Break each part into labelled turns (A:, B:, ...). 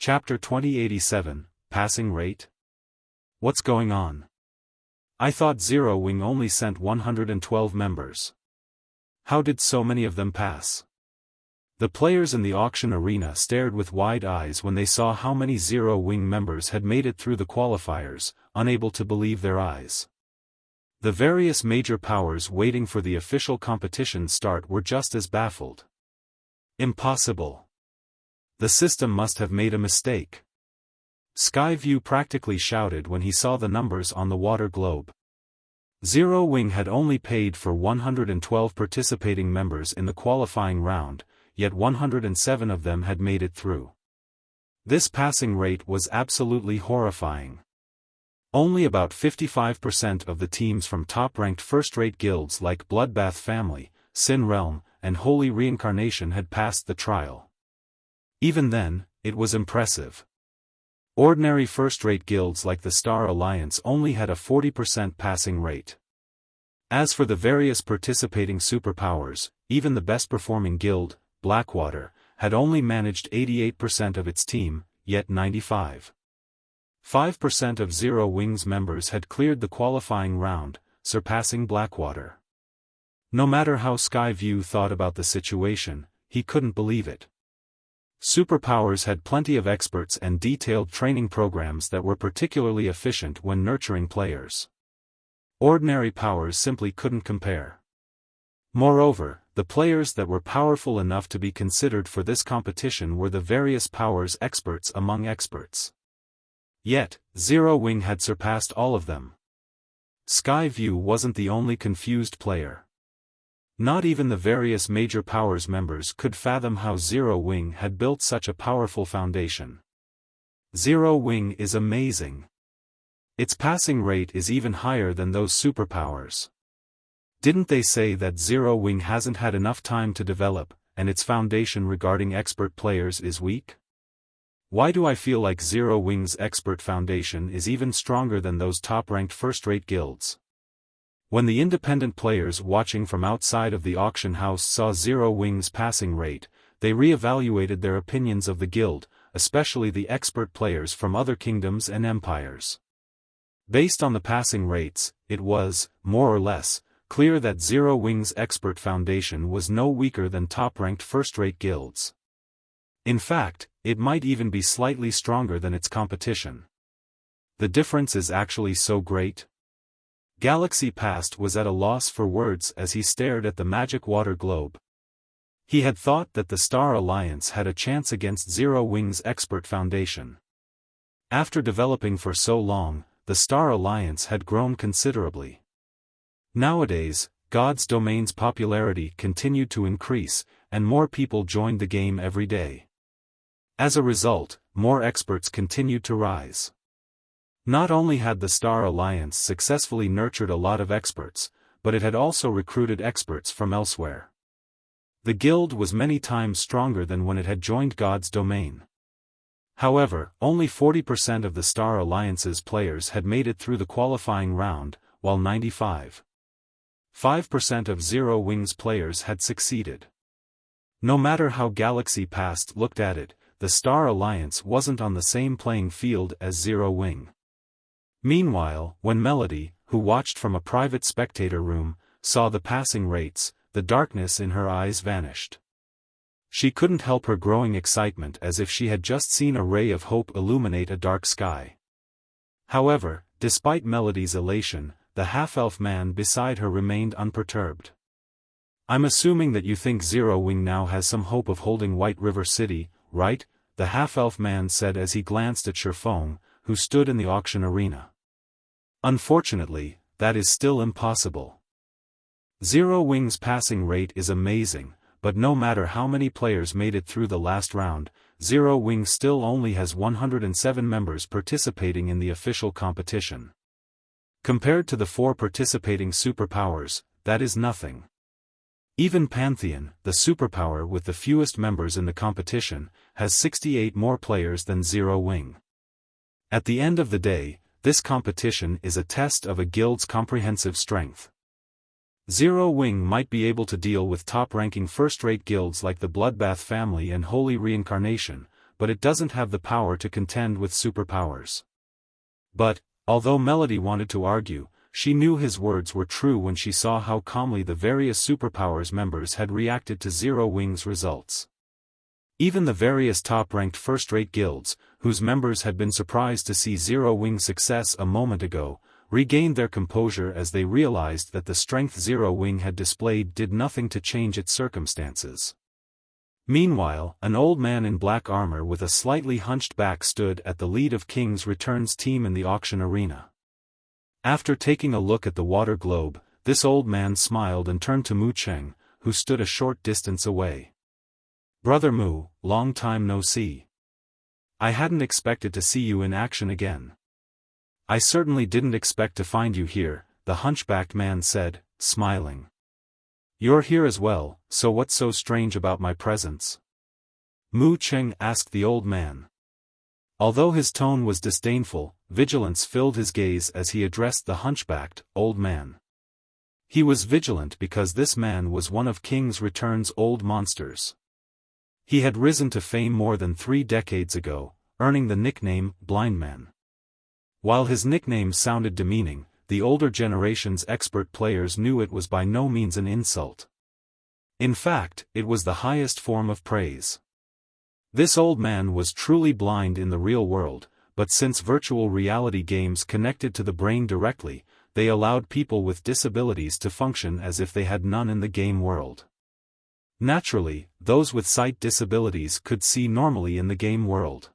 A: Chapter 2087, Passing Rate? What's going on? I thought Zero Wing only sent 112 members. How did so many of them pass? The players in the auction arena stared with wide eyes when they saw how many Zero Wing members had made it through the qualifiers, unable to believe their eyes. The various major powers waiting for the official competition start were just as baffled. Impossible. The system must have made a mistake. Skyview practically shouted when he saw the numbers on the water globe. Zero Wing had only paid for 112 participating members in the qualifying round, yet 107 of them had made it through. This passing rate was absolutely horrifying. Only about 55% of the teams from top-ranked first-rate guilds like Bloodbath Family, Sin Realm, and Holy Reincarnation had passed the trial. Even then, it was impressive. Ordinary first-rate guilds like the Star Alliance only had a 40% passing rate. As for the various participating superpowers, even the best-performing guild, Blackwater, had only managed 88% of its team, yet 95% of Zero Wing's members had cleared the qualifying round, surpassing Blackwater. No matter how Skyview thought about the situation, he couldn't believe it. Superpowers had plenty of experts and detailed training programs that were particularly efficient when nurturing players. Ordinary powers simply couldn't compare. Moreover, the players that were powerful enough to be considered for this competition were the various powers experts among experts. Yet, Zero Wing had surpassed all of them. Skyview wasn't the only confused player. Not even the various major powers members could fathom how Zero Wing had built such a powerful foundation. Zero Wing is amazing. Its passing rate is even higher than those superpowers. Didn't they say that Zero Wing hasn't had enough time to develop, and its foundation regarding expert players is weak? Why do I feel like Zero Wing's expert foundation is even stronger than those top-ranked first-rate guilds? When the independent players watching from outside of the auction house saw Zero Wing's passing rate, they re-evaluated their opinions of the guild, especially the expert players from other kingdoms and empires. Based on the passing rates, it was, more or less, clear that Zero Wing's expert foundation was no weaker than top-ranked first-rate guilds. In fact, it might even be slightly stronger than its competition. The difference is actually so great. Galaxy Past was at a loss for words as he stared at the magic water globe. He had thought that the Star Alliance had a chance against Zero Wing's expert foundation. After developing for so long, the Star Alliance had grown considerably. Nowadays, God's Domain's popularity continued to increase, and more people joined the game every day. As a result, more experts continued to rise. Not only had the Star Alliance successfully nurtured a lot of experts, but it had also recruited experts from elsewhere. The guild was many times stronger than when it had joined God's Domain. However, only 40% of the Star Alliance's players had made it through the qualifying round, while 95% of Zero Wing's players had succeeded. No matter how Galaxy Past looked at it, the Star Alliance wasn't on the same playing field as Zero Wing. Meanwhile, when Melody, who watched from a private spectator room, saw the passing rates, the darkness in her eyes vanished. She couldn't help her growing excitement as if she had just seen a ray of hope illuminate a dark sky. However, despite Melody's elation, the half-elf man beside her remained unperturbed. "I'm assuming that you think Zero Wing now has some hope of holding White River City, right?" the half-elf man said as he glanced at Xiaofan, who stood in the auction arena. "Unfortunately, that is still impossible. Zero Wing's passing rate is amazing, but no matter how many players made it through the last round, Zero Wing still only has 107 members participating in the official competition. Compared to the 4 participating superpowers, that is nothing. Even Pantheon, the superpower with the fewest members in the competition, has 68 more players than Zero Wing. At the end of the day, this competition is a test of a guild's comprehensive strength. Zero Wing might be able to deal with top-ranking first-rate guilds like the Bloodbath Family and Holy Reincarnation, but it doesn't have the power to contend with superpowers. But, although Melody wanted to argue, she knew his words were true when she saw how calmly the various superpowers members had reacted to Zero Wing's results. Even the various top-ranked first-rate guilds, whose members had been surprised to see Zero Wing's success a moment ago, regained their composure as they realized that the strength Zero Wing had displayed did nothing to change its circumstances. Meanwhile, an old man in black armor with a slightly hunched back stood at the lead of King's Return's team in the auction arena. After taking a look at the water globe, this old man smiled and turned to Mu Cheng, who stood a short distance away. "Brother Mu, long time no see. I hadn't expected to see you in action again." "I certainly didn't expect to find you here," the hunchbacked man said, smiling. "You're here as well, so what's so strange about my presence?" Mu Cheng asked the old man. Although his tone was disdainful, vigilance filled his gaze as he addressed the hunchbacked, old man. He was vigilant because this man was one of King's Return's old monsters. He had risen to fame more than 3 decades ago, earning the nickname Blind Man. While his nickname sounded demeaning, the older generation's expert players knew it was by no means an insult. In fact, it was the highest form of praise. This old man was truly blind in the real world, but since virtual reality games connected to the brain directly, they allowed people with disabilities to function as if they had none in the game world. Naturally, those with sight disabilities could see normally in the game world.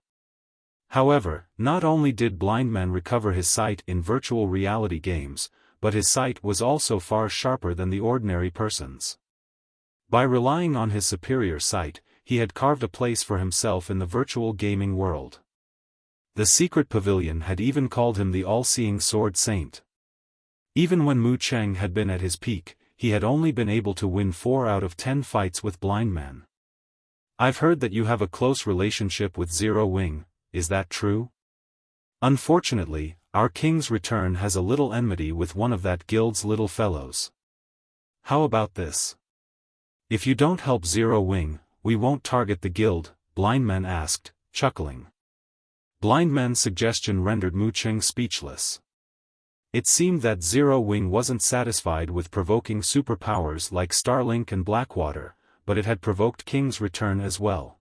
A: However, not only did Blind Man recover his sight in virtual reality games, but his sight was also far sharper than the ordinary person's. By relying on his superior sight, he had carved a place for himself in the virtual gaming world. The secret pavilion had even called him the all-seeing sword saint. Even when Mu Cheng had been at his peak, he had only been able to win 4 out of 10 fights with Blind Man. "I've heard that you have a close relationship with Zero Wing, is that true?" "Unfortunately, our King's Return has a little enmity with one of that guild's little fellows. How about this? If you don't help Zero Wing, we won't target the guild," Blind Man asked, chuckling. Blind Man's suggestion rendered Mu Cheng speechless. It seemed that Zero Wing wasn't satisfied with provoking superpowers like Starlink and Blackwater, but it had provoked King's Return as well.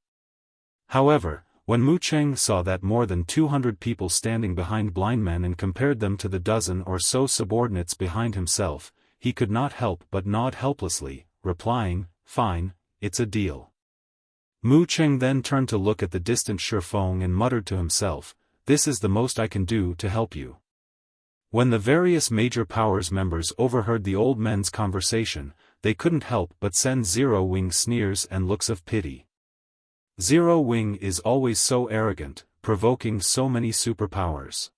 A: However, when Mu Cheng saw that more than 200 people standing behind Blind Man and compared them to the dozen or so subordinates behind himself, he could not help but nod helplessly, replying, "Fine, it's a deal." Mu Cheng then turned to look at the distant Xiaofan and muttered to himself, "This is the most I can do to help you." When the various major powers members overheard the old men's conversation, they couldn't help but send Zero Wing sneers and looks of pity. Zero Wing is always so arrogant, provoking so many superpowers.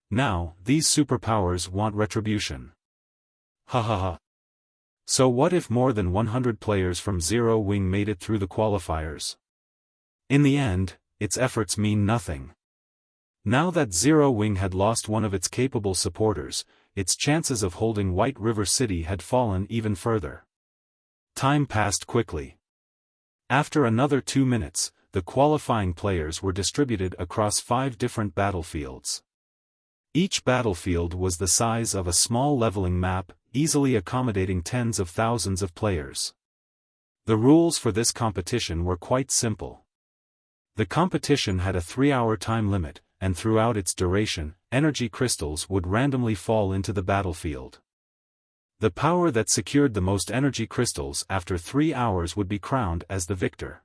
A: Now, these superpowers want retribution. Ha ha ha. So what if more than 100 players from Zero Wing made it through the qualifiers? In the end, its efforts mean nothing. Now that Zero Wing had lost one of its capable supporters, its chances of holding White River City had fallen even further. Time passed quickly. After another 2 minutes, the qualifying players were distributed across 5 different battlefields. Each battlefield was the size of a small leveling map, easily accommodating tens of thousands of players. The rules for this competition were quite simple. The competition had a 3-hour time limit, and throughout its duration, energy crystals would randomly fall into the battlefield. The power that secured the most energy crystals after 3 hours would be crowned as the victor.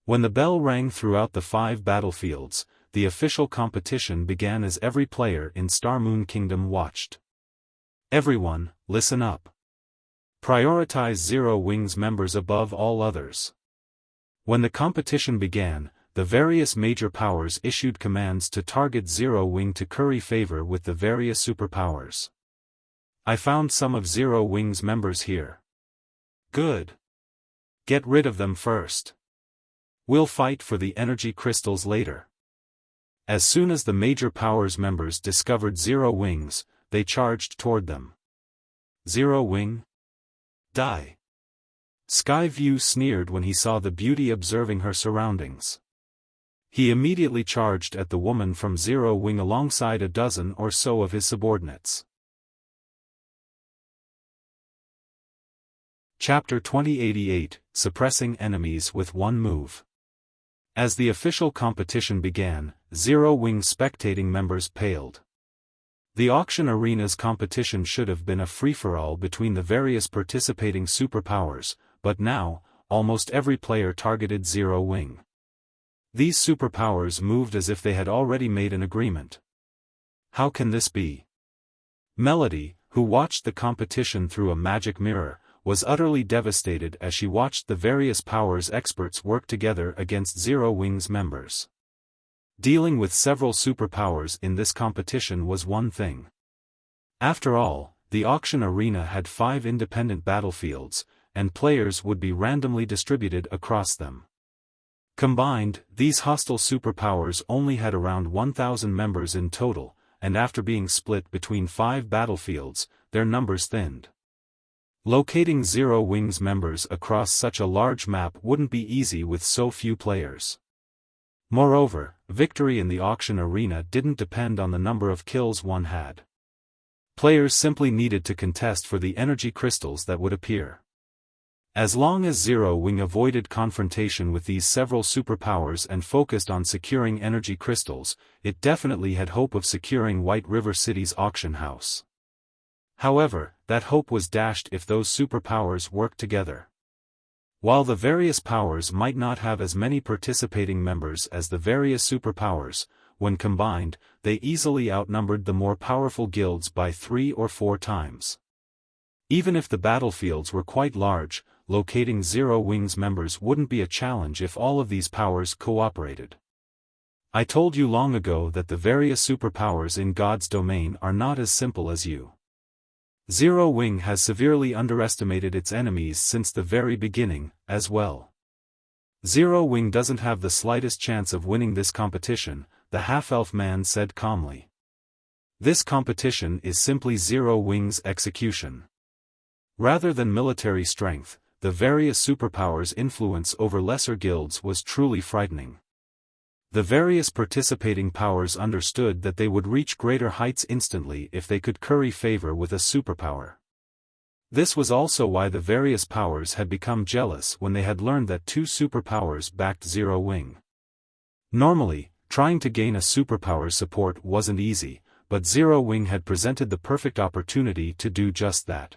A: When the bell rang throughout the 5 battlefields, the official competition began as every player in Star Moon Kingdom watched. Everyone, listen up. Prioritize Zero Wing's members above all others. When the competition began, the various major powers issued commands to target Zero Wing to curry favor with the various superpowers. "I found some of Zero Wing's members here." "Good. Get rid of them first. We'll fight for the energy crystals later." As soon as the major powers members discovered Zero Wings, they charged toward them. "Zero Wing? Die!" Skyview sneered when he saw the beauty observing her surroundings. He immediately charged at the woman from Zero Wing alongside a dozen or so of his subordinates. Chapter 2088, Suppressing Enemies with One Move. As the official competition began, Zero Wing spectating members paled. The auction arena's competition should have been a free-for-all between the various participating superpowers, but now, almost every player targeted Zero Wing. These superpowers moved as if they had already made an agreement. How can this be? Melody, who watched the competition through a magic mirror, was utterly devastated as she watched the various powers experts work together against Zero Wing's members. Dealing with several superpowers in this competition was one thing. After all, the auction arena had 5 independent battlefields, and players would be randomly distributed across them. Combined, these hostile superpowers only had around 1,000 members in total, and after being split between 5 battlefields, their numbers thinned. Locating Zero Wing's members across such a large map wouldn't be easy with so few players. Moreover, victory in the auction arena didn't depend on the number of kills one had. Players simply needed to contest for the energy crystals that would appear. As long as Zero Wing avoided confrontation with these several superpowers and focused on securing energy crystals, it definitely had hope of securing White River City's auction house. However, that hope was dashed if those superpowers worked together. While the various powers might not have as many participating members as the various superpowers, when combined, they easily outnumbered the more powerful guilds by 3 or 4 times. Even if the battlefields were quite large, locating Zero Wing's members wouldn't be a challenge if all of these powers cooperated. I told you long ago that the various superpowers in God's domain are not as simple as you. Zero Wing has severely underestimated its enemies since the very beginning, as well. Zero Wing doesn't have the slightest chance of winning this competition, the half-elf man said calmly. This competition is simply Zero Wing's execution. Rather than military strength, the various superpowers' influence over lesser guilds was truly frightening. The various participating powers understood that they would reach greater heights instantly if they could curry favor with a superpower. This was also why the various powers had become jealous when they had learned that 2 superpowers backed Zero Wing. Normally, trying to gain a superpower's support wasn't easy, but Zero Wing had presented the perfect opportunity to do just that.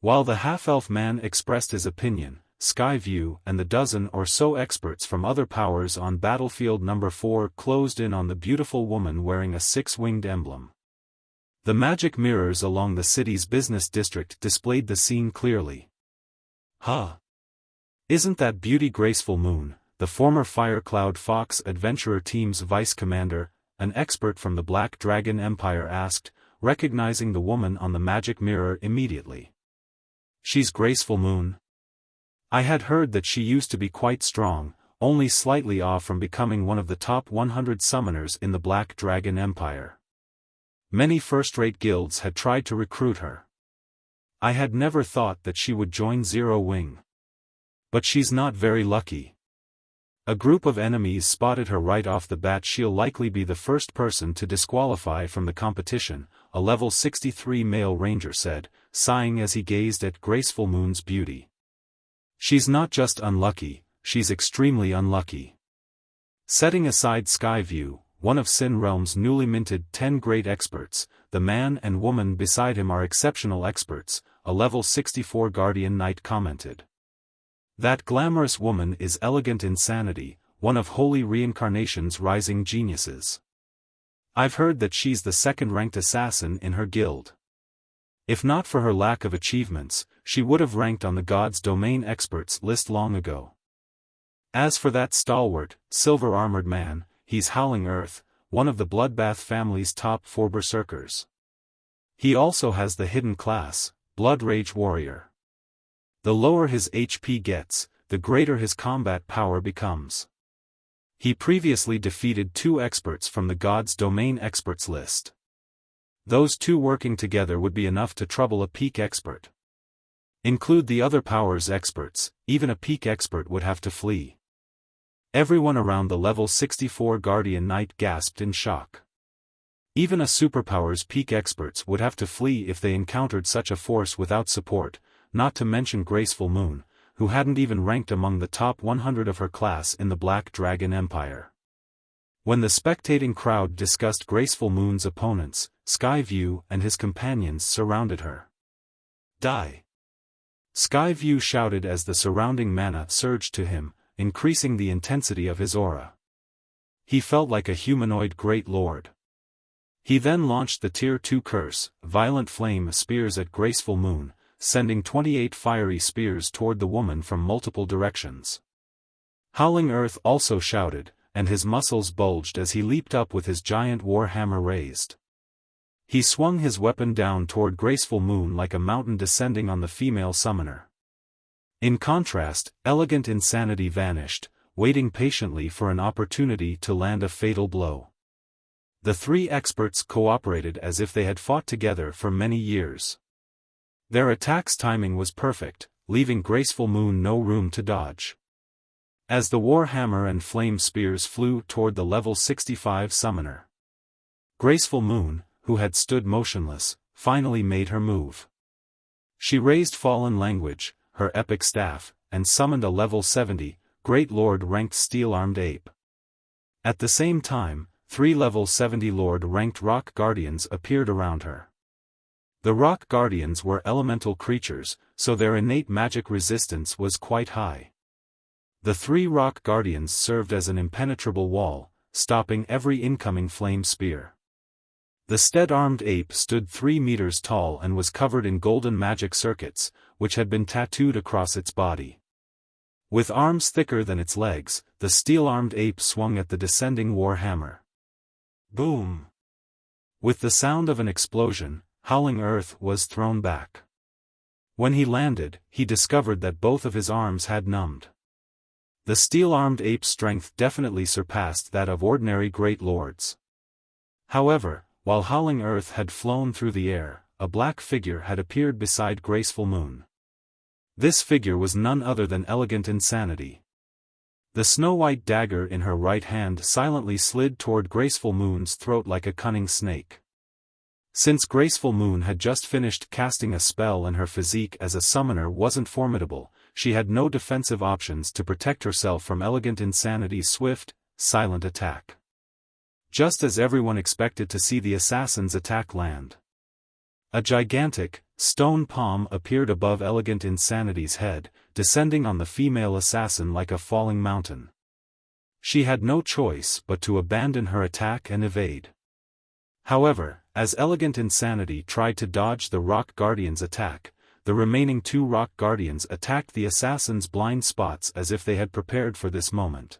A: While the half-elf man expressed his opinion, Skyview and the dozen or so experts from other powers on battlefield number 4 closed in on the beautiful woman wearing a 6-winged emblem. The magic mirrors along the city's business district displayed the scene clearly. Huh! Isn't that beauty graceful moon? The former Firecloud Fox Adventurer Team's vice commander, an expert from the Black Dragon Empire asked, recognizing the woman on the magic mirror immediately. She's Graceful Moon? I had heard that she used to be quite strong, only slightly off from becoming one of the top 100 summoners in the Black Dragon Empire. Many first-rate guilds had tried to recruit her. I had never thought that she would join Zero Wing. But she's not very lucky. A group of enemies spotted her right off the bat. She'll likely be the first person to disqualify from the competition, a level 63 male ranger said, sighing as he gazed at Graceful Moon's beauty. She's not just unlucky, she's extremely unlucky. Setting aside Skyview, one of Sin Realm's newly minted 10 great experts, the man and woman beside him are exceptional experts, a level 64 Guardian Knight commented. That glamorous woman is Elegant Insanity, one of Holy Reincarnation's rising geniuses. I've heard that she's the second-ranked assassin in her guild. If not for her lack of achievements, she would have ranked on the God's Domain experts list long ago. As for that stalwart, silver-armored man, he's Howling Earth, one of the Bloodbath family's top 4 berserkers. He also has the hidden class, Blood Rage Warrior. The lower his HP gets, the greater his combat power becomes. He previously defeated 2 experts from the God's Domain experts list. Those 2 working together would be enough to trouble a peak expert. Include the other powers experts, even a peak expert would have to flee. Everyone around the level 64 Guardian Knight gasped in shock. Even a superpower's peak experts would have to flee if they encountered such a force without support, not to mention Graceful Moon, who hadn't even ranked among the top 100 of her class in the Black Dragon Empire. When the spectating crowd discussed Graceful Moon's opponents, Skyview and his companions surrounded her. Die! Skyview shouted as the surrounding mana surged to him, increasing the intensity of his aura. He felt like a humanoid great lord. He then launched the Tier 2 curse, Violent Flame Spears at Graceful Moon, sending 28 fiery spears toward the woman from multiple directions. Howling Earth also shouted, and his muscles bulged as he leaped up with his giant war hammer raised. He swung his weapon down toward Graceful Moon like a mountain descending on the female summoner. In contrast, Elegant Insanity vanished, waiting patiently for an opportunity to land a fatal blow. The three experts cooperated as if they had fought together for many years. Their attack's timing was perfect, leaving Graceful Moon no room to dodge. As the Warhammer and Flame Spears flew toward the level 65 summoner, Graceful Moon, who had stood motionless, finally made her move. She raised Fallen Language, her epic staff, and summoned a level 70, Great Lord ranked Steel-Armed Ape. At the same time, 3 level 70 Lord ranked Rock Guardians appeared around her. The Rock Guardians were elemental creatures, so their innate magic resistance was quite high. The 3 Rock Guardians served as an impenetrable wall, stopping every incoming flame spear. The Steed-Armed Ape stood 3 meters tall and was covered in golden magic circuits, which had been tattooed across its body. With arms thicker than its legs, the Steel-Armed Ape swung at the descending war hammer. Boom! With the sound of an explosion, Howling Earth was thrown back. When he landed, he discovered that both of his arms had numbed. The Steel-Armed Ape's strength definitely surpassed that of ordinary Great Lords. However, while Howling Earth had flown through the air, a black figure had appeared beside Graceful Moon. This figure was none other than Elegant Insanity. The snow-white dagger in her right hand silently slid toward Graceful Moon's throat like a cunning snake. Since Graceful Moon had just finished casting a spell and her physique as a summoner wasn't formidable, she had no defensive options to protect herself from Elegant Insanity's swift, silent attack. Just as everyone expected to see the assassin's attack land, a gigantic, stone palm appeared above Elegant Insanity's head, descending on the female assassin like a falling mountain. She had no choice but to abandon her attack and evade. However, as Elegant Insanity tried to dodge the Rock Guardian's attack, the remaining 2 Rock Guardians attacked the assassin's blind spots as if they had prepared for this moment.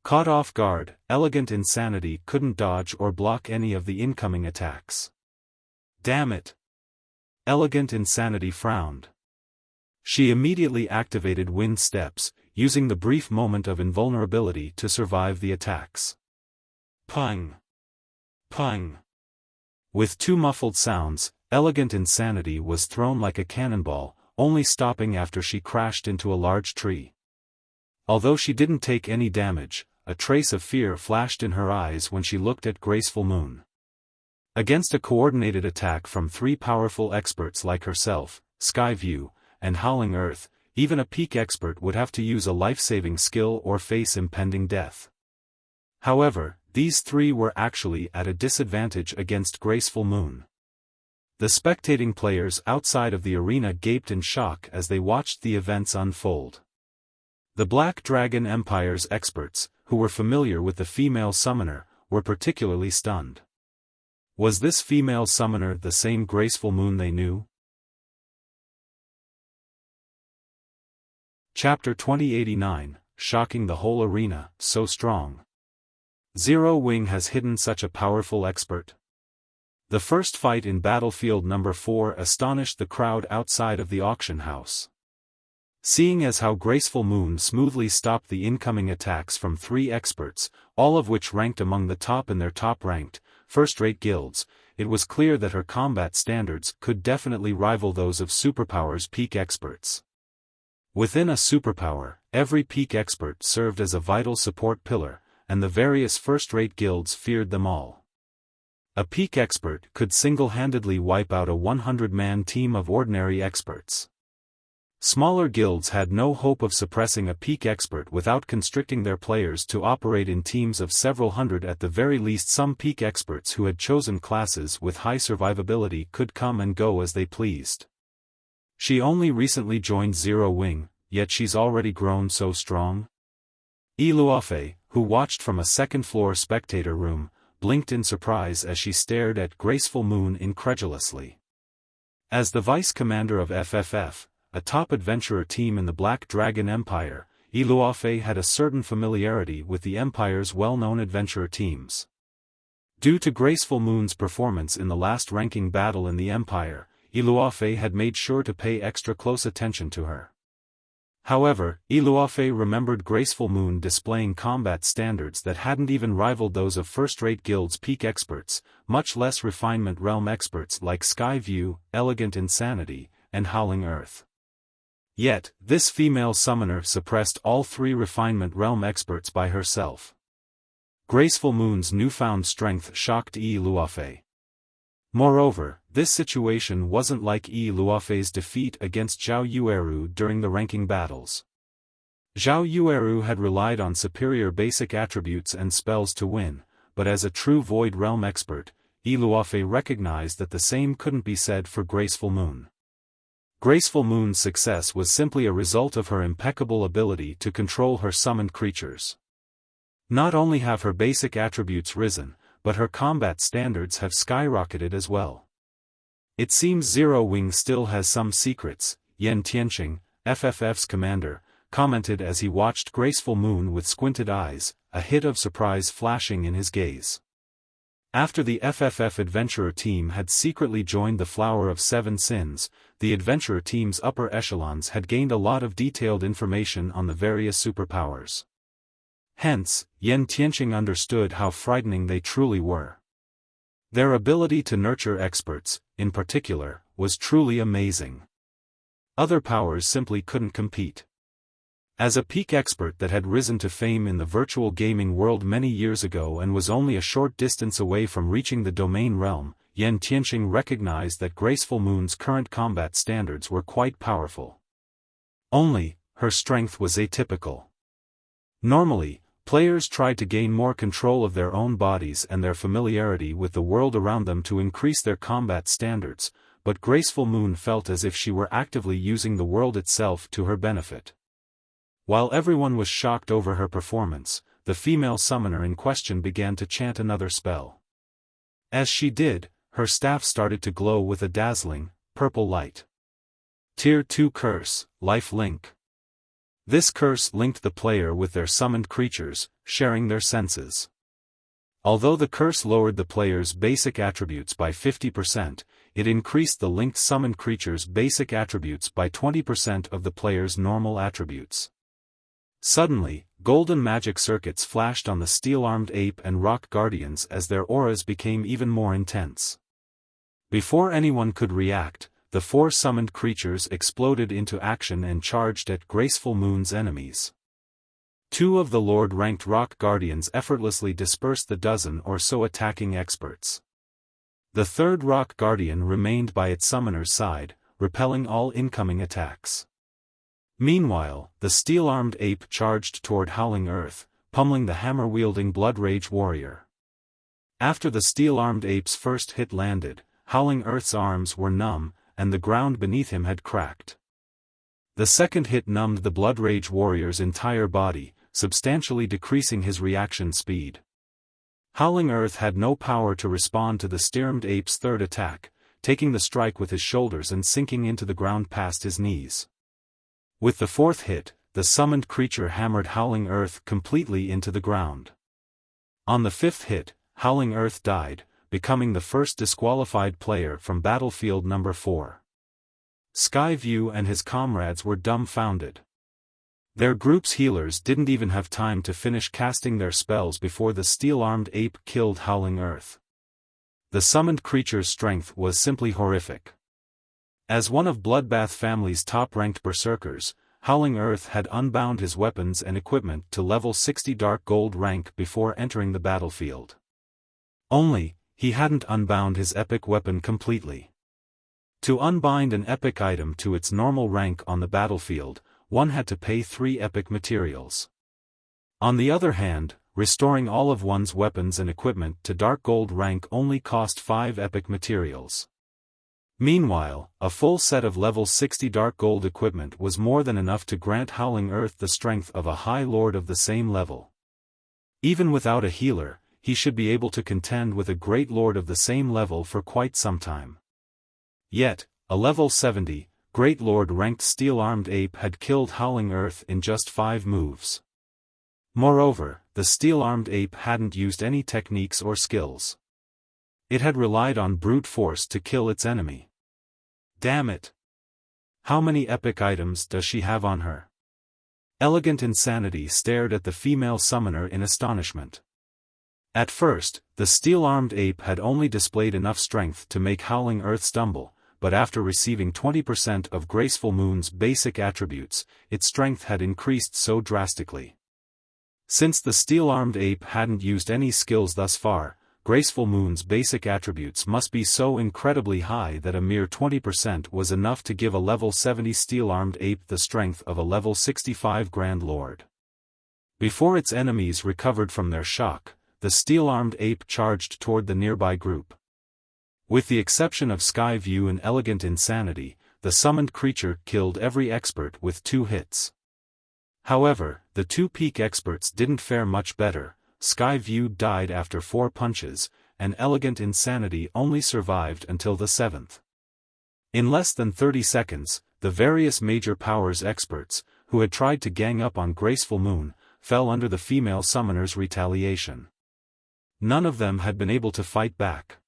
A: Caught off guard, Elegant Insanity couldn't dodge or block any of the incoming attacks. Damn it! Elegant Insanity frowned. She immediately activated Wind Steps, using the brief moment of invulnerability to survive the attacks. Pung! Pung! With 2 muffled sounds, Elegant Insanity was thrown like a cannonball, only stopping after she crashed into a large tree. Although she didn't take any damage, a trace of fear flashed in her eyes when she looked at Graceful Moon. Against a coordinated attack from 3 powerful experts like herself, Skyview, and Howling Earth, even a peak expert would have to use a life-saving skill or face impending death. However, these 3 were actually at a disadvantage against Graceful Moon. The spectating players outside of the arena gaped in shock as they watched the events unfold. The Black Dragon Empire's experts, who were familiar with the female summoner, were particularly stunned. Was this female summoner the same Graceful Moon they knew? Chapter 2089, Shocking the Whole Arena, So Strong. Zero Wing has hidden such a powerful expert. The first fight in Battlefield No. 4 astonished the crowd outside of the auction house. Seeing as how Graceful Moon smoothly stopped the incoming attacks from 3 experts, all of which ranked among the top in their top-ranked, first-rate guilds, it was clear that her combat standards could definitely rival those of Superpower's peak experts. Within a superpower, every peak expert served as a vital support pillar, and the various first-rate guilds feared them all. A peak expert could single-handedly wipe out a 100-man team of ordinary experts. Smaller guilds had no hope of suppressing a peak expert without constricting their players to operate in teams of several hundred. At the very least, some peak experts who had chosen classes with high survivability could come and go as they pleased. She only recently joined Zero Wing, yet she's already grown so strong. Luofei, who watched from a second-floor spectator room, blinked in surprise as she stared at Graceful Moon incredulously. As the vice-commander of FFF, a top adventurer team in the Black Dragon Empire, Luofei had a certain familiarity with the Empire's well-known adventurer teams. Due to Graceful Moon's performance in the last ranking battle in the Empire, Luofei had made sure to pay extra close attention to her. However, Luofei remembered Graceful Moon displaying combat standards that hadn't even rivaled those of first-rate guilds' peak experts, much less refinement realm experts like Skyview, Elegant Insanity, and Howling Earth. Yet, this female summoner suppressed all three refinement realm experts by herself. Graceful Moon's newfound strength shocked Luofei. Moreover, this situation wasn't like Luofei's defeat against Zhao Yueru during the ranking battles. Zhao Yueru had relied on superior basic attributes and spells to win, but as a true Void Realm expert, Luofei recognized that the same couldn't be said for Graceful Moon. Graceful Moon's success was simply a result of her impeccable ability to control her summoned creatures. Not only have her basic attributes risen, but her combat standards have skyrocketed as well. It seems Zero Wing still has some secrets, Yan Tianqing, FFF's commander, commented as he watched Graceful Moon with squinted eyes, a hit of surprise flashing in his gaze. After the FFF adventurer team had secretly joined the Flower of Seven Sins, the adventurer team's upper echelons had gained a lot of detailed information on the various superpowers. Hence, Yan Tianqing understood how frightening they truly were. Their ability to nurture experts, in particular, was truly amazing. Other powers simply couldn't compete. As a peak expert that had risen to fame in the virtual gaming world many years ago and was only a short distance away from reaching the domain realm, Yan Tianqing recognized that Graceful Moon's current combat standards were quite powerful. Only, her strength was atypical. Normally, players tried to gain more control of their own bodies and their familiarity with the world around them to increase their combat standards, but Graceful Moon felt as if she were actively using the world itself to her benefit. While everyone was shocked over her performance, the female summoner in question began to chant another spell. As she did, her staff started to glow with a dazzling, purple light. Tier 2 Curse, Life Link. This curse linked the player with their summoned creatures, sharing their senses. Although the curse lowered the player's basic attributes by 50%, it increased the linked summoned creature's basic attributes by 20% of the player's normal attributes. Suddenly, golden magic circuits flashed on the steel-armed ape and rock guardians as their auras became even more intense. Before anyone could react, the four summoned creatures exploded into action and charged at Graceful Moon's enemies. Two of the Lord-ranked rock guardians effortlessly dispersed the dozen or so attacking experts. The third rock guardian remained by its summoner's side, repelling all incoming attacks. Meanwhile, the steel-armed ape charged toward Howling Earth, pummeling the hammer-wielding Blood Rage warrior. After the steel-armed ape's first hit landed, Howling Earth's arms were numb, and the ground beneath him had cracked. The second hit numbed the Blood Rage warrior's entire body, substantially decreasing his reaction speed. Howling Earth had no power to respond to the steel-armed ape's third attack, taking the strike with his shoulders and sinking into the ground past his knees. With the fourth hit, the summoned creature hammered Howling Earth completely into the ground. On the fifth hit, Howling Earth died, becoming the first disqualified player from Battlefield Number 4. Skyview and his comrades were dumbfounded. Their group's healers didn't even have time to finish casting their spells before the steel-armed ape killed Howling Earth. The summoned creature's strength was simply horrific. As one of Bloodbath family's top-ranked berserkers, Howling Earth had unbound his weapons and equipment to level 60 Dark Gold rank before entering the battlefield. Only, he hadn't unbound his epic weapon completely. To unbind an epic item to its normal rank on the battlefield, one had to pay 3 epic materials. On the other hand, restoring all of one's weapons and equipment to Dark Gold rank only cost 5 epic materials. Meanwhile, a full set of level 60 Dark Gold equipment was more than enough to grant Howling Earth the strength of a High Lord of the same level. Even without a healer, he should be able to contend with a Great Lord of the same level for quite some time. Yet, a level 70, Great Lord ranked Steel-Armed Ape had killed Howling Earth in just 5 moves. Moreover, the Steel-Armed Ape hadn't used any techniques or skills. It had relied on brute force to kill its enemy. Damn it! How many epic items does she have on her? Elegant Insanity stared at the female summoner in astonishment. At first, the Steel-Armed Ape had only displayed enough strength to make Howling Earth stumble, but after receiving 20% of Graceful Moon's basic attributes, its strength had increased so drastically. Since the Steel-Armed Ape hadn't used any skills thus far, Graceful Moon's basic attributes must be so incredibly high that a mere 20% was enough to give a level 70 Steel-Armed Ape the strength of a level 65 Grand Lord. Before its enemies recovered from their shock, the Steel-Armed Ape charged toward the nearby group. With the exception of Skyview and Elegant Insanity, the summoned creature killed every expert with 2 hits. However, the 2 peak experts didn't fare much better. Skyview died after 4 punches, and Elegant Insanity only survived until the 7th. In less than 30 seconds, the various major powers experts, who had tried to gang up on Graceful Moon, fell under the female summoner's retaliation. None of them had been able to fight back.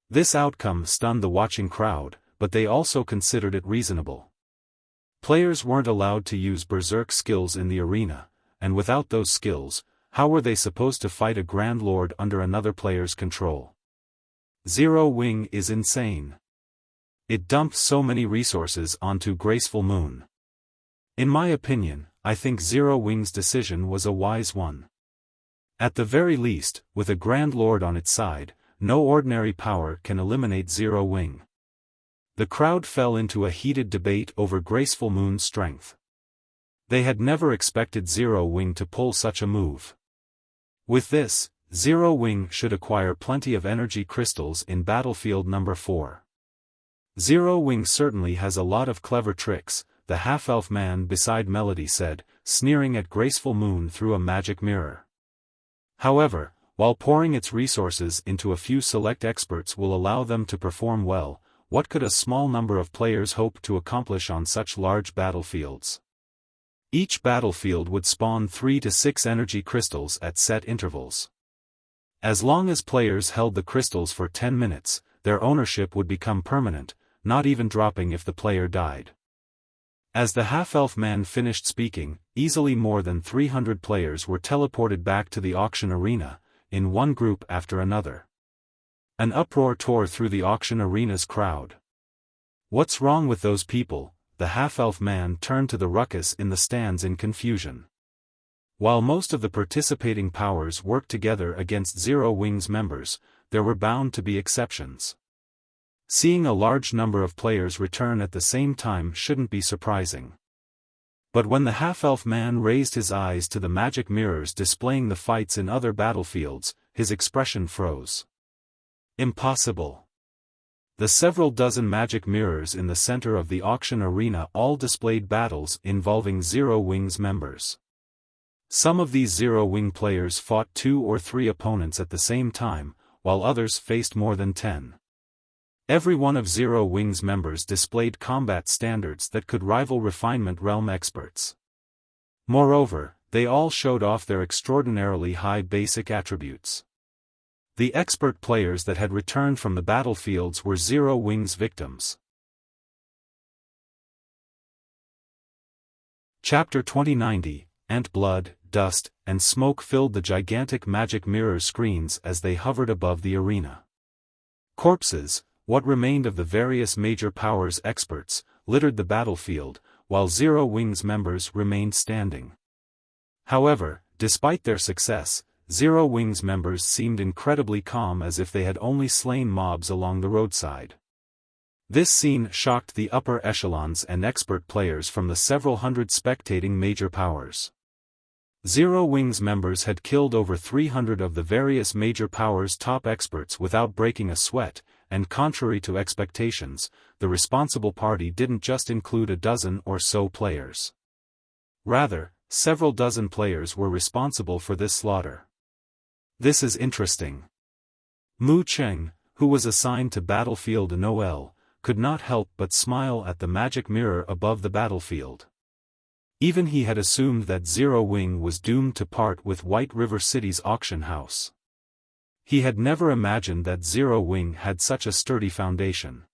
A: This outcome stunned the watching crowd, but they also considered it reasonable. Players weren't allowed to use berserk skills in the arena, and without those skills, how were they supposed to fight a Grand Lord under another player's control? Zero Wing is insane. It dumped so many resources onto Graceful Moon. In my opinion, I think Zero Wing's decision was a wise one. At the very least, with a Grand Lord on its side, no ordinary power can eliminate Zero Wing. The crowd fell into a heated debate over Graceful Moon's strength. They had never expected Zero Wing to pull such a move. With this, Zero Wing should acquire plenty of energy crystals in Battlefield number 4. Zero Wing certainly has a lot of clever tricks, the half-elf man beside Melody said, sneering at Graceful Moon through a magic mirror. However, while pouring its resources into a few select experts will allow them to perform well, what could a small number of players hope to accomplish on such large battlefields? Each battlefield would spawn 3 to 6 energy crystals at set intervals. As long as players held the crystals for 10 minutes, their ownership would become permanent, not even dropping if the player died. As the half-elf man finished speaking, easily more than 300 players were teleported back to the auction arena, in one group after another. An uproar tore through the auction arena's crowd. What's wrong with those people? The half-elf man turned to the ruckus in the stands in confusion. While most of the participating powers worked together against Zero Wing's members, there were bound to be exceptions. Seeing a large number of players return at the same time shouldn't be surprising. But when the half-elf man raised his eyes to the magic mirrors displaying the fights in other battlefields, his expression froze. Impossible. The several dozen magic mirrors in the center of the auction arena all displayed battles involving Zero Wing's members. Some of these Zero Wing players fought 2 or 3 opponents at the same time, while others faced more than 10. Every one of Zero Wing's members displayed combat standards that could rival Refinement Realm experts. Moreover, they all showed off their extraordinarily high basic attributes. The expert players that had returned from the battlefields were Zero Wing's victims. Chapter 2090, Ant blood, dust, and smoke filled the gigantic magic mirror screens as they hovered above the arena. Corpses, what remained of the various major powers experts, littered the battlefield, while Zero Wing's members remained standing. However, despite their success, Zero Wing's members seemed incredibly calm, as if they had only slain mobs along the roadside. This scene shocked the upper echelons and expert players from the several hundred spectating major powers. Zero Wing's members had killed over 300 of the various major powers' top experts without breaking a sweat, and contrary to expectations, the responsible party didn't just include a dozen or so players. Rather, several dozen players were responsible for this slaughter. This is interesting. Mu Cheng, who was assigned to Battlefield Noel, could not help but smile at the magic mirror above the battlefield. Even he had assumed that Zero Wing was doomed to part with White River City's auction house. He had never imagined that Zero Wing had such a sturdy foundation.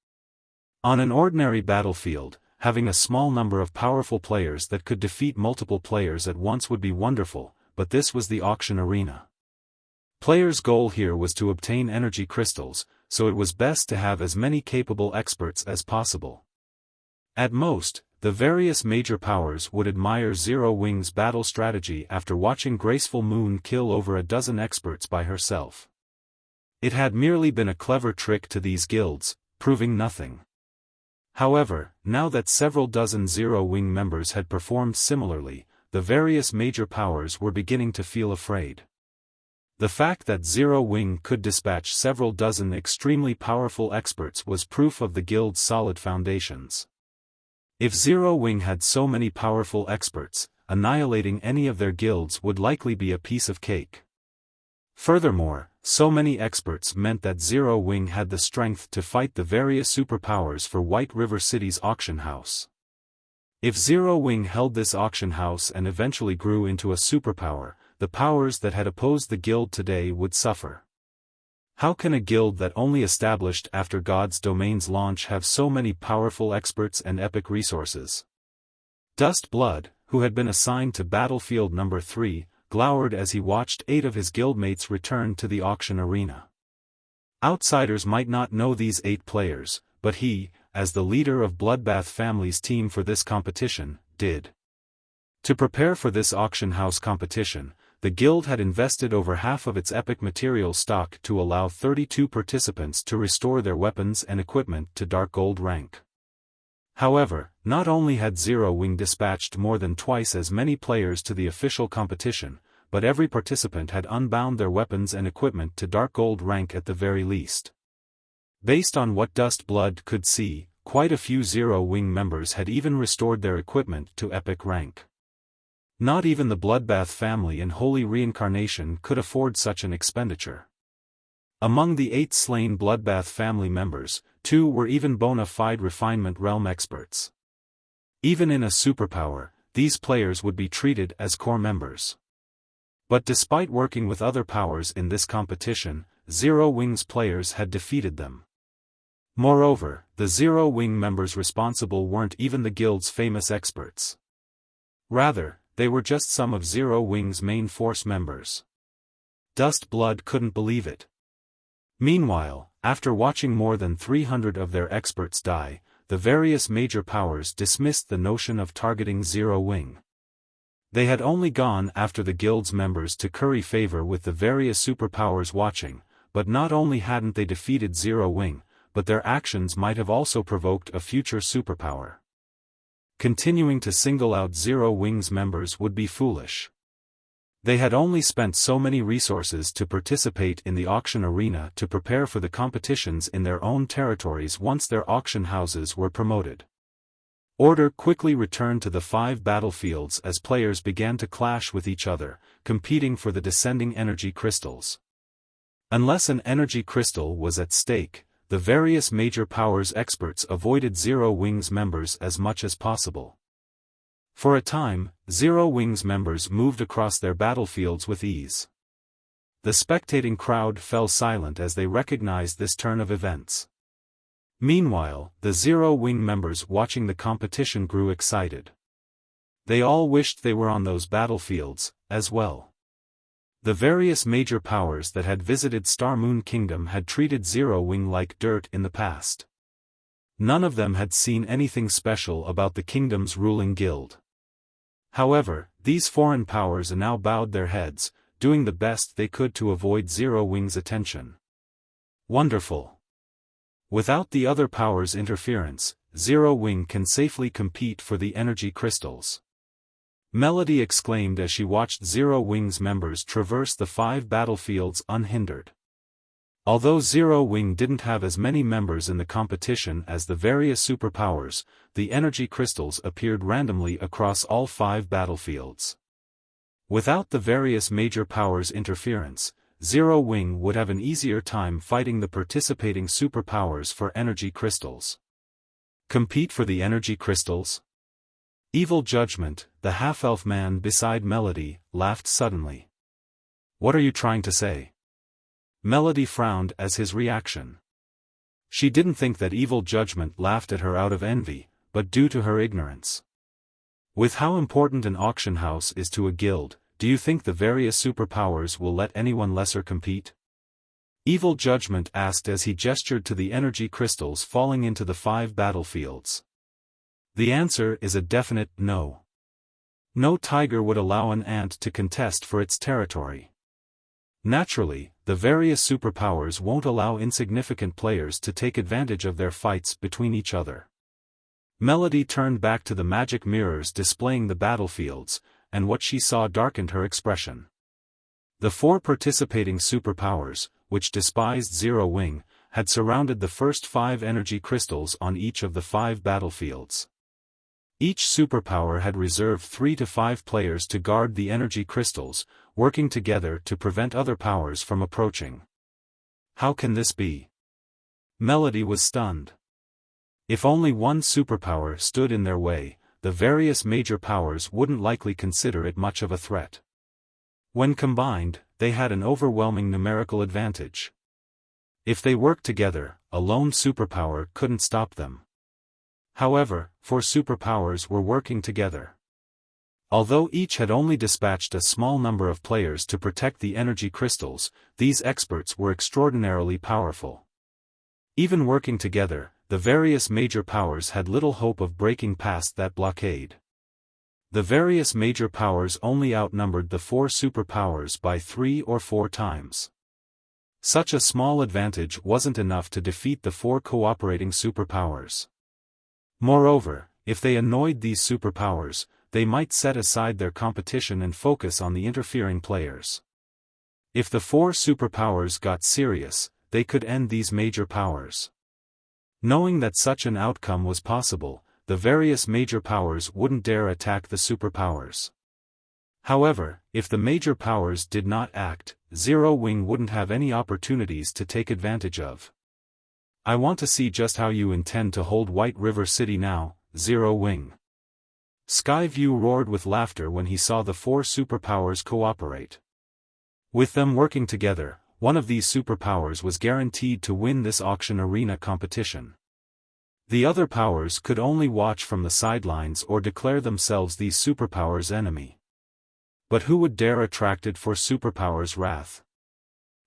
A: On an ordinary battlefield, having a small number of powerful players that could defeat multiple players at once would be wonderful, but this was the auction arena. Players' goal here was to obtain energy crystals, so it was best to have as many capable experts as possible. At most, the various major powers would admire Zero Wing's battle strategy after watching Graceful Moon kill over a dozen experts by herself. It had merely been a clever trick to these guilds, proving nothing. However, now that several dozen Zero Wing members had performed similarly, the various major powers were beginning to feel afraid. The fact that Zero Wing could dispatch several dozen extremely powerful experts was proof of the guild's solid foundations. If Zero Wing had so many powerful experts, annihilating any of their guilds would likely be a piece of cake. Furthermore, so many experts meant that Zero Wing had the strength to fight the various superpowers for White River City's auction house. If Zero Wing held this auction house and eventually grew into a superpower, the powers that had opposed the guild today would suffer. How can a guild that only established after God's Domain's launch have so many powerful experts and epic resources? Dust Blood, who had been assigned to Battlefield No. 3, glowered as he watched 8 of his guildmates return to the auction arena. Outsiders might not know these 8 players, but he, as the leader of Bloodbath family's team for this competition, did. To prepare for this auction house competition, the guild had invested over half of its epic material stock to allow 32 participants to restore their weapons and equipment to Dark Gold rank. However, not only had Zero Wing dispatched more than twice as many players to the official competition, but every participant had unbound their weapons and equipment to Dark Gold rank at the very least. Based on what Dust Blood could see, quite a few Zero Wing members had even restored their equipment to epic rank. Not even the Bloodbath family and Holy Reincarnation could afford such an expenditure. Among the 8 slain Bloodbath family members, 2 were even bona fide refinement realm experts. Even in a superpower, these players would be treated as core members. But despite working with other powers in this competition, Zero Wing's players had defeated them. Moreover, the Zero Wing members responsible weren't even the guild's famous experts. Rather, they were just some of Zero Wing's main force members. Dust Blood couldn't believe it. Meanwhile, after watching more than 300 of their experts die, the various major powers dismissed the notion of targeting Zero Wing. They had only gone after the guild's members to curry favor with the various superpowers watching, but not only hadn't they defeated Zero Wing, but their actions might have also provoked a future superpower. Continuing to single out Zero Wing's members would be foolish. They had only spent so many resources to participate in the auction arena to prepare for the competitions in their own territories once their auction houses were promoted. Order quickly returned to the 5 battlefields as players began to clash with each other, competing for the descending energy crystals. Unless an energy crystal was at stake, the various major powers experts avoided Zero Wing's members as much as possible. For a time, Zero Wing's members moved across their battlefields with ease. The spectating crowd fell silent as they recognized this turn of events. Meanwhile, the Zero Wing members watching the competition grew excited. They all wished they were on those battlefields, as well. The various major powers that had visited Star Moon Kingdom had treated Zero Wing like dirt in the past. None of them had seen anything special about the kingdom's ruling guild. However, these foreign powers now bowed their heads, doing the best they could to avoid Zero Wing's attention. Wonderful. Without the other powers' interference, Zero Wing can safely compete for the energy crystals. Melody exclaimed as she watched Zero Wing's members traverse the 5 battlefields unhindered. Although Zero Wing didn't have as many members in the competition as the various superpowers, the energy crystals appeared randomly across all 5 battlefields. Without the various major powers' interference, Zero Wing would have an easier time fighting the participating superpowers for energy crystals. Compete for the energy crystals? Evil Judgment, the half-elf man beside Melody, laughed suddenly. What are you trying to say? Melody frowned as his reaction. She didn't think that Evil Judgment laughed at her out of envy, but due to her ignorance. With how important an auction house is to a guild, do you think the various superpowers will let anyone lesser compete? Evil Judgment asked as he gestured to the energy crystals falling into the 5 battlefields. The answer is a definite no. No tiger would allow an ant to contest for its territory. Naturally, the various superpowers won't allow insignificant players to take advantage of their fights between each other. Melody turned back to the magic mirrors displaying the battlefields, and what she saw darkened her expression. The 4 participating superpowers, which despised Zero Wing, had surrounded the first 5 energy crystals on each of the 5 battlefields. Each superpower had reserved 3 to 5 players to guard the energy crystals, working together to prevent other powers from approaching. How can this be? Melody was stunned. If only one superpower stood in their way, the various major powers wouldn't likely consider it much of a threat. When combined, they had an overwhelming numerical advantage. If they worked together, a lone superpower couldn't stop them. However, 4 superpowers were working together. Although each had only dispatched a small number of players to protect the energy crystals, these experts were extraordinarily powerful. Even working together, the various major powers had little hope of breaking past that blockade. The various major powers only outnumbered the 4 superpowers by 3 or 4 times. Such a small advantage wasn't enough to defeat the 4 cooperating superpowers. Moreover, if they annoyed these superpowers, they might set aside their competition and focus on the interfering players. If the 4 superpowers got serious, they could end these major powers. Knowing that such an outcome was possible, the various major powers wouldn't dare attack the superpowers. However, if the major powers did not act, Zero Wing wouldn't have any opportunities to take advantage of. I want to see just how you intend to hold White River City now, Zero Wing. Skyview roared with laughter when he saw the 4 superpowers cooperate. With them working together, one of these superpowers was guaranteed to win this auction arena competition. The other powers could only watch from the sidelines or declare themselves these superpowers' enemy. But who would dare attracted for superpowers' wrath?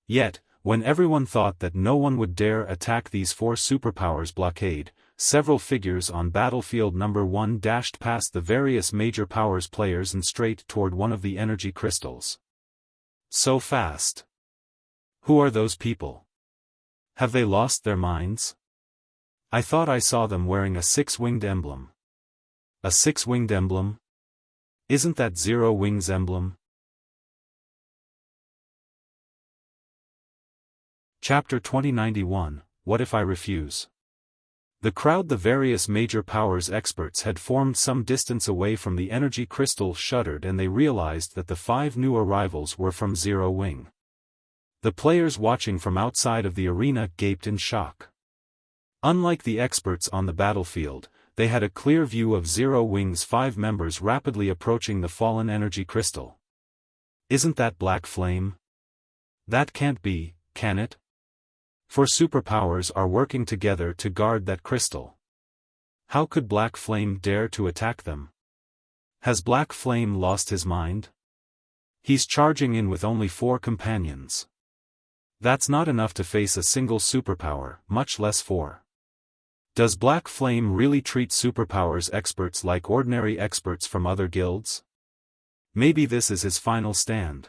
A: Yet, when everyone thought that no one would dare attack these 4 superpowers' blockade, several figures on battlefield number 1 dashed past the various major powers players and straight toward one of the energy crystals. So fast. Who are those people? Have they lost their minds? I thought I saw them wearing a 6-winged emblem. A 6-winged emblem? Isn't that Zero Wing's emblem? Chapter 2091, What If I Refuse? The crowd the various major powers experts had formed some distance away from the energy crystal shuddered and they realized that the 5 new arrivals were from Zero Wing. The players watching from outside of the arena gaped in shock. Unlike the experts on the battlefield, they had a clear view of Zero Wing's 5 members rapidly approaching the fallen energy crystal. Isn't that Black Flame? That can't be, can it? 4 superpowers are working together to guard that crystal. How could Black Flame dare to attack them? Has Black Flame lost his mind? He's charging in with only 4 companions. That's not enough to face a single superpower, much less 4. Does Black Flame really treat superpowers experts like ordinary experts from other guilds? Maybe this is his final stand.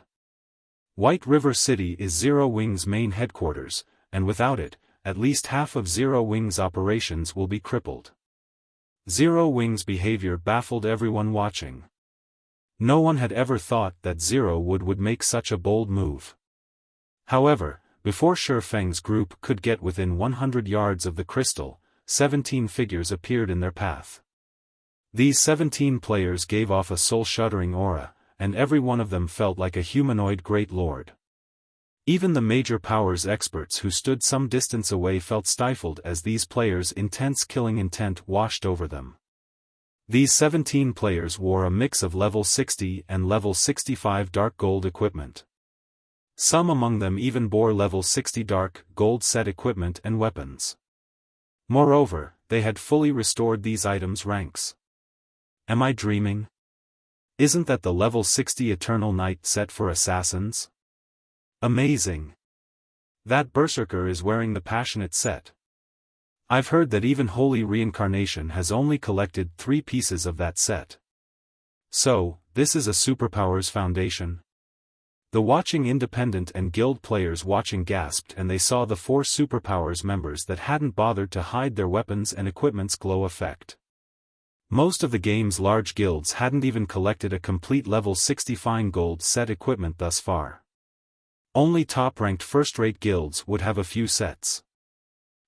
A: White River City is Zero Wing's main headquarters, and without it, at least half of Zero Wing's operations will be crippled. Zero Wing's behavior baffled everyone watching. No one had ever thought that Zero would make such a bold move. However, before Xiaofan's group could get within 100 yards of the crystal, 17 figures appeared in their path. These 17 players gave off a soul-shuddering aura, and every one of them felt like a humanoid great lord. Even the major powers experts who stood some distance away felt stifled as these players' intense killing intent washed over them. These 17 players wore a mix of level 60 and level 65 dark gold equipment. Some among them even bore level 60 dark gold set equipment and weapons. Moreover, they had fully restored these items' ranks. Am I dreaming? Isn't that the level 60 Eternal Night set for assassins? Amazing! That Berserker is wearing the Passionate set. I've heard that even Holy Reincarnation has only collected 3 pieces of that set. So, this is a Superpowers Foundation? The watching independent and guild players watching gasped, and they saw the 4 Superpowers members that hadn't bothered to hide their weapons and equipment's glow effect. Most of the game's large guilds hadn't even collected a complete level 60 fine gold set equipment thus far. Only top-ranked first-rate guilds would have a few sets.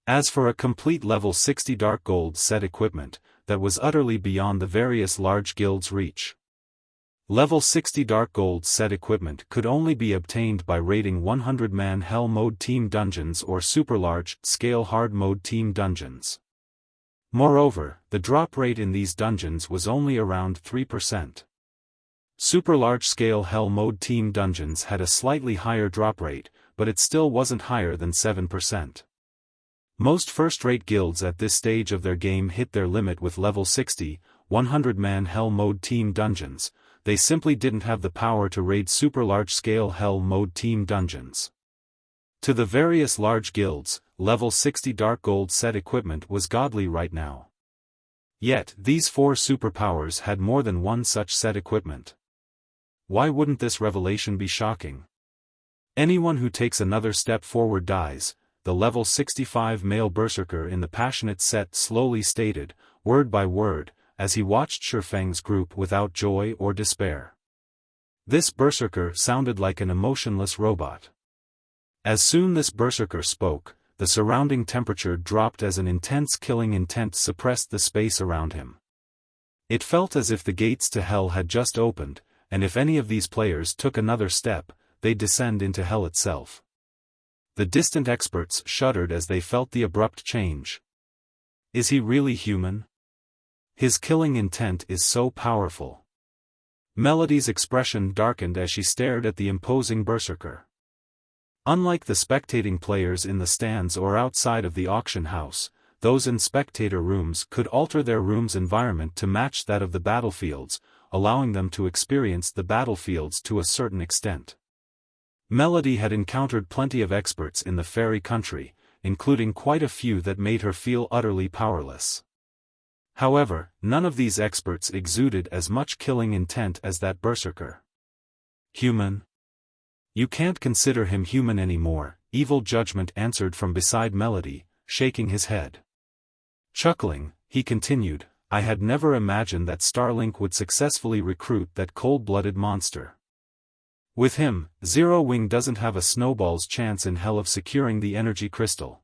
A: As for a complete level 60 dark gold set equipment, that was utterly beyond the various large guilds' reach. Level 60 dark gold set equipment could only be obtained by raiding 100-man Hell Mode Team dungeons or super large-scale Hard Mode Team dungeons. Moreover, the drop rate in these dungeons was only around 3%. Super large-scale Hell Mode Team dungeons had a slightly higher drop rate, but it still wasn't higher than 7%. Most first-rate guilds at this stage of their game hit their limit with level 60, 100-man Hell Mode Team dungeons. They simply didn't have the power to raid super large-scale Hell Mode Team dungeons. To the various large guilds, level 60 dark gold set equipment was godly right now. Yet, these 4 superpowers had more than one such set equipment. Why wouldn't this revelation be shocking? Anyone who takes another step forward dies, the level 65 male berserker in the Passionate set slowly stated, word by word, as he watched Xiaofang's group without joy or despair. This berserker sounded like an emotionless robot. As soon this berserker spoke, the surrounding temperature dropped as an intense killing intent suppressed the space around him. It felt as if the gates to hell had just opened, and if any of these players took another step, they'd descend into hell itself. The distant experts shuddered as they felt the abrupt change. Is he really human? His killing intent is so powerful. Melody's expression darkened as she stared at the imposing berserker. Unlike the spectating players in the stands or outside of the auction house, those in spectator rooms could alter their room's environment to match that of the battlefields, allowing them to experience the battlefields to a certain extent. Melody had encountered plenty of experts in the fairy country, including quite a few that made her feel utterly powerless. However, none of these experts exuded as much killing intent as that berserker. Human? You can't consider him human anymore, Evil Judgment answered from beside Melody, shaking his head. Chuckling, he continued, I had never imagined that Starlink would successfully recruit that cold-blooded monster. With him, Zero Wing doesn't have a snowball's chance in hell of securing the energy crystal.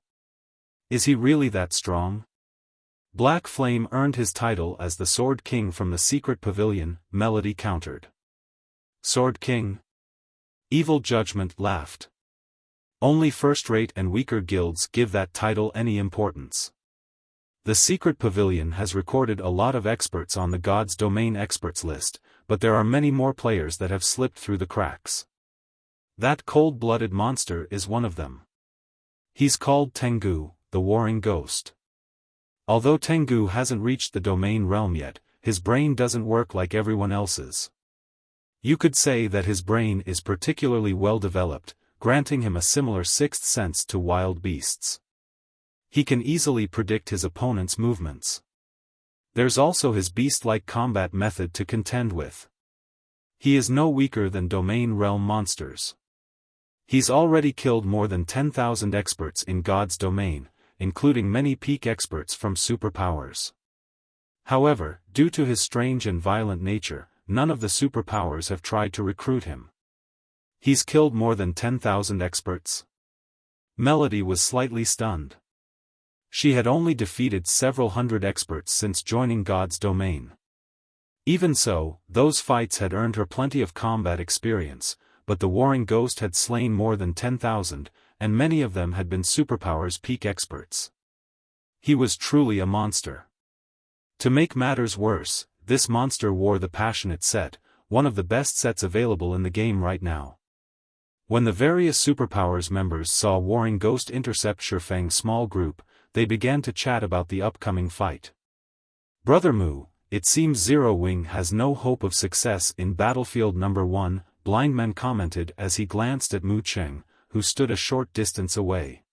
A: Is he really that strong? Black Flame earned his title as the Sword King from the secret pavilion, Melody countered. Sword King? Evil Judgment laughed. Only first-rate and weaker guilds give that title any importance. The secret pavilion has recorded a lot of experts on the God's Domain experts list, but there are many more players that have slipped through the cracks. That cold-blooded monster is one of them. He's called Tengu, the Warring Ghost. Although Tengu hasn't reached the Domain realm yet, his brain doesn't work like everyone else's. You could say that his brain is particularly well developed, granting him a similar sixth sense to wild beasts. He can easily predict his opponent's movements. There's also his beast-like combat method to contend with. He is no weaker than domain realm monsters. He's already killed more than 10,000 experts in God's domain, including many peak experts from superpowers. However, due to his strange and violent nature, none of the superpowers have tried to recruit him. He's killed more than 10,000 experts? Melody was slightly stunned. She had only defeated several hundred experts since joining God's domain. Even so, those fights had earned her plenty of combat experience, but the warring ghost had slain more than 10,000, and many of them had been superpowers peak experts. He was truly a monster. To make matters worse, this monster wore the Passionate set, one of the best sets available in the game right now. When the various superpowers members saw Warring Ghost intercept Xiaofang's small group, they began to chat about the upcoming fight. Brother Mu, it seems Zero Wing has no hope of success in Battlefield number 1, Blindman commented as he glanced at Mu Cheng, who stood a short distance away.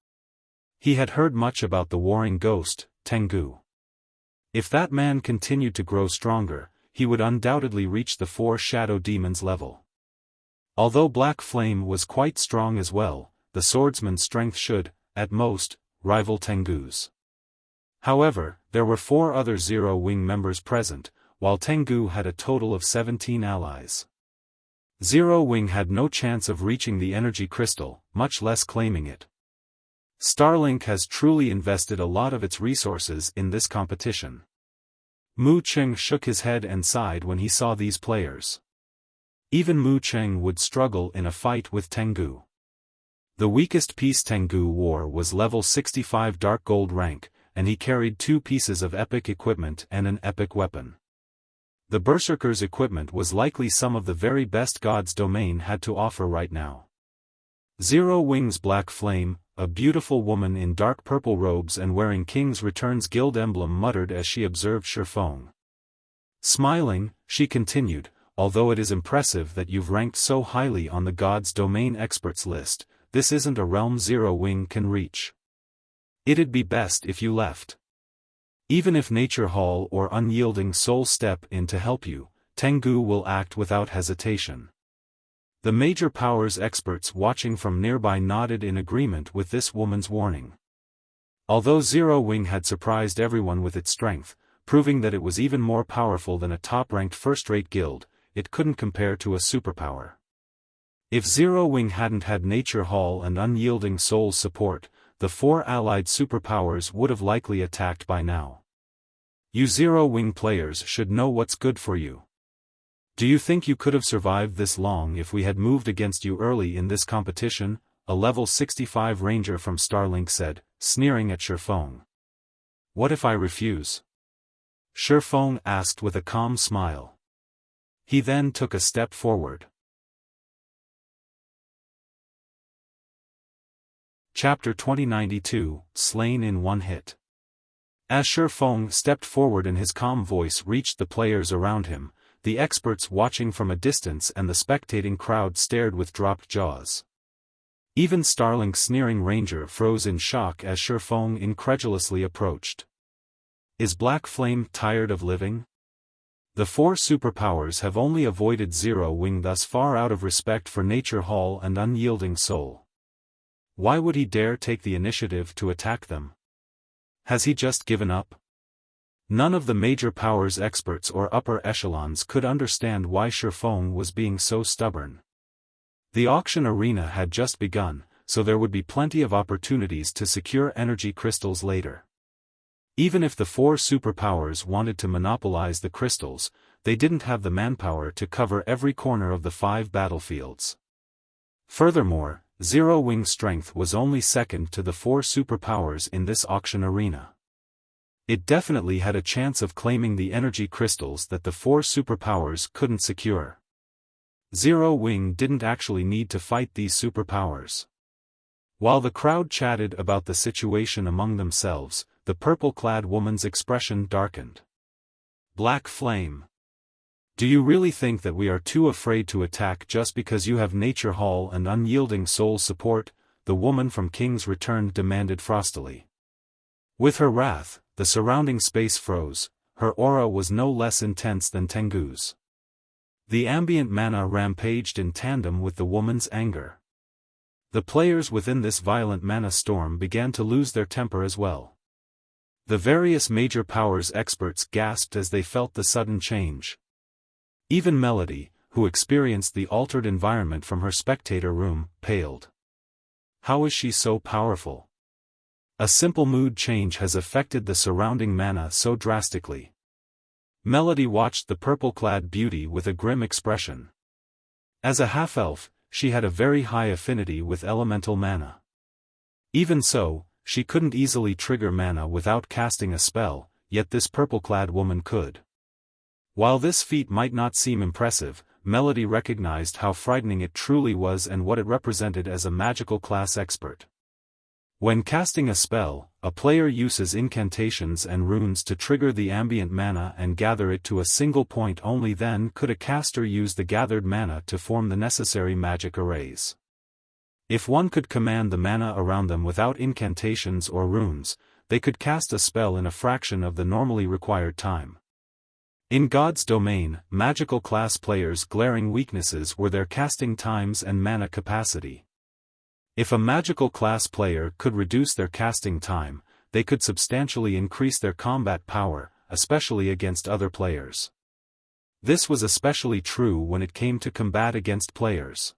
A: He had heard much about the Warring Ghost, Tengu. If that man continued to grow stronger, he would undoubtedly reach the 4 Shadow Demons level. Although Black Flame was quite strong as well, the swordsman's strength should, at most, rival Tengu's. However, there were 4 other Zero Wing members present, while Tengu had a total of 17 allies. Zero Wing had no chance of reaching the energy crystal, much less claiming it. Starlink has truly invested a lot of its resources in this competition. Mu Cheng shook his head and sighed when he saw these players. Even Mu Cheng would struggle in a fight with Tengu. The weakest piece Tengu wore was level 65 Dark Gold rank, and he carried 2 pieces of epic equipment and an epic weapon. The Berserker's equipment was likely some of the very best God's domain had to offer right now. Zero Wing's Black Flame, a beautiful woman in dark purple robes and wearing King's Returns Guild emblem, muttered as she observed Xiaofan. Smiling, she continued, although it is impressive that you've ranked so highly on the God's domain experts list, this isn't a realm Zero Wing can reach. It'd be best if you left. Even if Nature Hall or Unyielding Soul step in to help you, Tengu will act without hesitation. The major powers experts watching from nearby nodded in agreement with this woman's warning. Although Zero Wing had surprised everyone with its strength, proving that it was even more powerful than a top-ranked first-rate guild, it couldn't compare to a superpower. If Zero Wing hadn't had Nature Hall and Unyielding Soul's support, the 4 allied superpowers would have likely attacked by now. You Zero Wing players should know what's good for you. Do you think you could have survived this long if we had moved against you early in this competition? A level 65 ranger from Starlink said, sneering at Xiaofan. What if I refuse? Xiaofan asked with a calm smile. He then took a step forward. Chapter 2092, Slain in One Hit. As Xiaofan stepped forward and his calm voice reached the players around him, the experts watching from a distance and the spectating crowd stared with dropped jaws. Even Starlink's sneering ranger froze in shock as Xiaofan incredulously approached. Is Black Flame tired of living? The 4 superpowers have only avoided Zero Wing thus far out of respect for Nature Hall and Unyielding Soul. Why would he dare take the initiative to attack them? Has he just given up? None of the major powers experts or upper echelons could understand why Xiaofan was being so stubborn. The auction arena had just begun, so there would be plenty of opportunities to secure energy crystals later. Even if the 4 superpowers wanted to monopolize the crystals, they didn't have the manpower to cover every corner of the 5 battlefields. Furthermore, Zero Wing's strength was only second to the 4 superpowers in this auction arena. It definitely had a chance of claiming the energy crystals that the 4 superpowers couldn't secure. Zero Wing didn't actually need to fight these superpowers. While the crowd chatted about the situation among themselves, the purple-clad woman's expression darkened. Black Flame. Do you really think that we are too afraid to attack just because you have Nature Hall and Unyielding Soul support? The woman from King's Return demanded frostily. With her wrath, the surrounding space froze. Her aura was no less intense than Tengu's. The ambient mana rampaged in tandem with the woman's anger. The players within this violent mana storm began to lose their temper as well. The various major powers experts gasped as they felt the sudden change. Even Melody, who experienced the altered environment from her spectator room, paled. How is she so powerful? A simple mood change has affected the surrounding mana so drastically. Melody watched the purple-clad beauty with a grim expression. As a half-elf, she had a very high affinity with elemental mana. Even so, she couldn't easily trigger mana without casting a spell, yet this purple-clad woman could. While this feat might not seem impressive, Melody recognized how frightening it truly was and what it represented as a magical class expert. When casting a spell, a player uses incantations and runes to trigger the ambient mana and gather it to a single point. Only then could a caster use the gathered mana to form the necessary magic arrays. If one could command the mana around them without incantations or runes, they could cast a spell in a fraction of the normally required time. In God's domain, magical class players' glaring weaknesses were their casting times and mana capacity. If a magical class player could reduce their casting time, they could substantially increase their combat power, especially against other players. This was especially true when it came to combat against players.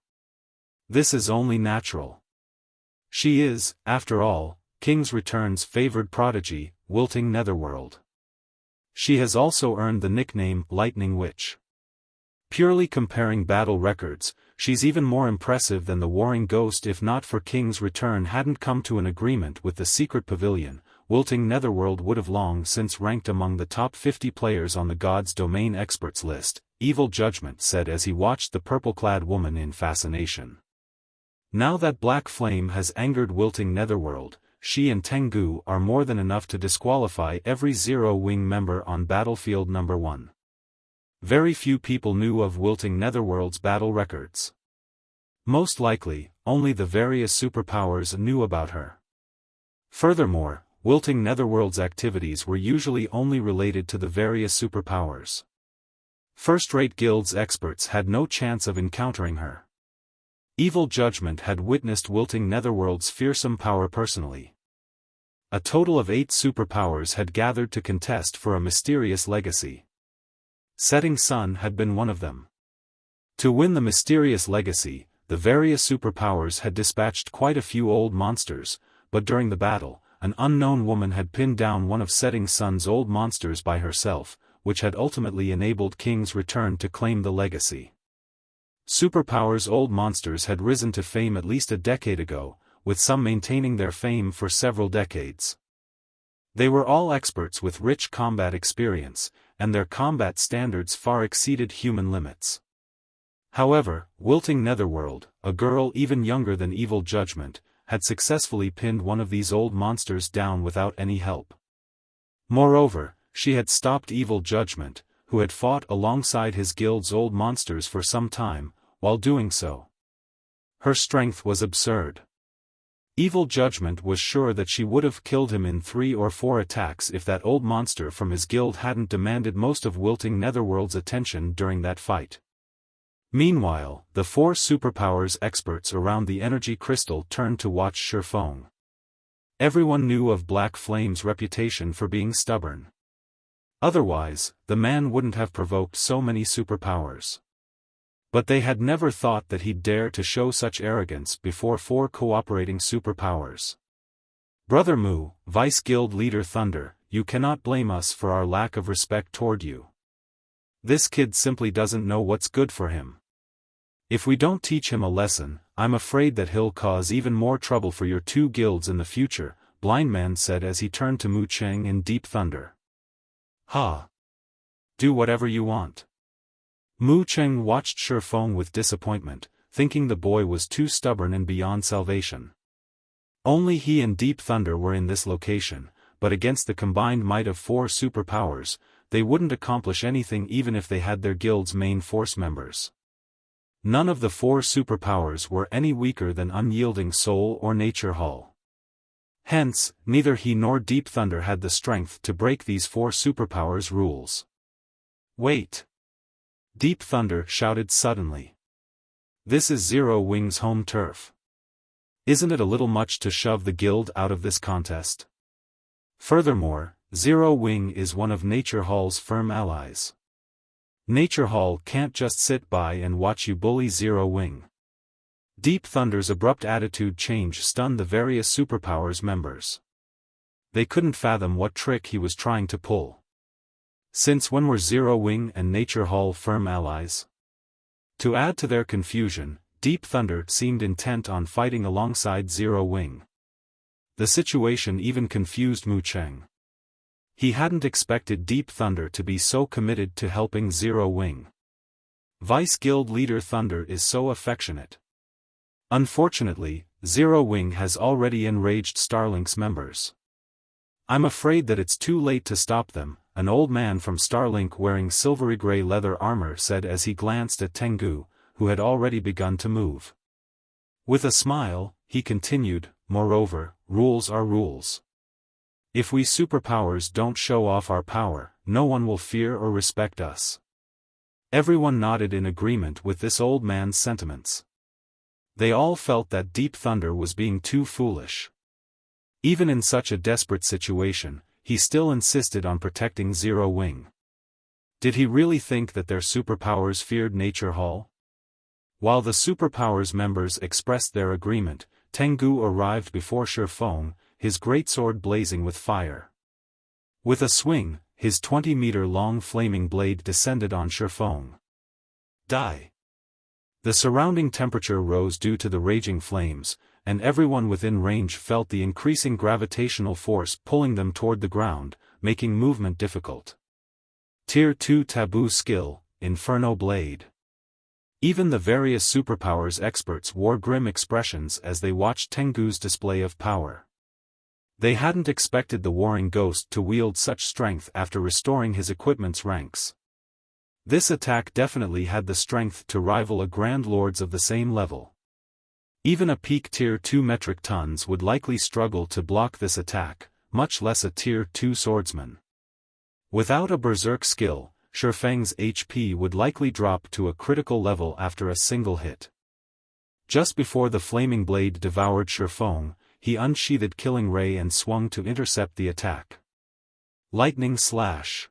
A: This is only natural. She is, after all, King's Return's favored prodigy, Wilting Netherworld. She has also earned the nickname Lightning Witch. Purely comparing battle records, she's even more impressive than the Warring Ghost. If not for King's Return hadn't come to an agreement with the Secret Pavilion, Wilting Netherworld would have long since ranked among the top 50 players on the God's Domain experts list, Evil Judgment said as he watched the purple-clad woman in fascination. Now that Black Flame has angered Wilting Netherworld, she and Tengu are more than enough to disqualify every Zero-Wing member on Battlefield No. 1. Very few people knew of Wilting Netherworld's battle records. Most likely, only the various superpowers knew about her. Furthermore, Wilting Netherworld's activities were usually only related to the various superpowers. First-rate guilds experts had no chance of encountering her. Evil Judgment had witnessed Wilting Netherworld's fearsome power personally. A total of 8 superpowers had gathered to contest for a mysterious legacy. Setting Sun had been one of them. To win the mysterious legacy, the various superpowers had dispatched quite a few old monsters, but during the battle, an unknown woman had pinned down one of Setting Sun's old monsters by herself, which had ultimately enabled King's Return to claim the legacy. Superpowers' old monsters had risen to fame at least a decade ago, with some maintaining their fame for several decades. They were all experts with rich combat experience, and their combat standards far exceeded human limits. However, Wilting Netherworld, a girl even younger than Evil Judgment, had successfully pinned one of these old monsters down without any help. Moreover, she had stopped Evil Judgment, who had fought alongside his guild's old monsters for some time. While doing so, her strength was absurd. Evil Judgment was sure that she would have killed him in 3 or 4 attacks if that old monster from his guild hadn't demanded most of Wilting Netherworld's attention during that fight. Meanwhile, the 4 superpowers experts around the energy crystal turned to watch Xiaofan. Everyone knew of Black Flame's reputation for being stubborn. Otherwise, the man wouldn't have provoked so many superpowers. But they had never thought that he'd dare to show such arrogance before 4 cooperating superpowers. Brother Mu, Vice Guild Leader Thunder, you cannot blame us for our lack of respect toward you. This kid simply doesn't know what's good for him. If we don't teach him a lesson, I'm afraid that he'll cause even more trouble for your 2 guilds in the future, Blind Man said as he turned to Mu Cheng in deep thunder. Ha! Do whatever you want. Mu Cheng watched Xiaofan with disappointment, thinking the boy was too stubborn and beyond salvation. Only he and Deep Thunder were in this location, but against the combined might of 4 superpowers, they wouldn't accomplish anything even if they had their guild's main force members. None of the 4 superpowers were any weaker than Unyielding Soul or Nature Hall. Hence, neither he nor Deep Thunder had the strength to break these four superpowers' rules. Wait! Deep Thunder shouted suddenly. This is Zero Wing's home turf. Isn't it a little much to shove the guild out of this contest? Furthermore, Zero Wing is one of Nature Hall's firm allies. Nature Hall can't just sit by and watch you bully Zero Wing. Deep Thunder's abrupt attitude change stunned the various superpowers members. They couldn't fathom what trick he was trying to pull. Since when were Zero Wing and Nature Hall firm allies? To add to their confusion, Deep Thunder seemed intent on fighting alongside Zero Wing. The situation even confused Mu Cheng. He hadn't expected Deep Thunder to be so committed to helping Zero Wing. Vice Guild Leader Thunder is so affectionate. Unfortunately, Zero Wing has already enraged Starlink's members. I'm afraid that it's too late to stop them, an old man from Starlink wearing silvery gray leather armor said as he glanced at Tengu, who had already begun to move. With a smile, he continued, moreover, rules are rules. If we superpowers don't show off our power, no one will fear or respect us. Everyone nodded in agreement with this old man's sentiments. They all felt that Deep Thunder was being too foolish. Even in such a desperate situation, he still insisted on protecting Zero Wing. Did he really think that their superpowers feared Nature Hall? While the superpowers members expressed their agreement, Tengu arrived before Xiaofan, his greatsword blazing with fire. With a swing, his 20-meter-long flaming blade descended on Xiaofan. Die! The surrounding temperature rose due to the raging flames, and everyone within range felt the increasing gravitational force pulling them toward the ground, making movement difficult. Tier 2 Taboo Skill, Inferno Blade. Even the various superpowers experts wore grim expressions as they watched Tengu's display of power. They hadn't expected the warring ghost to wield such strength after restoring his equipment's ranks. This attack definitely had the strength to rival a Grand Lords of the same level. Even a peak Tier 2 metric tons would likely struggle to block this attack, much less a Tier 2 swordsman. Without a Berserk skill, Xiaofang's HP would likely drop to a critical level after a single hit. Just before the flaming blade devoured Xiaofan, he unsheathed Killing Ray and swung to intercept the attack. Lightning Slash.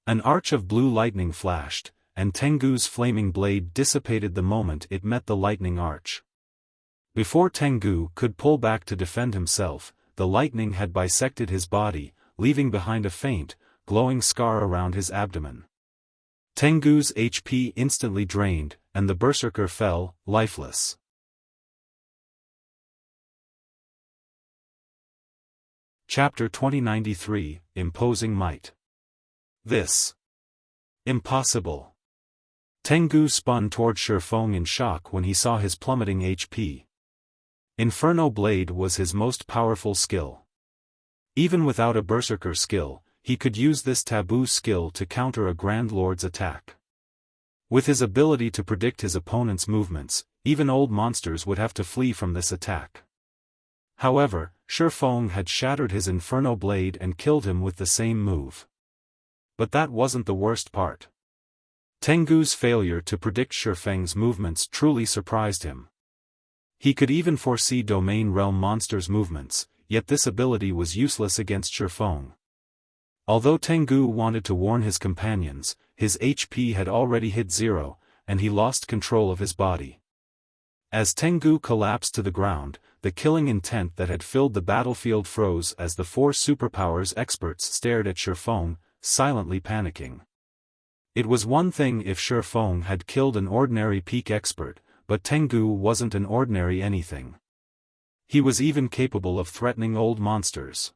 A: An arch of blue lightning flashed, and Tengu's flaming blade dissipated the moment it met the lightning arch. Before Tengu could pull back to defend himself, the lightning had bisected his body, leaving behind a faint, glowing scar around his abdomen. Tengu's HP instantly drained, and the berserker fell, lifeless. Chapter 2093, Imposing Might. This. Impossible. Tengu spun toward Xiaofan in shock when he saw his plummeting HP. Inferno Blade was his most powerful skill. Even without a berserker skill, he could use this taboo skill to counter a Grand Lord's attack. With his ability to predict his opponent's movements, even old monsters would have to flee from this attack. However, Xiaofan had shattered his Inferno Blade and killed him with the same move. But that wasn't the worst part. Tengu's failure to predict Xiaofang's movements truly surprised him. He could even foresee Domain Realm monsters' movements, yet this ability was useless against Xiaofan. Although Tengu wanted to warn his companions, his HP had already hit zero, and he lost control of his body. As Tengu collapsed to the ground, the killing intent that had filled the battlefield froze as the four superpowers experts stared at Xiaofan, silently panicking. It was one thing if Xiaofan had killed an ordinary peak expert, but Tengu wasn't an ordinary anything. He was even capable of threatening old monsters.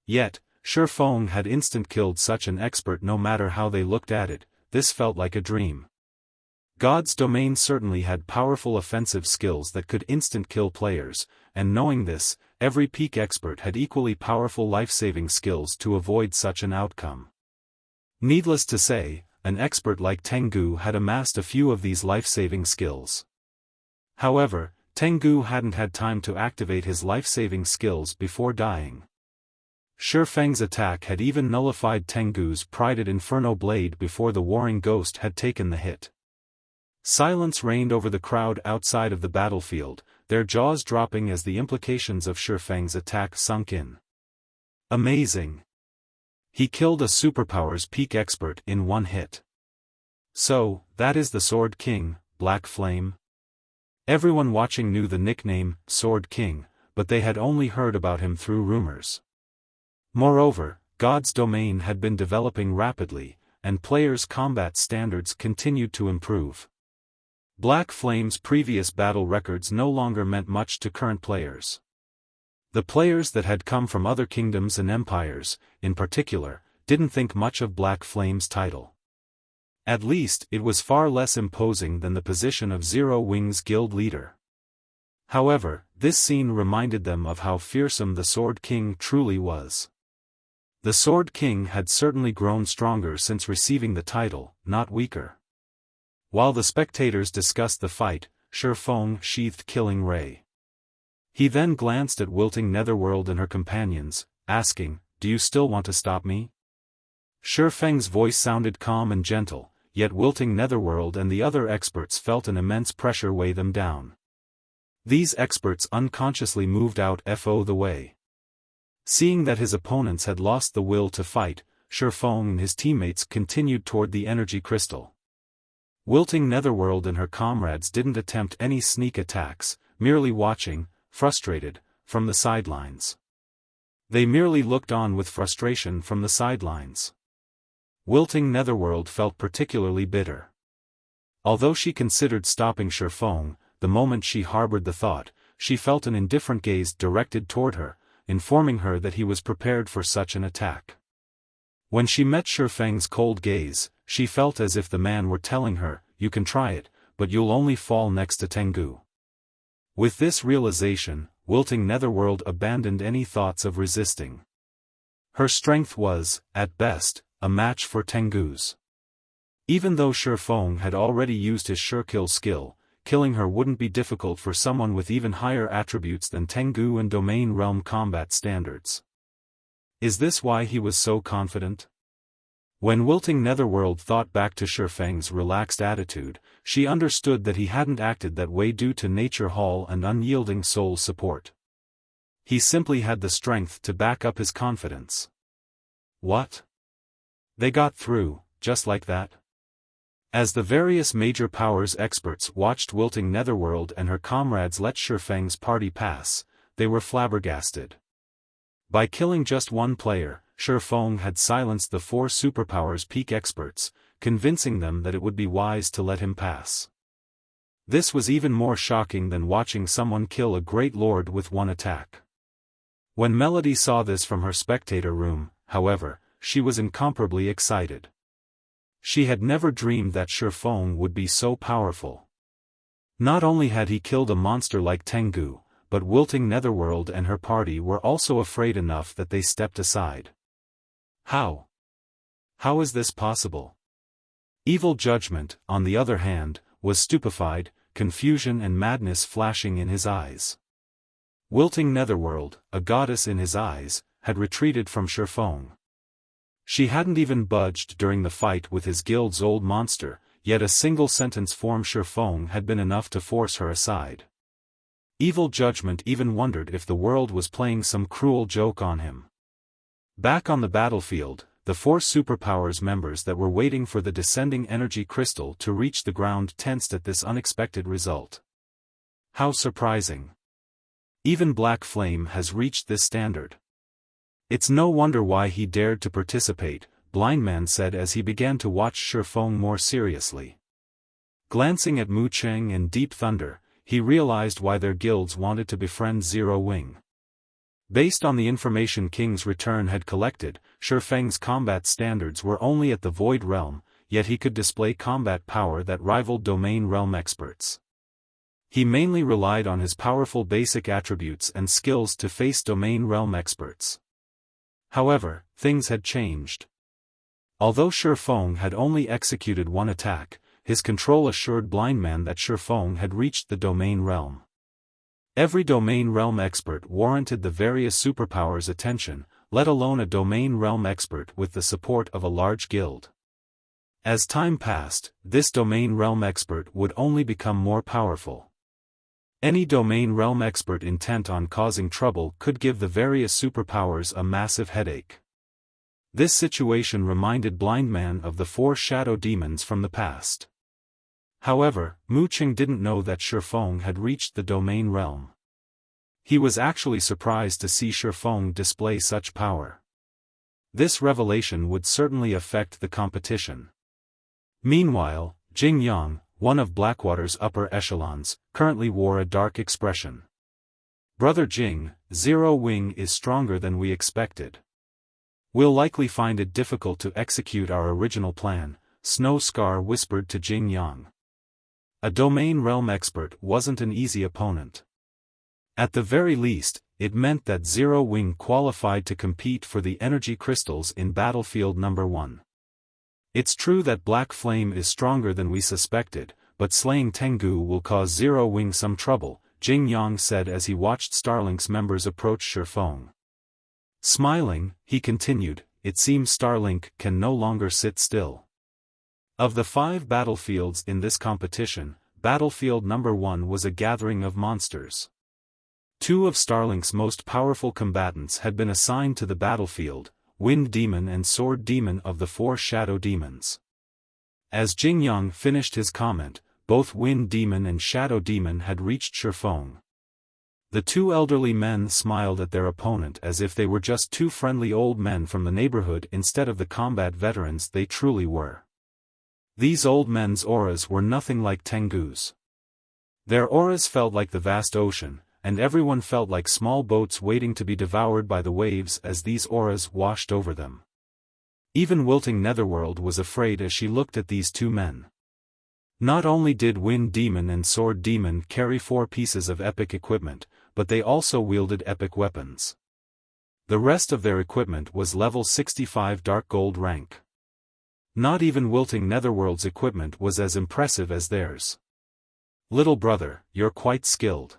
A: Yet, Xiaofan had instant-killed such an expert no matter how they looked at it. This felt like a dream. God's domain certainly had powerful offensive skills that could instant-kill players, and knowing this, every peak expert had equally powerful life-saving skills to avoid such an outcome. Needless to say, an expert like Tengu had amassed a few of these life-saving skills. However, Tengu hadn't had time to activate his life-saving skills before dying. Shifeng's attack had even nullified Tengu's prided Inferno Blade before the Warring Ghost had taken the hit. Silence reigned over the crowd outside of the battlefield, their jaws dropping as the implications of Shifeng's attack sunk in. Amazing! He killed a superpower's peak expert in one hit. So, that is the Sword King, Black Flame? Everyone watching knew the nickname, Sword King, but they had only heard about him through rumors. Moreover, God's domain had been developing rapidly, and players' combat standards continued to improve. Black Flame's previous battle records no longer meant much to current players. The players that had come from other kingdoms and empires, in particular, didn't think much of Black Flame's title. At least, it was far less imposing than the position of Zero Wing's guild leader. However, this scene reminded them of how fearsome the Sword King truly was. The Sword King had certainly grown stronger since receiving the title, not weaker. While the spectators discussed the fight, Shifeng sheathed Killing Ray. He then glanced at wilting Netherworld and her companions, asking, "Do you still want to stop me?" Shifeng's voice sounded calm and gentle, yet wilting Netherworld and the other experts felt an immense pressure weigh them down. These experts unconsciously moved out the way. Seeing that his opponents had lost the will to fight, Shifeng and his teammates continued toward the energy crystal. Wilting Netherworld and her comrades didn't attempt any sneak attacks, merely watching, frustrated, from the sidelines. They merely looked on with frustration from the sidelines. Wilting Netherworld felt particularly bitter. Although she considered stopping Shifeng, the moment she harbored the thought, she felt an indifferent gaze directed toward her, informing her that he was prepared for such an attack. When she met Shifeng's cold gaze, she felt as if the man were telling her, "You can try it, but you'll only fall next to Tengu." With this realization, wilting Netherworld abandoned any thoughts of resisting. Her strength was, at best, a match for Tengu's. Even though Shifeng had already used his Surekill skill, killing her wouldn't be difficult for someone with even higher attributes than Tengu and Domain Realm combat standards. Is this why he was so confident? When wilting Netherworld thought back to Shifeng's relaxed attitude, she understood that he hadn't acted that way due to nature hall and unyielding soul support. He simply had the strength to back up his confidence. What? They got through, just like that? As the various major powers experts watched wilting Netherworld and her comrades let Shifeng's party pass, they were flabbergasted. By killing just one player, Shifeng had silenced the 4 superpowers peak experts, convincing them that it would be wise to let him pass. This was even more shocking than watching someone kill a great lord with one attack. When Melody saw this from her spectator room, however, she was incomparably excited. She had never dreamed that Shifeng would be so powerful. Not only had he killed a monster like Tengu, but wilting Netherworld and her party were also afraid enough that they stepped aside. How? How is this possible? Evil Judgment, on the other hand, was stupefied, confusion and madness flashing in his eyes. Wilting Netherworld, a goddess in his eyes, had retreated from Shifeng. She hadn't even budged during the fight with his guild's old monster, yet a single sentence from Shifeng had been enough to force her aside. Evil Judgment even wondered if the world was playing some cruel joke on him. Back on the battlefield, the 4 superpowers members that were waiting for the descending energy crystal to reach the ground tensed at this unexpected result. How surprising. Even Black Flame has reached this standard. It's no wonder why he dared to participate, Blindman said as he began to watch Shifeng more seriously. Glancing at Mu Cheng and Deep Thunder, he realized why their guilds wanted to befriend Zero Wing. Based on the information King's Return had collected, Shifeng's combat standards were only at the Void Realm, yet he could display combat power that rivaled Domain Realm experts. He mainly relied on his powerful basic attributes and skills to face Domain Realm experts. However, things had changed. Although Shifeng had only executed one attack, his control assured Blindman that Shifeng had reached the Domain Realm. Every domain realm expert warranted the various superpowers' attention, let alone a domain realm expert with the support of a large guild. As time passed, this domain realm expert would only become more powerful. Any domain realm expert intent on causing trouble could give the various superpowers a massive headache. This situation reminded Blindman of the 4 shadow demons from the past. However, Mu Qing didn't know that Xiaofan had reached the domain realm. He was actually surprised to see Xiaofan display such power. This revelation would certainly affect the competition. Meanwhile, Jing Yang, one of Blackwater's upper echelons, currently wore a dark expression. "Brother Jing, Zero Wing is stronger than we expected. We'll likely find it difficult to execute our original plan," Snow Scar whispered to Jing Yang. A domain realm expert wasn't an easy opponent. At the very least, it meant that Zero Wing qualified to compete for the energy crystals in Battlefield Number 1. "It's true that Black Flame is stronger than we suspected, but slaying Tengu will cause Zero Wing some trouble," Jing Yang said as he watched Starlink's members approach Xiaofan. Smiling, he continued, "It seems Starlink can no longer sit still." Of the 5 battlefields in this competition, Battlefield Number 1 was a gathering of monsters. 2 of Starlink's most powerful combatants had been assigned to the battlefield, Wind Demon and Sword Demon of the 4 Shadow Demons. As Jing Yang finished his comment, both Wind Demon and Shadow Demon had reached Xiaofan. The 2 elderly men smiled at their opponent as if they were just 2 friendly old men from the neighborhood instead of the combat veterans they truly were. These old men's auras were nothing like Tengu's. Their auras felt like the vast ocean, and everyone felt like small boats waiting to be devoured by the waves as these auras washed over them. Even wilting Netherworld was afraid as she looked at these 2 men. Not only did Wind Demon and Sword Demon carry 4 pieces of epic equipment, but they also wielded epic weapons. The rest of their equipment was level 65 Dark Gold rank. Not even wilting Netherworld's equipment was as impressive as theirs. "Little brother, you're quite skilled.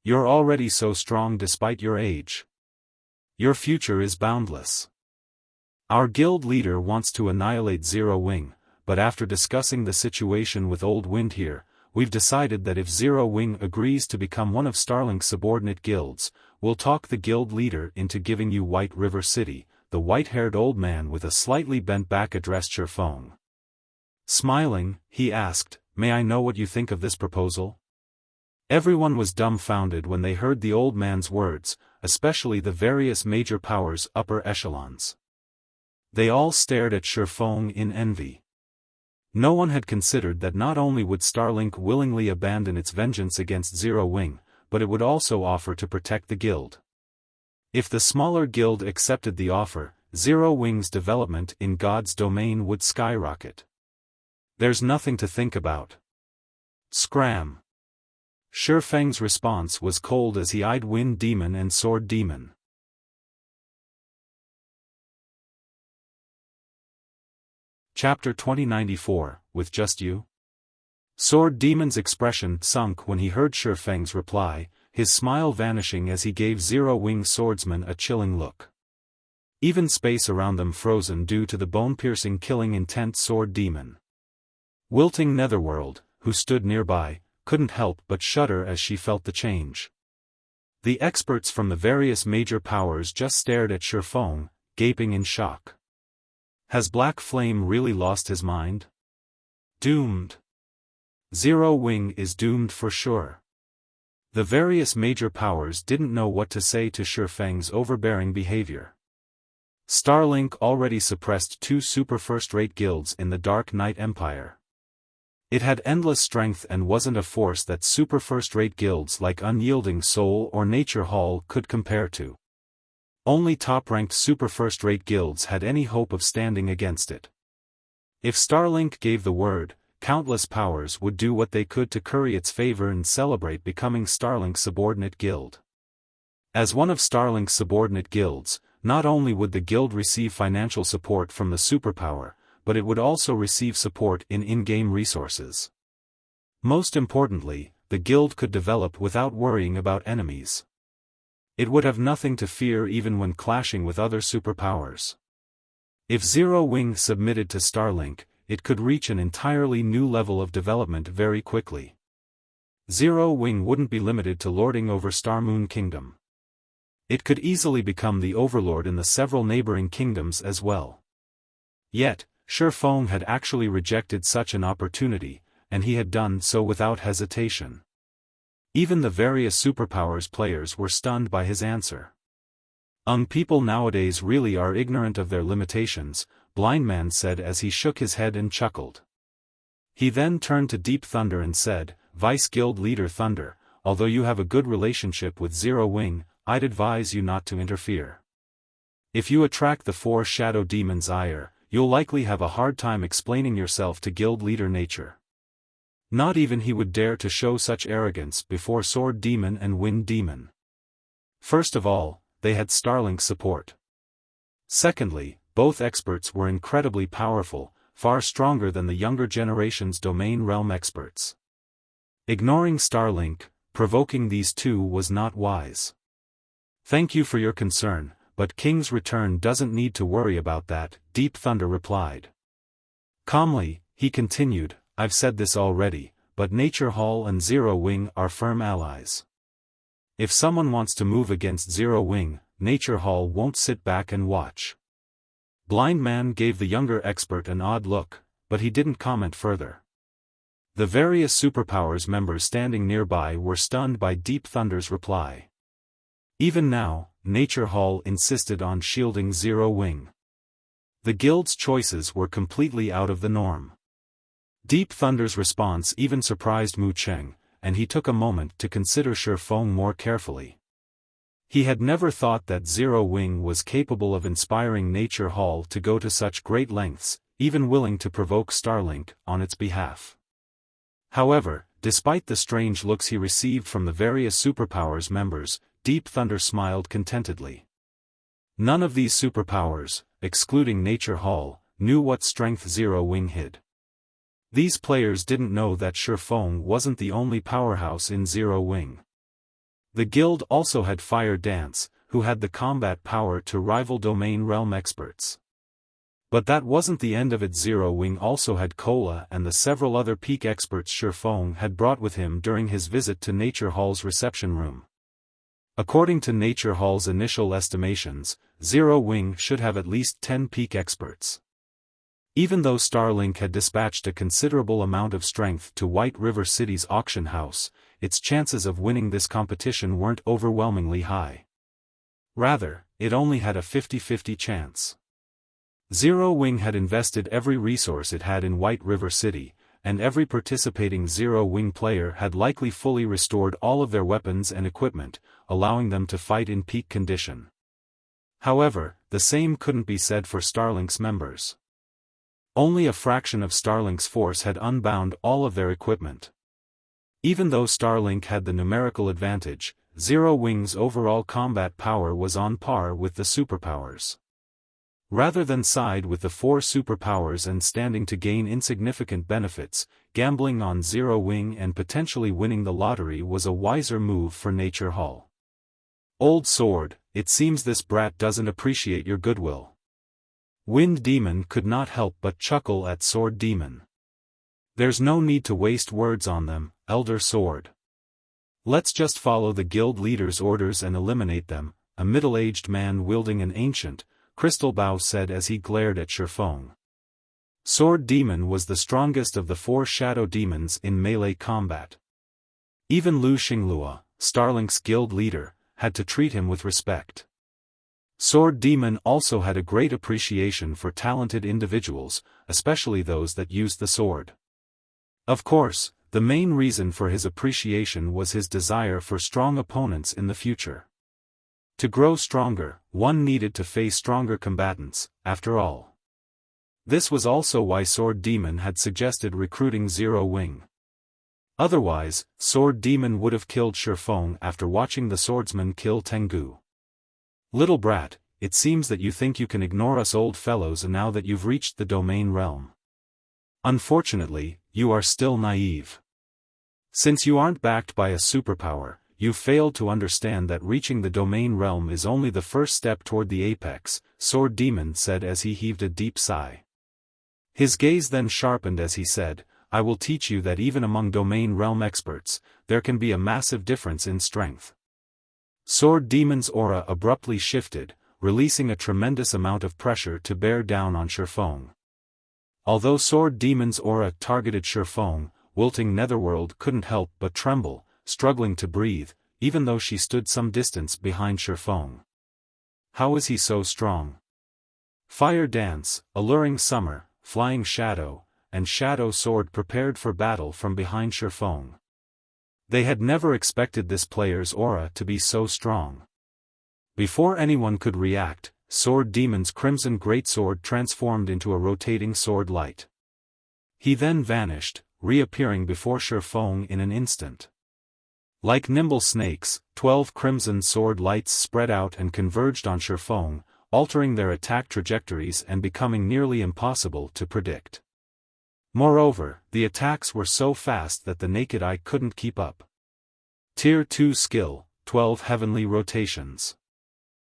A: You're already so strong despite your age. Your future is boundless. Our guild leader wants to annihilate Zero Wing, but after discussing the situation with Old Wind here, we've decided that if Zero Wing agrees to become one of Starlink's subordinate guilds, we'll talk the guild leader into giving you White River City," the white-haired old man with a slightly bent back addressed Xiaofan. Smiling, he asked, "May I know what you think of this proposal?" Everyone was dumbfounded when they heard the old man's words, especially the various major powers' upper echelons. They all stared at Xiaofan in envy. No one had considered that not only would Starlink willingly abandon its vengeance against Zero Wing, but it would also offer to protect the guild. If the smaller guild accepted the offer, Zero Wing's development in God's domain would skyrocket. "There's nothing to think about. Scram." Xiaofang's response was cold as he eyed Wind Demon and Sword Demon. Chapter 2094, With Just You? Sword Demon's expression sunk when he heard Xiaofang's reply, his smile vanishing as he gave Zero Wing swordsman a chilling look. Even space around them frozen due to the bone-piercing killing intent Sword Demon. Wilting Netherworld, who stood nearby, couldn't help but shudder as she felt the change. The experts from the various major powers just stared at Xiaofan, gaping in shock. Has Black Flame really lost his mind? Doomed. Zero Wing is doomed for sure. The various major powers didn't know what to say to Xiaofang's overbearing behavior. Starlink already suppressed 2 super first-rate guilds in the Dark Knight Empire. It had endless strength and wasn't a force that super first-rate guilds like Unyielding Soul or Nature Hall could compare to. Only top-ranked super first-rate guilds had any hope of standing against it. If Starlink gave the word, countless powers would do what they could to curry its favor and celebrate becoming Starlink's subordinate guild. As one of Starlink's subordinate guilds, not only would the guild receive financial support from the superpower, but it would also receive support in in-game resources. Most importantly, the guild could develop without worrying about enemies. It would have nothing to fear even when clashing with other superpowers. If Zero Wing submitted to Starlink, it could reach an entirely new level of development very quickly. Zero Wing wouldn't be limited to lording over Starmoon Kingdom. It could easily become the overlord in the several neighboring kingdoms as well. Yet, Xiaofan had actually rejected such an opportunity, and he had done so without hesitation. Even the various superpowers players were stunned by his answer. People nowadays really are ignorant of their limitations, Blind Man said as he shook his head and chuckled. He then turned to Deep Thunder and said, Vice Guild Leader Thunder, although you have a good relationship with Zero Wing, I'd advise you not to interfere. If you attract the 4 Shadow Demons' ire, you'll likely have a hard time explaining yourself to Guild Leader Nature. Not even he would dare to show such arrogance before Sword Demon and Wind Demon. First of all, they had Starlink's support. Secondly, both experts were incredibly powerful, far stronger than the younger generation's domain realm experts. Ignoring Starlink, provoking these two was not wise. Thank you for your concern, but King's Return doesn't need to worry about that, Deep Thunder replied. Calmly, he continued, I've said this already, but Nature Hall and Zero Wing are firm allies. If someone wants to move against Zero Wing, Nature Hall won't sit back and watch. Blind Man gave the younger expert an odd look, but he didn't comment further. The various superpowers members standing nearby were stunned by Deep Thunder's reply. Even now, Nature Hall insisted on shielding Zero Wing. The guild's choices were completely out of the norm. Deep Thunder's response even surprised Mu Cheng, and he took a moment to consider Xiaofan more carefully. He had never thought that Zero Wing was capable of inspiring Nature Hall to go to such great lengths, even willing to provoke Starlink on its behalf. However, despite the strange looks he received from the various superpowers members, Deep Thunder smiled contentedly. None of these superpowers, excluding Nature Hall, knew what strength Zero Wing hid. These players didn't know that Xiaofan wasn't the only powerhouse in Zero Wing. The guild also had Fire Dance, who had the combat power to rival domain realm experts. But that wasn't the end of it. Zero Wing also had Cola and the several other peak experts Xiaofan had brought with him during his visit to Nature Hall's reception room. According to Nature Hall's initial estimations, Zero Wing should have at least 10 peak experts. Even though Starlink had dispatched a considerable amount of strength to White River City's auction house, its chances of winning this competition weren't overwhelmingly high. Rather, it only had a 50-50 chance. Zero Wing had invested every resource it had in White River City, and every participating Zero Wing player had likely fully restored all of their weapons and equipment, allowing them to fight in peak condition. However, the same couldn't be said for Starlink's members. Only a fraction of Starlink's force had unbound all of their equipment. Even though Starlink had the numerical advantage, Zero Wing's overall combat power was on par with the superpowers. Rather than side with the 4 superpowers and standing to gain insignificant benefits, gambling on Zero Wing and potentially winning the lottery was a wiser move for Nature Hall. Old Sword, it seems this brat doesn't appreciate your goodwill. Wind Demon could not help but chuckle at Sword Demon. There's no need to waste words on them, Elder Sword. Let's just follow the guild leader's orders and eliminate them, a middle-aged man wielding an ancient, crystal bow said as he glared at Xiaofan. Sword Demon was the strongest of the 4 shadow demons in melee combat. Even Lu Xinglua, Starlink's guild leader, had to treat him with respect. Sword Demon also had a great appreciation for talented individuals, especially those that used the sword. Of course, the main reason for his appreciation was his desire for strong opponents in the future. To grow stronger, one needed to face stronger combatants, after all. This was also why Sword Demon had suggested recruiting Zero Wing. Otherwise, Sword Demon would have killed Xiaofan after watching the swordsman kill Tengu. Little brat, it seems that you think you can ignore us old fellows now that you've reached the domain realm. Unfortunately, you are still naive. Since you aren't backed by a superpower, you've failed to understand that reaching the domain realm is only the first step toward the apex, Sword Demon said as he heaved a deep sigh. His gaze then sharpened as he said, I will teach you that even among domain realm experts, there can be a massive difference in strength. Sword Demon's aura abruptly shifted, releasing a tremendous amount of pressure to bear down on Xiaofan. Although Sword Demon's aura targeted Xiaofan, wilting Netherworld couldn't help but tremble, struggling to breathe, even though she stood some distance behind Xiaofan. How is he so strong? Fire Dance, Alluring Summer, Flying Shadow, and Shadow Sword prepared for battle from behind Xiaofan. They had never expected this player's aura to be so strong. Before anyone could react, Sword Demon's Crimson Greatsword transformed into a rotating sword light. He then vanished, reappearing before Xiaofan in an instant. Like nimble snakes, 12 crimson sword lights spread out and converged on Xiaofan, altering their attack trajectories and becoming nearly impossible to predict. Moreover, the attacks were so fast that the naked eye couldn't keep up. Tier 2 skill, 12 heavenly rotations.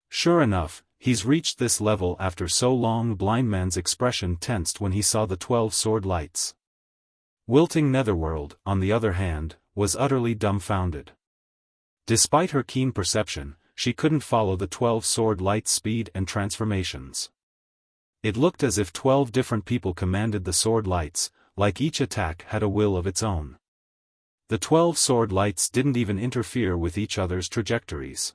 A: Sure enough, he's reached this level after so long. Blindman's expression tensed when he saw the 12 sword lights. Wilting Netherworld, on the other hand, was utterly dumbfounded. Despite her keen perception, she couldn't follow the 12 sword lights' speed and transformations. It looked as if 12 different people commanded the sword lights, like each attack had a will of its own. The 12 sword lights didn't even interfere with each other's trajectories.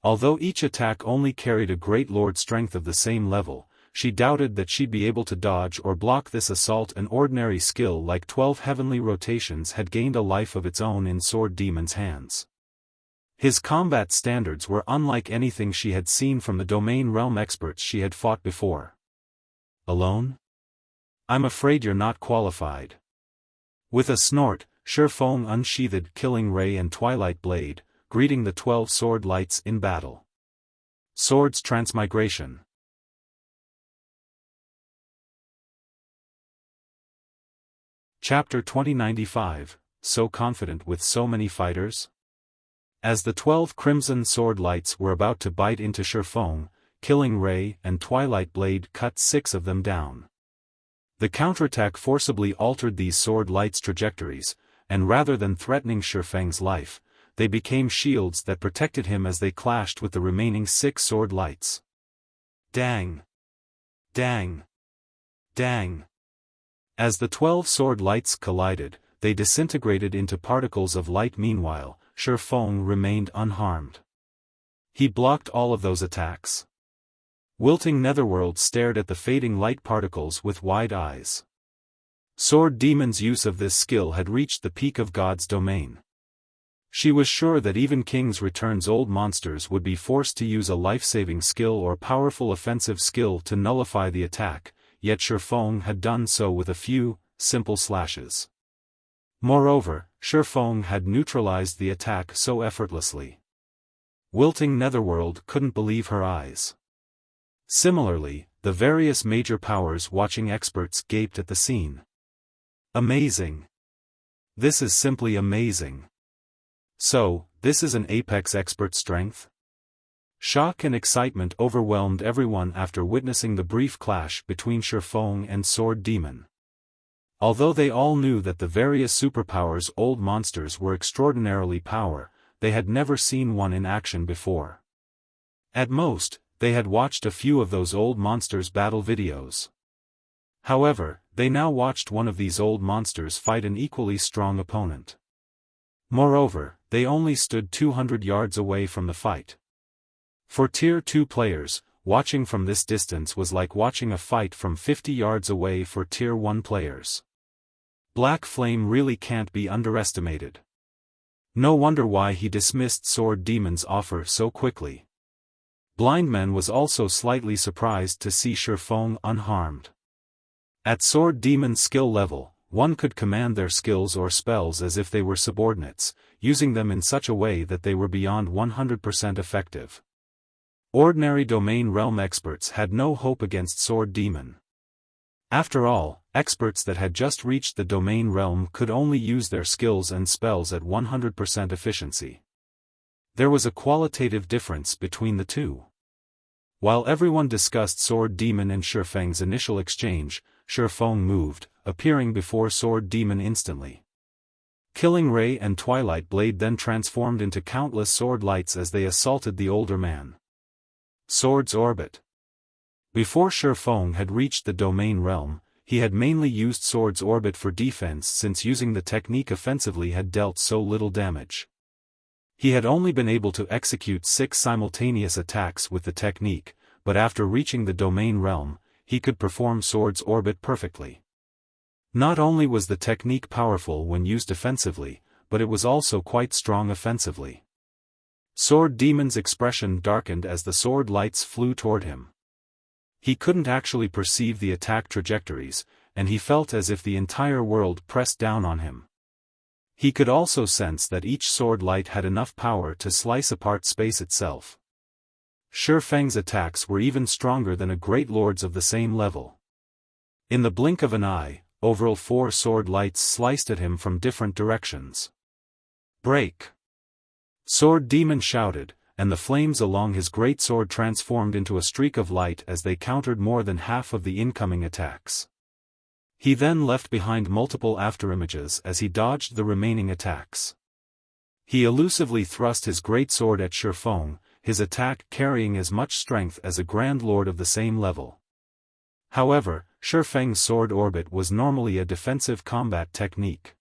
A: Although each attack only carried a Great Lord strength of the same level, she doubted that she'd be able to dodge or block this assault. An ordinary skill like 12 heavenly rotations had gained a life of its own in Sword Demon's hands. His combat standards were unlike anything she had seen from the domain realm experts she had fought before. Alone? I'm afraid you're not qualified. With a snort, Xiaofan unsheathed Killing Ray and Twilight Blade, greeting the 12 sword lights in battle. Swords Transmigration. Chapter 2095, So confident with so many fighters? As the 12 crimson sword lights were about to bite into Xiaofan, Killing Ray and Twilight Blade cut 6 of them down. The counterattack forcibly altered these sword lights' trajectories, and rather than threatening Xiaofan's life, they became shields that protected him as they clashed with the remaining 6 sword lights. Dang! Dang! Dang! As the 12 sword lights collided, they disintegrated into particles of light. Meanwhile, Xiaofan remained unharmed. He blocked all of those attacks. Wilting Netherworld stared at the fading light particles with wide eyes. Sword Demon's use of this skill had reached the peak of God's domain. She was sure that even King's Return's old monsters would be forced to use a life-saving skill or powerful offensive skill to nullify the attack, yet Xiaofan had done so with a few, simple slashes. Moreover, Xiaofan had neutralized the attack so effortlessly. Wilting Netherworld couldn't believe her eyes. Similarly, the various major powers watching experts gaped at the scene. Amazing! This is simply amazing. So, this is an Apex expert strength? Shock and excitement overwhelmed everyone after witnessing the brief clash between Xiaofan and Sword Demon. Although they all knew that the various superpowers' old monsters were extraordinarily powerful, they had never seen one in action before. At most, they had watched a few of those old monsters' battle videos. However, they now watched one of these old monsters fight an equally strong opponent. Moreover, they only stood 200 yards away from the fight. For Tier 2 players, watching from this distance was like watching a fight from 50 yards away for Tier 1 players. Black Flame really can't be underestimated. No wonder why he dismissed Sword Demon's offer so quickly. Blindman was also slightly surprised to see Xiaofan unharmed. At Sword Demon's skill level, one could command their skills or spells as if they were subordinates, using them in such a way that they were beyond 100% effective. Ordinary domain realm experts had no hope against Sword Demon. After all, experts that had just reached the domain realm could only use their skills and spells at 100% efficiency. There was a qualitative difference between the two. While everyone discussed Sword Demon and Xiaofang's initial exchange, Xiaofan moved, appearing before Sword Demon instantly. Killing Ray and Twilight Blade then transformed into countless sword lights as they assaulted the older man. Sword's Orbit. Before Xiaofan had reached the domain realm, he had mainly used Sword's Orbit for defense since using the technique offensively had dealt so little damage. He had only been able to execute 6 simultaneous attacks with the technique, but after reaching the domain realm, he could perform Sword's Orbit perfectly. Not only was the technique powerful when used defensively, but it was also quite strong offensively. Sword Demon's expression darkened as the sword lights flew toward him. He couldn't actually perceive the attack trajectories, and he felt as if the entire world pressed down on him. He could also sense that each sword light had enough power to slice apart space itself. Xiaofang's attacks were even stronger than a great lord's of the same level. In the blink of an eye, overall 4 sword lights sliced at him from different directions. Break! Sword Demon shouted, and the flames along his great sword transformed into a streak of light as they countered more than half of the incoming attacks. He then left behind multiple afterimages as he dodged the remaining attacks. He elusively thrust his great sword at Xiaofan, his attack carrying as much strength as a Grand Lord of the same level. However, Xiaofang's Sword Orbit was normally a defensive combat technique.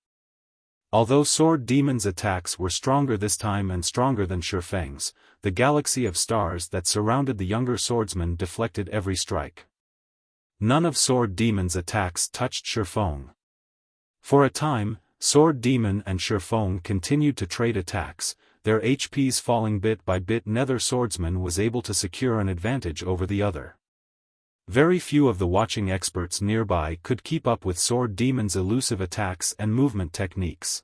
A: Although Sword Demon's attacks were stronger this time and stronger than Xiaofang's, the galaxy of stars that surrounded the younger swordsman deflected every strike. None of Sword Demon's attacks touched Xiaofan. For a time, Sword Demon and Xiaofan continued to trade attacks, their HPs falling bit by bit. Neither swordsman was able to secure an advantage over the other. Very few of the watching experts nearby could keep up with Sword Demon's elusive attacks and movement techniques.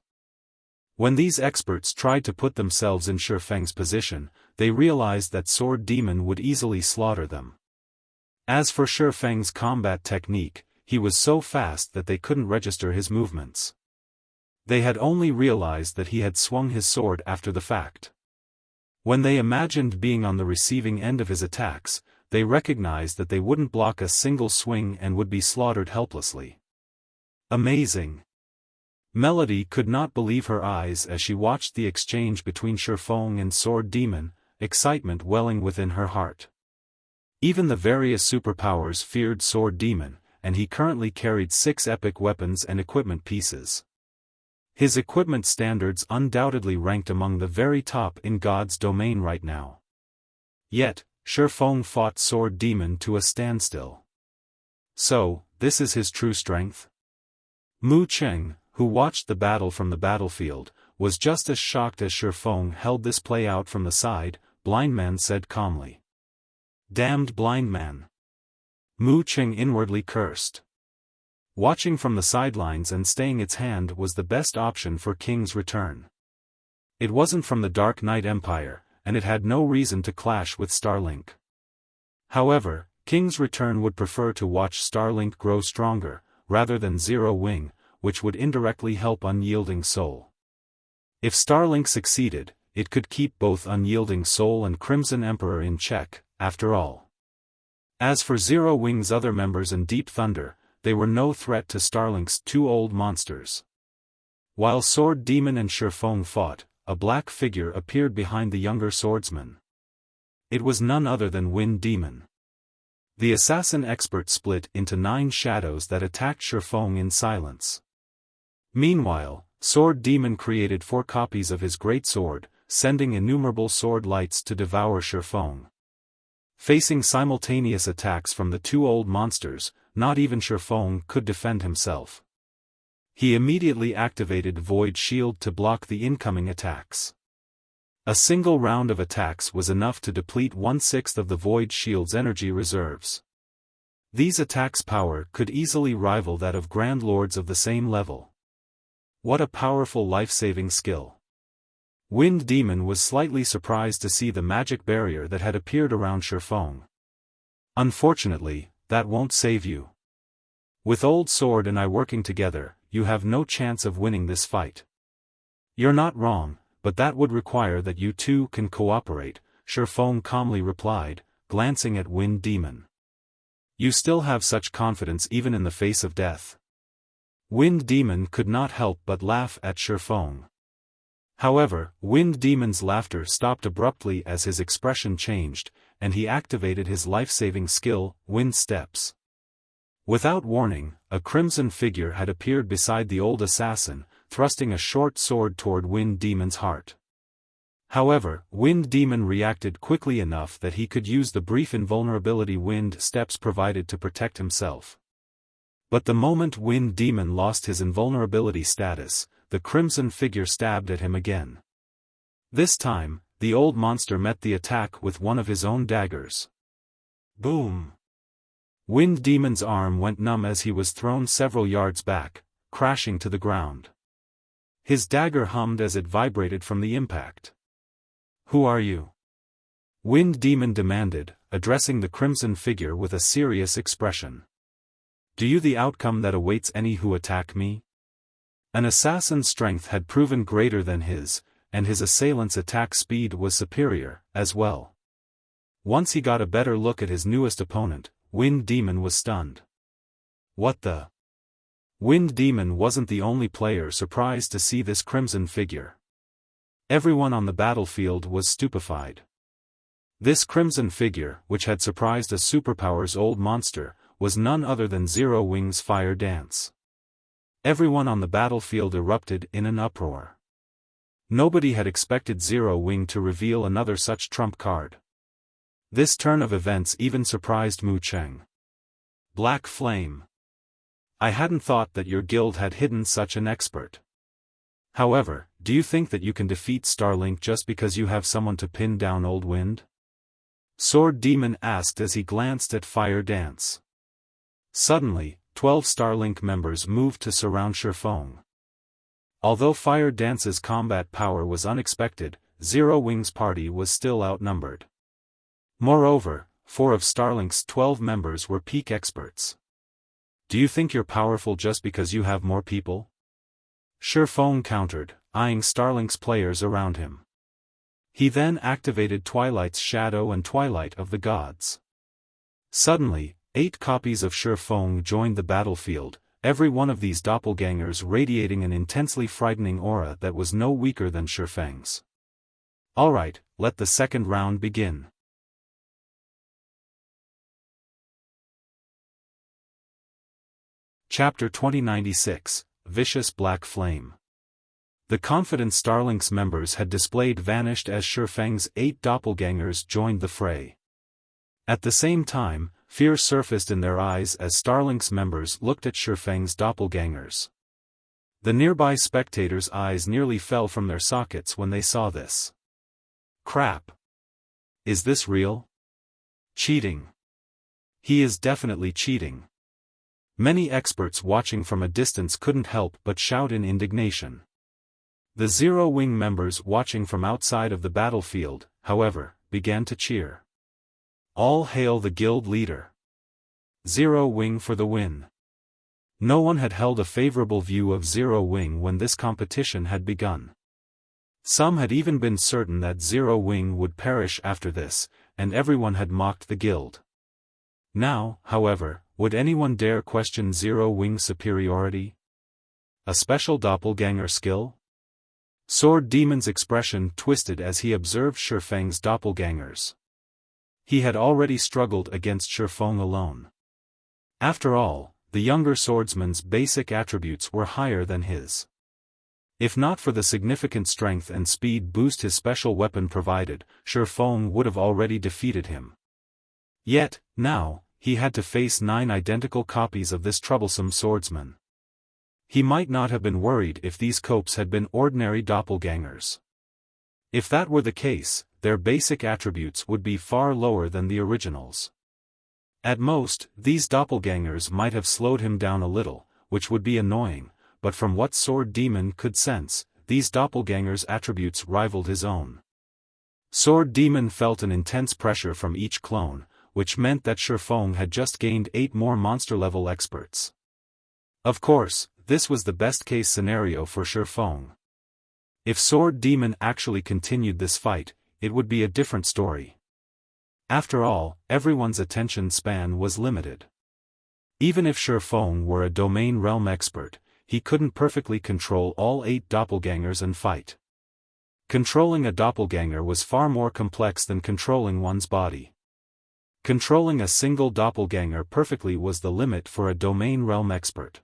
A: When these experts tried to put themselves in Xiaofang's position, they realized that Sword Demon would easily slaughter them. As for Xiaofang's combat technique, he was so fast that they couldn't register his movements. They had only realized that he had swung his sword after the fact. When they imagined being on the receiving end of his attacks, they recognized that they wouldn't block a single swing and would be slaughtered helplessly. Amazing! Melody could not believe her eyes as she watched the exchange between Xiaofan and Sword Demon, excitement welling within her heart. Even the various superpowers feared Sword Demon, and he currently carried 6 epic weapons and equipment pieces. His equipment standards undoubtedly ranked among the very top in God's domain right now. Yet, Xiaofan fought Sword Demon to a standstill. So, this is his true strength? Mu Cheng, who watched the battle from the battlefield, was just as shocked as Xiaofan held this play out from the side. Blind Man said calmly. Damned blind man! Mu Cheng inwardly cursed. Watching from the sidelines and staying its hand was the best option for King's return. It wasn't from the Dark Knight Empire, and it had no reason to clash with Starlink. However, King's return would prefer to watch Starlink grow stronger, rather than Zero Wing, which would indirectly help Unyielding Soul. If Starlink succeeded, it could keep both Unyielding Soul and Crimson Emperor in check, after all. As for Zero Wing's other members and Deep Thunder, they were no threat to Starlink's 2 old monsters. While Sword Demon and Xiaofan fought, a black figure appeared behind the younger swordsman. It was none other than Wind Demon. The assassin expert split into 9 shadows that attacked Xiaofan in silence. Meanwhile, Sword Demon created 4 copies of his great sword, sending innumerable sword lights to devour Xiaofan. Facing simultaneous attacks from the 2 old monsters, not even Xiaofan could defend himself. He immediately activated Void Shield to block the incoming attacks. A single round of attacks was enough to deplete 1/6 of the Void Shield's energy reserves. These attacks' power could easily rival that of Grand Lords of the same level. What a powerful life-saving skill! Wind Demon was slightly surprised to see the magic barrier that had appeared around Xiaofan. Unfortunately, that won't save you. With Old Sword and I working together, you have no chance of winning this fight. You're not wrong, but that would require that you two can cooperate, Xiaofan calmly replied, glancing at Wind Demon. You still have such confidence even in the face of death. Wind Demon could not help but laugh at Xiaofan. However, Wind Demon's laughter stopped abruptly as his expression changed, and he activated his life-saving skill, Wind Steps. Without warning, a crimson figure had appeared beside the old assassin, thrusting a short sword toward Wind Demon's heart. However, Wind Demon reacted quickly enough that he could use the brief invulnerability Wind Steps provided to protect himself. But the moment Wind Demon lost his invulnerability status, the crimson figure stabbed at him again. This time, the old monster met the attack with one of his own daggers. Boom! Wind Demon's arm went numb as he was thrown several yards back, crashing to the ground. His dagger hummed as it vibrated from the impact. Who are you? Wind Demon demanded, addressing the crimson figure with a serious expression. Do you the outcome that awaits any who attack me? An assassin's strength had proven greater than his, and his assailant's attack speed was superior, as well. Once he got a better look at his newest opponent, Wind Demon was stunned. What the? Wind Demon wasn't the only player surprised to see this crimson figure. Everyone on the battlefield was stupefied. This crimson figure, which had surprised a superpower's old monster, was none other than Zero Wing's Fire Dance. Everyone on the battlefield erupted in an uproar. Nobody had expected Zero Wing to reveal another such trump card. This turn of events even surprised Mu Cheng. Black Flame. I hadn't thought that your guild had hidden such an expert. However, do you think that you can defeat Starlink just because you have someone to pin down Old Wind? Sword Demon asked as he glanced at Fire Dance. Suddenly, 12 Starlink members moved to surround Xiaofan. Although Fire Dance's combat power was unexpected, Zero Wing's party was still outnumbered. Moreover, 4 of Starlink's 12 members were peak experts. Do you think you're powerful just because you have more people? Xiaofan countered, eyeing Starlink's players around him. He then activated Twilight's Shadow and Twilight of the Gods. Suddenly, 8 copies of Xiaofan joined the battlefield, every one of these doppelgangers radiating an intensely frightening aura that was no weaker than Xiaofang's. Alright, let the second round begin. Chapter 2096, Vicious Black Flame. The confident Starlink's members had displayed vanished as Xiaofang's 8 doppelgangers joined the fray. At the same time, fear surfaced in their eyes as Starlink's members looked at Xiaofang's doppelgangers. The nearby spectators' eyes nearly fell from their sockets when they saw this. Crap! Is this real? Cheating! He is definitely cheating. Many experts watching from a distance couldn't help but shout in indignation. The Zero Wing members watching from outside of the battlefield, however, began to cheer. All hail the guild leader. Zero Wing for the win. No one had held a favorable view of Zero Wing when this competition had begun. Some had even been certain that Zero Wing would perish after this, and everyone had mocked the guild. Now, however, would anyone dare question Zero Wing's superiority? A special doppelganger skill? Sword Demon's expression twisted as he observed Xiaofang's doppelgangers. He had already struggled against Xiaofan alone. After all, the younger swordsman's basic attributes were higher than his. If not for the significant strength and speed boost his special weapon provided, Xiaofan would have already defeated him. Yet, now, he had to face 9 identical copies of this troublesome swordsman. He might not have been worried if these copes had been ordinary doppelgangers. If that were the case, their basic attributes would be far lower than the originals. At most, these doppelgangers might have slowed him down a little, which would be annoying, but from what Sword Demon could sense, these doppelgangers' attributes rivaled his own. Sword Demon felt an intense pressure from each clone, which meant that Xiaofan had just gained 8 more monster-level experts. Of course, this was the best-case scenario for Xiaofan. If Sword Demon actually continued this fight, it would be a different story. After all, everyone's attention span was limited. Even if Xiaofan were a domain realm expert, he couldn't perfectly control all 8 doppelgangers and fight. Controlling a doppelganger was far more complex than controlling one's body. Controlling a single doppelganger perfectly was the limit for a domain realm expert.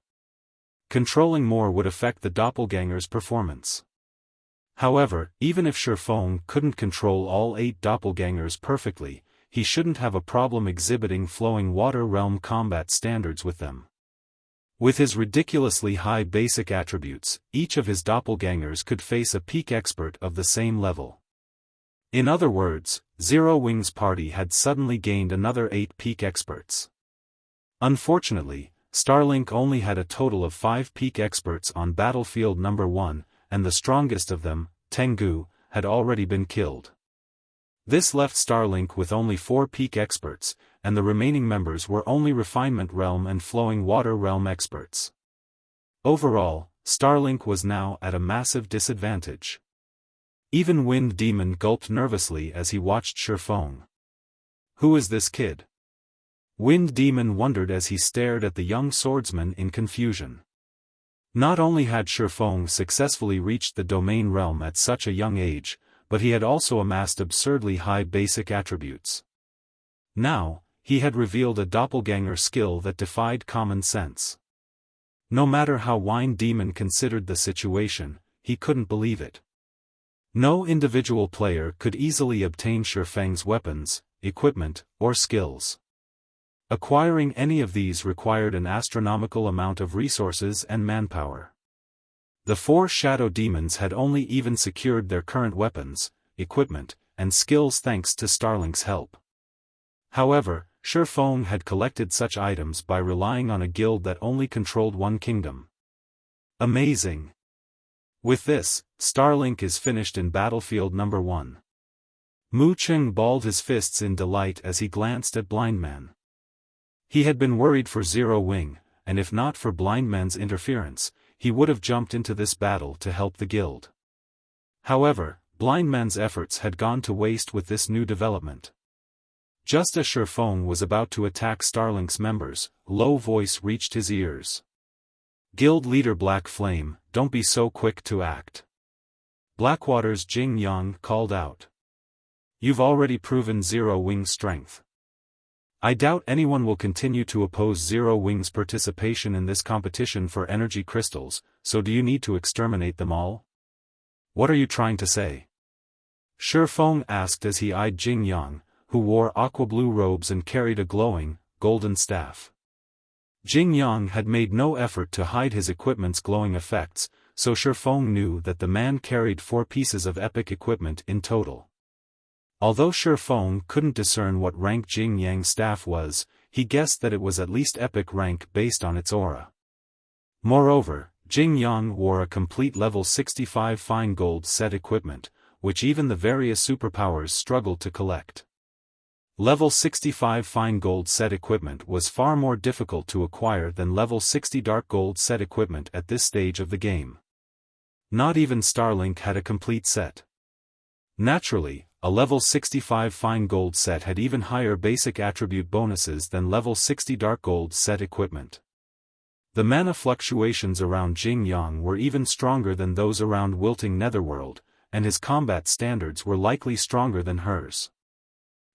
A: Controlling more would affect the doppelganger's performance. However, even if Xiaofan couldn't control all 8 doppelgangers perfectly, he shouldn't have a problem exhibiting flowing water realm combat standards with them. With his ridiculously high basic attributes, each of his doppelgangers could face a peak expert of the same level. In other words, Zero Wing's party had suddenly gained another 8 peak experts. Unfortunately, Starlink only had a total of 5 peak experts on battlefield number 1, and the strongest of them, Tengu, had already been killed. This left Starlink with only 4 peak experts, and the remaining members were only Refinement Realm and Flowing Water Realm experts. Overall, Starlink was now at a massive disadvantage. Even Wind Demon gulped nervously as he watched Xiaofan. Who is this kid? Wind Demon wondered as he stared at the young swordsman in confusion. Not only had Xiaofan successfully reached the domain realm at such a young age, but he had also amassed absurdly high basic attributes. Now, he had revealed a doppelganger skill that defied common sense. No matter how Wind Demon considered the situation, he couldn't believe it. No individual player could easily obtain Xiaofan's weapons, equipment, or skills. Acquiring any of these required an astronomical amount of resources and manpower. The 4 shadow demons had only even secured their current weapons, equipment, and skills thanks to Starlink's help. However, Xiaofan had collected such items by relying on a guild that only controlled one kingdom. Amazing! With this, Starlink is finished in battlefield number 1. Mu Cheng balled his fists in delight as he glanced at Blindman. He had been worried for Zero Wing, and if not for Blindman's interference, he would have jumped into this battle to help the guild. However, Blindman's efforts had gone to waste with this new development. Just as Xiaofan was about to attack Starlink's members, a low voice reached his ears. Guild leader Black Flame, don't be so quick to act. Blackwater's Jing Yang called out. You've already proven Zero Wing's strength. I doubt anyone will continue to oppose Zero Wing's participation in this competition for energy crystals, so do you need to exterminate them all? What are you trying to say? Xiaofan asked as he eyed Jing Yang, who wore aqua-blue robes and carried a glowing, golden staff. Jing Yang had made no effort to hide his equipment's glowing effects, so Xiaofan knew that the man carried 4 pieces of epic equipment in total. Although Xiaofan couldn't discern what rank Jing Yang's staff was, he guessed that it was at least epic rank based on its aura. Moreover, Jing Yang wore a complete level 65 fine gold set equipment, which even the various superpowers struggled to collect. Level 65 fine gold set equipment was far more difficult to acquire than level 60 dark gold set equipment at this stage of the game. Not even Starlink had a complete set. Naturally, a level 65 fine gold set had even higher basic attribute bonuses than level 60 dark gold set equipment. The mana fluctuations around Jing Yang were even stronger than those around Wilting Netherworld, and his combat standards were likely stronger than hers.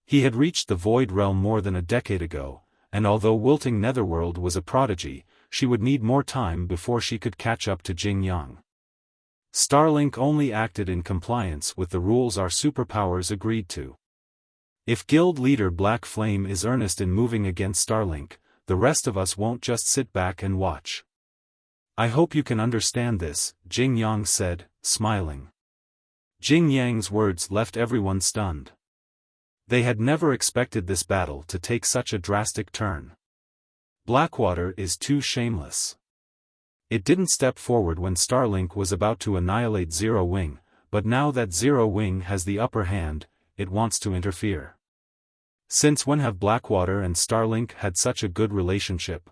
A: He had reached the Void Realm more than a decade ago, and although Wilting Netherworld was a prodigy, she would need more time before she could catch up to Jing Yang. Starlink only acted in compliance with the rules our superpowers agreed to. If guild leader Black Flame is earnest in moving against Starlink, the rest of us won't just sit back and watch. I hope you can understand this, Jing Yang said, smiling. Jing Yang's words left everyone stunned. They had never expected this battle to take such a drastic turn. Blackwater is too shameless. It didn't step forward when Starlink was about to annihilate Zero Wing, but now that Zero Wing has the upper hand, it wants to interfere. Since when have Blackwater and Starlink had such a good relationship?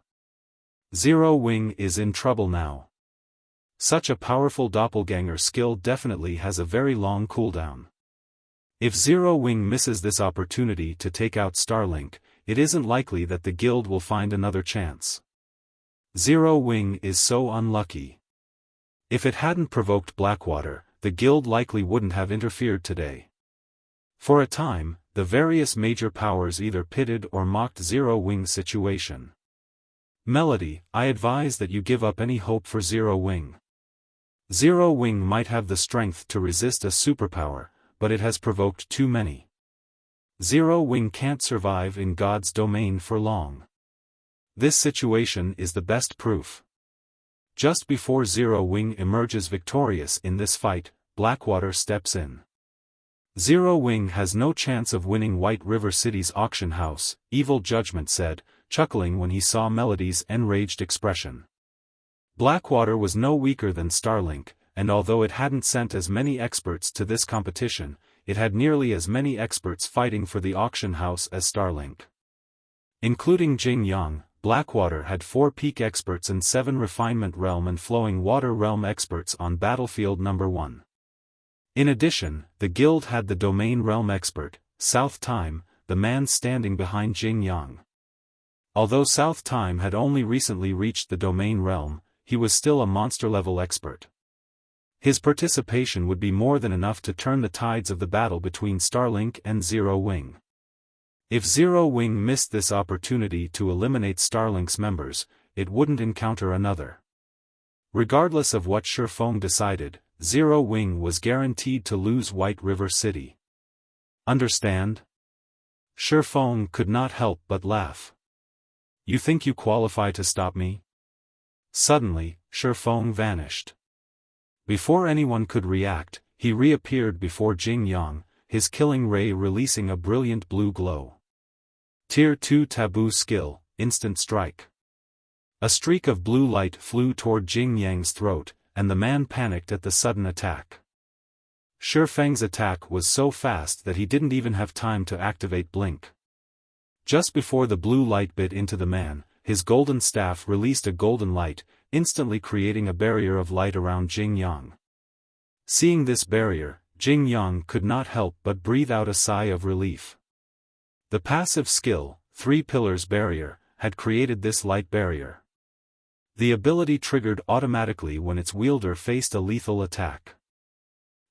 A: Zero Wing is in trouble now. Such a powerful doppelganger skill definitely has a very long cooldown. If Zero Wing misses this opportunity to take out Starlink, it isn't likely that the guild will find another chance. Zero Wing is so unlucky. If it hadn't provoked Blackwater, the guild likely wouldn't have interfered today. For a time, the various major powers either pitted or mocked Zero Wing's situation. Melody, I advise that you give up any hope for Zero Wing. Zero Wing might have the strength to resist a superpower, but it has provoked too many. Zero Wing can't survive in God's domain for long. This situation is the best proof. Just before Zero Wing emerges victorious in this fight, Blackwater steps in. Zero Wing has no chance of winning White River City's auction house, Evil Judgment said, chuckling when he saw Melody's enraged expression. Blackwater was no weaker than Starlink, and although it hadn't sent as many experts to this competition, it had nearly as many experts fighting for the auction house as Starlink. Including Jing Yang, Blackwater had 4 peak experts and 7 refinement realm and flowing water realm experts on battlefield number 1. In addition, the guild had the domain realm expert, South Time, the man standing behind Jing Yang. Although South Time had only recently reached the domain realm, he was still a monster-level expert. His participation would be more than enough to turn the tides of the battle between Starlink and Zero Wing. If Zero Wing missed this opportunity to eliminate Starlink's members, it wouldn't encounter another. Regardless of what Xiaofan decided, Zero Wing was guaranteed to lose White River City. Understand? Xiaofan could not help but laugh. You think you qualify to stop me? Suddenly, Xiaofan vanished. Before anyone could react, he reappeared before Jing Yang, his killing ray releasing a brilliant blue glow. Tier 2 Taboo Skill, Instant Strike. A streak of blue light flew toward Jing Yang's throat, and the man panicked at the sudden attack. Xiaofang's attack was so fast that he didn't even have time to activate Blink. Just before the blue light bit into the man, his golden staff released a golden light, instantly creating a barrier of light around Jing Yang. Seeing this barrier, Jing Yang could not help but breathe out a sigh of relief. The passive skill, 3 Pillars Barrier, had created this light barrier. The ability triggered automatically when its wielder faced a lethal attack.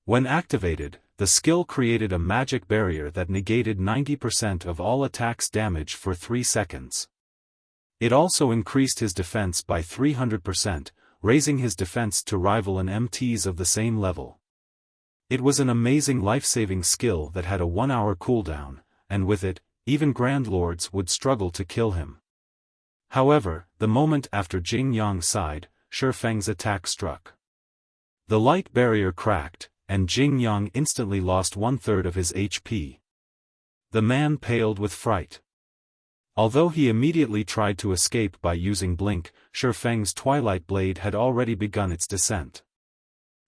A: When activated, the skill created a magic barrier that negated 90% of all attacks' damage for 3 seconds. It also increased his defense by 300%, raising his defense to rival an MT's of the same level. It was an amazing life-saving skill that had a 1-hour cooldown, and with it, even Grand Lords would struggle to kill him. However, the moment after Jing Yang sighed, Xiaofang's attack struck. The light barrier cracked, and Jing Yang instantly lost 1/3 of his HP. The man paled with fright. Although he immediately tried to escape by using Blink, Xiaofang's Twilight Blade had already begun its descent.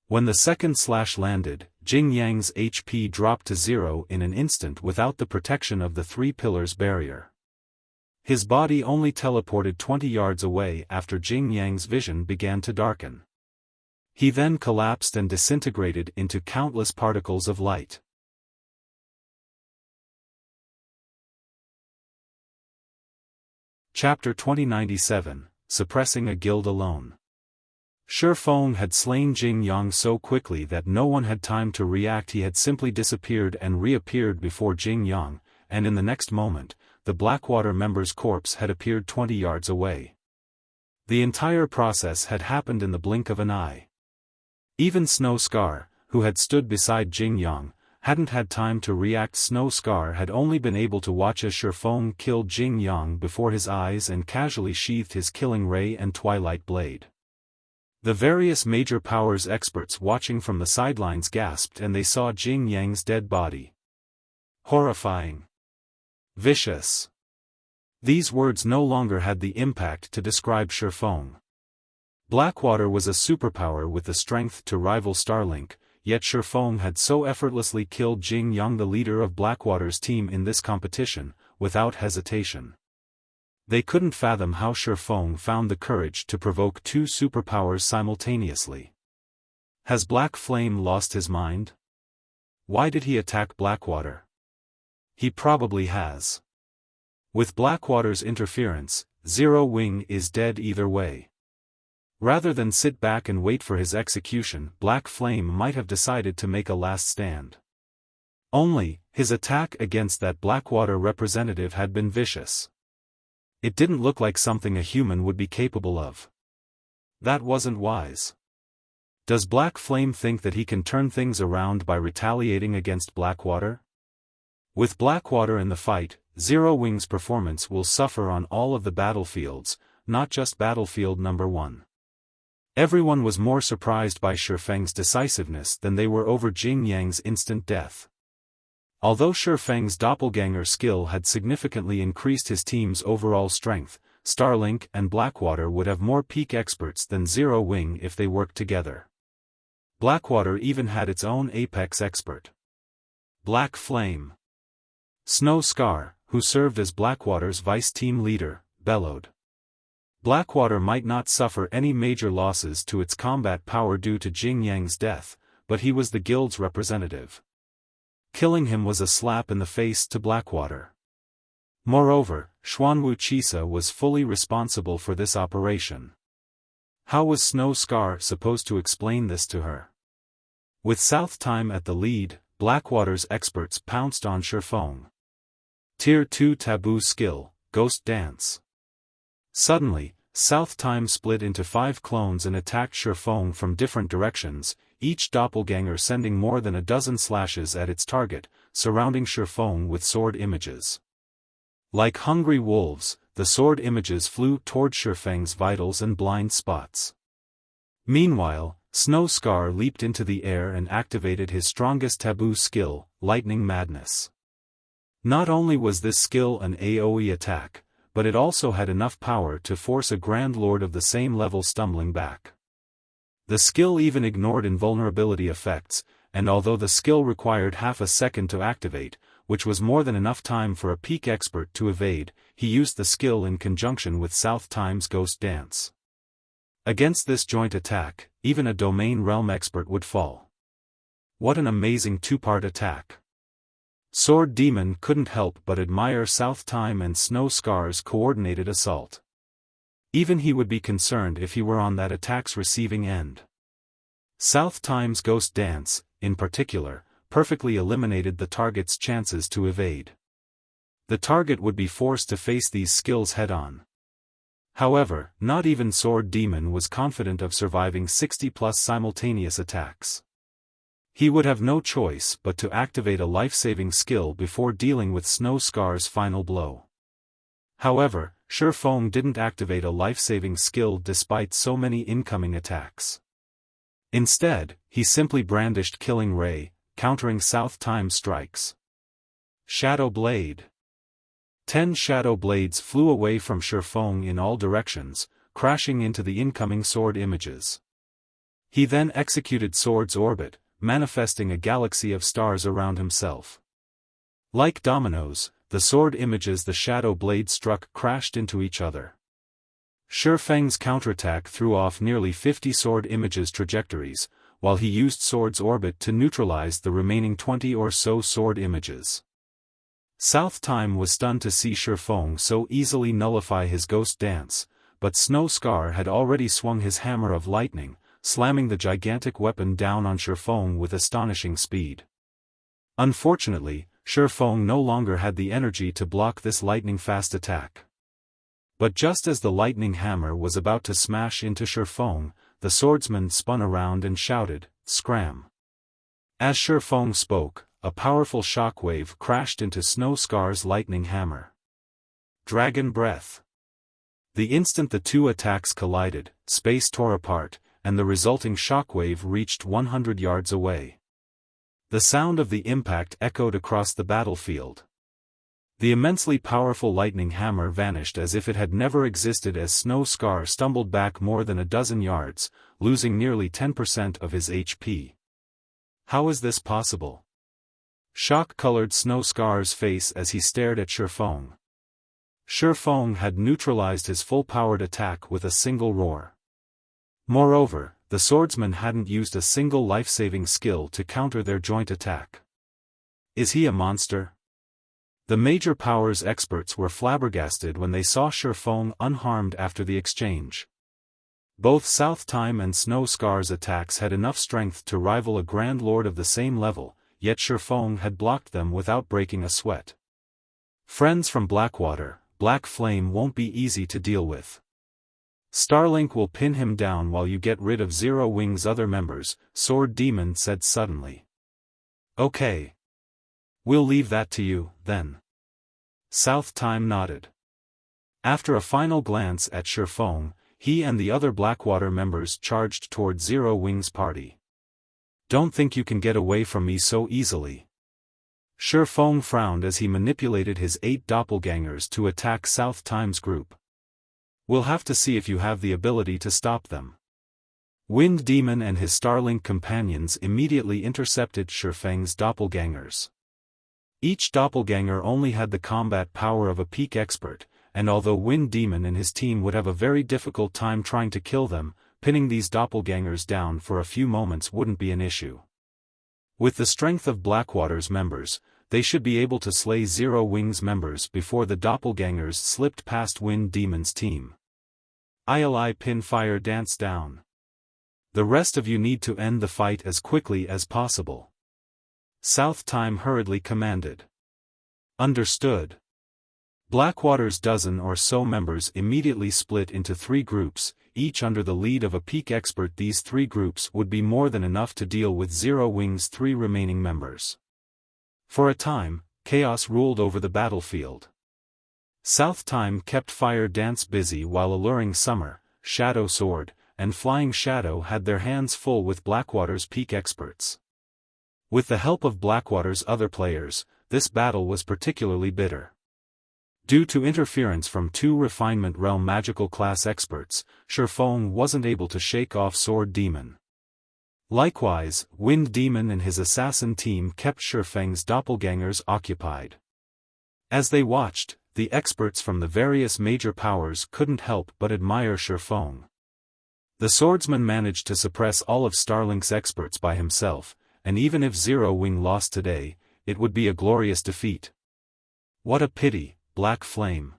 A: When the second slash landed, Jing Yang's HP dropped to 0 in an instant without the protection of the 3 Pillars Barrier. His body only teleported 20 yards away after Jing Yang's vision began to darken. He then collapsed and disintegrated into countless particles of light. Chapter 2097, Suppressing a Guild Alone. Xiaofan had slain Jing Yang so quickly that no one had time to react. He had simply disappeared and reappeared before Jing Yang, and in the next moment, the Blackwater member's corpse had appeared 20 yards away. The entire process had happened in the blink of an eye. Even Snow Scar, who had stood beside Jing Yang, hadn't had time to react. Snow Scar had only been able to watch as Xiaofan killed Jing Yang before his eyes and casually sheathed his killing ray and Twilight Blade. The various major powers experts watching from the sidelines gasped and they saw Jing Yang's dead body. Horrifying. Vicious. These words no longer had the impact to describe Xiaofan. Blackwater was a superpower with the strength to rival Starlink, yet Xiaofan had so effortlessly killed Jing Yang, the leader of Blackwater's team in this competition, without hesitation. They couldn't fathom how Xiaofan found the courage to provoke two superpowers simultaneously. Has Black Flame lost his mind? Why did he attack Blackwater? He probably has. With Blackwater's interference, Zero Wing is dead either way. Rather than sit back and wait for his execution, Black Flame might have decided to make a last stand. Only, his attack against that Blackwater representative had been vicious. It didn't look like something a human would be capable of. That wasn't wise. Does Black Flame think that he can turn things around by retaliating against Blackwater? With Blackwater in the fight, Zero Wing's performance will suffer on all of the battlefields, not just battlefield number 1. Everyone was more surprised by Xiaofang's decisiveness than they were over Jing Yang's instant death. Although Xiaofang's doppelganger skill had significantly increased his team's overall strength, Starlink and Blackwater would have more peak experts than Zero Wing if they worked together. Blackwater even had its own apex expert. Black Flame. Snow Scar, who served as Blackwater's vice-team leader, bellowed. Blackwater might not suffer any major losses to its combat power due to Jing Yang's death, but he was the guild's representative. Killing him was a slap in the face to Blackwater. Moreover, Xuanwu Qisa was fully responsible for this operation. How was Snow Scar supposed to explain this to her? With South Time at the lead, Blackwater's experts pounced on Xiaofan. Tier 2 Taboo Skill, Ghost Dance. Suddenly, South Time split into 5 clones and attacked Xiaofan from different directions, each doppelganger sending more than a dozen slashes at its target, surrounding Xiaofan with sword images. Like hungry wolves, the sword images flew toward Xiaofang's vitals and blind spots. Meanwhile, Snow Scar leaped into the air and activated his strongest taboo skill, Lightning Madness. Not only was this skill an AoE attack, but it also had enough power to force a Grand Lord of the same level stumbling back. The skill even ignored invulnerability effects, and although the skill required half a second to activate, which was more than enough time for a peak expert to evade, he used the skill in conjunction with South Time's Ghost Dance. Against this joint attack, even a Domain Realm expert would fall. What an amazing two-part attack. Sword Demon couldn't help but admire South Time and Snow Scar's coordinated assault. Even he would be concerned if he were on that attack's receiving end. South Time's Ghost Dance, in particular, perfectly eliminated the target's chances to evade. The target would be forced to face these skills head-on. However, not even Sword Demon was confident of surviving 60+ simultaneous attacks. He would have no choice but to activate a life-saving skill before dealing with Snow Scar's final blow. However, Xiaofan didn't activate a life-saving skill despite so many incoming attacks. Instead, he simply brandished Killing Ray, countering South Time strikes. Shadow Blade. 10 Shadow Blades flew away from Xiaofan in all directions, crashing into the incoming sword images. He then executed Sword's Orbit, manifesting a galaxy of stars around himself. Like dominoes, the sword images the Shadow Blade struck crashed into each other. Xiaofang's counterattack threw off nearly 50 sword images trajectories, while he used Sword's Orbit to neutralize the remaining 20 or so sword images. South Time was stunned to see Xiaofan so easily nullify his Ghost Dance, but Snow Scar had already swung his Hammer of Lightning, slamming the gigantic weapon down on Xiaofan with astonishing speed. Unfortunately, Xiaofan no longer had the energy to block this lightning-fast attack. But just as the lightning hammer was about to smash into Xiaofan, the swordsman spun around and shouted, "Scram!" As Xiaofan spoke, a powerful shockwave crashed into Snow Scar's lightning hammer. Dragon Breath. The instant the two attacks collided, space tore apart, and the resulting shockwave reached 100 yards away. The sound of the impact echoed across the battlefield. The immensely powerful lightning hammer vanished as if it had never existed as Snow Scar stumbled back more than a dozen yards, losing nearly 10% of his HP. How is this possible? Shock colored Snow Scar's face as he stared at Xiaofan. Xiaofan had neutralized his full-powered attack with a single roar. Moreover, the swordsman hadn't used a single life-saving skill to counter their joint attack. Is he a monster? The major powers experts were flabbergasted when they saw Xiaofan unharmed after the exchange. Both South Time and Snow Scar's attacks had enough strength to rival a Grand Lord of the same level, yet Xiaofan had blocked them without breaking a sweat. Friends from Blackwater, Black Flame won't be easy to deal with. Starlink will pin him down while you get rid of Zero Wing's other members, Sword Demon said suddenly. Okay. We'll leave that to you, then. South Time nodded. After a final glance at Xiaofan, he and the other Blackwater members charged toward Zero Wing's party. Don't think you can get away from me so easily. Xiaofan frowned as he manipulated his 8 doppelgangers to attack South Time's group. We'll have to see if you have the ability to stop them. Wind Demon and his Starlink companions immediately intercepted Xiaofan's doppelgangers. Each doppelganger only had the combat power of a peak expert, and although Wind Demon and his team would have a very difficult time trying to kill them, pinning these doppelgangers down for a few moments wouldn't be an issue. With the strength of Blackwater's members, they should be able to slay Zero Wing's members before the doppelgangers slipped past Wind Demon's team. I'll pin Fire Dance down. The rest of you need to end the fight as quickly as possible. South Time hurriedly commanded. Understood. Blackwater's dozen or so members immediately split into 3 groups, each under the lead of a peak expert. These 3 groups would be more than enough to deal with Zero Wing's 3 remaining members. For a time, chaos ruled over the battlefield. South Time kept Fire Dance busy while Alluring Summer, Shadow Sword, and Flying Shadow had their hands full with Blackwater's peak experts. With the help of Blackwater's other players, this battle was particularly bitter. Due to interference from 2 Refinement Realm magical class experts, Xiaofan wasn't able to shake off Sword Demon. Likewise, Wind Demon and his assassin team kept Xiaofang's doppelgangers occupied. As they watched, the experts from the various major powers couldn't help but admire Xiaofan. The swordsman managed to suppress all of Starlink's experts by himself, and even if Zero Wing lost today, it would be a glorious defeat. What a pity, Black Flame.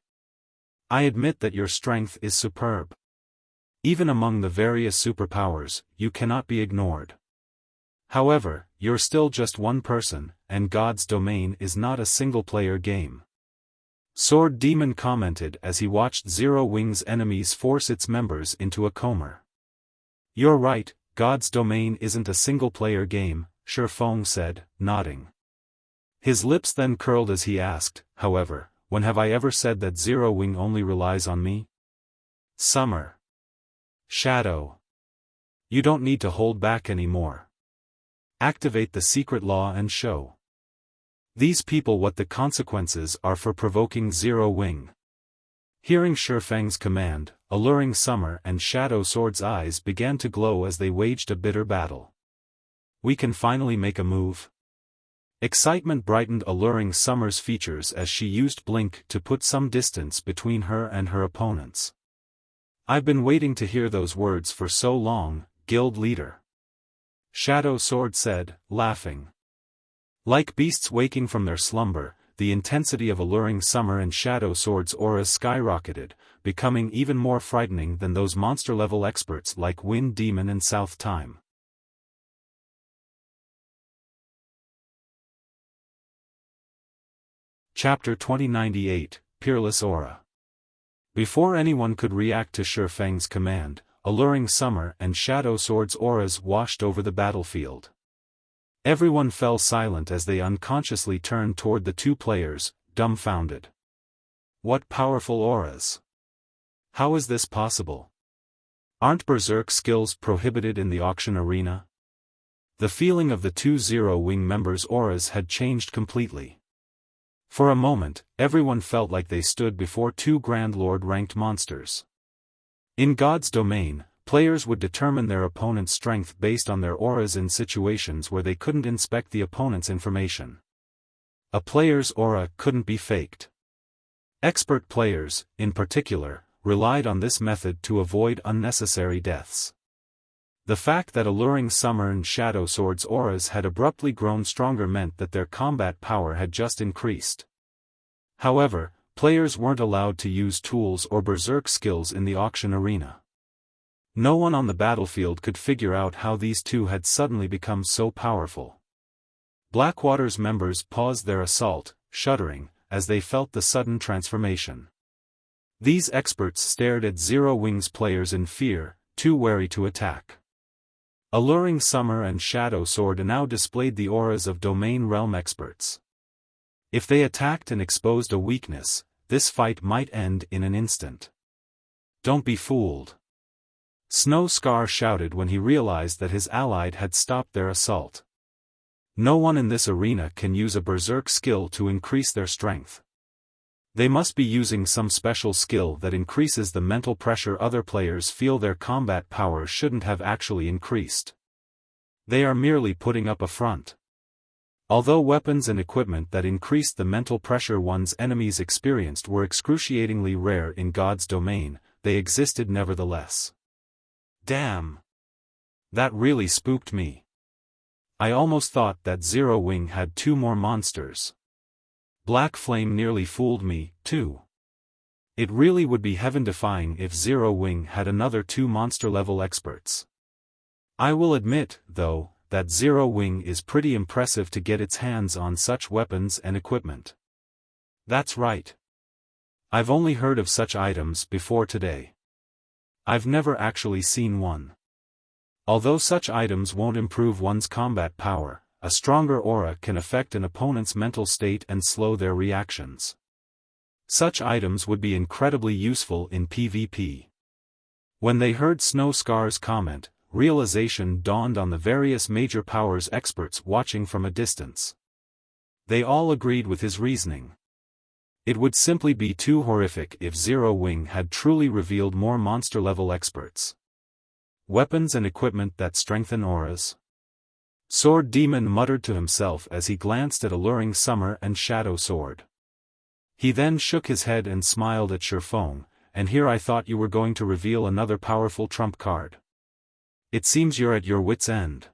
A: I admit that your strength is superb. Even among the various superpowers, you cannot be ignored. However, you're still just one person, and God's Domain is not a single-player game. Sword Demon commented as he watched Zero Wing's enemies force its members into a coma. You're right, God's Domain isn't a single-player game, Xiaofan said, nodding. His lips then curled as he asked, however, when have I ever said that Zero Wing only relies on me? Summer. Shadow. You don't need to hold back anymore. Activate the secret law and show these people what the consequences are for provoking Zero Wing. Hearing Xiaofang's command, Alluring Summer and Shadow Sword's eyes began to glow as they waged a bitter battle. We can finally make a move. Excitement brightened Alluring Summer's features as she used Blink to put some distance between her and her opponents. I've been waiting to hear those words for so long, Guild Leader. Shadow Sword said, laughing. Like beasts waking from their slumber, the intensity of Alluring Summer and Shadow Sword's auras skyrocketed, becoming even more frightening than those monster-level experts like Wind Demon and South Time. Chapter 2098, Peerless Aura. Before anyone could react to Xiaofang's command, Alluring Summer and Shadow Sword's auras washed over the battlefield. Everyone fell silent as they unconsciously turned toward the 2 players, dumbfounded. What powerful auras! How is this possible? Aren't berserk skills prohibited in the auction arena? The feeling of the 2 Zero Wing members' auras had changed completely. For a moment, everyone felt like they stood before 2 Grand Lord-ranked monsters. In God's Domain, players would determine their opponent's strength based on their auras in situations where they couldn't inspect the opponent's information. A player's aura couldn't be faked. Expert players, in particular, relied on this method to avoid unnecessary deaths. The fact that alluring summer and shadow swords' auras had abruptly grown stronger meant that their combat power had just increased. However, players weren't allowed to use tools or berserk skills in the auction arena. No one on the battlefield could figure out how these two had suddenly become so powerful. Blackwater's members paused their assault, shuddering, as they felt the sudden transformation. These experts stared at Zero Wings players in fear, too wary to attack. Alluring Summer and Shadow Sword now displayed the auras of Domain Realm experts. If they attacked and exposed a weakness, this fight might end in an instant. Don't be fooled. Snow Scar shouted when he realized that his allied had stopped their assault. No one in this arena can use a berserk skill to increase their strength. They must be using some special skill that increases the mental pressure other players feel their combat power shouldn't have actually increased. They are merely putting up a front. Although weapons and equipment that increased the mental pressure one's enemies experienced were excruciatingly rare in God's domain, they existed nevertheless. Damn! That really spooked me. I almost thought that Zero Wing had two more monsters. Black Flame nearly fooled me, too. It really would be heaven-defying if Zero Wing had another two monster-level experts. I will admit, though, that Zero Wing is pretty impressive to get its hands on such weapons and equipment. That's right. I've only heard of such items before today. I've never actually seen one. Although such items won't improve one's combat power, a stronger aura can affect an opponent's mental state and slow their reactions. Such items would be incredibly useful in PvP. When they heard Snow Scar's comment, realization dawned on the various major powers experts watching from a distance. They all agreed with his reasoning. It would simply be too horrific if Zero Wing had truly revealed more monster-level experts. Weapons and equipment that strengthen auras. Sword Demon muttered to himself as he glanced at Alluring Summer and Shadow Sword. He then shook his head and smiled at Xiaofan, and here I thought you were going to reveal another powerful trump card. It seems you're at your wit's end.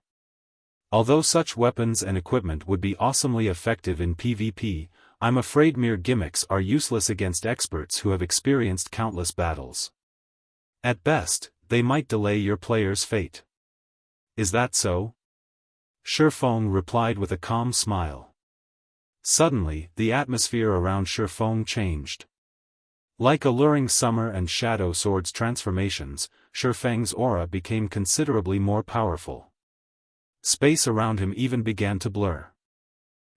A: Although such weapons and equipment would be awesomely effective in PvP, I'm afraid mere gimmicks are useless against experts who have experienced countless battles. At best, they might delay your player's fate. Is that so? Xiaofan replied with a calm smile. Suddenly, the atmosphere around Xiaofan changed. Like Alluring Summer and Shadow Sword's transformations, Xiaofang's aura became considerably more powerful. Space around him even began to blur.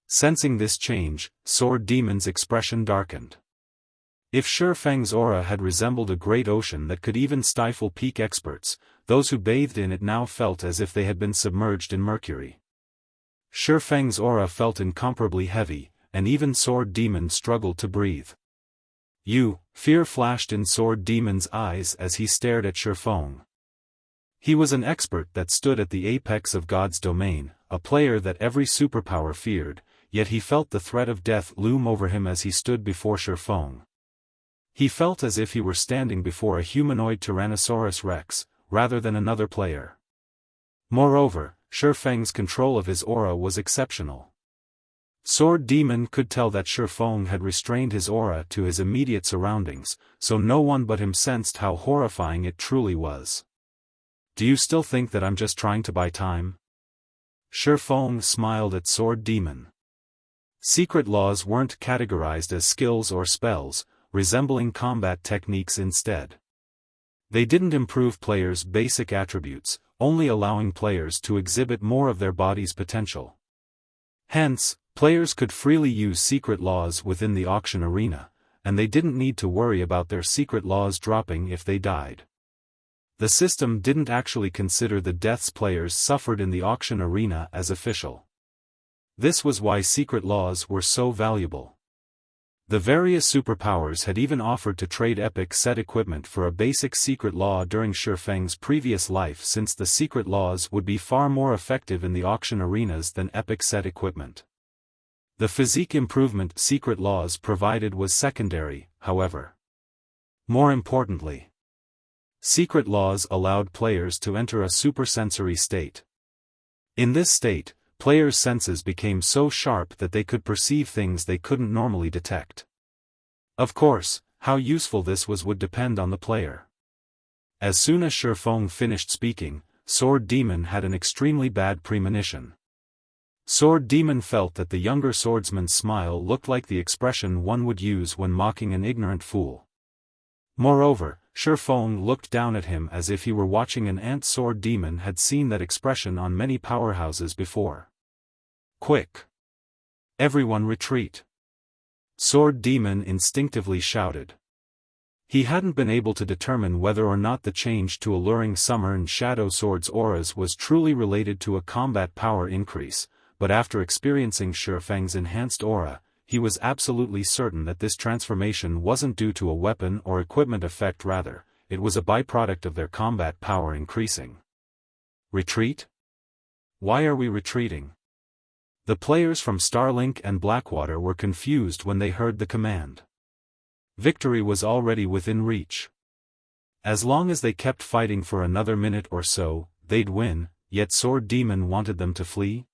A: Sensing this change, Sword Demon's expression darkened. If Xiaofang's aura had resembled a great ocean that could even stifle peak experts, those who bathed in it now felt as if they had been submerged in mercury. Xiaofang's aura felt incomparably heavy, and even Sword Demon struggled to breathe. Fear flashed in Sword Demon's eyes as he stared at Xiaofan. He was an expert that stood at the apex of God's domain, a player that every superpower feared, yet he felt the threat of death loom over him as he stood before Xiaofan. He felt as if he were standing before a humanoid Tyrannosaurus Rex, rather than another player. Moreover, Xiaofang's control of his aura was exceptional. Sword Demon could tell that Xiaofan had restrained his aura to his immediate surroundings, so no one but him sensed how horrifying it truly was. Do you still think that I'm just trying to buy time? Xiaofan smiled at Sword Demon. Secret laws weren't categorized as skills or spells, resembling combat techniques instead. They didn't improve players' basic attributes, only allowing players to exhibit more of their body's potential. Hence, players could freely use secret laws within the auction arena, and they didn't need to worry about their secret laws dropping if they died. The system didn't actually consider the deaths players suffered in the auction arena as official. This was why secret laws were so valuable. The various superpowers had even offered to trade epic set equipment for a basic secret law during Xiaofang's previous life, since the secret laws would be far more effective in the auction arenas than epic set equipment. The physique improvement secret laws provided was secondary, however. More importantly, secret laws allowed players to enter a supersensory state. In this state, players' senses became so sharp that they could perceive things they couldn't normally detect. Of course, how useful this was would depend on the player. As soon as Xiaofan finished speaking, Sword Demon had an extremely bad premonition. Sword Demon felt that the younger swordsman's smile looked like the expression one would use when mocking an ignorant fool. Moreover, Xiaofan looked down at him as if he were watching an ant. Sword Demon had seen that expression on many powerhouses before. Quick! Everyone retreat! Sword Demon instinctively shouted. He hadn't been able to determine whether or not the change to Alluring Summer and Shadow Sword's auras was truly related to a combat power increase, but after experiencing Xiaofang's enhanced aura, he was absolutely certain that this transformation wasn't due to a weapon or equipment effect. Rather, it was a byproduct of their combat power increasing. Retreat? Why are we retreating? The players from Starlink and Blackwater were confused when they heard the command. Victory was already within reach. As long as they kept fighting for another minute or so, they'd win, yet Sword Demon wanted them to flee?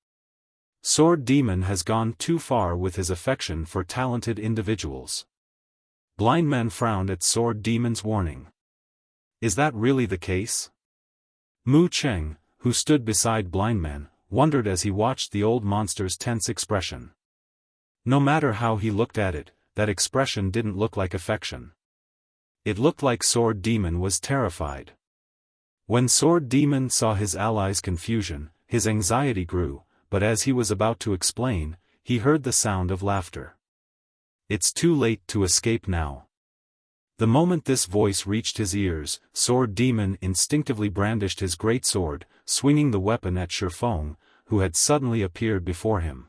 A: Sword Demon has gone too far with his affection for talented individuals. Blind Men frowned at Sword Demon's warning. Is that really the case? Mu Cheng, who stood beside Blind Man, wondered as he watched the old monster's tense expression. No matter how he looked at it, that expression didn't look like affection. It looked like Sword Demon was terrified. When Sword Demon saw his allies' confusion, his anxiety grew, but as he was about to explain, he heard the sound of laughter. It's too late to escape now. The moment this voice reached his ears, Sword Demon instinctively brandished his great sword, swinging the weapon at Xiaofan, who had suddenly appeared before him.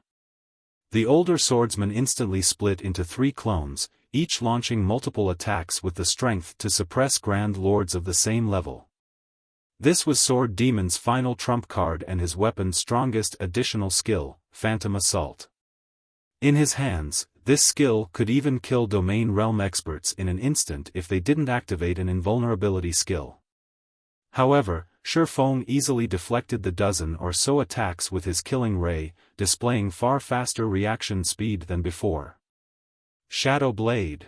A: The older swordsman instantly split into 3 clones, each launching multiple attacks with the strength to suppress Grand Lords of the same level. This was Sword Demon's final trump card and his weapon's strongest additional skill, Phantom Assault. In his hands, this skill could even kill Domain Realm experts in an instant if they didn't activate an invulnerability skill. However, Xiaofan easily deflected the dozen or so attacks with his killing ray, displaying far faster reaction speed than before. Shadow Blade.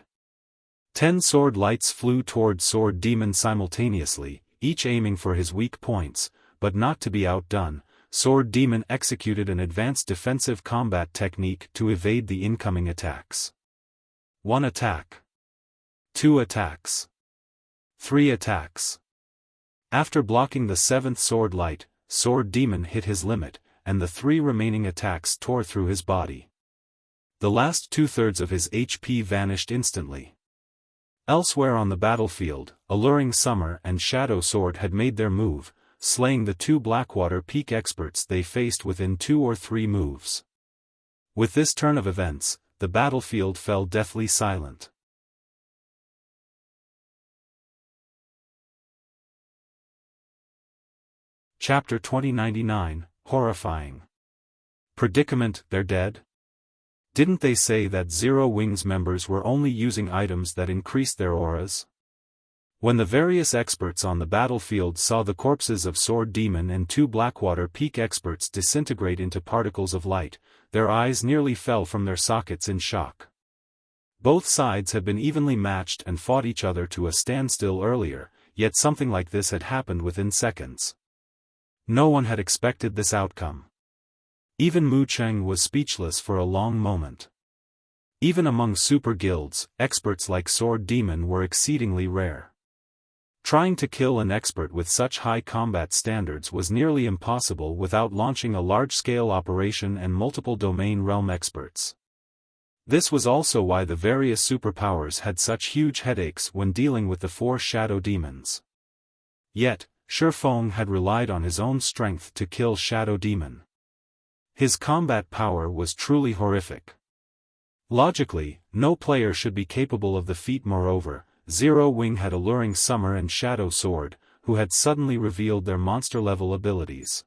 A: 10 sword lights flew toward Sword Demon simultaneously, each aiming for his weak points, but not to be outdone, Sword Demon executed an advanced defensive combat technique to evade the incoming attacks. 1 attack. 2 attacks. 3 attacks. After blocking the 7th sword light, Sword Demon hit his limit, and the 3 remaining attacks tore through his body. The last 2/3 of his HP vanished instantly. Elsewhere on the battlefield, Alluring Summer and Shadow Sword had made their move, slaying the 2 Blackwater Peak experts they faced within 2 or 3 moves. With this turn of events, the battlefield fell deathly silent. Chapter 2099, Horrifying. Predicament, they're dead? Didn't they say that Zero Wings members were only using items that increased their auras? When the various experts on the battlefield saw the corpses of Sword Demon and 2 Blackwater Peak experts disintegrate into particles of light, their eyes nearly fell from their sockets in shock. Both sides had been evenly matched and fought each other to a standstill earlier, yet something like this had happened within seconds. No one had expected this outcome. Even Mu Cheng was speechless for a long moment. Even among super guilds, experts like Sword Demon were exceedingly rare. Trying to kill an expert with such high combat standards was nearly impossible without launching a large-scale operation and multiple Domain Realm experts. This was also why the various superpowers had such huge headaches when dealing with the 4 Shadow Demons. Yet, Xiaofan had relied on his own strength to kill Shadow Demon. His combat power was truly horrific. Logically, no player should be capable of the feat. Moreover, Zero Wing had Alluring Summer and Shadow Sword, who had suddenly revealed their monster-level abilities.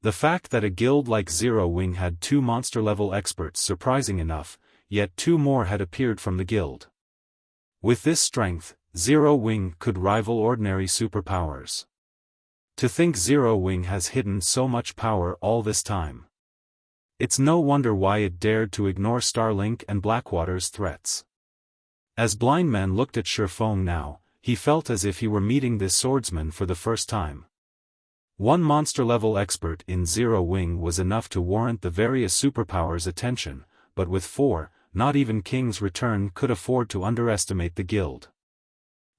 A: The fact that a guild like Zero Wing had 2 monster-level experts surprising enough, yet 2 more had appeared from the guild. With this strength, Zero Wing could rival ordinary superpowers. To think Zero Wing has hidden so much power all this time. It's no wonder why it dared to ignore Starlink and Blackwater's threats. As Blind Man looked at Xiaofan now, he felt as if he were meeting this swordsman for the first time. One monster-level expert in Zero Wing was enough to warrant the various superpowers' attention, but with 4, not even King's Return could afford to underestimate the guild.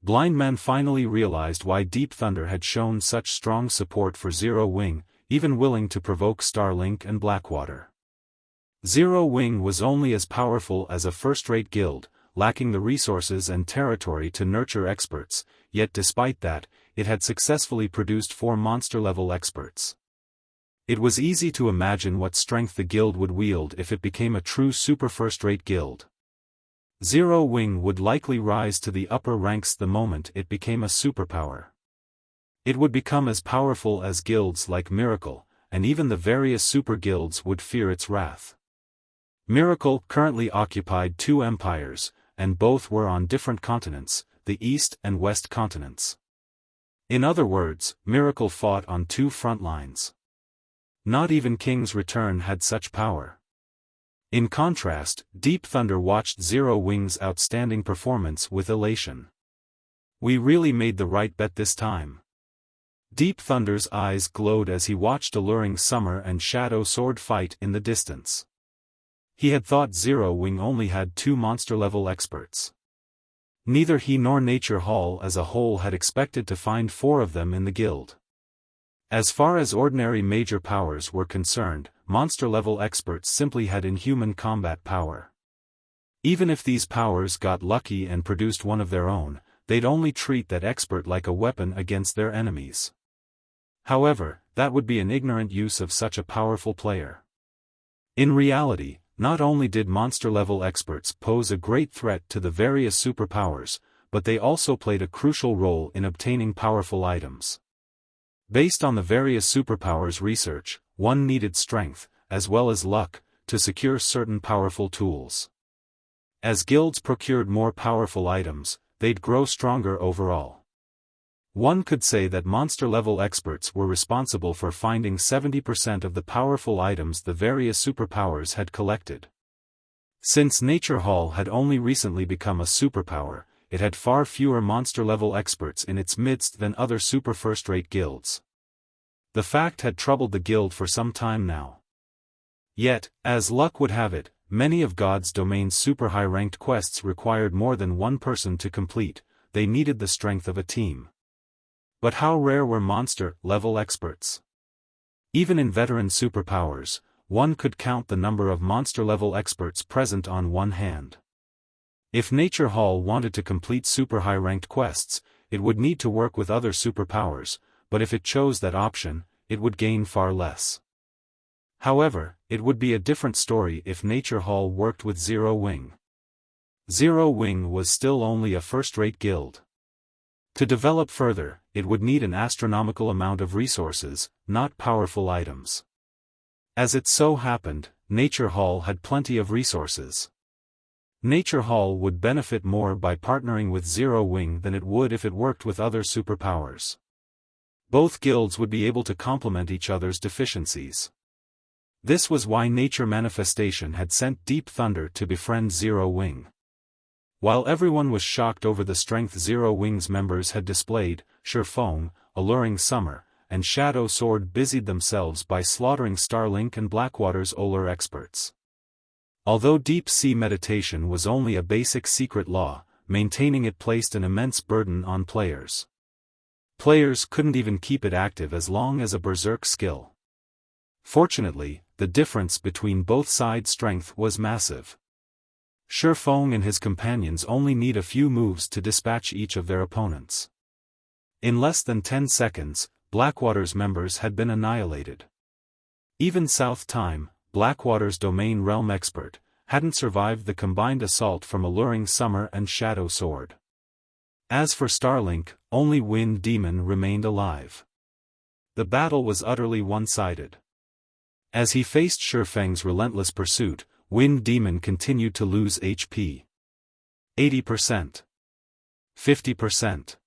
A: Blind Man finally realized why Deep Thunder had shown such strong support for Zero Wing, even willing to provoke Starlink and Blackwater. Zero Wing was only as powerful as a first-rate guild, lacking the resources and territory to nurture experts, yet despite that, it had successfully produced 4 monster-level experts. It was easy to imagine what strength the guild would wield if it became a true super first-rate guild. Zero Wing would likely rise to the upper ranks the moment it became a superpower. It would become as powerful as guilds like Miracle, and even the various super guilds would fear its wrath. Miracle currently occupied 2 empires, and both were on different continents, the East and West continents. In other words, Miracle fought on 2 front lines. Not even King's Return had such power. In contrast, Deep Thunder watched Zero Wing's outstanding performance with elation. We really made the right bet this time. Deep Thunder's eyes glowed as he watched Alluring Summer and Shadow Sword fight in the distance. He had thought Zero Wing only had 2 monster-level experts. Neither he nor Nature Hall as a whole had expected to find 4 of them in the guild. As far as ordinary major powers were concerned, monster-level experts simply had inhuman combat power. Even if these powers got lucky and produced one of their own, they'd only treat that expert like a weapon against their enemies. However, that would be an ignorant use of such a powerful player. In reality, not only did monster-level experts pose a great threat to the various superpowers, but they also played a crucial role in obtaining powerful items. Based on the various superpowers research, one needed strength, as well as luck, to secure certain powerful tools. As guilds procured more powerful items, they'd grow stronger overall. One could say that monster-level experts were responsible for finding 70% of the powerful items the various superpowers had collected. Since Nature Hall had only recently become a superpower, it had far fewer monster-level experts in its midst than other super first-rate guilds. The fact had troubled the guild for some time now. Yet, as luck would have it, many of God's domain's super high-ranked quests required more than one person to complete. They needed the strength of a team. But how rare were monster-level experts? Even in veteran superpowers, one could count the number of monster-level experts present on one hand. If Nature Hall wanted to complete super high-ranked quests, it would need to work with other superpowers, but if it chose that option, it would gain far less. However, it would be a different story if Nature Hall worked with Zero Wing. Zero Wing was still only a first-rate guild. To develop further, it would need an astronomical amount of resources, not powerful items. As it so happened, Nature Hall had plenty of resources. Nature Hall would benefit more by partnering with Zero Wing than it would if it worked with other superpowers. Both guilds would be able to complement each other's deficiencies. This was why Nature Manifestation had sent Deep Thunder to befriend Zero Wing. While everyone was shocked over the strength Zero Wing's members had displayed, Xiaofan, Alluring Summer, and Shadow Sword busied themselves by slaughtering Starlink and Blackwater's Oler experts. Although deep sea meditation was only a basic secret law, maintaining it placed an immense burden on players. Players couldn't even keep it active as long as a berserk skill. Fortunately, the difference between both sides' strength was massive. Xiaofan and his companions only need a few moves to dispatch each of their opponents. In less than 10 seconds, Blackwater's members had been annihilated. Even South Time, Blackwater's domain realm expert, hadn't survived the combined assault from Alluring Summer and Shadow Sword. As for Starlink, only Wind Demon remained alive. The battle was utterly one-sided. As he faced Xiaofang's relentless pursuit, Wind Demon continued to lose HP. 80%. 50%.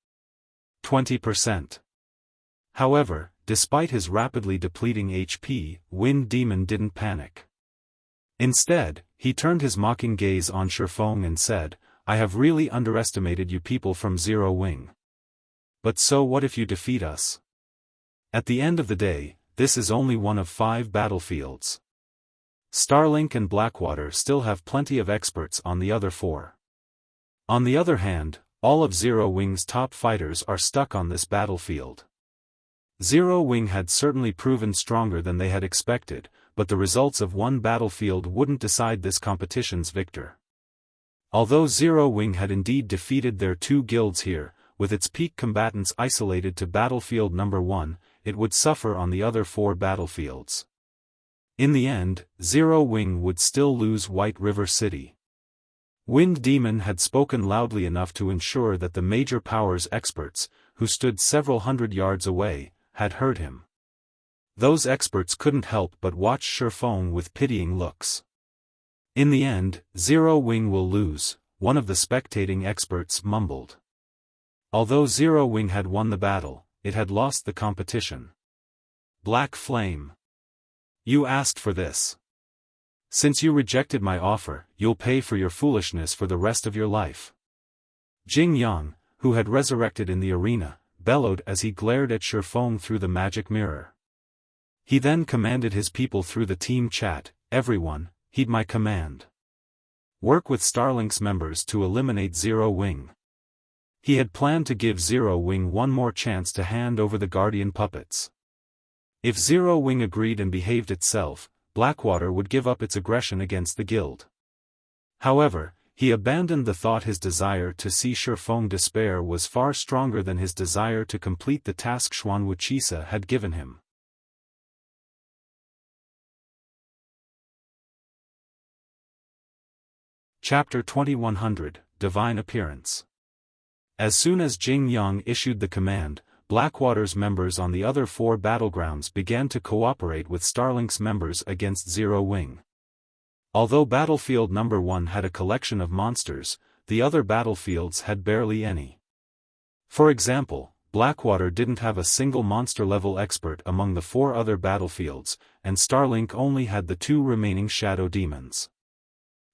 A: 20%. However, despite his rapidly depleting HP, Wind Demon didn't panic. Instead, he turned his mocking gaze on Xiaofan and said, "I have really underestimated you people from Zero Wing. But so what if you defeat us? At the end of the day, this is only one of 5 battlefields. Starlink and Blackwater still have plenty of experts on the other 4. On the other hand, all of Zero Wing's top fighters are stuck on this battlefield." Zero Wing had certainly proven stronger than they had expected, but the results of one battlefield wouldn't decide this competition's victor. Although Zero Wing had indeed defeated their 2 guilds here, with its peak combatants isolated to battlefield number 1, it would suffer on the other 4 battlefields. In the end, Zero Wing would still lose White River City. Wind Demon had spoken loudly enough to ensure that the major powers experts, who stood several hundred yards away, had heard him. Those experts couldn't help but watch Xiaofan with pitying looks. "In the end, Zero Wing will lose," one of the spectating experts mumbled. Although Zero Wing had won the battle, it had lost the competition. Black Flame. "You asked for this. Since you rejected my offer, you'll pay for your foolishness for the rest of your life." Jing Yang, who had resurrected in the arena, bellowed as he glared at Xiaofan through the magic mirror. He then commanded his people through the team chat, "Everyone, heed my command. Work with Starlink's members to eliminate Zero Wing." He had planned to give Zero Wing one more chance to hand over the guardian puppets. If Zero Wing agreed and behaved itself, Blackwater would give up its aggression against the guild. However, he abandoned the thought his desire to see Xiaofan despair was far stronger than his desire to complete the task Wuxia had given him. Chapter 2100, Divine Appearance. As soon as Jing Yang issued the command, Blackwater's members on the other 4 battlegrounds began to cooperate with Starlink's members against Zero Wing. Although battlefield number 1 had a collection of monsters, the other battlefields had barely any. For example, Blackwater didn't have a single monster-level expert among the 4 other battlefields, and Starlink only had the 2 remaining shadow demons.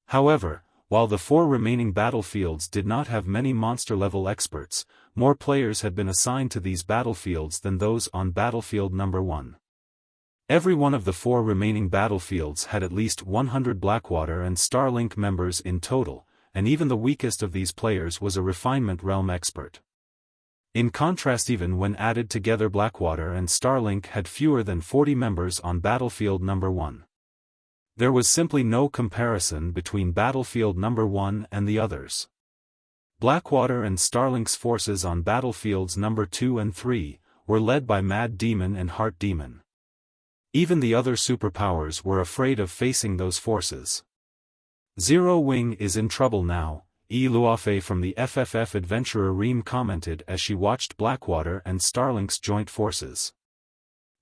A: However, while the 4 remaining battlefields did not have many monster-level experts, more players had been assigned to these battlefields than those on battlefield number 1. Every one of the 4 remaining battlefields had at least 100 Blackwater and Starlink members in total, and even the weakest of these players was a refinement realm expert. In contrast, even when added together, Blackwater and Starlink had fewer than 40 members on battlefield number 1. There was simply no comparison between battlefield number 1 and the others. Blackwater and Starlink's forces on battlefields number 2 and 3 were led by Mad Demon and Heart Demon. Even the other superpowers were afraid of facing those forces. Zero Wing is in trouble now, Luofei from the FFF Adventurer Reem commented as she watched Blackwater and Starlink's joint forces.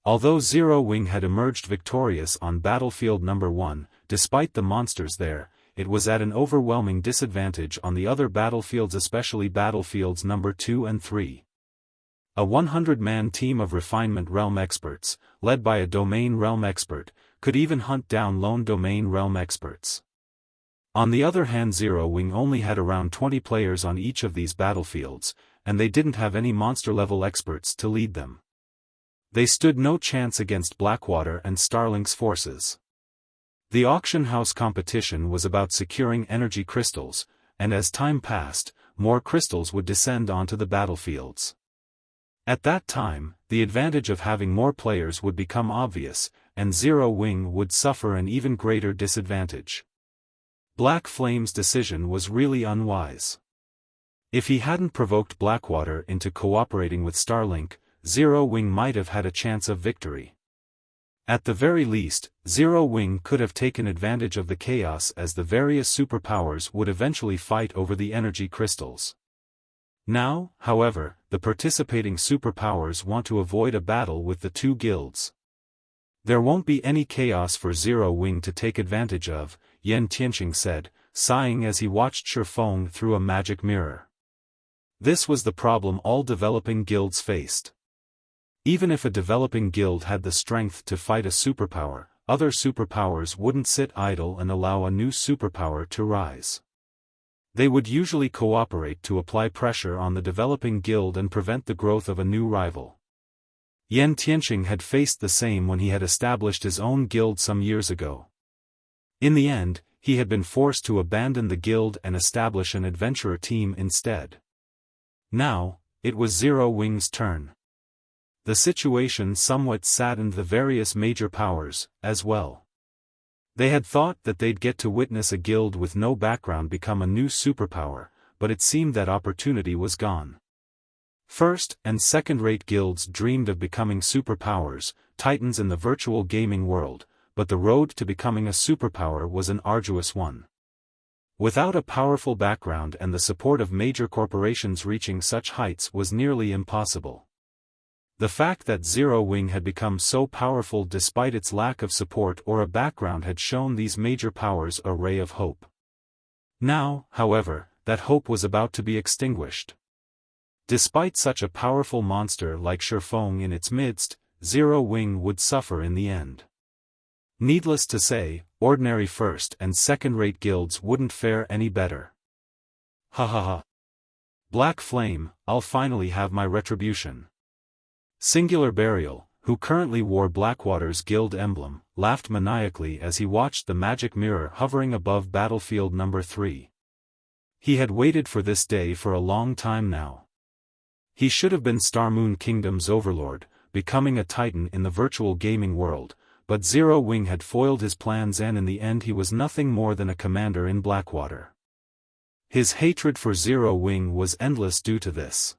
A: Although Zero Wing had emerged victorious on battlefield number 1, despite the monsters there, it was at an overwhelming disadvantage on the other battlefields, especially battlefields number 2 and 3. A 100-man team of Refinement Realm experts, led by a Domain Realm expert, could even hunt down lone Domain Realm experts. On the other hand, Zero Wing only had around 20 players on each of these battlefields, and they didn't have any monster-level experts to lead them. They stood no chance against Blackwater and Starlink's forces. The auction house competition was about securing energy crystals, and as time passed, more crystals would descend onto the battlefields. At that time, the advantage of having more players would become obvious, and Zero Wing would suffer an even greater disadvantage. Black Flame's decision was really unwise. If he hadn't provoked Blackwater into cooperating with Starlink, Zero Wing might have had a chance of victory. At the very least, Zero Wing could have taken advantage of the chaos as the various superpowers would eventually fight over the energy crystals. Now, however, the participating superpowers want to avoid a battle with the 2 guilds. There won't be any chaos for Zero Wing to take advantage of, Yan Tianqing said, sighing as he watched Xiaofan through a magic mirror. This was the problem all developing guilds faced. Even if a developing guild had the strength to fight a superpower, other superpowers wouldn't sit idle and allow a new superpower to rise. They would usually cooperate to apply pressure on the developing guild and prevent the growth of a new rival. Yan Tianqing had faced the same when he had established his own guild some years ago. In the end, he had been forced to abandon the guild and establish an adventurer team instead. Now, it was Zero Wing's turn. The situation somewhat saddened the various major powers, as well. They had thought that they'd get to witness a guild with no background become a new superpower, but it seemed that opportunity was gone. First- and second-rate guilds dreamed of becoming superpowers, titans in the virtual gaming world, but the road to becoming a superpower was an arduous one. Without a powerful background and the support of major corporations, reaching such heights was nearly impossible. The fact that Zero Wing had become so powerful despite its lack of support or a background had shown these major powers a ray of hope. Now, however, that hope was about to be extinguished. Despite such a powerful monster like Xiaofan in its midst, Zero Wing would suffer in the end. Needless to say, ordinary first- and second-rate guilds wouldn't fare any better. Ha ha ha. Black Flame, I'll finally have my retribution. Singular Burial, who currently wore Blackwater's guild emblem, laughed maniacally as he watched the magic mirror hovering above battlefield number 3. He had waited for this day for a long time now. He should have been Star Moon Kingdom's overlord, becoming a titan in the virtual gaming world, but Zero Wing had foiled his plans and in the end he was nothing more than a commander in Blackwater. His hatred for Zero Wing was endless due to this.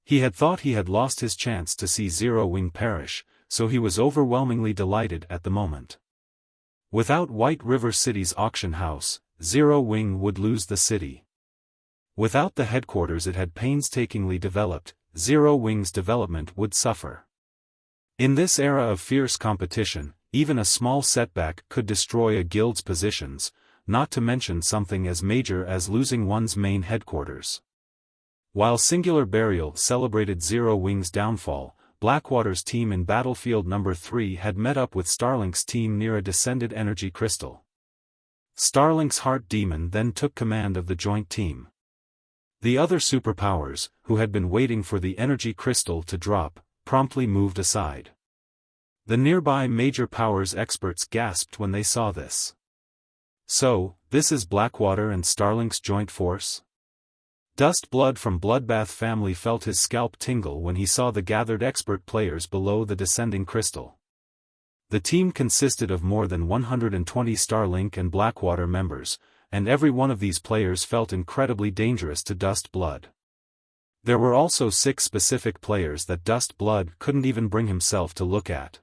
A: He had thought he had lost his chance to see Zero Wing perish, so he was overwhelmingly delighted at the moment. Without White River City's auction house, Zero Wing would lose the city. Without the headquarters it had painstakingly developed, Zero Wing's development would suffer. In this era of fierce competition, even a small setback could destroy a guild's positions, not to mention something as major as losing one's main headquarters. While Singular Burial celebrated Zero Wing's downfall, Blackwater's team in battlefield number 3 had met up with Starlink's team near a descended energy crystal. Starlink's Heart Demon then took command of the joint team. The other superpowers, who had been waiting for the energy crystal to drop, promptly moved aside. The nearby major powers experts gasped when they saw this. So, this is Blackwater and Starlink's joint force? Dust Blood from Bloodbath family felt his scalp tingle when he saw the gathered expert players below the descending crystal. The team consisted of more than 120 Starlink and Blackwater members, and every one of these players felt incredibly dangerous to Dust Blood. There were also 6 specific players that Dust Blood couldn't even bring himself to look at.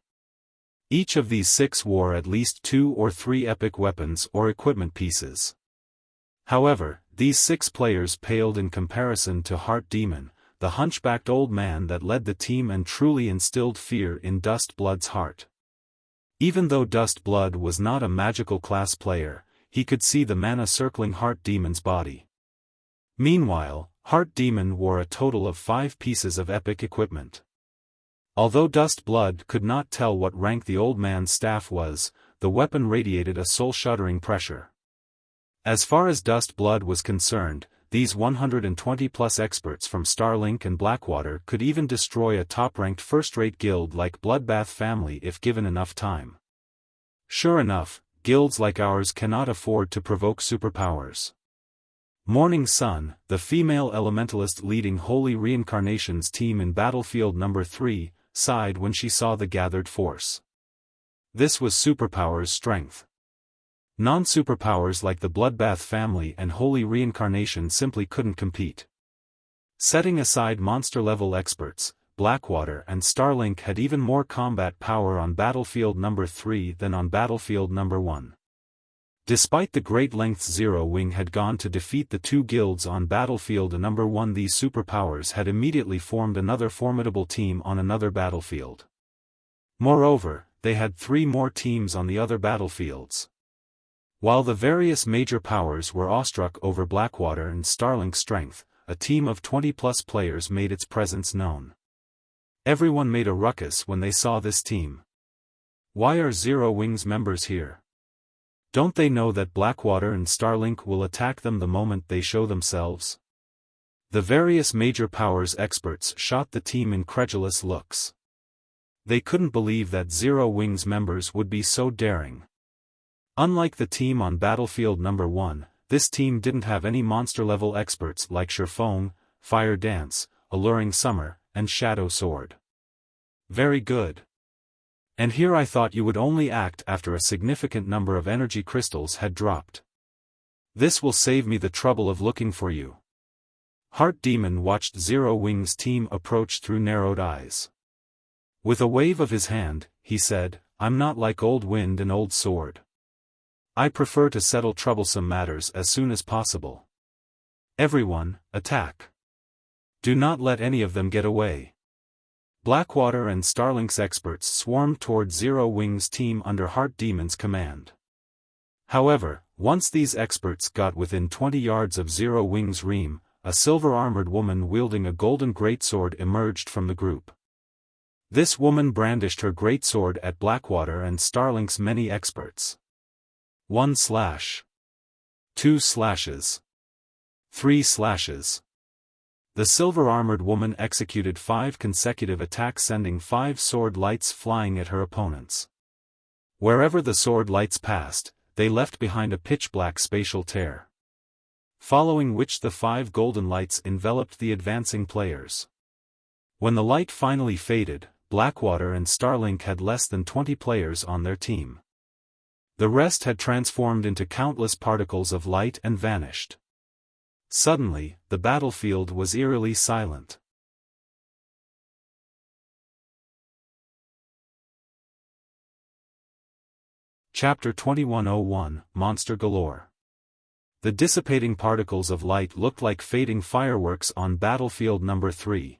A: Each of these 6 wore at least 2 or 3 epic weapons or equipment pieces. However, these 6 players paled in comparison to Heart Demon, the hunchbacked old man that led the team and truly instilled fear in Dust Blood's heart. Even though Dust Blood was not a magical class player, he could see the mana circling Heart Demon's body. Meanwhile, Heart Demon wore a total of 5 pieces of epic equipment. Although Dust Blood could not tell what rank the old man's staff was, the weapon radiated a soul-shuddering pressure. As far as Dust Blood was concerned, these 120-plus experts from Starlink and Blackwater could even destroy a top-ranked first-rate guild like Bloodbath family if given enough time. Sure enough, guilds like ours cannot afford to provoke superpowers. Morning Sun, the female elementalist leading Holy Reincarnation's team in battlefield number 3, sighed when she saw the gathered force. This was superpowers' strength. Non-superpowers like the Bloodbath family and Holy Reincarnation simply couldn't compete. Setting aside monster-level experts, Blackwater and Starlink had even more combat power on battlefield number 3 than on battlefield number 1. Despite the great lengths Zero Wing had gone to defeat the 2 guilds on battlefield number 1, these superpowers had immediately formed another formidable team on another battlefield. Moreover, they had 3 more teams on the other battlefields. While the various major powers were awestruck over Blackwater and Starlink's strength, a team of 20-plus players made its presence known. Everyone made a ruckus when they saw this team. Why are Zero Wings members here? Don't they know that Blackwater and Starlink will attack them the moment they show themselves? The various major powers experts shot the team incredulous looks. They couldn't believe that Zero Wings members would be so daring. Unlike the team on Battlefield Number 1, this team didn't have any monster-level experts like Xiaofan, Fire Dance, Alluring Summer, and Shadow Sword. Very good. And here I thought you would only act after a significant number of energy crystals had dropped. This will save me the trouble of looking for you. Heart Demon watched Zero Wings' team approach through narrowed eyes. With a wave of his hand, he said, "I'm not like Old Wind and Old Sword. I prefer to settle troublesome matters as soon as possible. Everyone, attack. Do not let any of them get away." Blackwater and Starlink's experts swarmed toward Zero Wings' team under Heart Demon's command. However, once these experts got within 20 yards of Zero Wings' ream, a silver-armored woman wielding a golden greatsword emerged from the group. This woman brandished her greatsword at Blackwater and Starlink's many experts. 1 slash. 2 slashes. 3 slashes. The silver-armored woman executed 5 consecutive attacks, sending 5 sword lights flying at her opponents. Wherever the sword lights passed, they left behind a pitch-black spatial tear, following which the 5 golden lights enveloped the advancing players. When the light finally faded, Blackwater and Starlink had less than 20 players on their team. The rest had transformed into countless particles of light and vanished. Suddenly, the battlefield was eerily silent. Chapter 2101, Monster Galore. The dissipating particles of light looked like fading fireworks on Battlefield Number 3.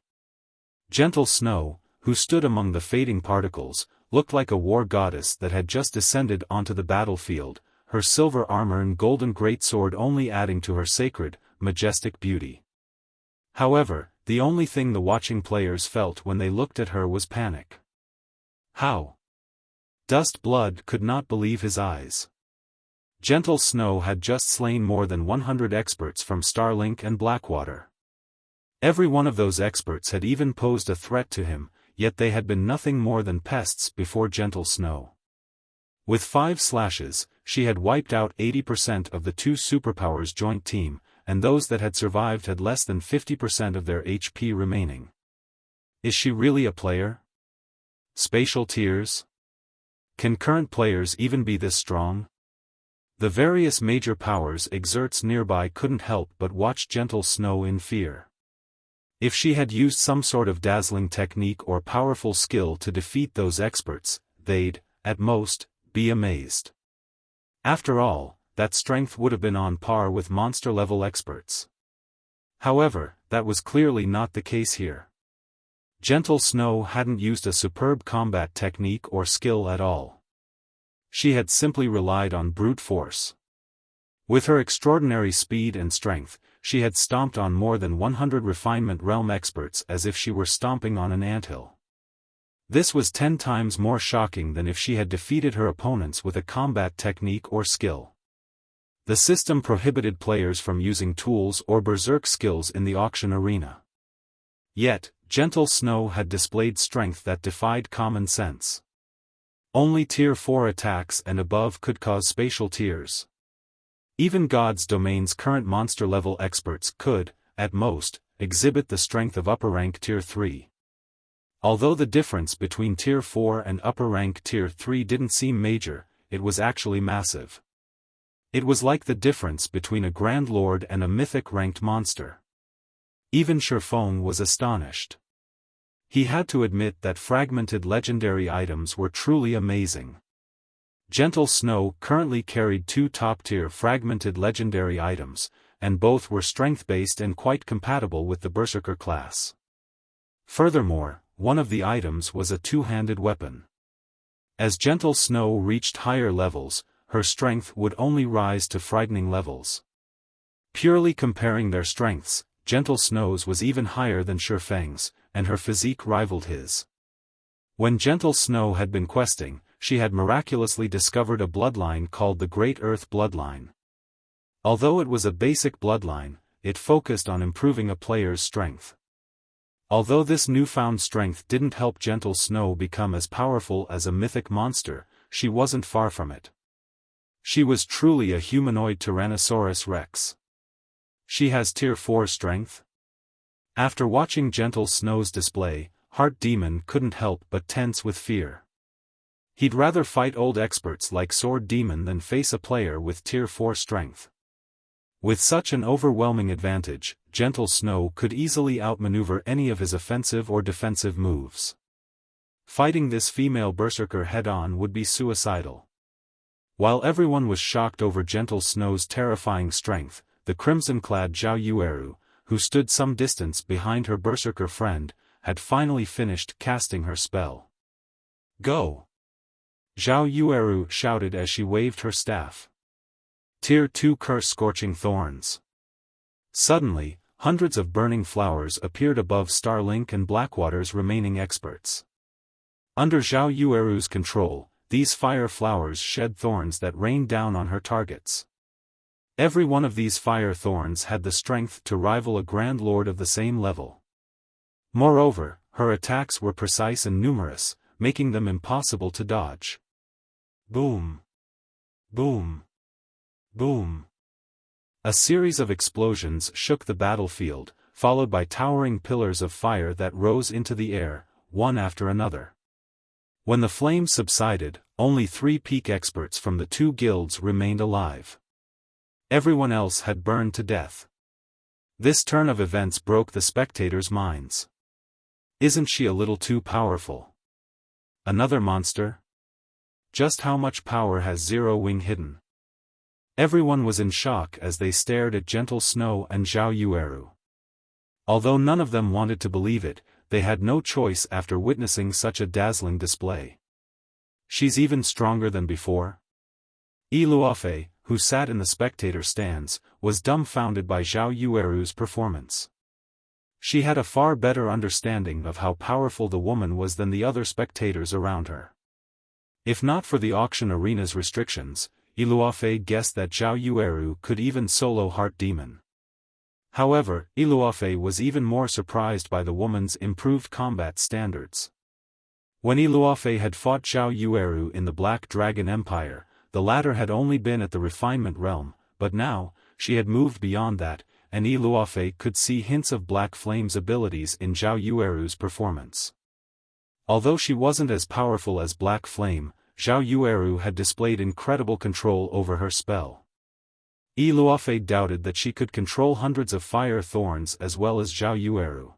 A: Gentle Snow, who stood among the fading particles, looked like a war goddess that had just descended onto the battlefield, her silver armor and golden greatsword only adding to her sacred, majestic beauty. However, the only thing the watching players felt when they looked at her was panic. How? Dust Blood could not believe his eyes. Gentle Snow had just slain more than 100 experts from Starlink and Blackwater. Every one of those experts had even posed a threat to him, yet they had been nothing more than pests before Gentle Snow. With 5 slashes, she had wiped out 80% of the 2 superpowers joint team, and those that had survived had less than 50% of their HP remaining. Is she really a player? Spatial tears? Can current players even be this strong? The various major powers exerts nearby couldn't help but watch Gentle Snow in fear. If she had used some sort of dazzling technique or powerful skill to defeat those experts, they'd, at most, be amazed. After all, that strength would have been on par with monster-level experts. However, that was clearly not the case here. Gentle Snow hadn't used a superb combat technique or skill at all. She had simply relied on brute force. With her extraordinary speed and strength, she had stomped on more than 100 Refinement Realm experts as if she were stomping on an anthill. This was 10 times more shocking than if she had defeated her opponents with a combat technique or skill. The system prohibited players from using tools or berserk skills in the auction arena. Yet, Gentle Snow had displayed strength that defied common sense. Only Tier 4 attacks and above could cause spatial tears. Even God's Domain's current monster-level experts could, at most, exhibit the strength of upper-rank Tier 3. Although the difference between Tier 4 and upper-rank Tier 3 didn't seem major, it was actually massive. It was like the difference between a Grand Lord and a mythic-ranked monster. Even Xiaofan was astonished. He had to admit that fragmented legendary items were truly amazing. Gentle Snow currently carried 2 top-tier fragmented legendary items, and both were strength-based and quite compatible with the Berserker class. Furthermore, one of the items was a 2-handed weapon. As Gentle Snow reached higher levels, her strength would only rise to frightening levels. Purely comparing their strengths, Gentle Snow's was even higher than Xiaofan's, and her physique rivaled his. When Gentle Snow had been questing, she had miraculously discovered a bloodline called the Great Earth Bloodline. Although it was a basic bloodline, it focused on improving a player's strength. Although this newfound strength didn't help Gentle Snow become as powerful as a mythic monster, she wasn't far from it. She was truly a humanoid Tyrannosaurus Rex. She has Tier 4 strength? After watching Gentle Snow's display, Heart Demon couldn't help but tense with fear. He'd rather fight old experts like Sword Demon than face a player with Tier 4 strength. With such an overwhelming advantage, Gentle Snow could easily outmaneuver any of his offensive or defensive moves. Fighting this female berserker head-on would be suicidal. While everyone was shocked over Gentle Snow's terrifying strength, the crimson-clad Zhao Yueru, who stood some distance behind her berserker friend, had finally finished casting her spell. "Go!" Zhao Yueru shouted as she waved her staff. Tier 2 Curse Scorching Thorns. Suddenly, hundreds of burning flowers appeared above Starlink and Blackwater's remaining experts. Under Zhao Yueru's control, these fire flowers shed thorns that rained down on her targets. Every one of these fire thorns had the strength to rival a Grand Lord of the same level. Moreover, her attacks were precise and numerous, making them impossible to dodge. Boom! Boom! Boom! A series of explosions shook the battlefield, followed by towering pillars of fire that rose into the air, one after another. When the flames subsided, only 3 peak experts from the 2 guilds remained alive. Everyone else had burned to death. This turn of events broke the spectators' minds. Isn't she a little too powerful? Another monster? Just how much power has Zero Wing hidden? Everyone was in shock as they stared at Gentle Snow and Zhao Yueru. Although none of them wanted to believe it, they had no choice after witnessing such a dazzling display. She's even stronger than before? Luofei, who sat in the spectator stands, was dumbfounded by Zhao Yueru's performance. She had a far better understanding of how powerful the woman was than the other spectators around her. If not for the auction arena's restrictions, Luofei guessed that Zhao Yueru could even solo Heart Demon. However, Luofei was even more surprised by the woman's improved combat standards. When Luofei had fought Zhao Yueru in the Black Dragon Empire, the latter had only been at the refinement realm, but now, she had moved beyond that, and Luofei could see hints of Black Flame's abilities in Zhao Yueru's performance. Although she wasn't as powerful as Black Flame, Zhao Yueru had displayed incredible control over her spell. Luofei doubted that she could control hundreds of fire thorns as well as Zhao Yueru.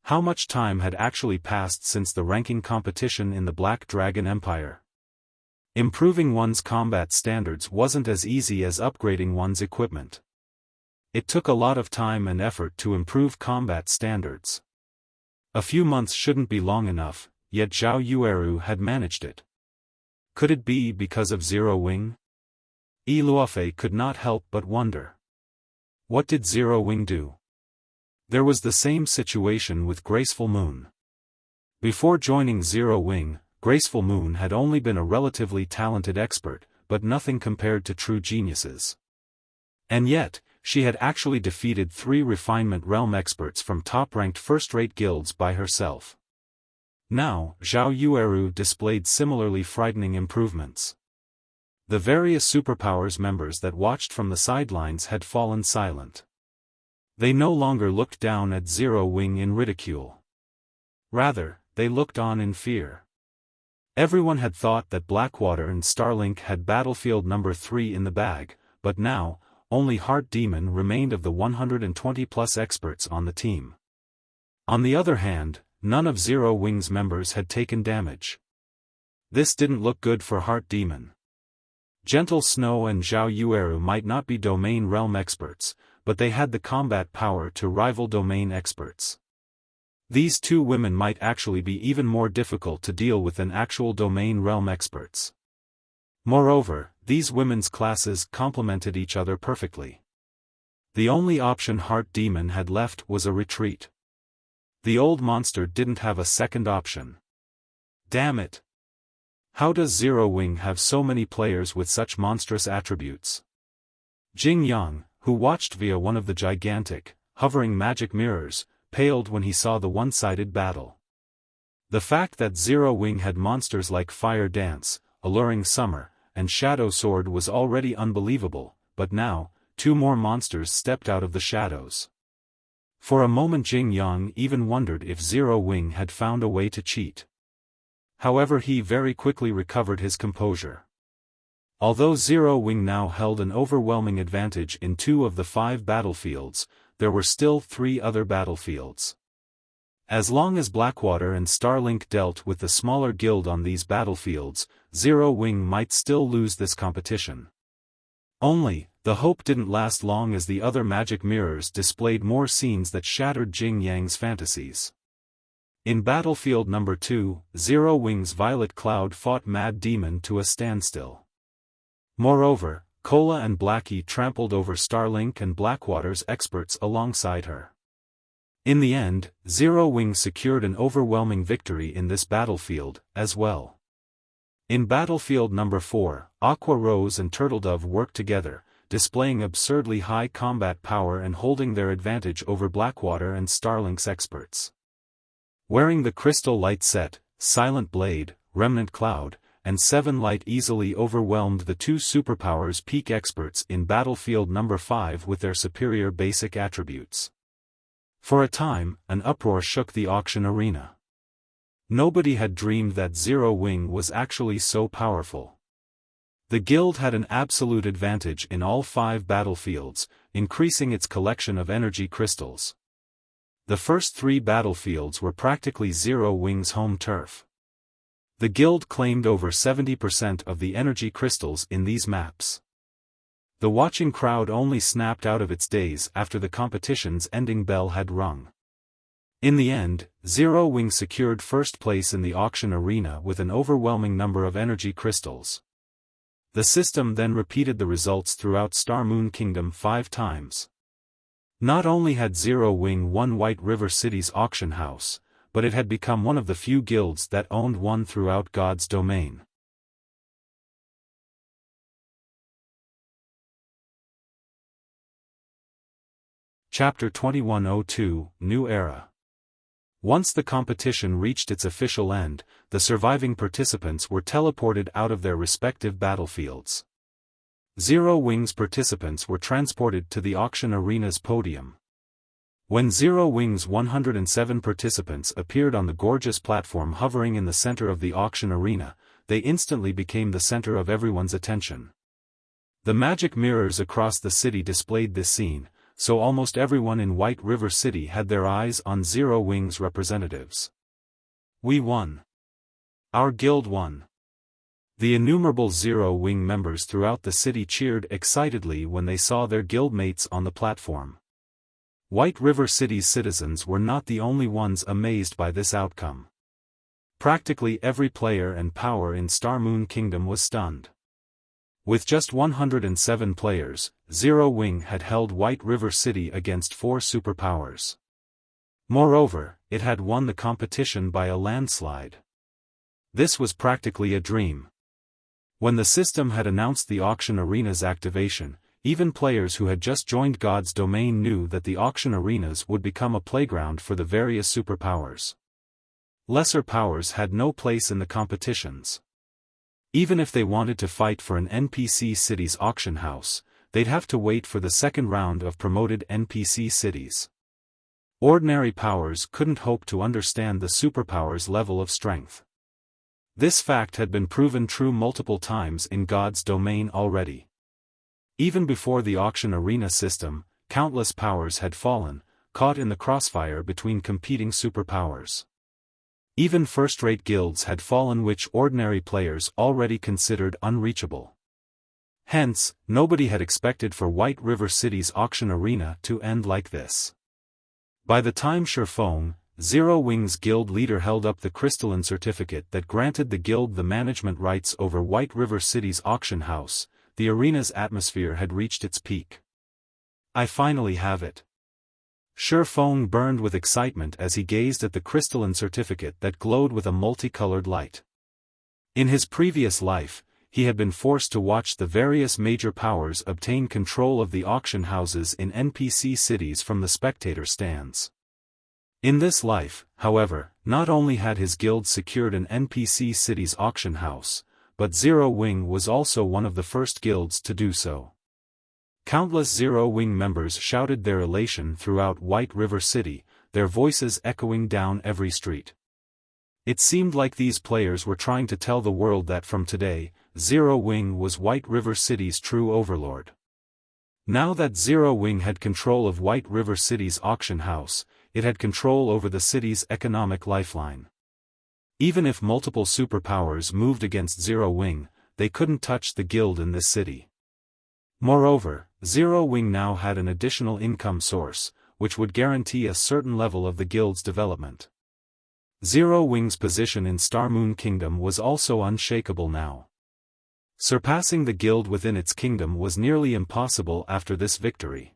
A: How much time had actually passed since the ranking competition in the Black Dragon Empire? Improving one's combat standards wasn't as easy as upgrading one's equipment. It took a lot of time and effort to improve combat standards. A few months shouldn't be long enough, yet Zhao Yueru had managed it. Could it be because of Zero Wing? Luofei could not help but wonder. What did Zero Wing do? There was the same situation with Graceful Moon. Before joining Zero Wing, Graceful Moon had only been a relatively talented expert, but nothing compared to true geniuses. And yet, she had actually defeated 3 Refinement Realm experts from top-ranked first-rate guilds by herself. Now, Zhao Yueru displayed similarly frightening improvements. The various superpowers members that watched from the sidelines had fallen silent. They no longer looked down at Zero Wing in ridicule. Rather, they looked on in fear. Everyone had thought that Blackwater and Starlink had Battlefield number 3 in the bag, but now, only Heart Demon remained of the 120-plus experts on the team. On the other hand, none of Zero Wing's members had taken damage. This didn't look good for Heart Demon. Gentle Snow and Zhao Yueru might not be Domain Realm experts, but they had the combat power to rival Domain experts. These 2 women might actually be even more difficult to deal with than actual Domain Realm experts. Moreover, these women's classes complemented each other perfectly. The only option Heart Demon had left was a retreat. The old monster didn't have a second option. Damn it! How does Zero Wing have so many players with such monstrous attributes? Jing Yang, who watched via one of the gigantic, hovering magic mirrors, paled when he saw the one-sided battle. The fact that Zero Wing had monsters like Fire Dance, Alluring Summer, and Shadow Sword was already unbelievable, but now, two more monsters stepped out of the shadows. For a moment Jing Yang even wondered if Zero Wing had found a way to cheat. However, he very quickly recovered his composure. Although Zero Wing now held an overwhelming advantage in 2 of the 5 battlefields, there were still 3 other battlefields. As long as Blackwater and Starlink dealt with the smaller guild on these battlefields, Zero Wing might still lose this competition. Only, the hope didn't last long as the other magic mirrors displayed more scenes that shattered Jing Yang's fantasies. In Battlefield number 2, Zero Wing's Violet Cloud fought Mad Demon to a standstill. Moreover, Cola and Blackie trampled over Starlink and Blackwater's experts alongside her. In the end, Zero Wing secured an overwhelming victory in this battlefield, as well. In Battlefield number 4, Aqua Rose and Turtledove worked together, displaying absurdly high combat power and holding their advantage over Blackwater and Starlink's experts. Wearing the Crystal Light set, Silent Blade, Remnant Cloud, and 7 Light easily overwhelmed the 2 superpowers peak experts in Battlefield number 5 with their superior basic attributes. For a time, an uproar shook the auction arena. Nobody had dreamed that Zero Wing was actually so powerful. The guild had an absolute advantage in all 5 battlefields, increasing its collection of energy crystals. The first 3 battlefields were practically Zero Wing's home turf. The guild claimed over 70% of the energy crystals in these maps. The watching crowd only snapped out of its daze after the competition's ending bell had rung. In the end, Zero Wing secured first place in the auction arena with an overwhelming number of energy crystals. The system then repeated the results throughout Star Moon Kingdom 5 times. Not only had Zero Wing won White River City's auction house, but it had become one of the few guilds that owned one throughout God's domain. Chapter 2102, New Era. Once the competition reached its official end, the surviving participants were teleported out of their respective battlefields. Zero Wing's participants were transported to the auction arena's podium. When Zero Wing's 107 participants appeared on the gorgeous platform hovering in the center of the auction arena, they instantly became the center of everyone's attention. The magic mirrors across the city displayed this scene, so almost everyone in White River City had their eyes on Zero Wing's representatives. We won. Our guild won. The innumerable Zero Wing members throughout the city cheered excitedly when they saw their guildmates on the platform. White River City's citizens were not the only ones amazed by this outcome. Practically every player and power in Star Moon Kingdom was stunned. With just 107 players, Zero Wing had held White River City against 4 superpowers. Moreover, it had won the competition by a landslide. This was practically a dream. When the system had announced the auction arena's activation, even players who had just joined God's domain knew that the auction arenas would become a playground for the various superpowers. Lesser powers had no place in the competitions. Even if they wanted to fight for an NPC city's auction house, they'd have to wait for the second round of promoted NPC cities. Ordinary powers couldn't hope to understand the superpower's level of strength. This fact had been proven true multiple times in God's domain already. Even before the auction arena system, countless powers had fallen, caught in the crossfire between competing superpowers. Even first-rate guilds had fallen which ordinary players already considered unreachable. Hence, nobody had expected for White River City's auction arena to end like this. By the time Xiaofan, Zero Wing's guild leader held up the crystalline certificate that granted the guild the management rights over White River City's auction house, the arena's atmosphere had reached its peak. I finally have it. Xiaofan burned with excitement as he gazed at the crystalline certificate that glowed with a multicolored light. In his previous life, he had been forced to watch the various major powers obtain control of the auction houses in NPC cities from the spectator stands. In this life, however, not only had his guild secured an NPC city's auction house, but Zero Wing was also one of the first guilds to do so. Countless Zero Wing members shouted their elation throughout White River City, their voices echoing down every street. It seemed like these players were trying to tell the world that from today, Zero Wing was White River City's true overlord. Now that Zero Wing had control of White River City's auction house, it had control over the city's economic lifeline. Even if multiple superpowers moved against Zero Wing, they couldn't touch the guild in this city. Moreover, Zero Wing now had an additional income source, which would guarantee a certain level of the guild's development. Zero Wing's position in Star Moon Kingdom was also unshakable now. Surpassing the guild within its kingdom was nearly impossible after this victory.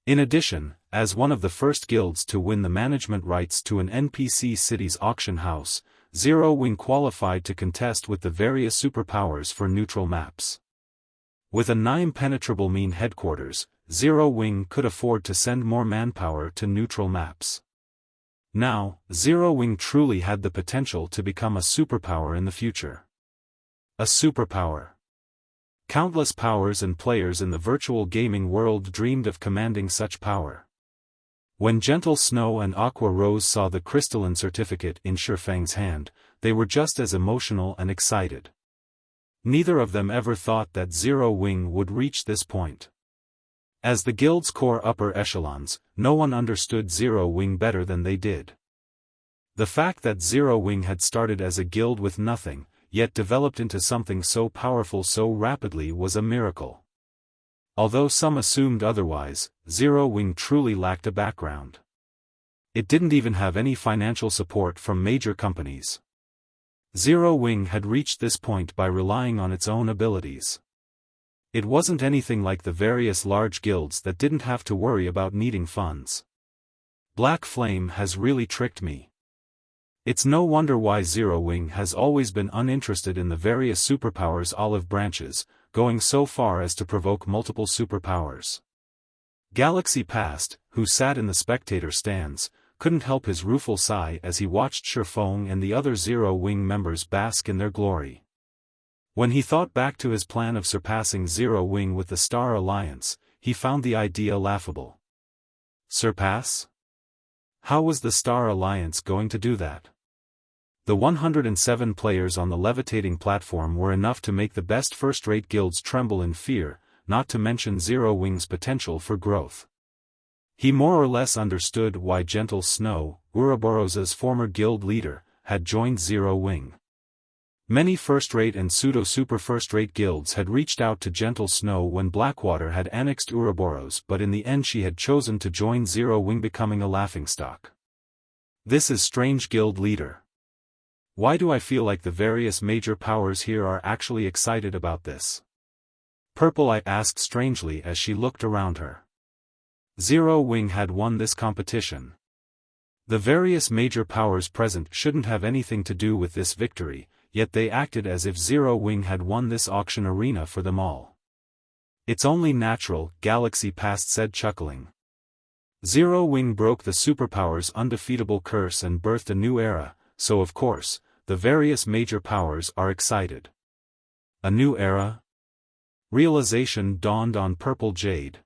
A: In addition, as one of the first guilds to win the management rights to an NPC city's auction house, Zero Wing qualified to contest with the various superpowers for neutral maps. With a non-impenetrable mean headquarters, Zero Wing could afford to send more manpower to neutral maps. Now, Zero Wing truly had the potential to become a superpower in the future. A superpower. Countless powers and players in the virtual gaming world dreamed of commanding such power. When Gentle Snow and Aqua Rose saw the crystalline certificate in Xiaofan's hand, they were just as emotional and excited. Neither of them ever thought that Zero Wing would reach this point. As the guild's core upper echelons, no one understood Zero Wing better than they did. The fact that Zero Wing had started as a guild with nothing, yet developed into something so powerful so rapidly was a miracle. Although some assumed otherwise, Zero Wing truly lacked a background. It didn't even have any financial support from major companies. Zero Wing had reached this point by relying on its own abilities. It wasn't anything like the various large guilds that didn't have to worry about needing funds. Black Flame has really tricked me. It's no wonder why Zero Wing has always been uninterested in the various superpowers' olive branches, going so far as to provoke multiple superpowers. Galaxy Past, who sat in the spectator stands, couldn't help his rueful sigh as he watched Xiaofan and the other Zero Wing members bask in their glory. When he thought back to his plan of surpassing Zero Wing with the Star Alliance, he found the idea laughable. Surpass? How was the Star Alliance going to do that? The 107 players on the levitating platform were enough to make the best first-rate guilds tremble in fear, not to mention Zero Wing's potential for growth. He more or less understood why Gentle Snow, Uroboros' former guild leader, had joined Zero Wing. Many first-rate and pseudo-super first-rate guilds had reached out to Gentle Snow when Blackwater had annexed Uroboros, but in the end she had chosen to join Zero Wing, becoming a laughingstock. This is strange, guild leader. Why do I feel like the various major powers here are actually excited about this? Purple Eye asked strangely as she looked around her. Zero Wing had won this competition. The various major powers present shouldn't have anything to do with this victory, yet they acted as if Zero Wing had won this auction arena for them all. It's only natural, Galaxy Past said, chuckling. Zero Wing broke the superpower's undefeatable curse and birthed a new era, so of course, the various major powers are excited. A new era? Realization dawned on Purple Jade.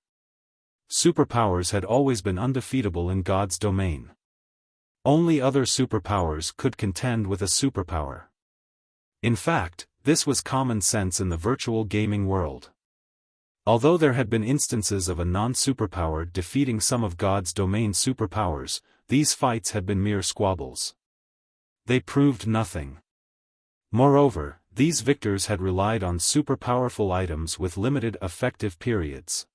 A: Superpowers had always been undefeatable in God's domain. Only other superpowers could contend with a superpower. In fact, this was common sense in the virtual gaming world. Although there had been instances of a non-superpower defeating some of God's domain superpowers, these fights had been mere squabbles. They proved nothing. Moreover, these victors had relied on super-powerful items with limited effective periods.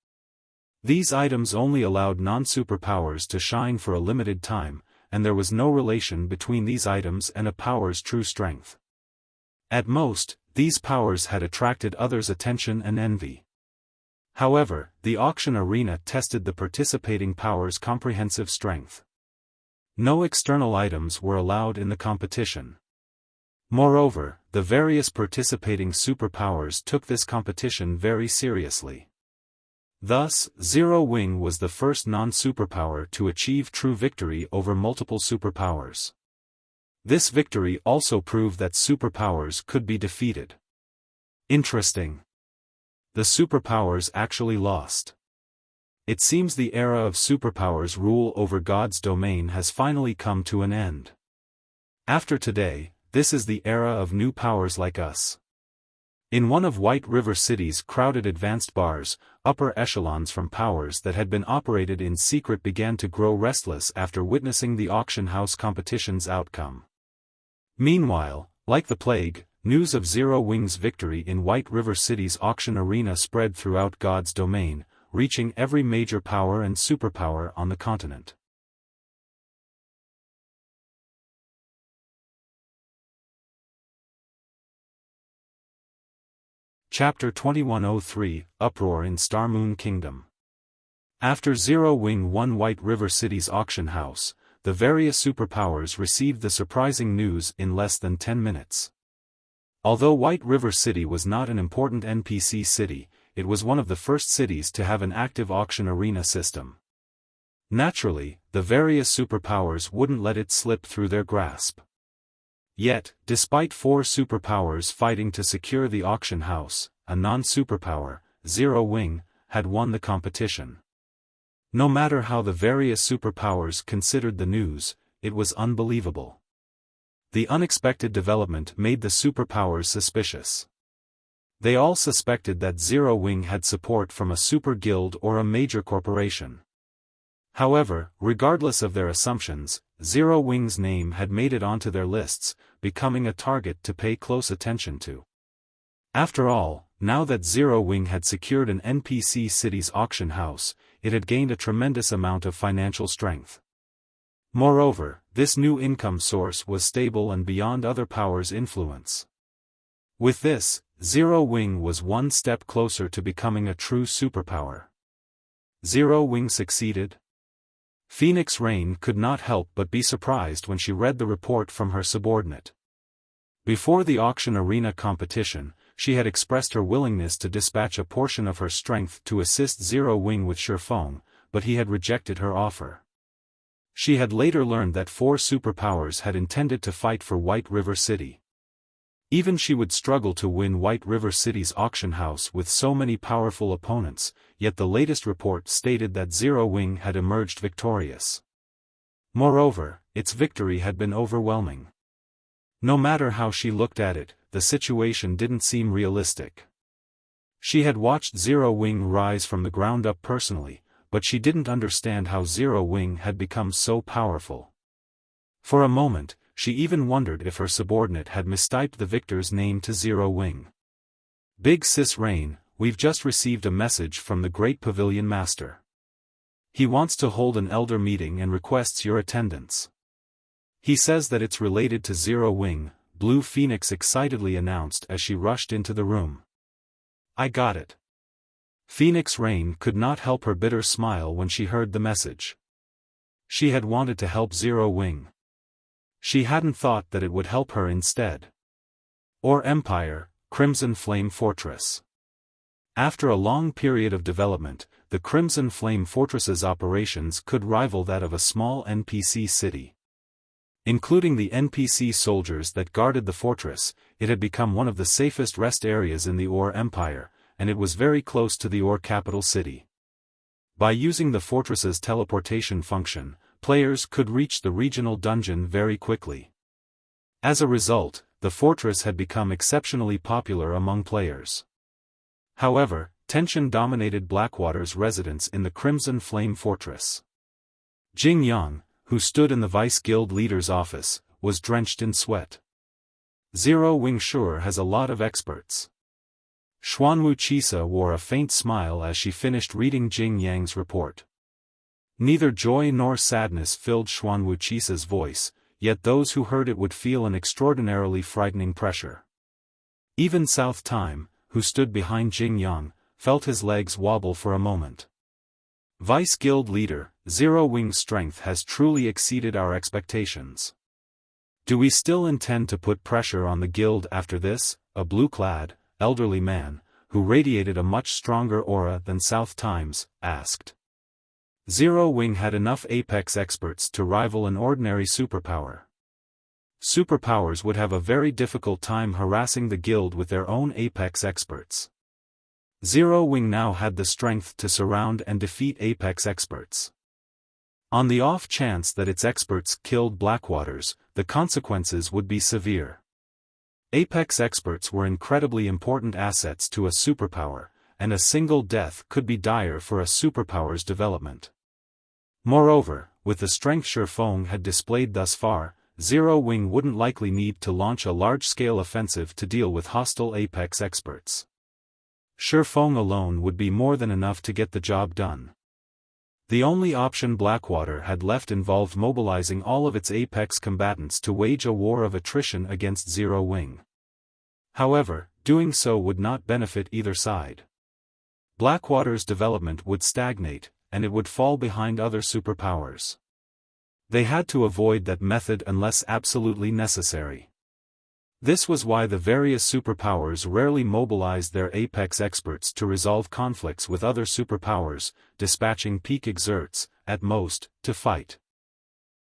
A: These items only allowed non-superpowers to shine for a limited time, and there was no relation between these items and a power's true strength. At most, these powers had attracted others' attention and envy. However, the auction arena tested the participating powers' comprehensive strength. No external items were allowed in the competition. Moreover, the various participating superpowers took this competition very seriously. Thus, Zero Wing was the first non-superpower to achieve true victory over multiple superpowers. This victory also proved that superpowers could be defeated. Interesting. The superpowers actually lost. It seems the era of superpowers' rule over God's domain has finally come to an end. After today, this is the era of new powers like us. In one of White River City's crowded advanced bars, upper echelons from powers that had been operated in secret began to grow restless after witnessing the auction house competition's outcome. Meanwhile, like the plague, news of Zero Wing's victory in White River City's auction arena spread throughout God's domain, reaching every major power and superpower on the continent. Chapter 2103, Uproar in Star Moon Kingdom. After Zero Wing won White River City's auction house, the various superpowers received the surprising news in less than 10 minutes. Although White River City was not an important NPC city, it was one of the first cities to have an active auction arena system. Naturally, the various superpowers wouldn't let it slip through their grasp. Yet, despite 4 superpowers fighting to secure the auction house, a non-superpower, Zero Wing, had won the competition. No matter how the various superpowers considered the news, it was unbelievable. The unexpected development made the superpowers suspicious. They all suspected that Zero Wing had support from a super guild or a major corporation. However, regardless of their assumptions, Zero Wing's name had made it onto their lists, becoming a target to pay close attention to. After all, now that Zero Wing had secured an NPC city's auction house, it had gained a tremendous amount of financial strength. Moreover, this new income source was stable and beyond other powers' influence. With this, Zero Wing was one step closer to becoming a true superpower. Zero Wing succeeded? Phoenix Rain could not help but be surprised when she read the report from her subordinate. Before the auction arena competition, she had expressed her willingness to dispatch a portion of her strength to assist Zero Wing with Xiaofan, but he had rejected her offer. She had later learned that 4 superpowers had intended to fight for White River City. Even she would struggle to win White River City's auction house with so many powerful opponents, yet the latest report stated that Zero Wing had emerged victorious. Moreover, its victory had been overwhelming. No matter how she looked at it, the situation didn't seem realistic. She had watched Zero Wing rise from the ground up personally, but she didn't understand how Zero Wing had become so powerful. For a moment, she even wondered if her subordinate had mistyped the victor's name to Zero Wing. Big Sis Rain, we've just received a message from the Great Pavilion Master. He wants to hold an elder meeting and requests your attendance. He says that it's related to Zero Wing, Blue Phoenix excitedly announced as she rushed into the room. I got it. Phoenix Rain could not help her bitter smile when she heard the message. She had wanted to help Zero Wing. She hadn't thought that it would help her instead. Or Empire, Crimson Flame Fortress. After a long period of development, the Crimson Flame Fortress's operations could rival that of a small NPC city. Including the NPC soldiers that guarded the fortress, it had become one of the safest rest areas in the Ore Empire, and it was very close to the Ore capital city. By using the fortress's teleportation function, players could reach the regional dungeon very quickly. As a result, the fortress had become exceptionally popular among players. However, tension dominated Blackwater's residence in the Crimson Flame Fortress. Jing Yang, who stood in the Vice Guild leader's office, was drenched in sweat. Zero Wing sure has a lot of experts. Xuanwu Chisa wore a faint smile as she finished reading Jing Yang's report. Neither joy nor sadness filled Xuanwu Chisa's voice, yet those who heard it would feel an extraordinarily frightening pressure. Even South Time, who stood behind Jing Yang, felt his legs wobble for a moment. Vice Guild Leader, Zero Wing's strength has truly exceeded our expectations. Do we still intend to put pressure on the guild after this? A blue-clad, elderly man, who radiated a much stronger aura than South Times, asked. Zero Wing had enough apex experts to rival an ordinary superpower. Superpowers would have a very difficult time harassing the guild with their own apex experts. Zero Wing now had the strength to surround and defeat apex experts. On the off chance that its experts killed Blackwaters, the consequences would be severe. Apex experts were incredibly important assets to a superpower, and a single death could be dire for a superpower's development. Moreover, with the strength Xiaofan had displayed thus far, Zero Wing wouldn't likely need to launch a large-scale offensive to deal with hostile apex experts. Xiaofan alone would be more than enough to get the job done. The only option Blackwater had left involved mobilizing all of its apex combatants to wage a war of attrition against Zero Wing. However, doing so would not benefit either side. Blackwater's development would stagnate, and it would fall behind other superpowers. They had to avoid that method unless absolutely necessary. This was why the various superpowers rarely mobilized their apex experts to resolve conflicts with other superpowers, dispatching peak exerts, at most, to fight.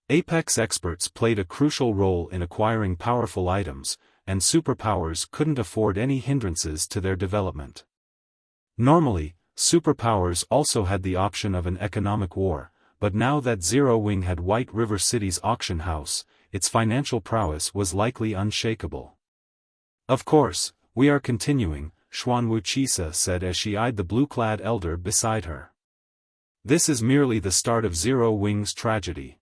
A: Apex experts played a crucial role in acquiring powerful items, and superpowers couldn't afford any hindrances to their development. Normally, superpowers also had the option of an economic war, but now that Zero Wing had White River City's auction house, its financial prowess was likely unshakable. Of course, we are continuing, Wuxia said as she eyed the blue-clad elder beside her. This is merely the start of Zero Wing's tragedy.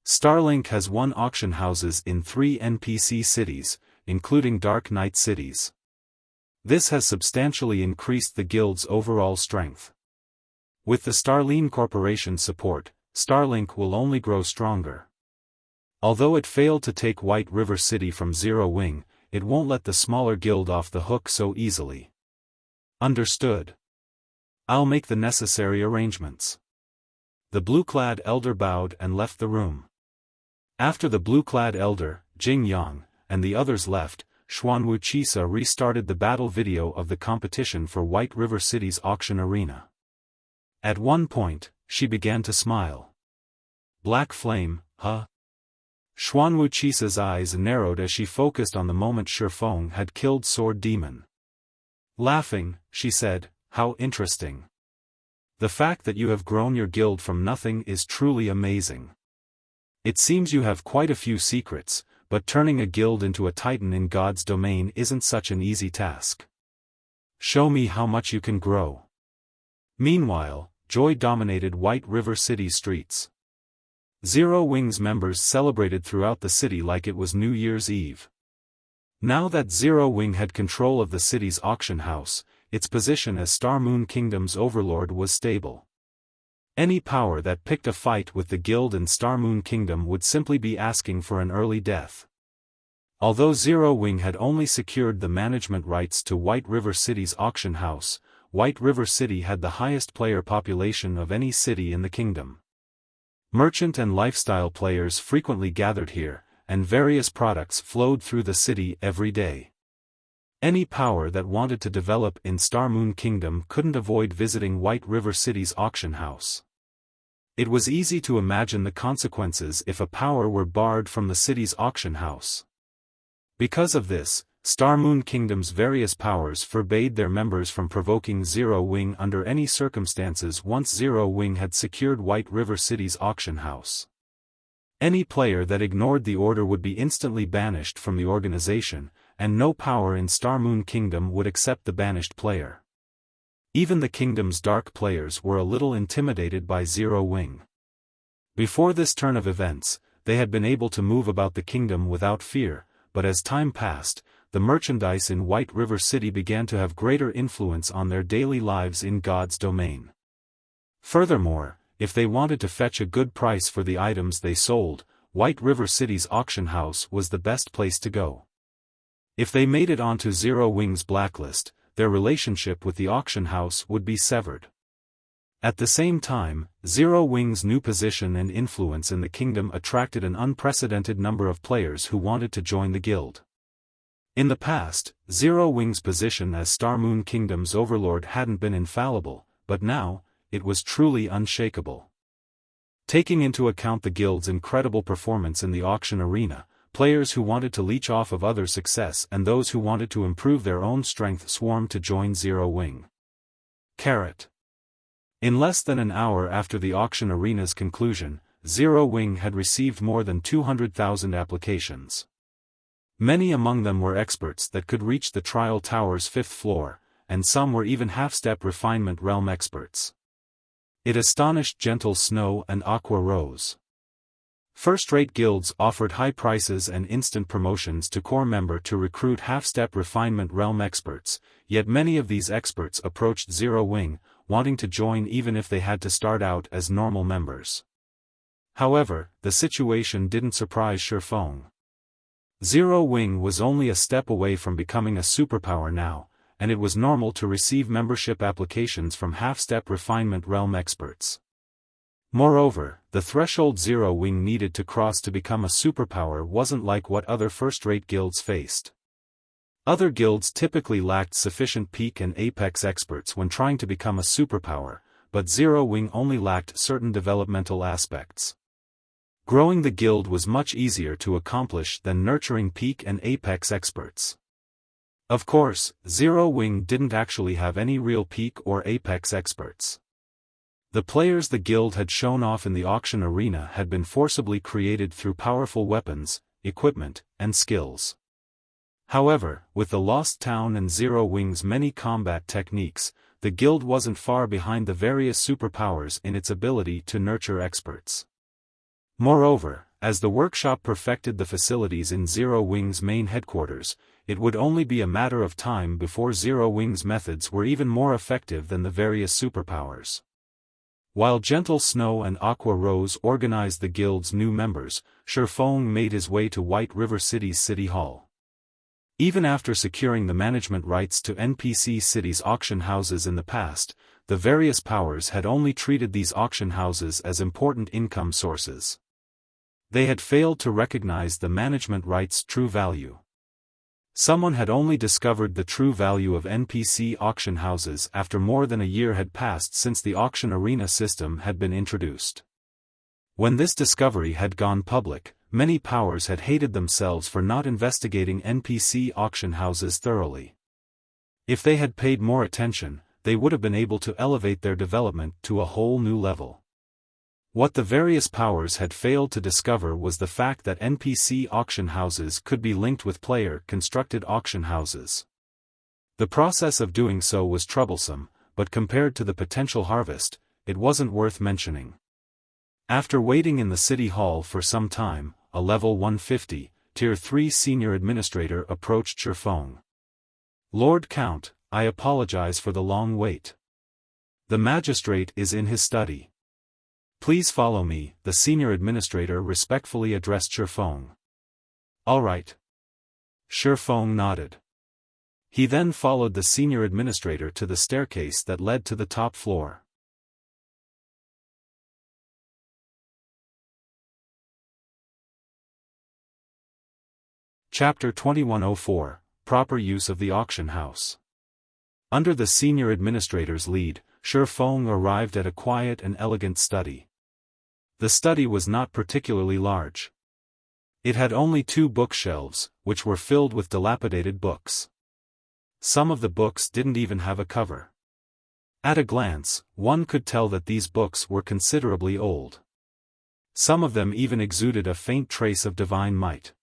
A: Starlink has won auction houses in 3 NPC cities, including Dark Knight cities. This has substantially increased the guild's overall strength. With the Starline Corporation's support, Starlink will only grow stronger. Although it failed to take White River City from Zero Wing, it won't let the smaller guild off the hook so easily. Understood. I'll make the necessary arrangements. The blue-clad elder bowed and left the room. After the blue-clad elder, Jing Yang, and the others left, Wuxia restarted the battle video of the competition for White River City's auction arena. At one point, she began to smile. Black flame, huh? Wuxia's eyes narrowed as she focused on the moment Xiaofan had killed Sword Demon. Laughing, she said, "How interesting. The fact that you have grown your guild from nothing is truly amazing. It seems you have quite a few secrets, but turning a guild into a titan in God's domain isn't such an easy task. Show me how much you can grow." Meanwhile, joy dominated White River City streets. Zero Wing's members celebrated throughout the city like it was New Year's Eve. Now that Zero Wing had control of the city's auction house, its position as Star Moon Kingdom's overlord was stable. Any power that picked a fight with the guild in Star Moon Kingdom would simply be asking for an early death. Although Zero Wing had only secured the management rights to White River City's auction house, White River City had the highest player population of any city in the kingdom. Merchant and lifestyle players frequently gathered here, and various products flowed through the city every day. Any power that wanted to develop in Star Moon Kingdom couldn't avoid visiting White River City's auction house. It was easy to imagine the consequences if a power were barred from the city's auction house. Because of this, Star Moon Kingdom's various powers forbade their members from provoking Zero Wing under any circumstances once Zero Wing had secured White River City's auction house. Any player that ignored the order would be instantly banished from the organization, and no power in Star Moon Kingdom would accept the banished player. Even the kingdom's dark players were a little intimidated by Zero Wing. Before this turn of events, they had been able to move about the kingdom without fear, but as time passed, the merchandise in White River City began to have greater influence on their daily lives in God's domain. Furthermore, if they wanted to fetch a good price for the items they sold, White River City's auction house was the best place to go. If they made it onto Zero Wing's blacklist, their relationship with the auction house would be severed. At the same time, Zero Wing's new position and influence in the kingdom attracted an unprecedented number of players who wanted to join the guild. In the past, Zero Wing's position as Star Moon Kingdom's overlord hadn't been infallible, but now, it was truly unshakable. Taking into account the guild's incredible performance in the auction arena, players who wanted to leech off of others' success and those who wanted to improve their own strength swarmed to join Zero Wing. Carrot. In less than an hour after the auction arena's conclusion, Zero Wing had received more than 200,000 applications. Many among them were experts that could reach the trial tower's 5th floor, and some were even half-step refinement realm experts. It astonished Gentle Snow and Aqua Rose. First-rate guilds offered high prices and instant promotions to core member to recruit half-step refinement realm experts, yet many of these experts approached Zero Wing, wanting to join even if they had to start out as normal members. However, the situation didn't surprise Xiaofan. Zero Wing was only a step away from becoming a superpower now, and it was normal to receive membership applications from half-step refinement realm experts. Moreover, the threshold Zero Wing needed to cross to become a superpower wasn't like what other first-rate guilds faced. Other guilds typically lacked sufficient peak and apex experts when trying to become a superpower, but Zero Wing only lacked certain developmental aspects. Growing the guild was much easier to accomplish than nurturing peak and apex experts. Of course, Zero Wing didn't actually have any real peak or apex experts. The players the guild had shown off in the auction arena had been forcibly created through powerful weapons, equipment, and skills. However, with the Lost Town and Zero Wing's many combat techniques, the guild wasn't far behind the various superpowers in its ability to nurture experts. Moreover, as the workshop perfected the facilities in Zero Wing's main headquarters, it would only be a matter of time before Zero Wing's methods were even more effective than the various superpowers. While Gentle Snow and Aqua Rose organized the guild's new members, Xiaofan made his way to White River City's City Hall. Even after securing the management rights to NPC City's auction houses in the past, the various powers had only treated these auction houses as important income sources. They had failed to recognize the management rights' true value. Someone had only discovered the true value of NPC auction houses after more than a year had passed since the auction arena system had been introduced. When this discovery had gone public, many powers had hated themselves for not investigating NPC auction houses thoroughly. If they had paid more attention, they would have been able to elevate their development to a whole new level. What the various powers had failed to discover was the fact that NPC auction houses could be linked with player-constructed auction houses. The process of doing so was troublesome, but compared to the potential harvest, it wasn't worth mentioning. After waiting in the City Hall for some time, a level 150, Tier 3 senior administrator approached Xiaofan. "Lord Count, I apologize for the long wait. The magistrate is in his study. Please follow me," the senior administrator respectfully addressed Xiaofan. "All right." Xiaofan nodded. He then followed the senior administrator to the staircase that led to the top floor. Chapter 2104, Proper Use of the Auction House. Under the senior administrator's lead, Xiaofan arrived at a quiet and elegant study. The study was not particularly large. It had only 2 bookshelves, which were filled with dilapidated books. Some of the books didn't even have a cover. At a glance, one could tell that these books were considerably old. Some of them even exuded a faint trace of divine might.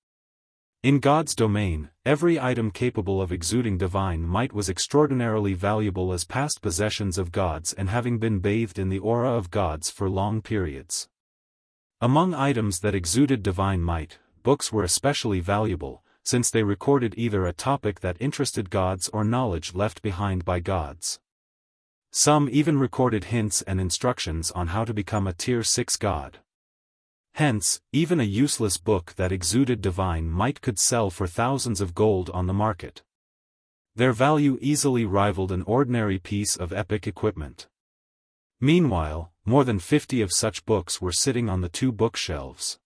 A: In God's domain, every item capable of exuding divine might was extraordinarily valuable as past possessions of gods and having been bathed in the aura of gods for long periods. Among items that exuded divine might, books were especially valuable, since they recorded either a topic that interested gods or knowledge left behind by gods. Some even recorded hints and instructions on how to become a Tier 6 god. Hence, even a useless book that exuded divine might could sell for thousands of gold on the market. Their value easily rivaled an ordinary piece of epic equipment. Meanwhile, more than 50 of such books were sitting on the 2 bookshelves.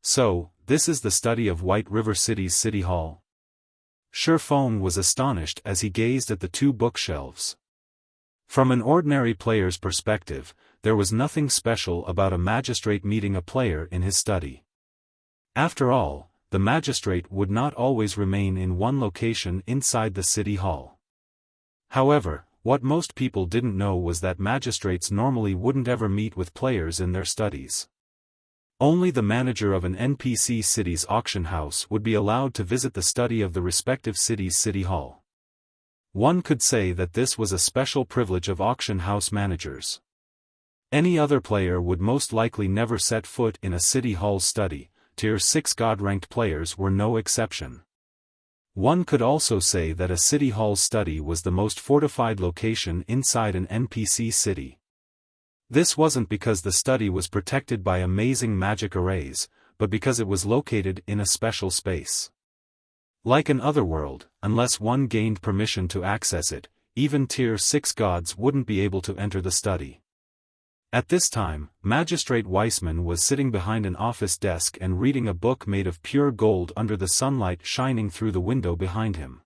A: So, this is the study of White River City's City Hall? Xiaofan was astonished as he gazed at the 2 bookshelves. From an ordinary player's perspective, there was nothing special about a magistrate meeting a player in his study. After all, the magistrate would not always remain in one location inside the city hall. However, what most people didn't know was that magistrates normally wouldn't ever meet with players in their studies. Only the manager of an NPC city's auction house would be allowed to visit the study of the respective city's city hall. One could say that this was a special privilege of auction house managers. Any other player would most likely never set foot in a city hall's study. Tier 6 God-ranked players were no exception. One could also say that a city hall's study was the most fortified location inside an NPC city. This wasn't because the study was protected by amazing magic arrays, but because it was located in a special space. Like an otherworld, unless one gained permission to access it, even Tier 6 gods wouldn't be able to enter the study. At this time, Magistrate Weissman was sitting behind an office desk and reading a book made of pure gold under the sunlight shining through the window behind him.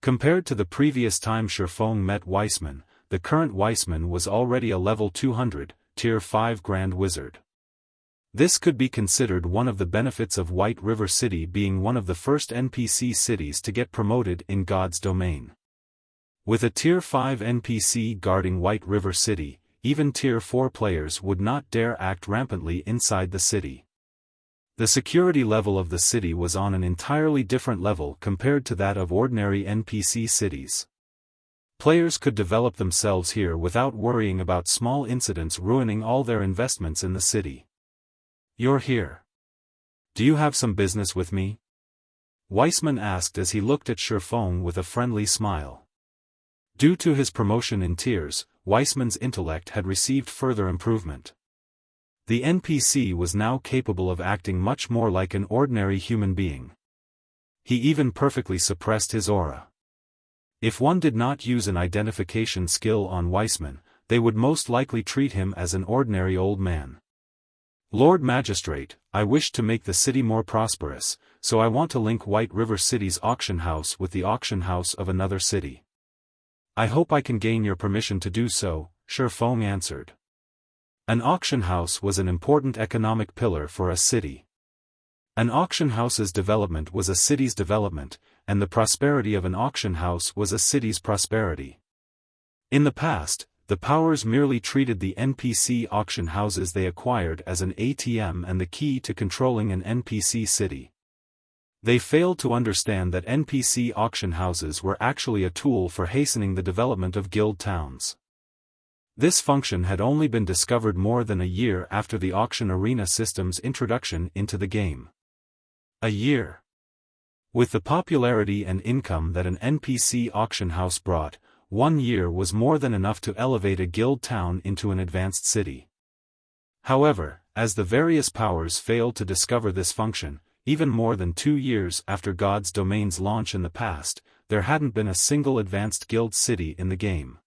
A: Compared to the previous time Xiaofan met Weissman, the current Weissman was already a level 200, Tier 5 Grand Wizard. This could be considered one of the benefits of White River City being one of the first NPC cities to get promoted in God's domain. With a Tier 5 NPC guarding White River City, even Tier 4 players would not dare act rampantly inside the city. The security level of the city was on an entirely different level compared to that of ordinary NPC cities. Players could develop themselves here without worrying about small incidents ruining all their investments in the city. "You're here. Do you have some business with me?" Weissman asked as he looked at Xiaofan with a friendly smile. Due to his promotion in tiers, Weissman's intellect had received further improvement. The NPC was now capable of acting much more like an ordinary human being. He even perfectly suppressed his aura. If one did not use an identification skill on Weissman, they would most likely treat him as an ordinary old man. "Lord Magistrate, I wish to make the city more prosperous, so I want to link White River City's auction house with the auction house of another city. I hope I can gain your permission to do so," Xiaofan answered. An auction house was an important economic pillar for a city. An auction house's development was a city's development, and the prosperity of an auction house was a city's prosperity. In the past, the powers merely treated the NPC auction houses they acquired as an ATM and the key to controlling an NPC city. They failed to understand that NPC auction houses were actually a tool for hastening the development of guild towns. This function had only been discovered more than a year after the auction arena system's introduction into the game. A year. With the popularity and income that an NPC auction house brought, 1 year was more than enough to elevate a guild town into an advanced city. However, as the various powers failed to discover this function, even more than 2 years after God's Domain's launch in the past, there hadn't been a single advanced guild city in the game.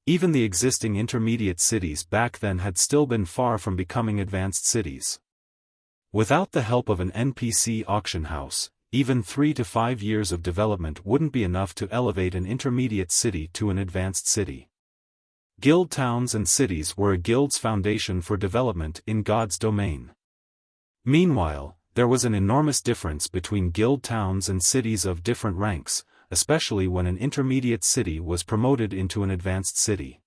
A: Even the existing intermediate cities back then had still been far from becoming advanced cities. Without the help of an NPC auction house, even 3 to 5 years of development wouldn't be enough to elevate an intermediate city to an advanced city. Guild towns and cities were a guild's foundation for development in God's domain. Meanwhile, there was an enormous difference between guild towns and cities of different ranks, especially when an intermediate city was promoted into an advanced city.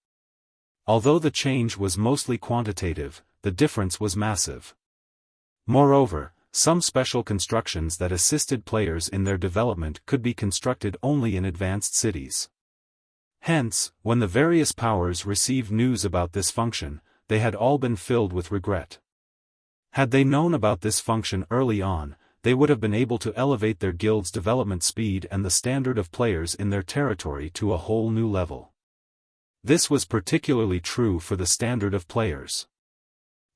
A: Although the change was mostly quantitative, the difference was massive. Moreover, some special constructions that assisted players in their development could be constructed only in advanced cities. Hence, when the various powers received news about this function, they had all been filled with regret. Had they known about this function early on, they would have been able to elevate their guild's development speed and the standard of players in their territory to a whole new level. This was particularly true for the standard of players.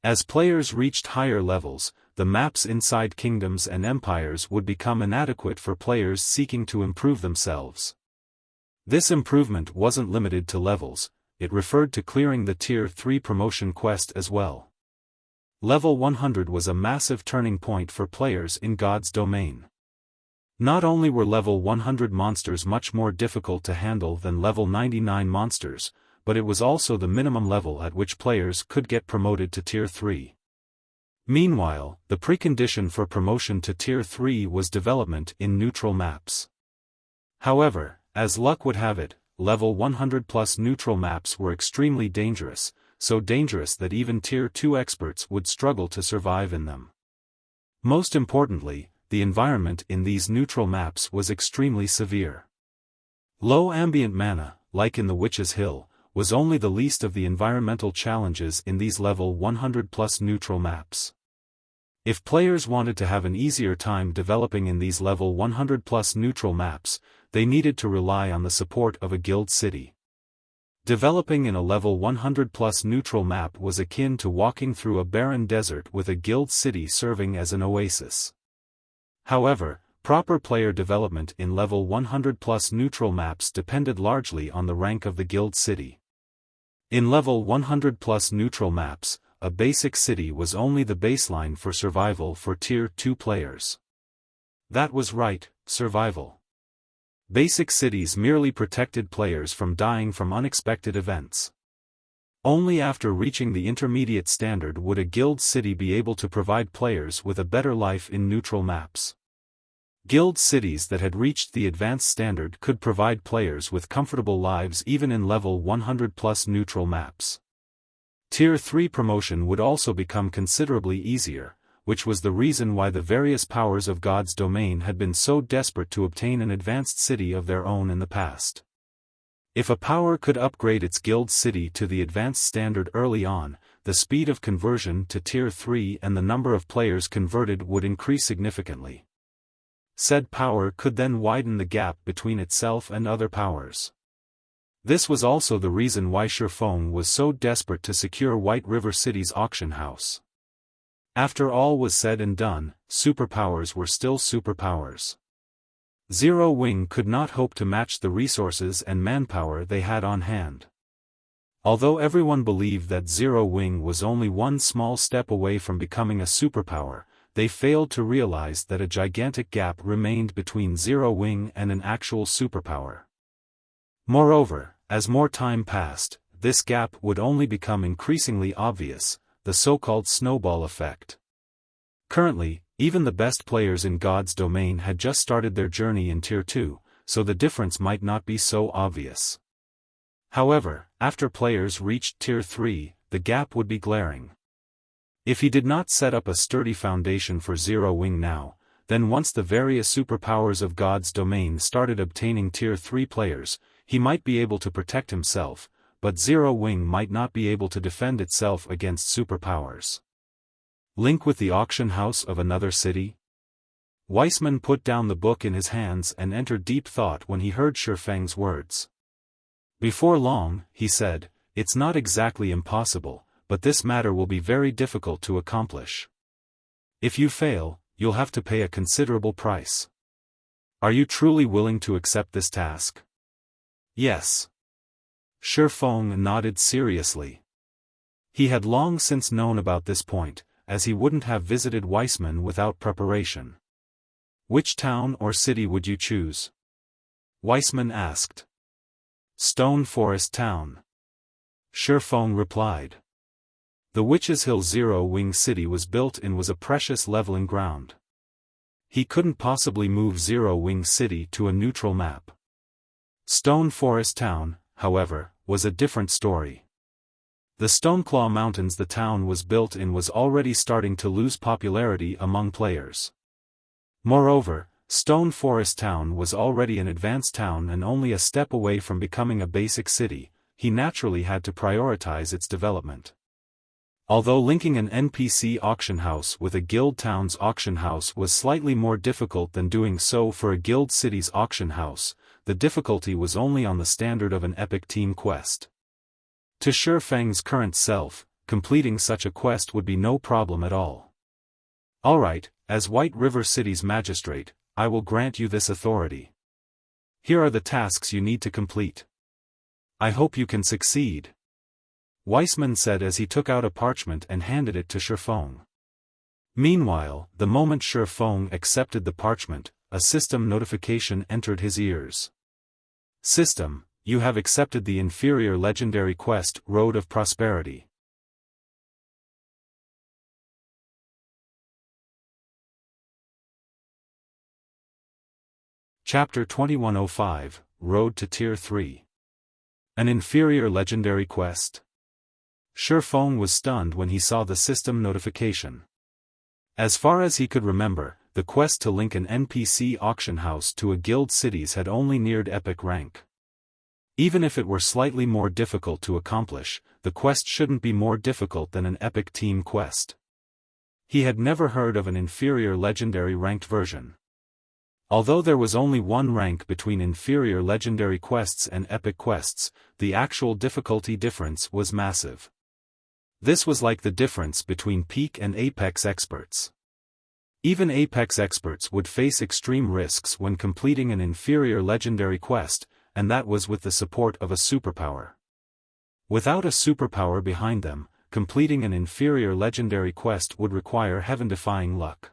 A: As players reached higher levels, the maps inside kingdoms and empires would become inadequate for players seeking to improve themselves. This improvement wasn't limited to levels, it referred to clearing the Tier 3 promotion quest as well. Level 100 was a massive turning point for players in God's domain. Not only were level 100 monsters much more difficult to handle than level 99 monsters, but it was also the minimum level at which players could get promoted to Tier 3. Meanwhile, the precondition for promotion to Tier 3 was development in neutral maps. However, as luck would have it, level 100 plus neutral maps were extremely dangerous, so dangerous that even Tier 2 experts would struggle to survive in them. Most importantly, the environment in these neutral maps was extremely severe. Low ambient mana, like in the Witch's Hill, was only the least of the environmental challenges in these level 100 plus neutral maps. If players wanted to have an easier time developing in these level 100 plus neutral maps, they needed to rely on the support of a guild city. Developing in a level 100 plus neutral map was akin to walking through a barren desert with a guild city serving as an oasis. However, proper player development in level 100 plus neutral maps depended largely on the rank of the guild city. In level 100 plus neutral maps, a basic city was only the baseline for survival for Tier 2 players. That was right, survival. Basic cities merely protected players from dying from unexpected events. Only after reaching the intermediate standard would a guild city be able to provide players with a better life in neutral maps. Guild cities that had reached the advanced standard could provide players with comfortable lives even in level 100 plus neutral maps. Tier 3 promotion would also become considerably easier, which was the reason why the various powers of God's domain had been so desperate to obtain an advanced city of their own in the past. If a power could upgrade its guild city to the advanced standard early on, the speed of conversion to Tier 3 and the number of players converted would increase significantly. Said power could then widen the gap between itself and other powers. This was also the reason why Xiaofan was so desperate to secure White River City's auction house. After all was said and done, superpowers were still superpowers. Zero Wing could not hope to match the resources and manpower they had on hand. Although everyone believed that Zero Wing was only one small step away from becoming a superpower, they failed to realize that a gigantic gap remained between Zero Wing and an actual superpower. Moreover, as more time passed, this gap would only become increasingly obvious, the so-called snowball effect. Currently, even the best players in God's domain had just started their journey in Tier 2, so the difference might not be so obvious. However, after players reached Tier 3, the gap would be glaring. If he did not set up a sturdy foundation for Zero Wing now, then once the various superpowers of God's domain started obtaining Tier 3 players, he might be able to protect himself, but Zero Wing might not be able to defend itself against superpowers. Link with the auction house of another city? Weissman put down the book in his hands and entered deep thought when he heard Xiaofang's words. Before long, he said, "It's not exactly impossible, but this matter will be very difficult to accomplish. If you fail, you'll have to pay a considerable price. Are you truly willing to accept this task?" "Yes." Xiaofan nodded seriously. He had long since known about this point, as he wouldn't have visited Weissman without preparation. "Which town or city would you choose?" Weissman asked. "Stone Forest Town." Xiaofan replied. The Witch's Hill Zero Wing City was built and was a precious leveling ground. He couldn't possibly move Zero Wing City to a neutral map. Stone Forest Town, however, was a different story. The Stoneclaw Mountains the town was built in was already starting to lose popularity among players. Moreover, Stone Forest Town was already an advanced town and only a step away from becoming a basic city. He naturally had to prioritize its development. Although linking an NPC auction house with a guild town's auction house was slightly more difficult than doing so for a guild city's auction house, the difficulty was only on the standard of an epic team quest. To Xiaofang's current self, completing such a quest would be no problem at all. Alright, as White River City's magistrate, I will grant you this authority. Here are the tasks you need to complete. I hope you can succeed. Weissman said as he took out a parchment and handed it to Xiaofan. Meanwhile, the moment Xiaofan accepted the parchment, a system notification entered his ears. System, you have accepted the inferior legendary quest, Road of Prosperity. Chapter 2105, Road to Tier 3. An inferior legendary quest? Xiaofan was stunned when he saw the system notification. As far as he could remember, the quest to link an NPC auction house to a guild cities had only neared epic rank. Even if it were slightly more difficult to accomplish, the quest shouldn't be more difficult than an epic team quest. He had never heard of an inferior legendary ranked version. Although there was only one rank between inferior legendary quests and epic quests, the actual difficulty difference was massive. This was like the difference between peak and apex experts. Even apex experts would face extreme risks when completing an inferior legendary quest, and that was with the support of a superpower. Without a superpower behind them, completing an inferior legendary quest would require heaven-defying luck.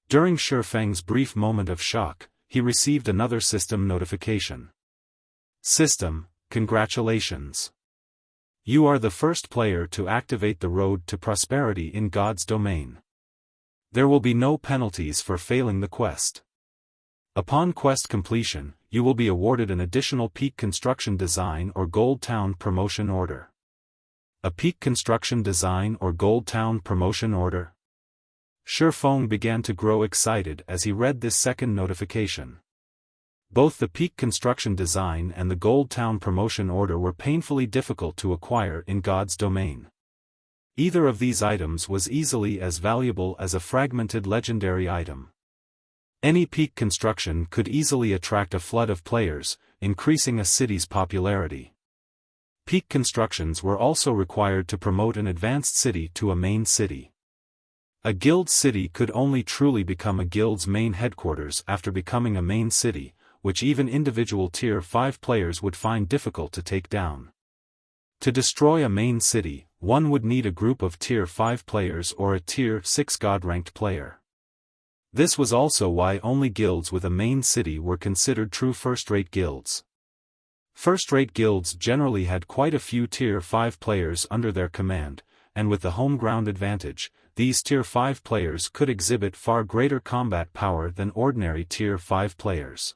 A: During Xiaofang's brief moment of shock, he received another system notification. System, congratulations. You are the first player to activate the Road to Prosperity in God's domain. There will be no penalties for failing the quest. Upon quest completion, you will be awarded an additional Peak Construction Design or Gold Town Promotion Order. A Peak Construction Design or Gold Town Promotion Order? Xiaofan began to grow excited as he read this second notification. Both the Peak Construction Design and the Gold Town Promotion Order were painfully difficult to acquire in God's domain. Either of these items was easily as valuable as a fragmented legendary item. Any peak construction could easily attract a flood of players, increasing a city's popularity. Peak constructions were also required to promote an advanced city to a main city. A guild city could only truly become a guild's main headquarters after becoming a main city, which even individual Tier 5 players would find difficult to take down. To destroy a main city, one would need a group of Tier 5 players or a Tier 6 God-ranked player. This was also why only guilds with a main city were considered true first-rate guilds. First-rate guilds generally had quite a few Tier 5 players under their command, and with the home ground advantage, these Tier 5 players could exhibit far greater combat power than ordinary Tier 5 players.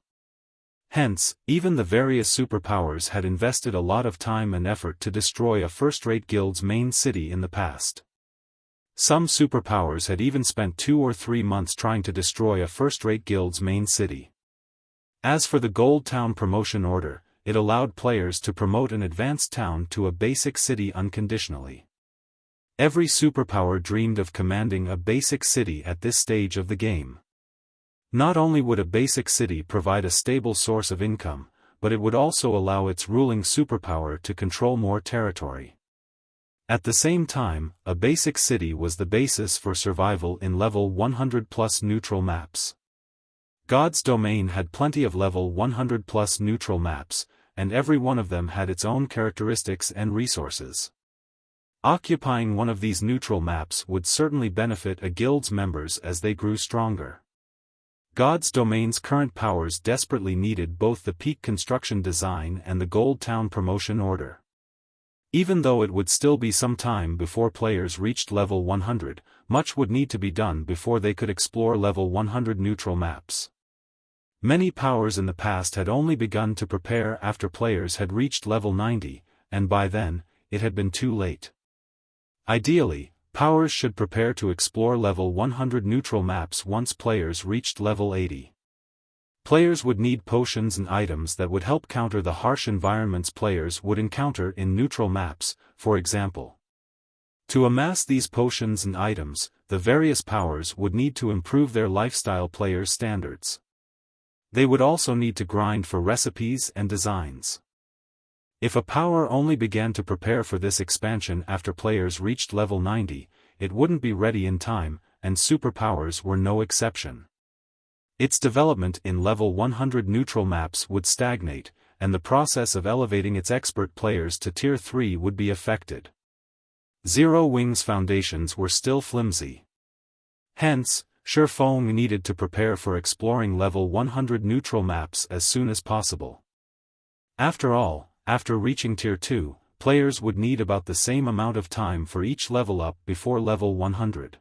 A: Hence, even the various superpowers had invested a lot of time and effort to destroy a first-rate guild's main city in the past. Some superpowers had even spent 2 or 3 months trying to destroy a first-rate guild's main city. As for the Gold Town Promotion Order, it allowed players to promote an advanced town to a basic city unconditionally. Every superpower dreamed of commanding a basic city at this stage of the game. Not only would a basic city provide a stable source of income, but it would also allow its ruling superpower to control more territory. At the same time, a basic city was the basis for survival in level 100+ neutral maps. God's domain had plenty of level 100+ neutral maps, and every one of them had its own characteristics and resources. Occupying one of these neutral maps would certainly benefit a guild's members as they grew stronger. God's domain's current powers desperately needed both the Peak Construction Design and the Gold Town Promotion Order. Even though it would still be some time before players reached level 100, much would need to be done before they could explore level 100 neutral maps. Many powers in the past had only begun to prepare after players had reached level 90, and by then, it had been too late. Ideally, powers should prepare to explore level 100 neutral maps once players reached level 80. Players would need potions and items that would help counter the harsh environments players would encounter in neutral maps, for example. To amass these potions and items, the various powers would need to improve their lifestyle players' standards. They would also need to grind for recipes and designs. If a power only began to prepare for this expansion after players reached level 90, it wouldn't be ready in time, and superpowers were no exception. Its development in level 100 neutral maps would stagnate, and the process of elevating its expert players to Tier 3 would be affected. Zero Wing's foundations were still flimsy. Hence, Xiaofan needed to prepare for exploring level 100 neutral maps as soon as possible. After all, after reaching Tier 2, players would need about the same amount of time for each level up before level 100.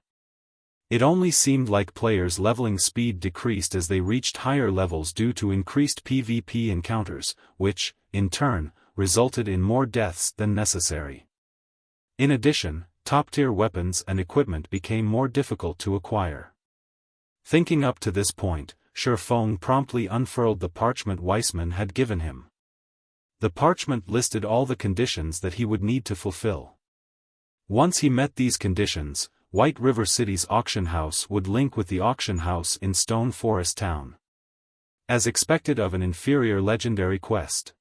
A: It only seemed like players' leveling speed decreased as they reached higher levels due to increased PvP encounters, which, in turn, resulted in more deaths than necessary. In addition, top-tier weapons and equipment became more difficult to acquire. Thinking up to this point, Xiaofan promptly unfurled the parchment Weissman had given him. The parchment listed all the conditions that he would need to fulfill. Once he met these conditions, White River City's auction house would link with the auction house in Stone Forest Town. As expected of an inferior legendary quest.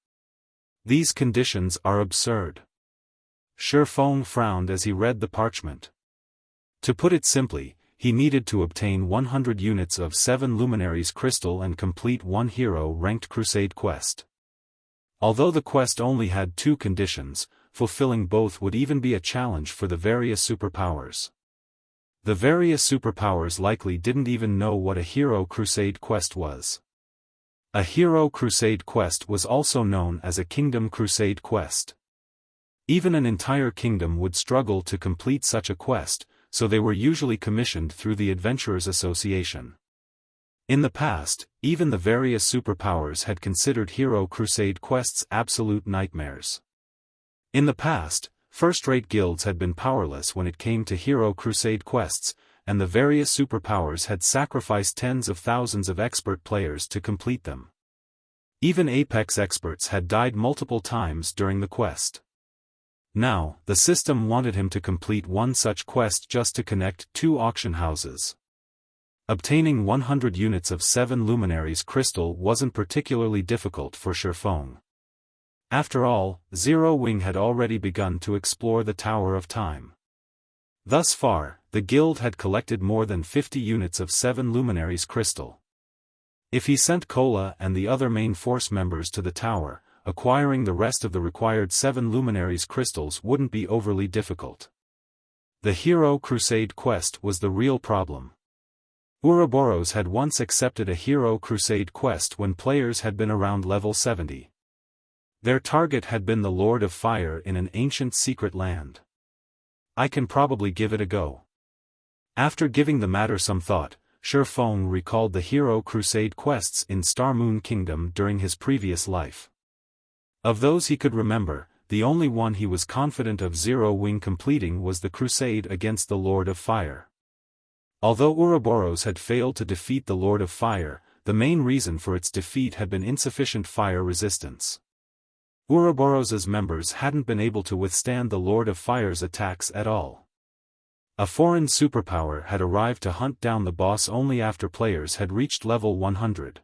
A: These conditions are absurd. Xiaofan frowned as he read the parchment. To put it simply, he needed to obtain 100 units of 7 Luminaries crystal and complete one hero-ranked crusade quest. Although the quest only had 2 conditions, fulfilling both would even be a challenge for the various superpowers. The various superpowers likely didn't even know what a Hero Crusade quest was. A Hero Crusade quest was also known as a Kingdom Crusade quest. Even an entire kingdom would struggle to complete such a quest, so they were usually commissioned through the Adventurers Association. In the past, even the various superpowers had considered Hero Crusade quests absolute nightmares. In the past, first-rate guilds had been powerless when it came to Hero Crusade quests, and the various superpowers had sacrificed tens of thousands of expert players to complete them. Even Apex experts had died multiple times during the quest. Now, the system wanted him to complete one such quest just to connect 2 auction houses. Obtaining 100 units of 7 Luminaries crystal wasn't particularly difficult for Xiaofan. After all, Zero Wing had already begun to explore the Tower of Time. Thus far, the guild had collected more than 50 units of 7 Luminaries crystal. If he sent Cola and the other main force members to the tower, acquiring the rest of the required 7 Luminaries crystals wouldn't be overly difficult. The Hero Crusade quest was the real problem. Ouroboros had once accepted a Hero Crusade quest when players had been around level 70. Their target had been the Lord of Fire in an ancient secret land. I can probably give it a go. After giving the matter some thought, Xiaofan recalled the Hero Crusade quests in Star Moon Kingdom during his previous life. Of those he could remember, the only one he was confident of Zero Wing completing was the crusade against the Lord of Fire. Although Ouroboros had failed to defeat the Lord of Fire, the main reason for its defeat had been insufficient fire resistance. Ouroboros's members hadn't been able to withstand the Lord of Fire's attacks at all. A foreign superpower had arrived to hunt down the boss only after players had reached level 100.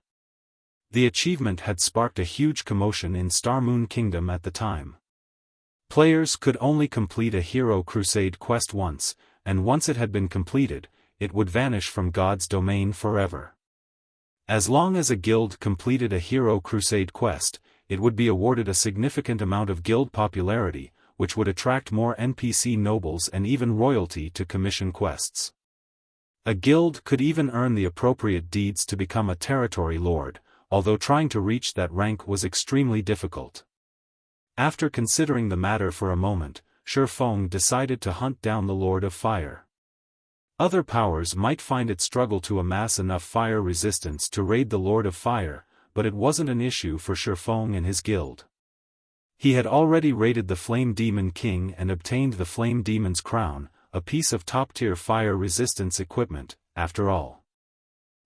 A: The achievement had sparked a huge commotion in Star Moon Kingdom at the time. Players could only complete a Hero Crusade quest once, and once it had been completed, it would vanish from God's domain forever. As long as a guild completed a Hero Crusade quest, it would be awarded a significant amount of guild popularity, which would attract more NPC nobles and even royalty to commission quests. A guild could even earn the appropriate deeds to become a territory lord, although trying to reach that rank was extremely difficult. After considering the matter for a moment, Xiaofan decided to hunt down the Lord of Fire. Other powers might find it struggle to amass enough fire resistance to raid the Lord of Fire, but it wasn't an issue for Xiaofan and his guild. He had already raided the Flame Demon King and obtained the Flame Demon's Crown, a piece of top-tier fire resistance equipment, after all.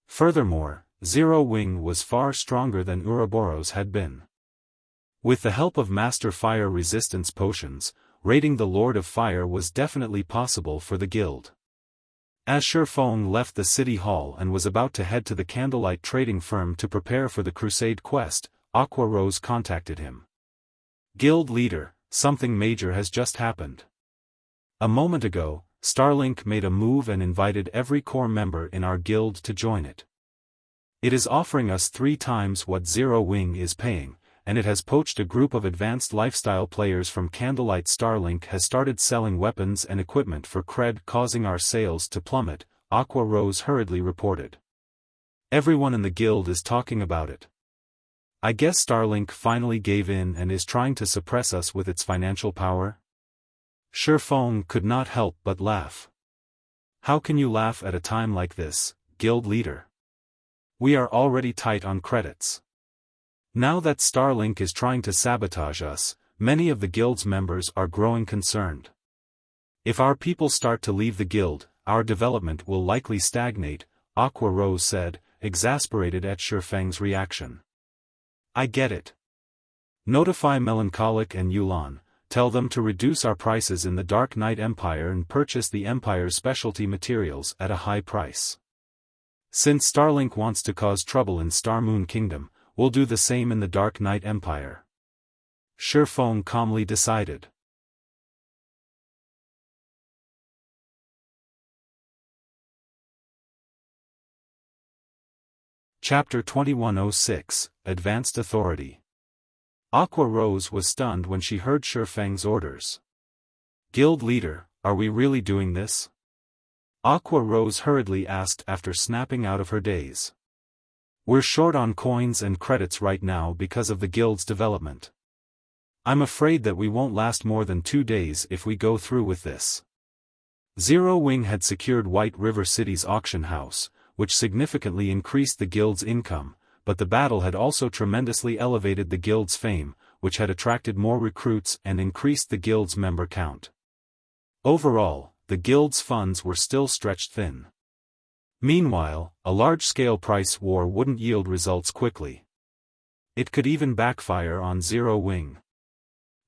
A: Furthermore, Zero Wing was far stronger than Ouroboros had been. With the help of Master Fire Resistance potions, raiding the Lord of Fire was definitely possible for the guild. As Xiaofan left the city hall and was about to head to the candlelight trading firm to prepare for the Crusade quest, Aqua Rose contacted him. Guild leader, something major has just happened. A moment ago, Starlink made a move and invited every core member in our guild to join it. It is offering us 3 times what Zero Wing is paying, and it has poached a group of advanced lifestyle players from Candlelight. Starlink has started selling weapons and equipment for cred, causing our sales to plummet, Aqua Rose hurriedly reported. Everyone in the guild is talking about it. I guess Starlink finally gave in and is trying to suppress us with its financial power? Xiaofan could not help but laugh. How can you laugh at a time like this, guild leader? We are already tight on credits. Now that Starlink is trying to sabotage us, many of the guild's members are growing concerned. If our people start to leave the guild, our development will likely stagnate, Aqua Rose said, exasperated at Xiaofan's reaction. I get it. Notify Melancholic and Yulan, tell them to reduce our prices in the Dark Knight Empire and purchase the Empire's specialty materials at a high price. Since Starlink wants to cause trouble in Star Moon Kingdom, we'll do the same in the Dark Knight Empire. Xiaofan calmly decided. Chapter 2106, Advanced Authority. Aqua Rose was stunned when she heard Xiaofan's orders. Guild leader, are we really doing this? Aqua Rose hurriedly asked after snapping out of her daze. We're short on coins and credits right now because of the guild's development. I'm afraid that we won't last more than 2 days if we go through with this. Zero Wing had secured White River City's auction house, which significantly increased the guild's income, but the battle had also tremendously elevated the guild's fame, which had attracted more recruits and increased the guild's member count. Overall, the guild's funds were still stretched thin. Meanwhile, a large-scale price war wouldn't yield results quickly. It could even backfire on Zero Wing.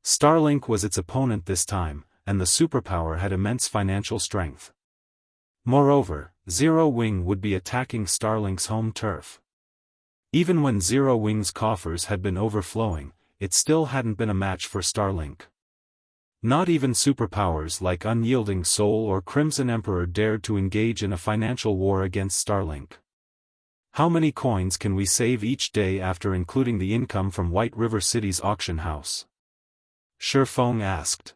A: Starlink was its opponent this time, and the superpower had immense financial strength. Moreover, Zero Wing would be attacking Starlink's home turf. Even when Zero Wing's coffers had been overflowing, it still hadn't been a match for Starlink. Not even superpowers like Unyielding Soul or Crimson Emperor dared to engage in a financial war against Starlink. How many coins can we save each day after including the income from White River City's auction house? Xiaofan asked.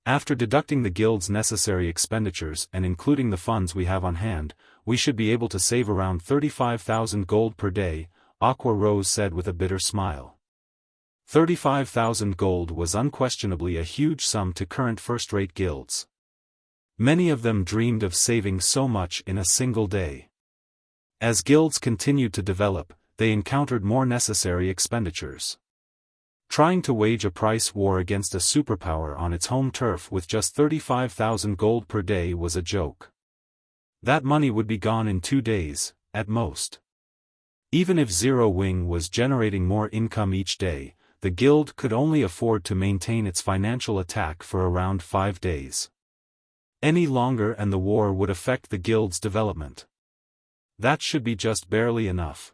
A: After deducting the guild's necessary expenditures and including the funds we have on hand, we should be able to save around 35,000 gold per day, Aqua Rose said with a bitter smile. 35,000 gold was unquestionably a huge sum to current first-rate guilds. Many of them dreamed of saving so much in a single day. As guilds continued to develop, they encountered more necessary expenditures. Trying to wage a price war against a superpower on its home turf with just 35,000 gold per day was a joke. That money would be gone in 2 days, at most. Even if Zero Wing was generating more income each day, the guild could only afford to maintain its financial attack for around 5 days. Any longer and the war would affect the guild's development. That should be just barely enough.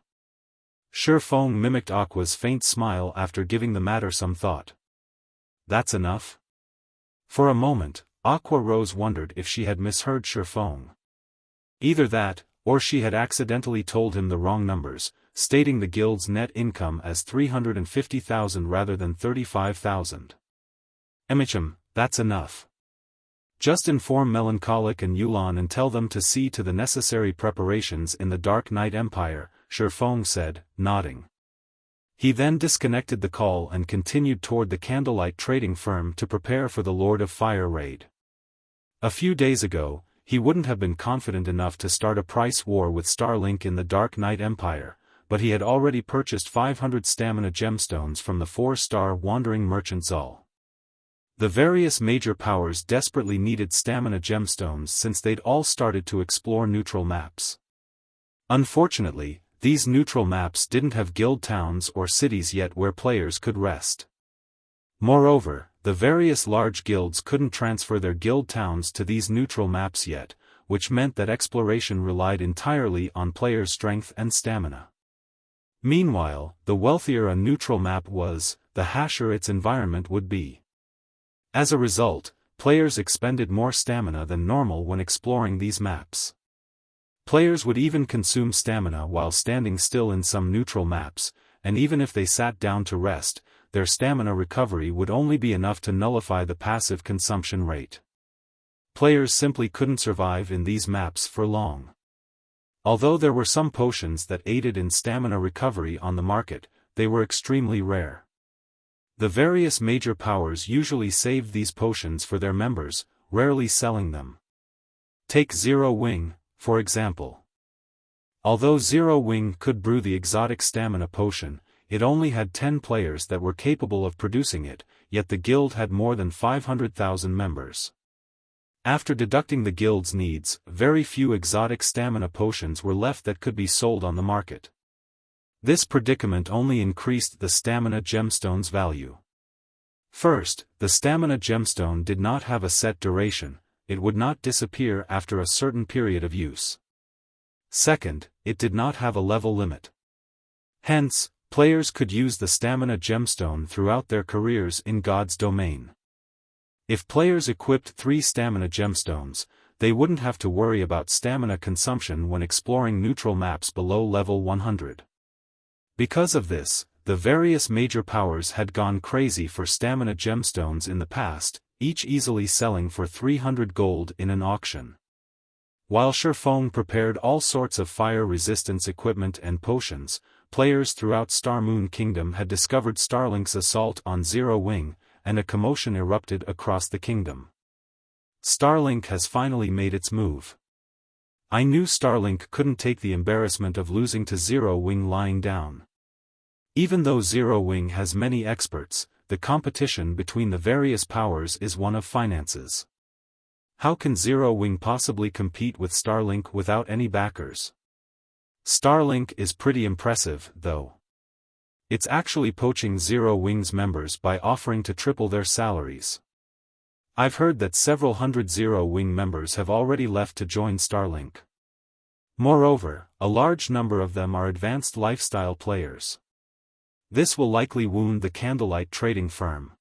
A: Xiaofan mimicked Aqua's faint smile after giving the matter some thought. That's enough? For a moment, Aqua Rose wondered if she had misheard Xiaofan. Either that, or she had accidentally told him the wrong numbers, stating the guild's net income as 350,000 rather than 35,000. That's enough. Just inform Melancholic and Yulan and tell them to see to the necessary preparations in the Dark Knight Empire, Xiaofan said, nodding. He then disconnected the call and continued toward the Candlelight trading firm to prepare for the Lord of Fire raid. A few days ago, he wouldn't have been confident enough to start a price war with Starlink in the Dark Knight Empire, but he had already purchased 500 stamina gemstones from the 4-star wandering merchant Zal. The various major powers desperately needed stamina gemstones since they'd all started to explore neutral maps. Unfortunately, these neutral maps didn't have guild towns or cities yet where players could rest. Moreover, the various large guilds couldn't transfer their guild towns to these neutral maps yet, which meant that exploration relied entirely on players' strength and stamina. Meanwhile, the wealthier a neutral map was, the harsher its environment would be. As a result, players expended more stamina than normal when exploring these maps. Players would even consume stamina while standing still in some neutral maps, and even if they sat down to rest, their stamina recovery would only be enough to nullify the passive consumption rate. Players simply couldn't survive in these maps for long. Although there were some potions that aided in stamina recovery on the market, they were extremely rare. The various major powers usually saved these potions for their members, rarely selling them. Take Zero Wing, for example. Although Zero Wing could brew the exotic stamina potion, it only had 10 players that were capable of producing it, yet the guild had more than 500,000 members. After deducting the guild's needs, very few exotic stamina potions were left that could be sold on the market. This predicament only increased the stamina gemstone's value. First, the stamina gemstone did not have a set duration, it would not disappear after a certain period of use. Second, it did not have a level limit. Hence, players could use the stamina gemstone throughout their careers in God's domain. If players equipped 3 stamina gemstones, they wouldn't have to worry about stamina consumption when exploring neutral maps below level 100. Because of this, the various major powers had gone crazy for stamina gemstones in the past, each easily selling for 300 gold in an auction. While Xiaofan prepared all sorts of fire resistance equipment and potions, players throughout Star Moon Kingdom had discovered Starlink's assault on Zero Wing, and a commotion erupted across the kingdom. Starlink has finally made its move. I knew Starlink couldn't take the embarrassment of losing to Zero Wing lying down. Even though Zero Wing has many experts, the competition between the various powers is one of finances. How can Zero Wing possibly compete with Starlink without any backers? Starlink is pretty impressive, though. It's actually poaching Zero Wing's members by offering to triple their salaries. I've heard that several hundred Zero Wing members have already left to join Starlink. Moreover, a large number of them are advanced lifestyle players. This will likely wound the candlelight trading firm.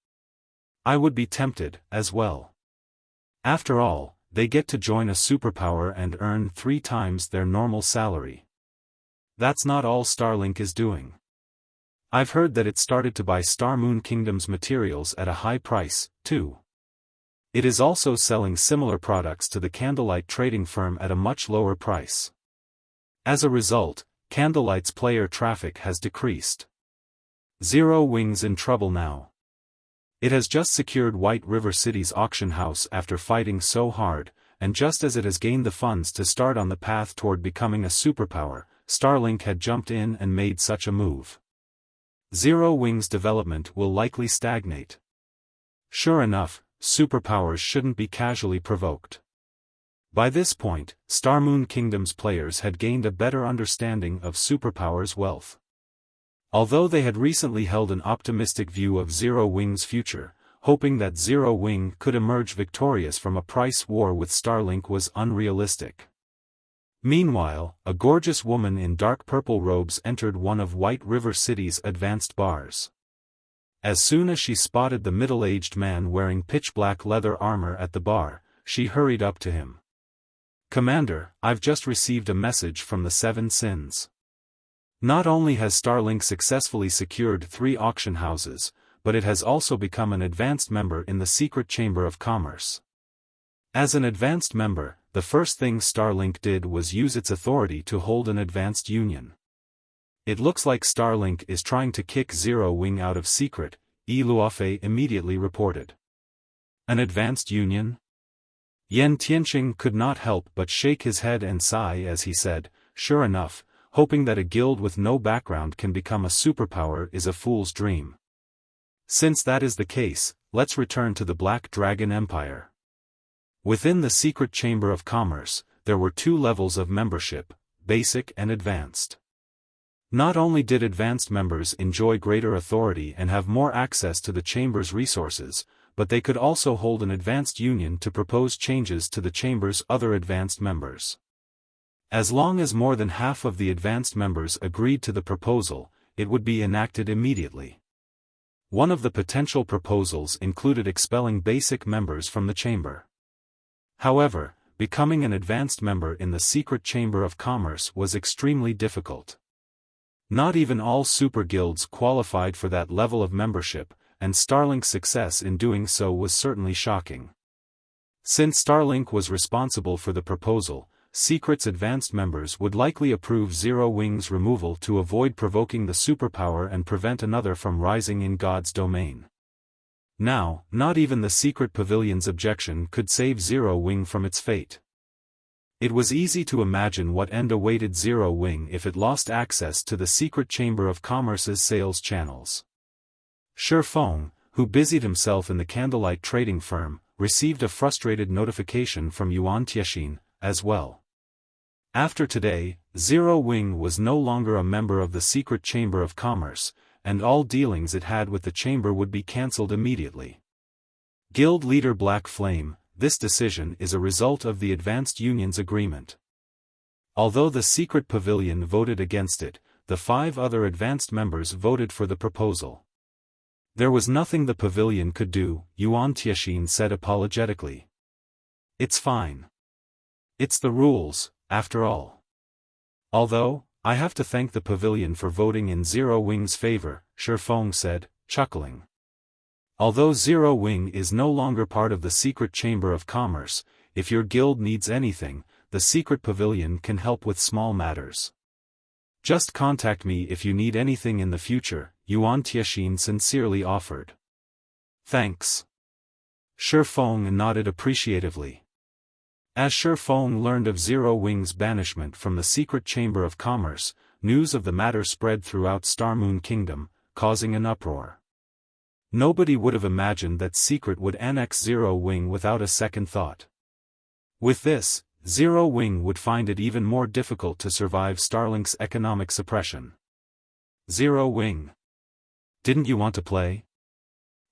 A: I would be tempted, as well. After all, they get to join a superpower and earn 3 times their normal salary. That's not all Starlink is doing. I've heard that it started to buy Star Moon Kingdom's materials at a high price, too. It is also selling similar products to the candlelight trading firm at a much lower price. As a result, Candlelight's player traffic has decreased. Zero Wing's in trouble now. It has just secured White River City's auction house after fighting so hard, and just as it has gained the funds to start on the path toward becoming a superpower, Starlink had jumped in and made such a move. Zero Wing's development will likely stagnate. Sure enough, superpowers shouldn't be casually provoked. By this point, Star Moon Kingdom's players had gained a better understanding of superpowers' wealth. Although they had recently held an optimistic view of Zero Wing's future, hoping that Zero Wing could emerge victorious from a price war with Starlink was unrealistic. Meanwhile, a gorgeous woman in dark purple robes entered one of White River City's advanced bars. As soon as she spotted the middle-aged man wearing pitch-black leather armor at the bar, she hurried up to him. "Commander, I've just received a message from the Seven Sins. Not only has Starlink successfully secured 3 auction houses, but it has also become an advanced member in the Secret Chamber of Commerce. As an advanced member, the first thing Starlink did was use its authority to hold an advanced union. It looks like Starlink is trying to kick Zero Wing out of secret," Luofei immediately reported. "An advanced union?" Yan Tianqing could not help but shake his head and sigh as he said, "Sure enough, hoping that a guild with no background can become a superpower is a fool's dream. Since that is the case, let's return to the Black Dragon Empire." Within the Secret Chamber of Commerce, there were 2 levels of membership, basic and advanced. Not only did advanced members enjoy greater authority and have more access to the chamber's resources, but they could also hold an advanced union to propose changes to the chamber's other advanced members. As long as more than half of the advanced members agreed to the proposal, it would be enacted immediately. One of the potential proposals included expelling basic members from the chamber. However, becoming an advanced member in the secret chamber of commerce was extremely difficult. Not even all super guilds qualified for that level of membership, and Starlink's success in doing so was certainly shocking. Since Starlink was responsible for the proposal, Secret's advanced members would likely approve Zero Wing's removal to avoid provoking the superpower and prevent another from rising in God's domain. Now, not even the Secret Pavilion's objection could save Zero Wing from its fate. It was easy to imagine what end awaited Zero Wing if it lost access to the Secret Chamber of Commerce's sales channels. Xiaofan, who busied himself in the candlelight trading firm, received a frustrated notification from Yuan Tiexin, as well. After today, Zero Wing was no longer a member of the Secret Chamber of Commerce, and all dealings it had with the chamber would be cancelled immediately. Guild leader Black Flame, this decision is a result of the Advanced Union's agreement. Although the Secret Pavilion voted against it, the 5 other advanced members voted for the proposal. There was nothing the pavilion could do, Yuan Tiexin said apologetically. It's fine. It's the rules, after all. Although, I have to thank the pavilion for voting in Zero Wing's favor, Xiaofan said, chuckling. Although Zero Wing is no longer part of the Secret Chamber of Commerce, if your guild needs anything, the Secret Pavilion can help with small matters. Just contact me if you need anything in the future, Yuan Tiexin sincerely offered. Thanks. Xiaofan nodded appreciatively. As Xiaofan learned of Zero Wing's banishment from the Secret Chamber of Commerce, news of the matter spread throughout Starmoon Kingdom, causing an uproar. Nobody would have imagined that Secret would annex Zero Wing without a second thought. With this, Zero Wing would find it even more difficult to survive Starlink's economic suppression. Zero Wing. Didn't you want to play?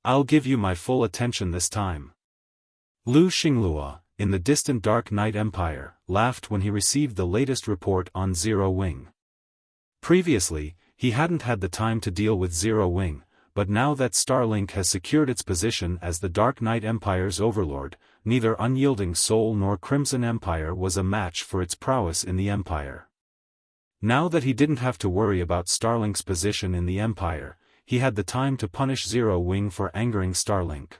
A: I'll give you my full attention this time. Lu Xinglua, in the distant Dark Knight Empire, laughed when he received the latest report on Zero Wing. Previously, he hadn't had the time to deal with Zero Wing, but now that Starlink has secured its position as the Dark Knight Empire's overlord, neither Unyielding Soul nor Crimson Empire was a match for its prowess in the Empire. Now that he didn't have to worry about Starlink's position in the Empire, he had the time to punish Zero Wing for angering Starlink.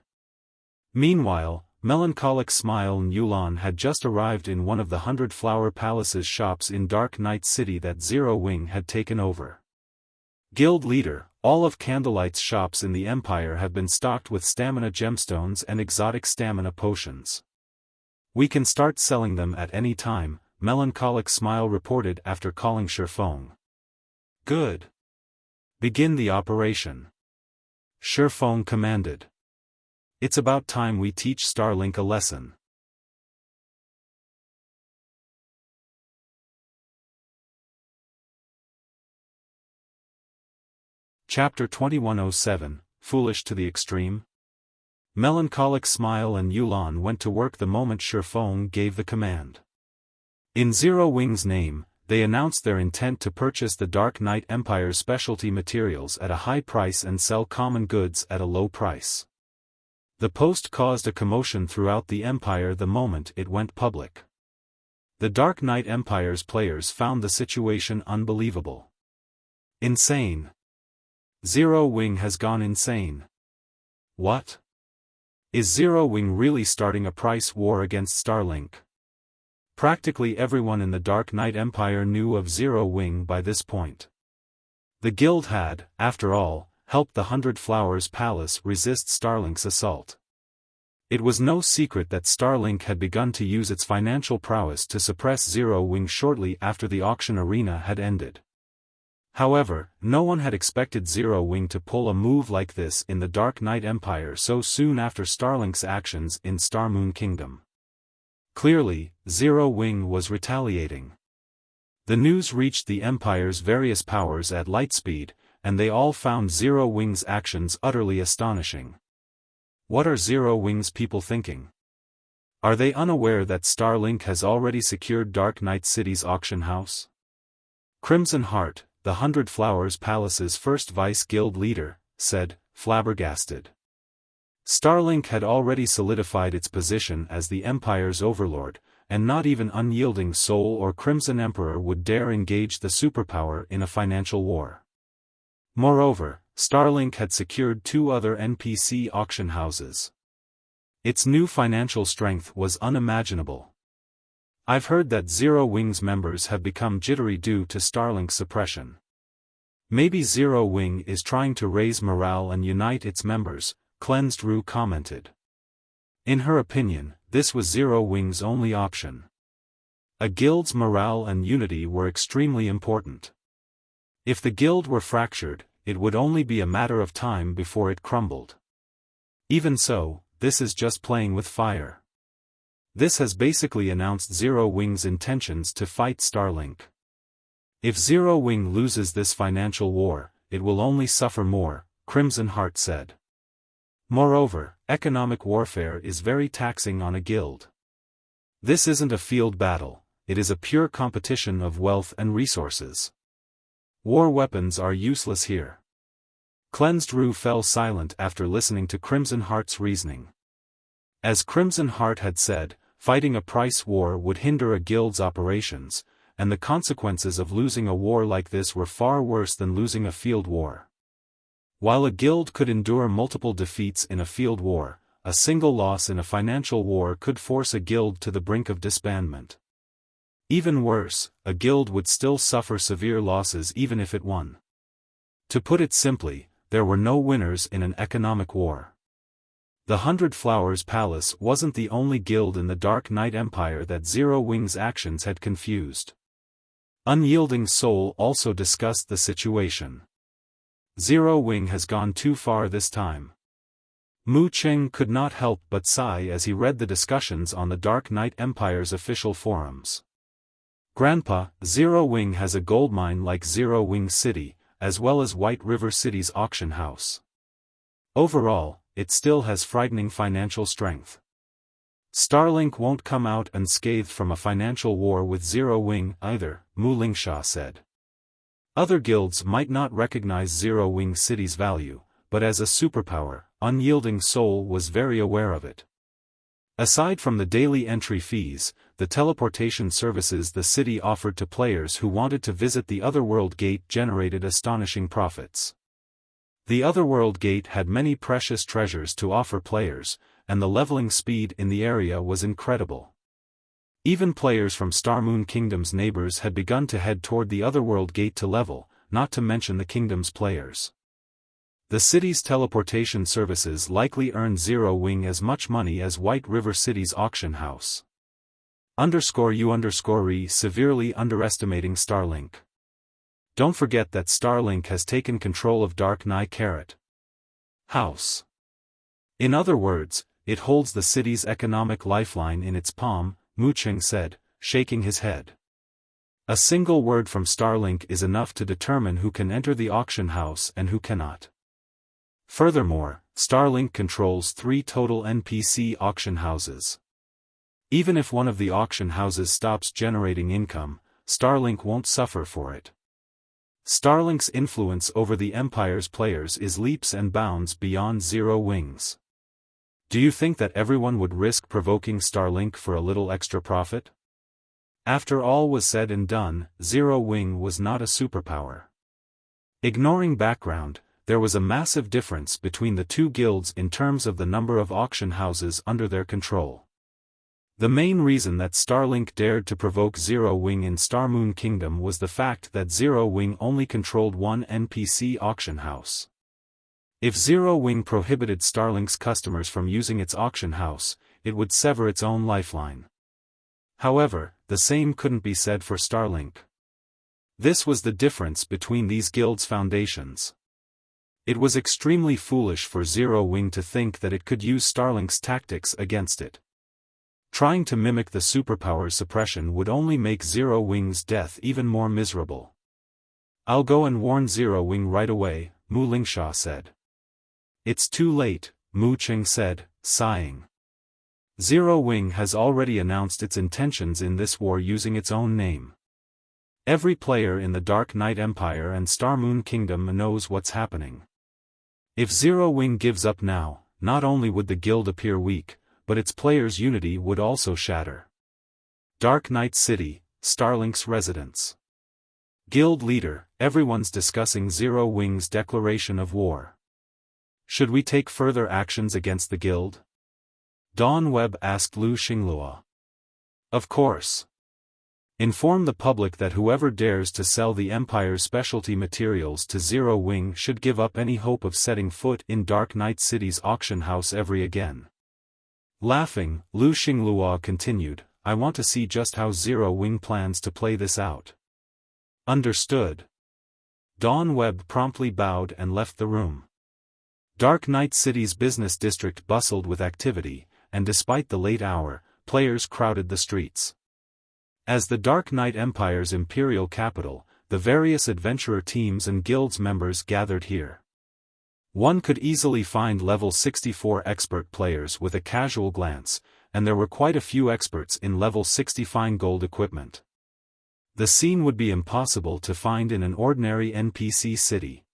A: Meanwhile, Melancholic Smile and Yulan had just arrived in one of the 100 Flower Palace's shops in Dark Knight City that Zero Wing had taken over. Guild leader, all of Candlelight's shops in the Empire have been stocked with stamina gemstones and exotic stamina potions. We can start selling them at any time, Melancholic Smile reported after calling Xiaofan. Good. Begin the operation. Xiaofan commanded. It's about time we teach Starlink a lesson. Chapter 2107, Foolish to the Extreme? Melancholic Smile and Yulan went to work the moment Xiaofan gave the command. In Zero Wing's name, they announced their intent to purchase the Dark Knight Empire's specialty materials at a high price and sell common goods at a low price. The post caused a commotion throughout the Empire the moment it went public. The Dark Knight Empire's players found the situation unbelievable. Insane. Zero Wing has gone insane. What? Is Zero Wing really starting a price war against Starlink? Practically everyone in the Dark Knight Empire knew of Zero Wing by this point. The guild had, after all, helped the 100 Flowers Palace resist Starlink's assault. It was no secret that Starlink had begun to use its financial prowess to suppress Zero Wing shortly after the auction arena had ended. However, no one had expected Zero Wing to pull a move like this in the Dark Knight Empire so soon after Starlink's actions in Starmoon Kingdom. Clearly, Zero Wing was retaliating. The news reached the Empire's various powers at light speed, and they all found Zero Wing's actions utterly astonishing. What are Zero Wing's people thinking? Are they unaware that Starlink has already secured Dark Knight City's auction house? Crimson Heart, the 100 Flowers Palace's first vice guild leader, said, flabbergasted. Starlink had already solidified its position as the Empire's overlord, and not even Unyielding Soul or Crimson Emperor would dare engage the superpower in a financial war. Moreover, Starlink had secured 2 other NPC auction houses. Its new financial strength was unimaginable. I've heard that Zero Wing's members have become jittery due to Starlink's suppression. Maybe Zero Wing is trying to raise morale and unite its members, Cleansed Rue commented. In her opinion, this was Zero Wing's only option. A guild's morale and unity were extremely important. If the guild were fractured, it would only be a matter of time before it crumbled. Even so, this is just playing with fire. This has basically announced Zero Wing's intentions to fight Starlink. If Zero Wing loses this financial war, it will only suffer more, Crimson Heart said. Moreover, economic warfare is very taxing on a guild. This isn't a field battle, it is a pure competition of wealth and resources. War weapons are useless here. Cleansed Rue fell silent after listening to Crimson Heart's reasoning. As Crimson Heart had said, fighting a price war would hinder a guild's operations, and the consequences of losing a war like this were far worse than losing a field war. While a guild could endure multiple defeats in a field war, a single loss in a financial war could force a guild to the brink of disbandment. Even worse, a guild would still suffer severe losses even if it won. To put it simply, there were no winners in an economic war. The 100 Flowers Palace wasn't the only guild in the Dark Knight Empire that Zero Wing's actions had confused. Unyielding Soul also discussed the situation. Zero Wing has gone too far this time. Mu Cheng could not help but sigh as he read the discussions on the Dark Knight Empire's official forums. Grandpa, Zero Wing has a gold mine like Zero Wing City, as well as White River City's auction house. Overall, it still has frightening financial strength. Starlink won't come out unscathed from a financial war with Zero Wing either, Mu Lingsha said. Other guilds might not recognize Zero Wing City's value, but as a superpower, Unyielding Soul was very aware of it. Aside from the daily entry fees, the teleportation services the city offered to players who wanted to visit the Otherworld Gate generated astonishing profits. The Otherworld Gate had many precious treasures to offer players, and the leveling speed in the area was incredible. Even players from Starmoon Kingdom's neighbors had begun to head toward the Otherworld Gate to level, not to mention the kingdom's players. The city's teleportation services likely earned Zero Wing as much money as White River City's auction house. _U_re severely underestimating Starlink. Don't forget that Starlink has taken control of Dark Knight Carrot House. In other words, it holds the city's economic lifeline in its palm, Mu Cheng said, shaking his head. A single word from Starlink is enough to determine who can enter the auction house and who cannot. Furthermore, Starlink controls 3 total NPC auction houses. Even if one of the auction houses stops generating income, Starlink won't suffer for it. Starlink's influence over the Empire's players is leaps and bounds beyond Zero Wing's. Do you think that everyone would risk provoking Starlink for a little extra profit? After all was said and done, Zero Wing was not a superpower. Ignoring background, there was a massive difference between the 2 guilds in terms of the number of auction houses under their control. The main reason that Starlink dared to provoke Zero Wing in Starmoon Kingdom was the fact that Zero Wing only controlled 1 NPC auction house. If Zero Wing prohibited Starlink's customers from using its auction house, it would sever its own lifeline. However, the same couldn't be said for Starlink. This was the difference between these guilds' foundations. It was extremely foolish for Zero Wing to think that it could use Starlink's tactics against it. Trying to mimic the superpower's suppression would only make Zero Wing's death even more miserable. I'll go and warn Zero Wing right away, Mu Lingsha said. It's too late, Mu Cheng said, sighing. Zero Wing has already announced its intentions in this war using its own name. Every player in the Dark Knight Empire and Starmoon Kingdom knows what's happening. If Zero Wing gives up now, not only would the guild appear weak, but its players' unity would also shatter. Dark Knight City, Starlink's residence. Guild leader, everyone's discussing Zero Wing's declaration of war. Should we take further actions against the guild? Dawn Webb asked Lu Xinglua. Of course. Inform the public that whoever dares to sell the Empire's specialty materials to Zero Wing should give up any hope of setting foot in Dark Knight City's auction house ever again. Laughing, Lu Xinglua continued, I want to see just how Zero Wing plans to play this out. Understood. Dawn Webb promptly bowed and left the room. Dark Knight City's business district bustled with activity, and despite the late hour, players crowded the streets. As the Dark Knight Empire's imperial capital, the various adventurer teams and guilds members gathered here. One could easily find level 64 expert players with a casual glance, and there were quite a few experts in level 60 fine gold equipment. The scene would be impossible to find in an ordinary NPC city.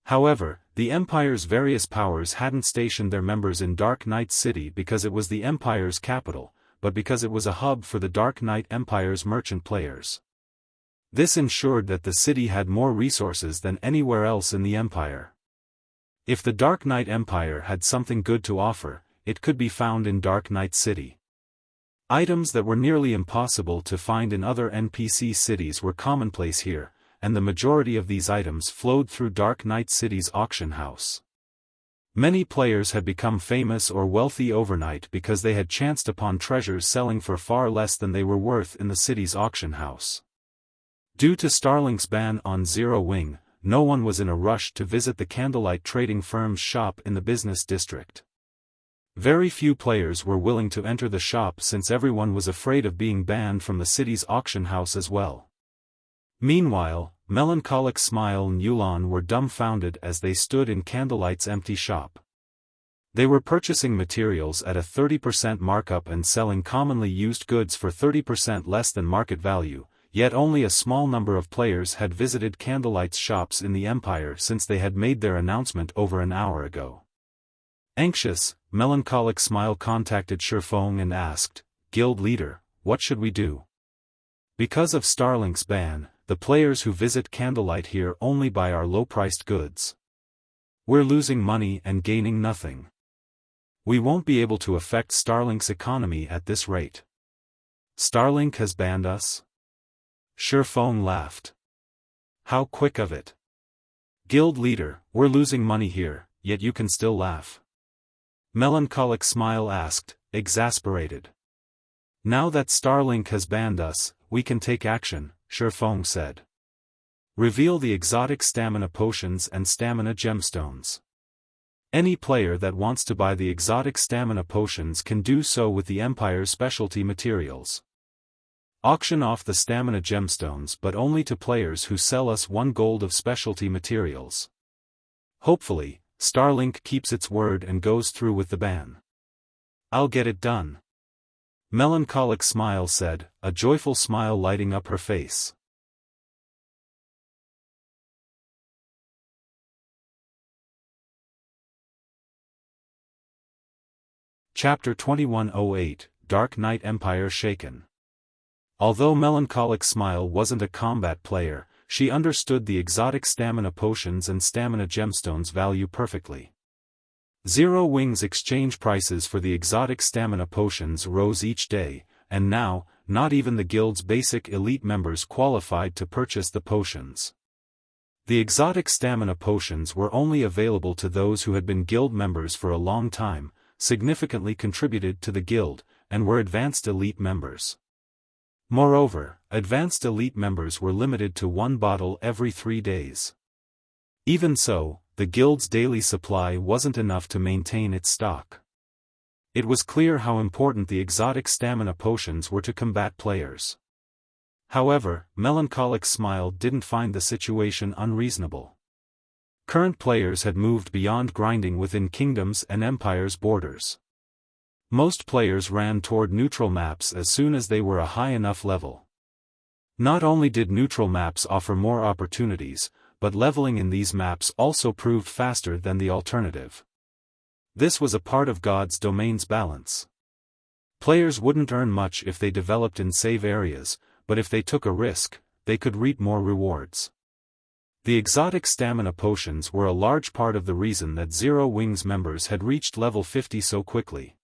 A: However, the Empire's various powers hadn't stationed their members in Dark Knight City because it was the Empire's capital, but because it was a hub for the Dark Knight Empire's merchant players. This ensured that the city had more resources than anywhere else in the Empire. If the Dark Knight Empire had something good to offer, it could be found in Dark Knight City. Items that were nearly impossible to find in other NPC cities were commonplace here, and the majority of these items flowed through Dark Knight City's auction house. Many players had become famous or wealthy overnight because they had chanced upon treasures selling for far less than they were worth in the city's auction house. Due to Starlink's ban on Zero Wing, no one was in a rush to visit the candlelight trading firm's shop in the business district. Very few players were willing to enter the shop since everyone was afraid of being banned from the city's auction house as well. Meanwhile, Melancholic Smile and Yulan were dumbfounded as they stood in Candlelight's empty shop. They were purchasing materials at a 30% markup and selling commonly used goods for 30% less than market value, yet only a small number of players had visited Candlelight's shops in the Empire since they had made their announcement over an hour ago. Anxious, Melancholic Smile contacted Xiaofan and asked, Guild leader, what should we do? Because of Starlink's ban, the players who visit Candlelight here only buy our low-priced goods. We're losing money and gaining nothing. We won't be able to affect Starlink's economy at this rate. Starlink has banned us? Xiaofan laughed. How quick of it. Guild leader, we're losing money here, yet you can still laugh. Melancholic Smile asked, exasperated. Now that Starlink has banned us, we can take action, Xiaofan said. Reveal the exotic stamina potions and stamina gemstones. Any player that wants to buy the exotic stamina potions can do so with the Empire's specialty materials. Auction off the stamina gemstones but only to players who sell us 1 gold of specialty materials. Hopefully, Starlink keeps its word and goes through with the ban. I'll get it done. Melancholic Smile said, a joyful smile lighting up her face. Chapter 2108, Dark Knight Empire Shaken. Although Melancholic Smile wasn't a combat player, she understood the exotic stamina potions and stamina gemstones value perfectly. Zero Wing's exchange prices for the exotic stamina potions rose each day, and now, not even the guild's basic elite members qualified to purchase the potions. The exotic stamina potions were only available to those who had been guild members for a long time, significantly contributed to the guild, and were advanced elite members. Moreover, advanced elite members were limited to 1 bottle every 3 days. Even so, the guild's daily supply wasn't enough to maintain its stock. It was clear how important the exotic stamina potions were to combat players. However, Melancholic Smile didn't find the situation unreasonable. Current players had moved beyond grinding within kingdoms and empires' borders. Most players ran toward neutral maps as soon as they were a high enough level. Not only did neutral maps offer more opportunities, but leveling in these maps also proved faster than the alternative. This was a part of God's domain's balance. Players wouldn't earn much if they developed in save areas, but if they took a risk, they could reap more rewards. The exotic stamina potions were a large part of the reason that Zero Wings members had reached level 50 so quickly.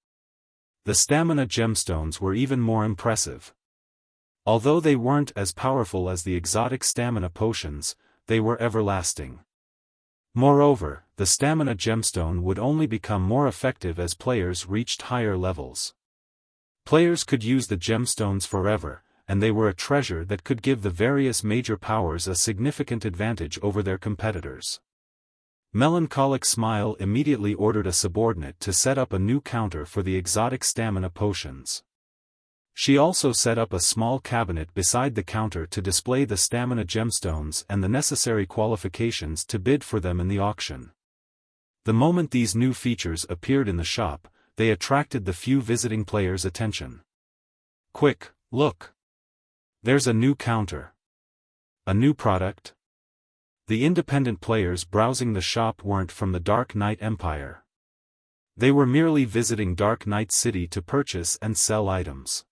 A: The stamina gemstones were even more impressive. Although they weren't as powerful as the exotic stamina potions, they were everlasting. Moreover, the stamina gemstone would only become more effective as players reached higher levels. Players could use the gemstones forever, and they were a treasure that could give the various major powers a significant advantage over their competitors. Melancholic Smile immediately ordered a subordinate to set up a new counter for the exotic stamina potions. She also set up a small cabinet beside the counter to display the stamina gemstones and the necessary qualifications to bid for them in the auction. The moment these new features appeared in the shop, they attracted the few visiting players' attention. Quick, look! There's a new counter. A new product? The independent players browsing the shop weren't from the Dark Knight Empire. They were merely visiting Dark Knight City to purchase and sell items.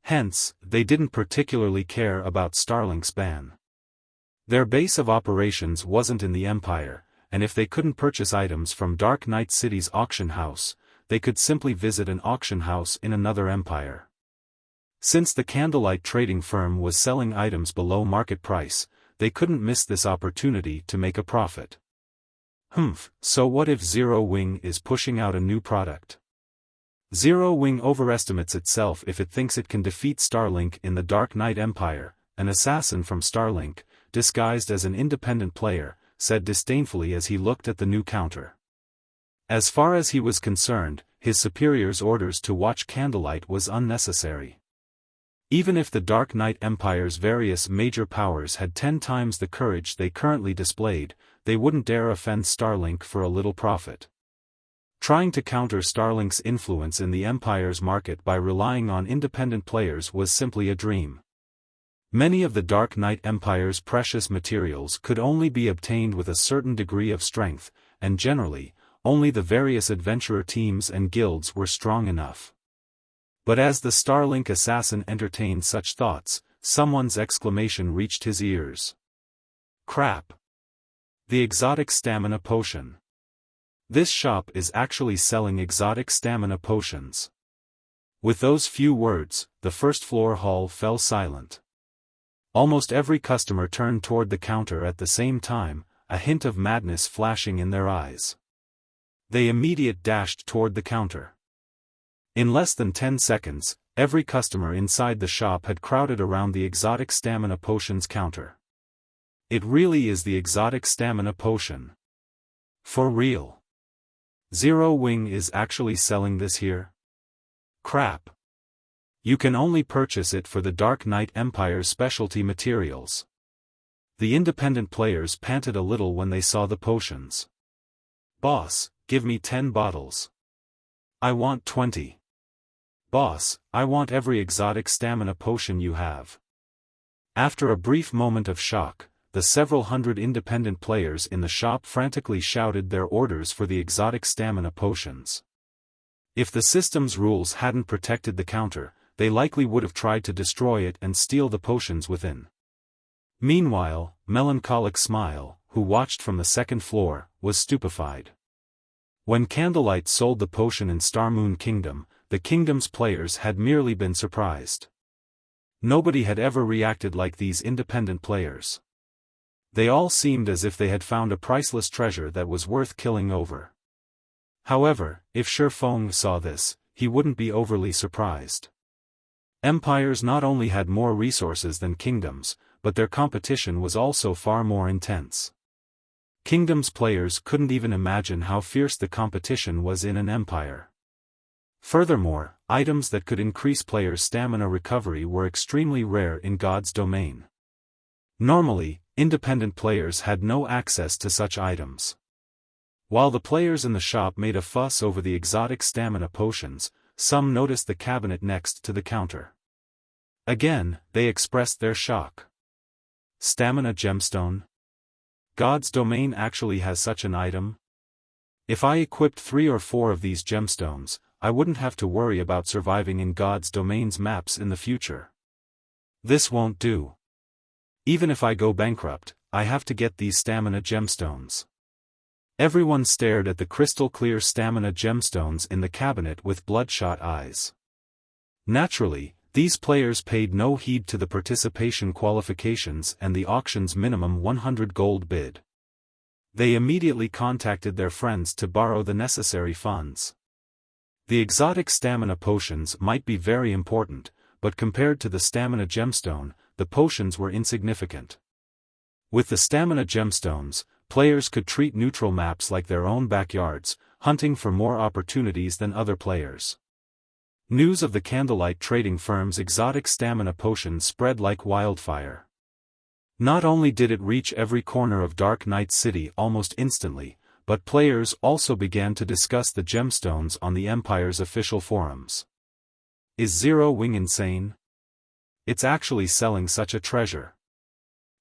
A: Hence, they didn't particularly care about Starlink's ban. Their base of operations wasn't in the Empire, and if they couldn't purchase items from Dark Knight City's auction house, they could simply visit an auction house in another empire. Since the Candlelight trading firm was selling items below market price, they couldn't miss this opportunity to make a profit. So what if Zero Wing is pushing out a new product? Zero Wing overestimates itself if it thinks it can defeat Starlink in the Dark Knight Empire. An assassin from Starlink, disguised as an independent player, said disdainfully as he looked at the new counter. As far as he was concerned, his superior's orders to watch Candlelight was unnecessary. Even if the Dark Knight Empire's various major powers had 10 times the courage they currently displayed, they wouldn't dare offend Starlink for a little profit. Trying to counter Starlink's influence in the Empire's market by relying on independent players was simply a dream. Many of the Dark Knight Empire's precious materials could only be obtained with a certain degree of strength, and generally, only the various adventurer teams and guilds were strong enough. But as the Starlink assassin entertained such thoughts, someone's exclamation reached his ears. Crap! The exotic stamina potion. This shop is actually selling exotic stamina potions. With those few words, the first-floor hall fell silent. Almost every customer turned toward the counter at the same time, a hint of madness flashing in their eyes. They immediately dashed toward the counter. In less than 10 seconds, every customer inside the shop had crowded around the exotic stamina potions counter. It really is the exotic stamina potion. For real. Zero Wing is actually selling this here? Crap. You can only purchase it for the Dark Knight Empire's specialty materials. The independent players panted a little when they saw the potions. Boss, give me 10 bottles. I want 20. Boss, I want every exotic stamina potion you have. After a brief moment of shock, the several hundred independent players in the shop frantically shouted their orders for the exotic stamina potions. If the system's rules hadn't protected the counter, they likely would have tried to destroy it and steal the potions within. Meanwhile, Melancholic Smile, who watched from the second floor, was stupefied. When Candlelight sold the potion in Starmoon Kingdom, the kingdom's players had merely been surprised. Nobody had ever reacted like these independent players. They all seemed as if they had found a priceless treasure that was worth killing over. However, if Xiaofan saw this, he wouldn't be overly surprised. Empires not only had more resources than kingdoms, but their competition was also far more intense. Kingdoms players couldn't even imagine how fierce the competition was in an empire. Furthermore, items that could increase players' stamina recovery were extremely rare in God's domain. Normally, independent players had no access to such items. While the players in the shop made a fuss over the exotic stamina potions, some noticed the cabinet next to the counter. Again, they expressed their shock. Stamina gemstone? God's domain actually has such an item? If I equipped 3 or 4 of these gemstones, I wouldn't have to worry about surviving in God's domain's maps in the future. This won't do. Even if I go bankrupt, I have to get these stamina gemstones. Everyone stared at the crystal-clear stamina gemstones in the cabinet with bloodshot eyes. Naturally, these players paid no heed to the participation qualifications and the auction's minimum 100 gold bid. They immediately contacted their friends to borrow the necessary funds. The exotic stamina potions might be very important, but compared to the stamina gemstone, the potions were insignificant. With the stamina gemstones, players could treat neutral maps like their own backyards, hunting for more opportunities than other players. News of the candlelight trading firm's exotic stamina potions spread like wildfire. Not only did it reach every corner of Dark Knight City almost instantly, but players also began to discuss the gemstones on the Empire's official forums. Is Zero Wing insane? It's actually selling such a treasure.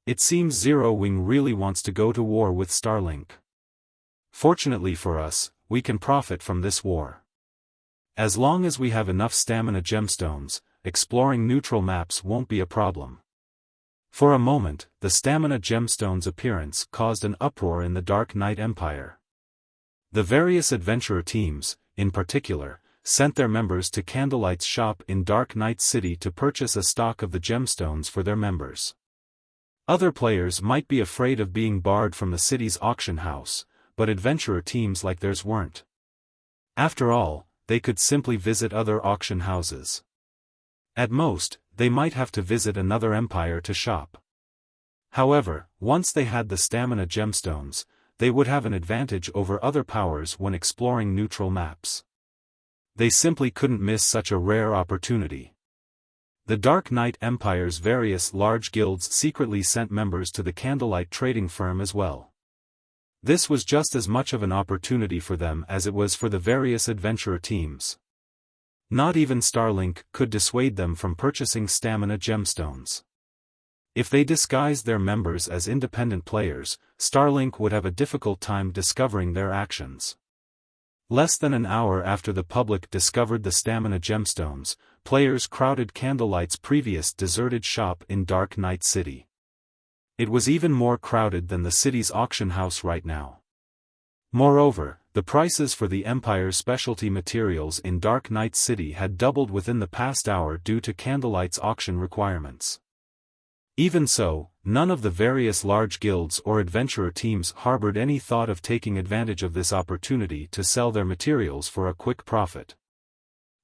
A: It seems Zero Wing really wants to go to war with Starlink. Fortunately for us, we can profit from this war. As long as we have enough stamina gemstones, exploring neutral maps won't be a problem. For a moment, the stamina gemstone's appearance caused an uproar in the Dark Knight Empire. The various adventurer teams, in particular, sent their members to Candlelight's shop in Dark Knight City to purchase a stock of the gemstones for their members. Other players might be afraid of being barred from the city's auction house, but adventurer teams like theirs weren't. After all, they could simply visit other auction houses. At most, they might have to visit another empire to shop. However, once they had the stamina gemstones, they would have an advantage over other powers when exploring neutral maps. They simply couldn't miss such a rare opportunity. The Dark Knight Empire's various large guilds secretly sent members to the candlelight trading firm as well. This was just as much of an opportunity for them as it was for the various adventurer teams. Not even Starlink could dissuade them from purchasing stamina gemstones. If they disguised their members as independent players, Starlink would have a difficult time discovering their actions. Less than an hour after the public discovered the stamina gemstones, players crowded Candlelight's previous deserted shop in Dark Knight City. It was even more crowded than the city's auction house right now. Moreover, the prices for the Empire's specialty materials in Dark Knight City had doubled within the past hour due to Candlelight's auction requirements. Even so, none of the various large guilds or adventurer teams harbored any thought of taking advantage of this opportunity to sell their materials for a quick profit.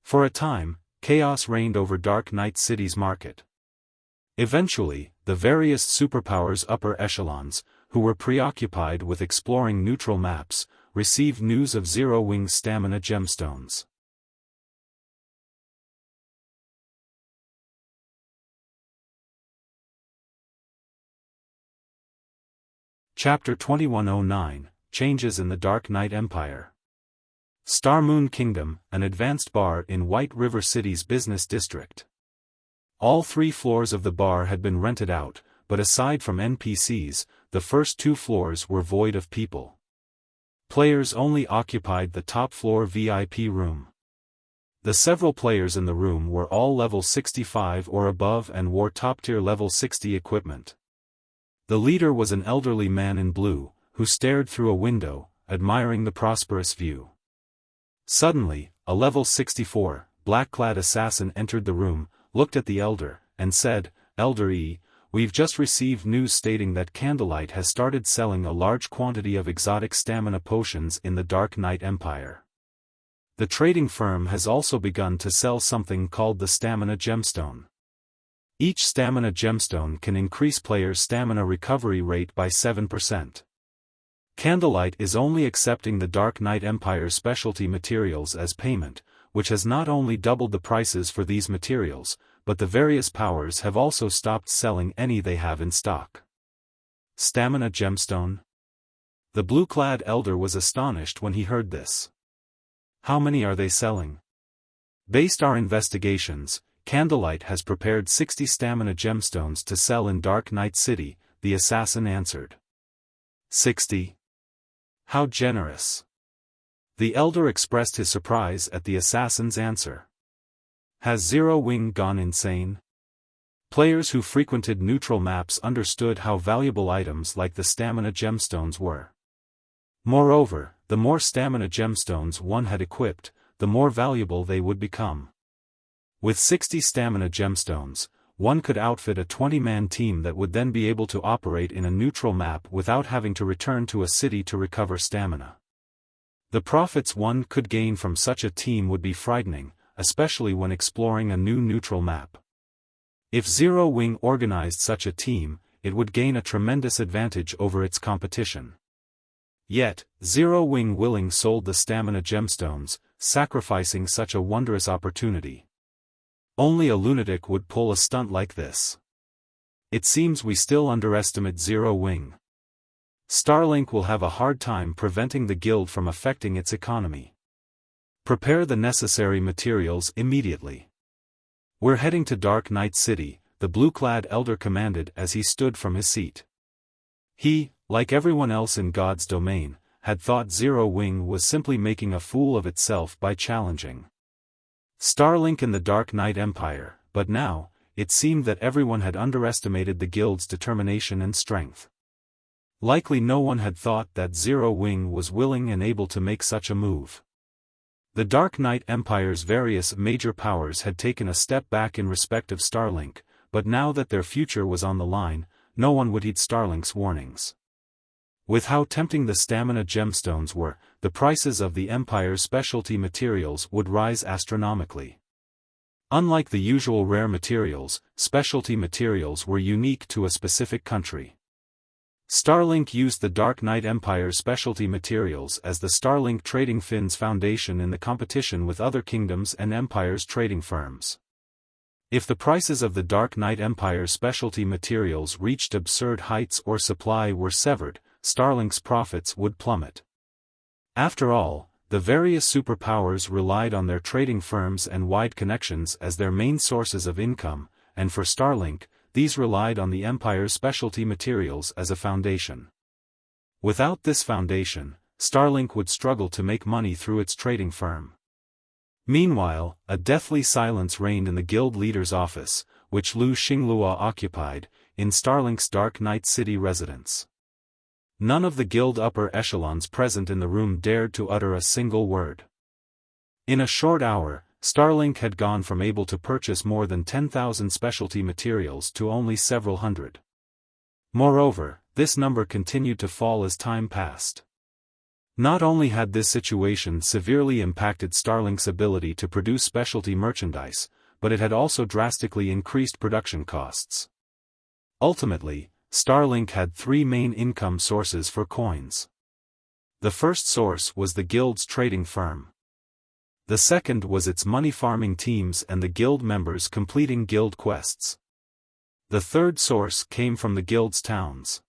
A: For a time, chaos reigned over Dark Knight City's market. Eventually, the various superpowers' upper echelons, who were preoccupied with exploring neutral maps, received news of Zero Wing's stamina gemstones. Chapter 2109, Changes in the Dark Knight Empire. Star Moon Kingdom, an advanced bar in White River City's business district. All 3 floors of the bar had been rented out, but aside from NPCs, the first 2 floors were void of people. Players only occupied the top floor VIP room. The several players in the room were all level 65 or above and wore top-tier level 60 equipment. The leader was an elderly man in blue, who stared through a window, admiring the prosperous view. Suddenly, a level 64, black-clad assassin entered the room, looked at the elder, and said, "Elder E, we've just received news stating that Candlelight has started selling a large quantity of exotic stamina potions in the Dark Knight Empire. The trading firm has also begun to sell something called the Stamina Gemstone. Each Stamina Gemstone can increase players' stamina recovery rate by 7%. Candlelight is only accepting the Dark Knight Empire's specialty materials as payment, which has not only doubled the prices for these materials, but the various powers have also stopped selling any they have in stock." Stamina Gemstone? The blue-clad elder was astonished when he heard this. "How many are they selling?" "Based our investigations, Candlelight has prepared 60 stamina gemstones to sell in Dark Knight City," the assassin answered. 60. How generous. The elder expressed his surprise at the assassin's answer. Has Zero Wing gone insane? Players who frequented neutral maps understood how valuable items like the stamina gemstones were. Moreover, the more stamina gemstones one had equipped, the more valuable they would become. With 60 stamina gemstones, one could outfit a 20-man team that would then be able to operate in a neutral map without having to return to a city to recover stamina. The profits one could gain from such a team would be frightening, especially when exploring a new neutral map. If Zero Wing organized such a team, it would gain a tremendous advantage over its competition. Yet, Zero Wing willingly sold the stamina gemstones, sacrificing such a wondrous opportunity. Only a lunatic would pull a stunt like this. It seems we still underestimate Zero Wing. Starlink will have a hard time preventing the guild from affecting its economy. Prepare the necessary materials immediately. We're heading to Dark Knight City, the blue-clad elder commanded as he stood from his seat. He, like everyone else in God's domain, had thought Zero Wing was simply making a fool of itself by challenging Starlink in the Dark Knight Empire, but now, it seemed that everyone had underestimated the guild's determination and strength. Likely no one had thought that Zero Wing was willing and able to make such a move. The Dark Knight Empire's various major powers had taken a step back in respect of Starlink, but now that their future was on the line, no one would heed Starlink's warnings. With how tempting the stamina gemstones were, the prices of the Empire's specialty materials would rise astronomically. Unlike the usual rare materials, specialty materials were unique to a specific country. Starlink used the Dark Knight Empire's specialty materials as the Starlink Trading Fin's foundation in the competition with other kingdoms and empires' trading firms. If the prices of the Dark Knight Empire's specialty materials reached absurd heights or supply were severed, Starlink's profits would plummet. After all, the various superpowers relied on their trading firms and wide connections as their main sources of income, and for Starlink, these relied on the Empire's specialty materials as a foundation. Without this foundation, Starlink would struggle to make money through its trading firm. Meanwhile, a deathly silence reigned in the guild leader's office, which Lu Xinglua occupied, in Starlink's Dark Knight City residence. None of the guild upper echelons present in the room dared to utter a single word. In a short hour, Starlink had gone from able to purchase more than 10,000 specialty materials to only several hundred. Moreover, this number continued to fall as time passed. Not only had this situation severely impacted Starlink's ability to produce specialty merchandise, but it had also drastically increased production costs. Ultimately, Starlink had three main income sources for coins. The first source was the guild's trading firm. The second was its money-farming teams and the guild members completing guild quests. The third source came from the guild's towns.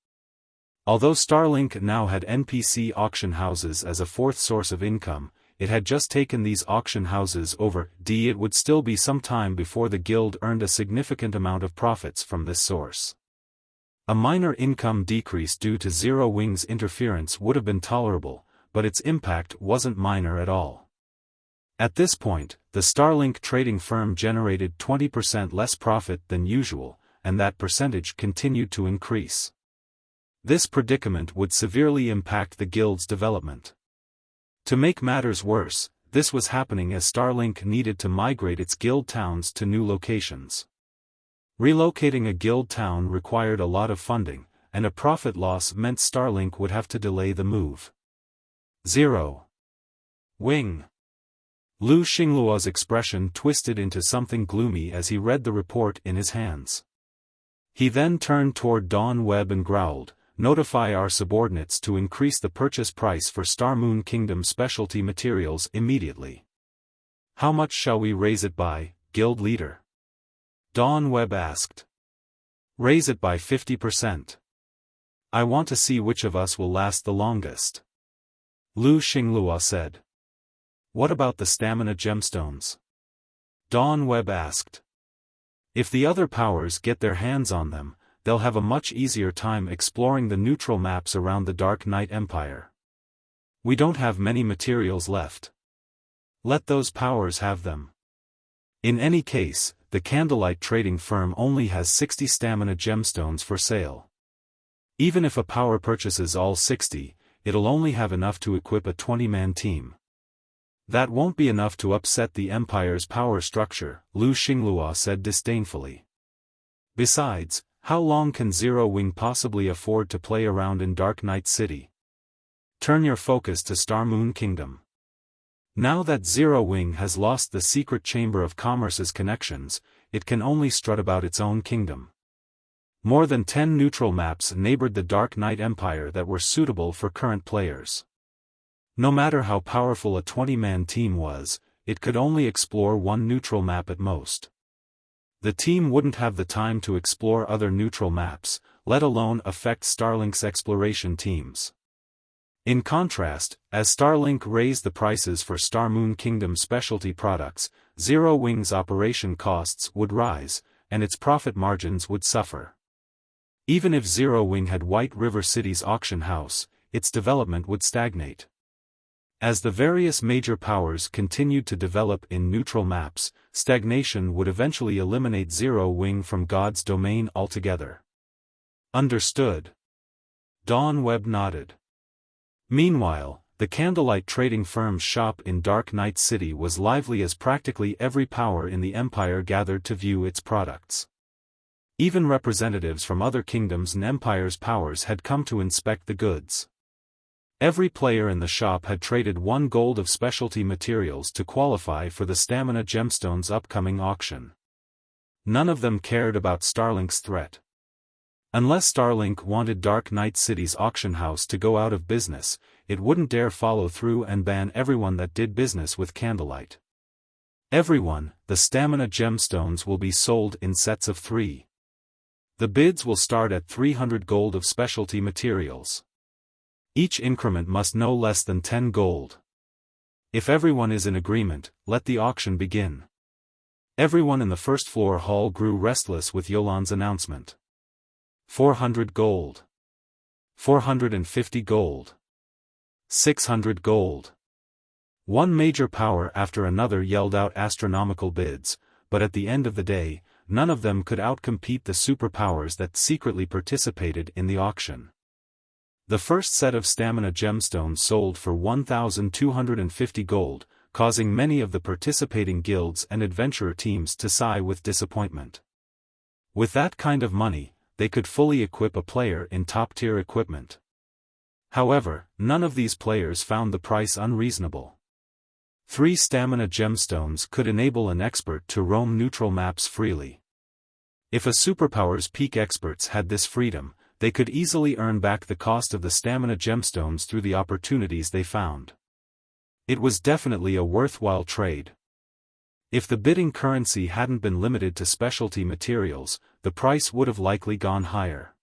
A: Although Starlink now had NPC auction houses as a fourth source of income, it had just taken these auction houses over. It would still be some time before the guild earned a significant amount of profits from this source. A minor income decrease due to Zero Wing's interference would have been tolerable, but its impact wasn't minor at all. At this point, the Starlink trading firm generated 20% less profit than usual, and that percentage continued to increase. This predicament would severely impact the guild's development. To make matters worse, this was happening as Starlink needed to migrate its guild towns to new locations. Relocating a guild town required a lot of funding, and a profit loss meant Starlink would have to delay the move. Zero Wing. Lu Xingluo's expression twisted into something gloomy as he read the report in his hands. He then turned toward Dawn Webb and growled, "Notify our subordinates to increase the purchase price for Star Moon Kingdom specialty materials immediately." "How much shall we raise it by, guild leader?" Dawn Webb asked. "Raise it by 50%. I want to see which of us will last the longest." Lu Xinglua said. "What about the stamina gemstones?" Dawn Webb asked. "If the other powers get their hands on them, they'll have a much easier time exploring the neutral maps around the Dark Knight Empire. We don't have many materials left. Let those powers have them. In any case, the Candlelight trading firm only has 60 stamina gemstones for sale. Even if a power purchases all 60, it'll only have enough to equip a 20-man team. That won't be enough to upset the Empire's power structure, Lu Xinglua said disdainfully. Besides, how long can Zero Wing possibly afford to play around in Dark Knight City? Turn your focus to Star Moon Kingdom. Now that Zero Wing has lost the secret Chamber of Commerce's connections, it can only strut about its own kingdom. More than 10 neutral maps neighbored the Dark Knight Empire that were suitable for current players. No matter how powerful a 20-man team was, it could only explore one neutral map at most. The team wouldn't have the time to explore other neutral maps, let alone affect Starlink's exploration teams. In contrast, as Starlink raised the prices for Star Moon Kingdom specialty products, Zero Wing's operation costs would rise, and its profit margins would suffer. Even if Zero Wing had White River City's auction house, its development would stagnate. As the various major powers continued to develop in neutral maps, stagnation would eventually eliminate Zero Wing from God's domain altogether. Understood. Dawn Webb nodded. Meanwhile, the Candlelight trading firm's shop in Dark Knight City was lively as practically every power in the Empire gathered to view its products. Even representatives from other kingdoms and empires' powers had come to inspect the goods. Every player in the shop had traded 1 gold of specialty materials to qualify for the Stamina Gemstones' upcoming auction. None of them cared about Starlink's threat. Unless Starlink wanted Dark Knight City's auction house to go out of business, it wouldn't dare follow through and ban everyone that did business with Candlelight. Everyone, the Stamina Gemstones will be sold in sets of 3. The bids will start at 300 gold of specialty materials. Each increment must no less than 10 gold. If everyone is in agreement, let the auction begin. Everyone in the first floor hall grew restless with Yolan's announcement. 400 gold. 450 gold. 600 gold. One major power after another yelled out astronomical bids, but at the end of the day, none of them could outcompete the superpowers that secretly participated in the auction. The first set of Stamina Gemstones sold for 1,250 gold, causing many of the participating guilds and adventurer teams to sigh with disappointment. With that kind of money, they could fully equip a player in top-tier equipment. However, none of these players found the price unreasonable. 3 Stamina Gemstones could enable an expert to roam neutral maps freely. If a superpower's peak experts had this freedom, they could easily earn back the cost of the Stamina Gemstones through the opportunities they found. It was definitely a worthwhile trade. If the bidding currency hadn't been limited to specialty materials, the price would have likely gone higher.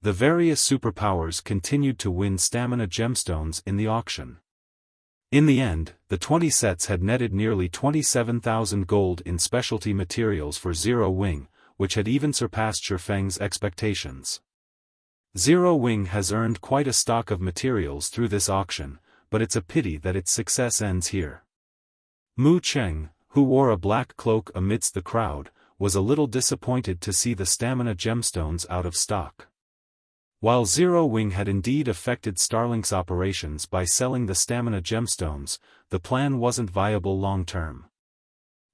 A: The various superpowers continued to win Stamina Gemstones in the auction. In the end, the 20 sets had netted nearly 27,000 gold in specialty materials for Zero Wing, which had even surpassed Xiaofang's expectations. Zero Wing has earned quite a stock of materials through this auction, but it's a pity that its success ends here. Mu Cheng, who wore a black cloak amidst the crowd, was a little disappointed to see the Stamina Gemstones out of stock. While Zero Wing had indeed affected Starlink's operations by selling the Stamina Gemstones, the plan wasn't viable long-term.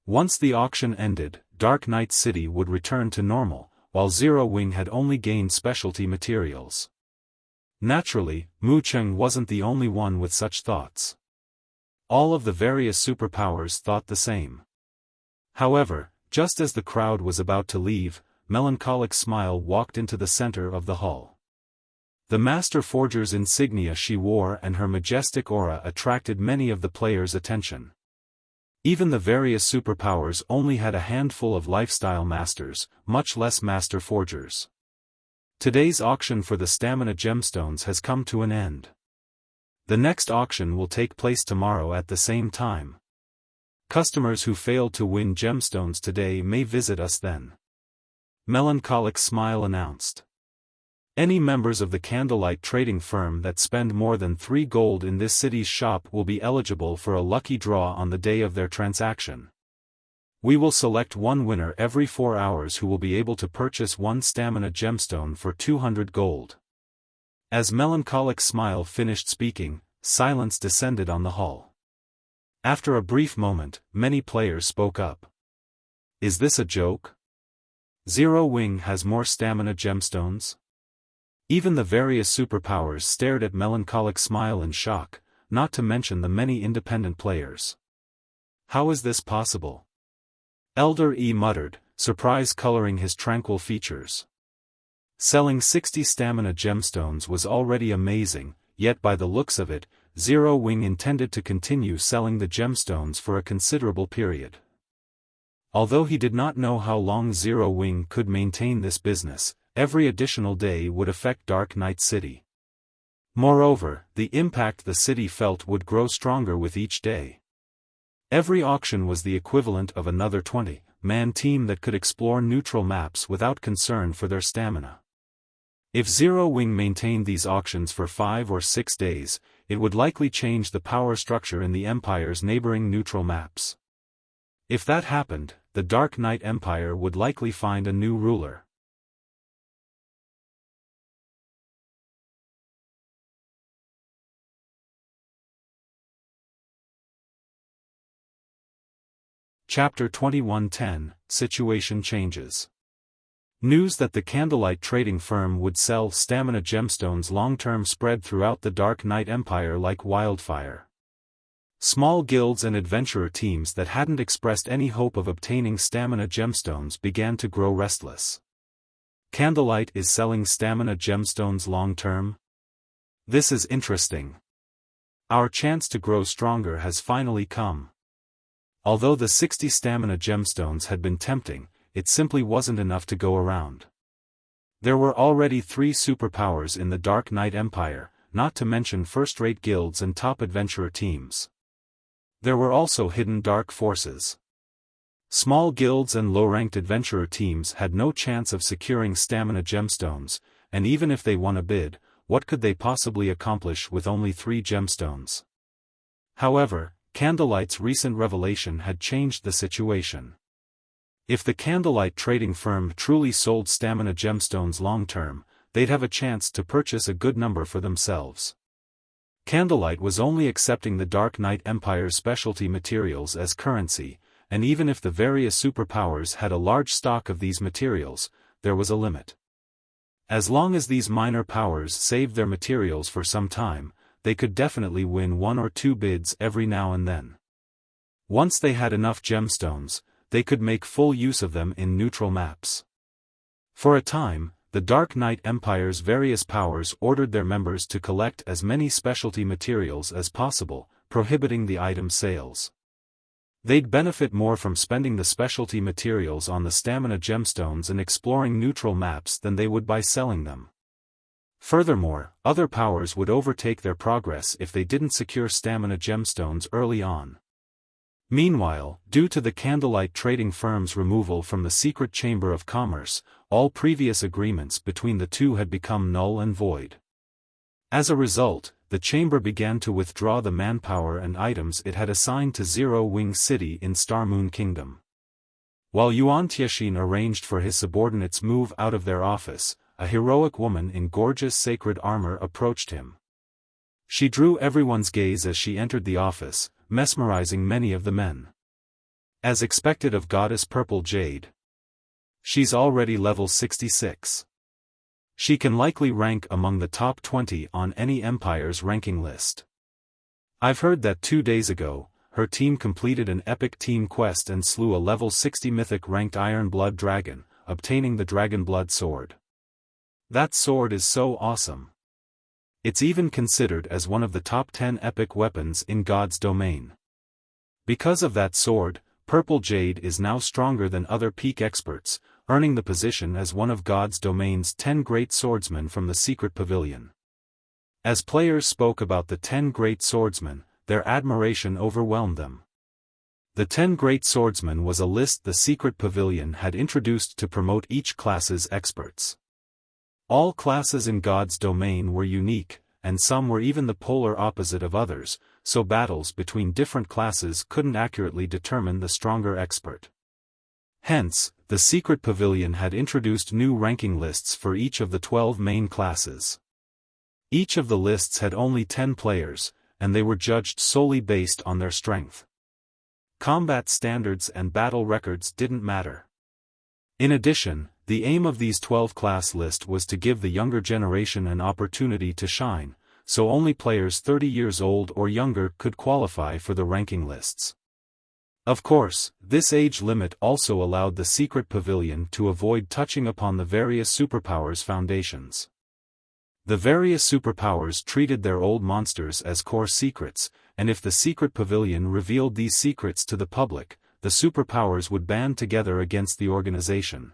A: Once the auction ended, Dark Knight City would return to normal, while Zero Wing had only gained specialty materials. Naturally, Mu Cheng wasn't the only one with such thoughts. All of the various superpowers thought the same. However, just as the crowd was about to leave, Melancholic Smile walked into the center of the hall. The Master Forger's insignia she wore and her majestic aura attracted many of the players' attention. Even the various superpowers only had a handful of lifestyle masters, much less Master Forgers. Today's auction for the Stamina Gemstones has come to an end. The next auction will take place tomorrow at the same time. Customers who failed to win gemstones today may visit us then. Melancholic smile announced. Any members of the candlelight trading firm that spend more than 3 gold in this city's shop will be eligible for a lucky draw on the day of their transaction. We will select one winner every 4 hours who will be able to purchase 1 stamina gemstone for 200 gold. As Melancholic Smile finished speaking, silence descended on the hall. After a brief moment, many players spoke up. Is this a joke? Zero Wing has more stamina gemstones? Even the various superpowers stared at Melancholic Smile in shock, not to mention the many independent players. How is this possible? Elder E muttered, surprise coloring his tranquil features. Selling 60 stamina gemstones was already amazing, yet by the looks of it, Zero Wing intended to continue selling the gemstones for a considerable period. Although he did not know how long Zero Wing could maintain this business, every additional day would affect Dark Knight City. Moreover, the impact the city felt would grow stronger with each day. Every auction was the equivalent of another 20-man team that could explore neutral maps without concern for their stamina. If Zero Wing maintained these auctions for 5 or 6 days, it would likely change the power structure in the Empire's neighboring neutral maps. If that happened, the Dark Knight Empire would likely find a new ruler. Chapter 2110, Situation Changes. News that the candlelight trading firm would sell stamina gemstones long-term spread throughout the Dark Knight Empire like wildfire. Small guilds and adventurer teams that hadn't expressed any hope of obtaining stamina gemstones began to grow restless. Candlelight is selling stamina gemstones long-term? This is interesting. Our chance to grow stronger has finally come. Although the 60 stamina gemstones had been tempting, it simply wasn't enough to go around. There were already 3 superpowers in the Dark Knight Empire, not to mention first-rate guilds and top adventurer teams. There were also hidden dark forces. Small guilds and low-ranked adventurer teams had no chance of securing stamina gemstones, and even if they won a bid, what could they possibly accomplish with only 3 gemstones? However, Candlelight's recent revelation had changed the situation. If the candlelight trading firm truly sold stamina gemstones long-term, they'd have a chance to purchase a good number for themselves. Candlelight was only accepting the Dark Knight Empire's specialty materials as currency, and even if the various superpowers had a large stock of these materials, there was a limit. As long as these minor powers saved their materials for some time, they could definitely win 1 or 2 bids every now and then. Once they had enough gemstones, they could make full use of them in neutral maps. For a time, the Dark Knight Empire's various powers ordered their members to collect as many specialty materials as possible, prohibiting the item sales. They'd benefit more from spending the specialty materials on the stamina gemstones and exploring neutral maps than they would by selling them. Furthermore, other powers would overtake their progress if they didn't secure stamina gemstones early on. Meanwhile, due to the candlelight trading firm's removal from the secret chamber of commerce, all previous agreements between the two had become null and void. As a result, the chamber began to withdraw the manpower and items it had assigned to Zero Wing City in Star Moon Kingdom. While Yuan Tiexin arranged for his subordinates' move out of their office, a heroic woman in gorgeous sacred armor approached him. She drew everyone's gaze as she entered the office, mesmerizing many of the men. As expected of Goddess Purple Jade. She's already level 66. She can likely rank among the top 20 on any empire's ranking list. I've heard that 2 days ago, her team completed an epic team quest and slew a level 60 mythic ranked Iron Blood Dragon, obtaining the Dragon Blood Sword. That sword is so awesome. It's even considered as one of the top 10 epic weapons in God's domain. Because of that sword, Purple Jade is now stronger than other peak experts, earning the position as one of God's domain's 10 great swordsmen from the secret pavilion. As players spoke about the 10 great swordsmen, their admiration overwhelmed them. The 10 Great Swordsmen was a list the secret pavilion had introduced to promote each class's experts. All classes in God's domain were unique, and some were even the polar opposite of others, so battles between different classes couldn't accurately determine the stronger expert. Hence, the secret pavilion had introduced new ranking lists for each of the 12 main classes. Each of the lists had only 10 players, and they were judged solely based on their strength. Combat standards and battle records didn't matter. In addition, the aim of these 12-class list was to give the younger generation an opportunity to shine, so only players 30 years old or younger could qualify for the ranking lists. Of course, this age limit also allowed the secret pavilion to avoid touching upon the various superpowers' foundations. The various superpowers treated their old monsters as core secrets, and if the secret pavilion revealed these secrets to the public, the superpowers would band together against the organization.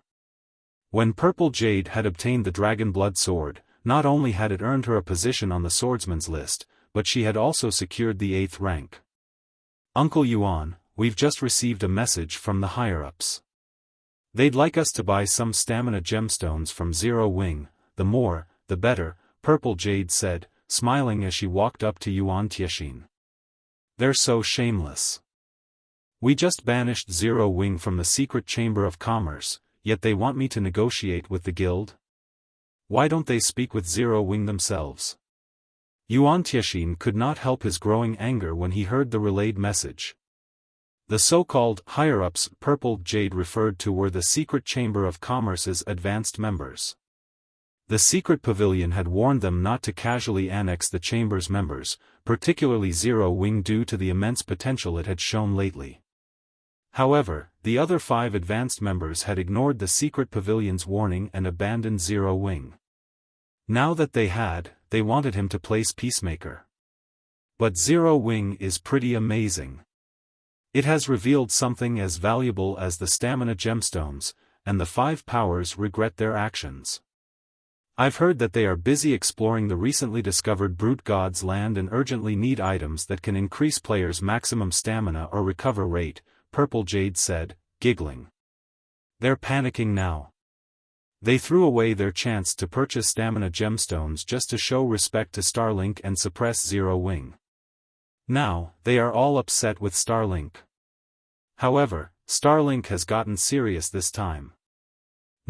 A: When Purple Jade had obtained the Dragon Blood Sword, not only had it earned her a position on the swordsman's list, but she had also secured the 8th rank. "Uncle Yuan, we've just received a message from the higher-ups. They'd like us to buy some stamina gemstones from Zero Wing, the more, the better," Purple Jade said, smiling as she walked up to Yuan Tianxin. "They're so shameless. We just banished Zero Wing from the secret chamber of commerce, yet they want me to negotiate with the guild? Why don't they speak with Zero Wing themselves?" Yuan Tianxin could not help his growing anger when he heard the relayed message. The so-called higher-ups Purple Jade referred to were the secret chamber of commerce's advanced members. The secret pavilion had warned them not to casually annex the chamber's members, particularly Zero Wing, due to the immense potential it had shown lately. However, the other 5 advanced members had ignored the secret pavilion's warning and abandoned Zero Wing. Now that they wanted him to place Peacemaker. But Zero Wing is pretty amazing. It has revealed something as valuable as the stamina gemstones, and the 5 powers regret their actions. I've heard that they are busy exploring the recently discovered Brute God's land and urgently need items that can increase players' maximum stamina or recover rate, Purple Jade said, giggling. They're panicking now. They threw away their chance to purchase stamina gemstones just to show respect to Starlink and suppress Zero Wing. Now, they are all upset with Starlink. However, Starlink has gotten serious this time.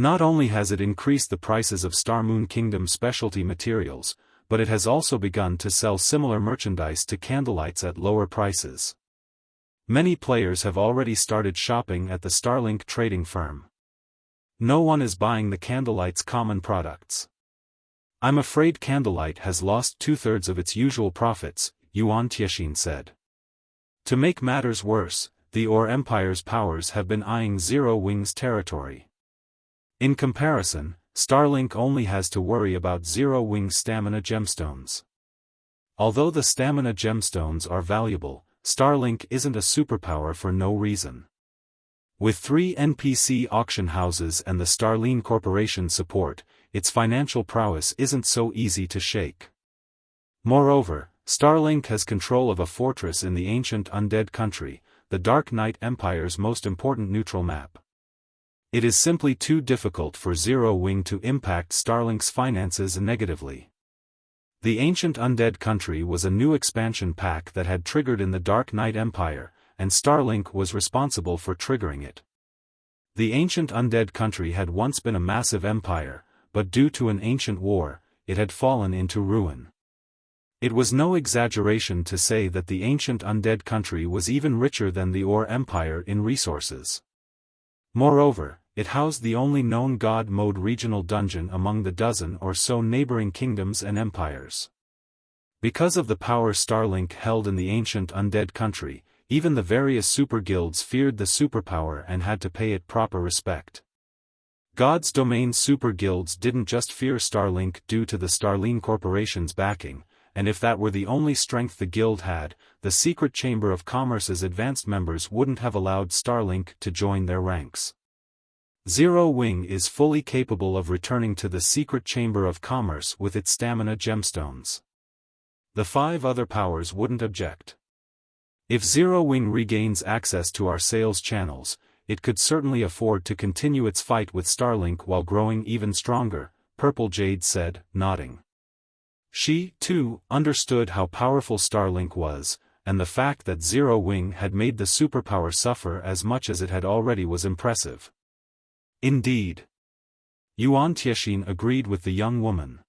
A: Not only has it increased the prices of Star Moon Kingdom specialty materials, but it has also begun to sell similar merchandise to Candlelights at lower prices. Many players have already started shopping at the Starlink trading firm. No one is buying the Candlelight's common products. I'm afraid Candlelight has lost 2/3 of its usual profits, Yuan Tianxin said. To make matters worse, the Or Empire's powers have been eyeing Zero Wing's territory. In comparison, Starlink only has to worry about Zero Wing's stamina gemstones. Although the stamina gemstones are valuable, Starlink isn't a superpower for no reason. With 3 NPC auction houses and the Starline Corporation support, its financial prowess isn't so easy to shake. Moreover, Starlink has control of a fortress in the ancient undead country, the Dark Knight Empire's most important neutral map. It is simply too difficult for Zero Wing to impact Starlink's finances negatively. The ancient undead country was a new expansion pack that had triggered in the Dark Knight Empire, and Starlink was responsible for triggering it. The ancient undead country had once been a massive empire, but due to an ancient war, it had fallen into ruin. It was no exaggeration to say that the ancient undead country was even richer than the Or Empire in resources. Moreover, it housed the only known God Mode regional dungeon among the dozen or so neighboring kingdoms and empires. Because of the power Starlink held in the ancient undead country, even the various super guilds feared the superpower and had to pay it proper respect. God's domain super guilds didn't just fear Starlink due to the Starline Corporation's backing, and if that were the only strength the guild had, the secret chamber of commerce's advanced members wouldn't have allowed Starlink to join their ranks. Zero Wing is fully capable of returning to the secret chamber of commerce with its stamina gemstones. The 5 other powers wouldn't object. If Zero Wing regains access to our sales channels, it could certainly afford to continue its fight with Starlink while growing even stronger, Purple Jade said, nodding. She, too, understood how powerful Starlink was, and the fact that Zero Wing had made the superpower suffer as much as it had already was impressive. Indeed. Yuan Tiexin agreed with the young woman.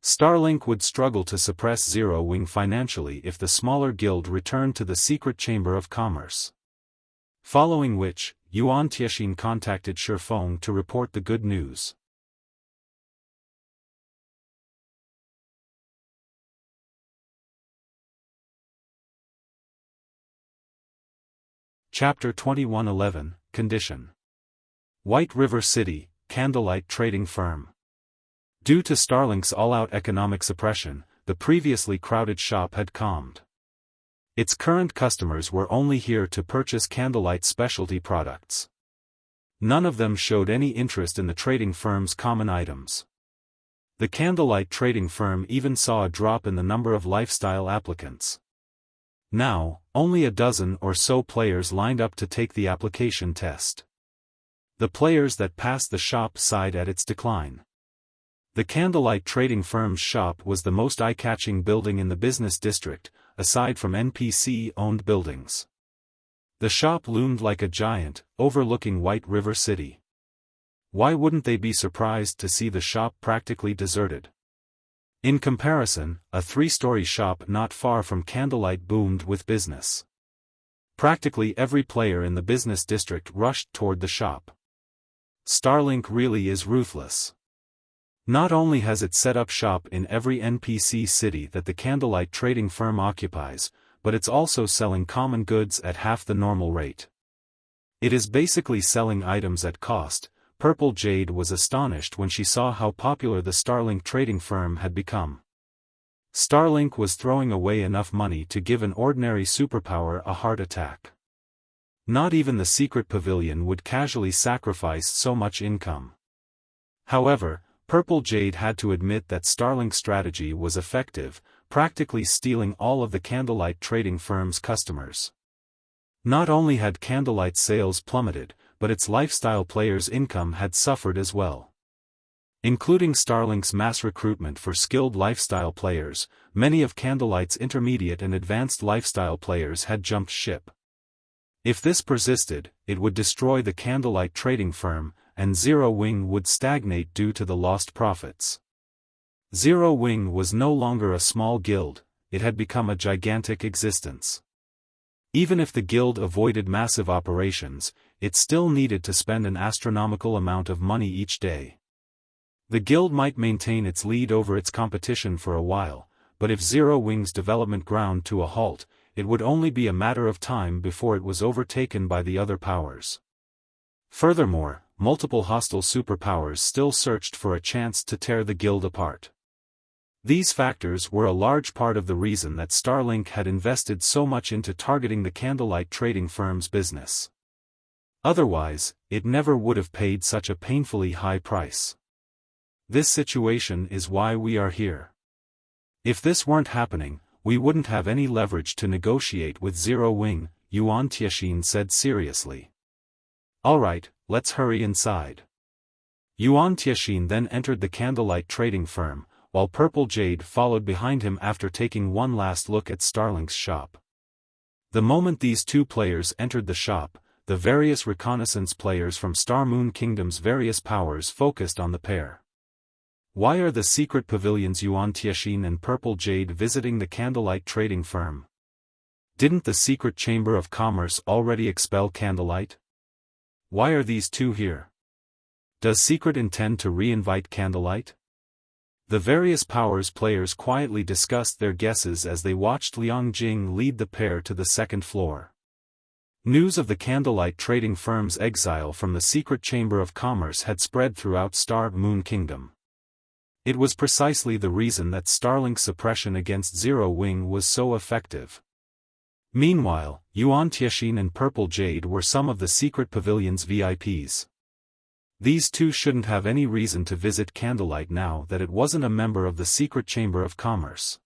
A: Starlink would struggle to suppress Zero Wing financially if the smaller guild returned to the secret chamber of commerce. Following which, Yuan Tiexin contacted Xiaofan to report the good news. Chapter 2111, Condition. White River City, Candlelight Trading Firm. Due to Starlink's all-out economic suppression, the previously crowded shop had calmed. Its current customers were only here to purchase Candlelight specialty products. None of them showed any interest in the trading firm's common items. The Candlelight trading firm even saw a drop in the number of lifestyle applicants. Now, only a dozen or so players lined up to take the application test. The players that passed the shop sighed at its decline. The Candlelight trading firm's shop was the most eye-catching building in the business district, aside from NPC-owned buildings. The shop loomed like a giant, overlooking White River City. Why wouldn't they be surprised to see the shop practically deserted? In comparison, a 3-story shop not far from Candlelight boomed with business. Practically every player in the business district rushed toward the shop. Starlink really is ruthless. Not only has it set up shop in every NPC city that the Candlelight trading firm occupies, but it's also selling common goods at half the normal rate. It is basically selling items at cost. Purple Jade was astonished when she saw how popular the Starlink trading firm had become. Starlink was throwing away enough money to give an ordinary superpower a heart attack. Not even the secret pavilion would casually sacrifice so much income. However, Purple Jade had to admit that Starlink's strategy was effective, practically stealing all of the Candlelight trading firm's customers. Not only had Candlelight sales plummeted, but its lifestyle players' income had suffered as well. Including Starlink's mass recruitment for skilled lifestyle players, many of Candlelight's intermediate and advanced lifestyle players had jumped ship. If this persisted, it would destroy the Candlelight trading firm, and Zero Wing would stagnate due to the lost profits. Zero Wing was no longer a small guild, it had become a gigantic existence. Even if the guild avoided massive operations, it still needed to spend an astronomical amount of money each day. The guild might maintain its lead over its competition for a while, but if Zero Wing's development ground to a halt, it would only be a matter of time before it was overtaken by the other powers. Furthermore, multiple hostile superpowers still searched for a chance to tear the guild apart. These factors were a large part of the reason that Starlink had invested so much into targeting the Candlelight trading firm's business. Otherwise, it never would have paid such a painfully high price. This situation is why we are here. If this weren't happening, we wouldn't have any leverage to negotiate with Zero Wing, Yuan Tiexin said seriously. Alright, let's hurry inside. Yuan Tiexin then entered the Candlelight trading firm, while Purple Jade followed behind him after taking one last look at Starlink's shop. The moment these two players entered the shop, the various reconnaissance players from Star Moon Kingdom's various powers focused on the pair. Why are the secret pavilions Yuan Tiexin and Purple Jade visiting the Candlelight trading firm? Didn't the secret chamber of commerce already expel Candlelight? Why are these two here? Does Secret intend to re-invite Candlelight? The various powers players quietly discussed their guesses as they watched Liang Jing lead the pair to the second floor. News of the Candlelight trading firm's exile from the secret chamber of commerce had spread throughout Star Moon Kingdom. It was precisely the reason that Starlink's suppression against Zero Wing was so effective. Meanwhile, Yuan Tiexin and Purple Jade were some of the secret pavilion's VIPs. These two shouldn't have any reason to visit Candlelight now that it wasn't a member of the secret chamber of commerce.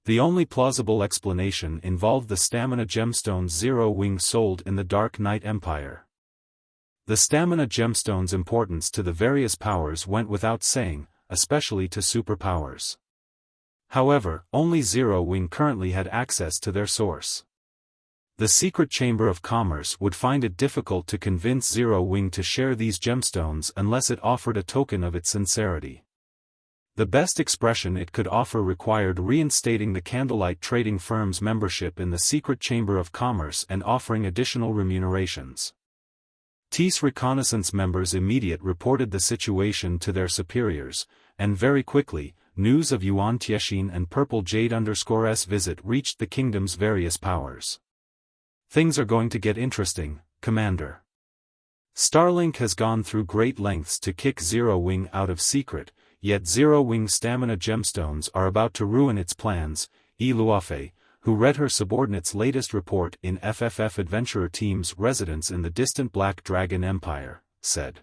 A: The only plausible explanation involved the stamina gemstones Zero Wing sold in the Dark Knight Empire. The stamina gemstones' importance to the various powers went without saying, especially to superpowers. However, only Zero Wing currently had access to their source. The Secret Chamber of Commerce would find it difficult to convince Zero Wing to share these gemstones unless it offered a token of its sincerity. The best expression it could offer required reinstating the Candlelight trading firm's membership in the Secret Chamber of Commerce and offering additional remunerations. TIS reconnaissance members immediately reported the situation to their superiors, and very quickly, news of Yuan Tiexin and Purple Jade_'s visit reached the kingdom's various powers. Things are going to get interesting, Commander. Starlink has gone through great lengths to kick Zero Wing out of secret, yet Zero Wing's stamina gemstones are about to ruin its plans, Luofei, who read her subordinate's latest report in FFF Adventurer Team's residence in the distant Black Dragon Empire, said.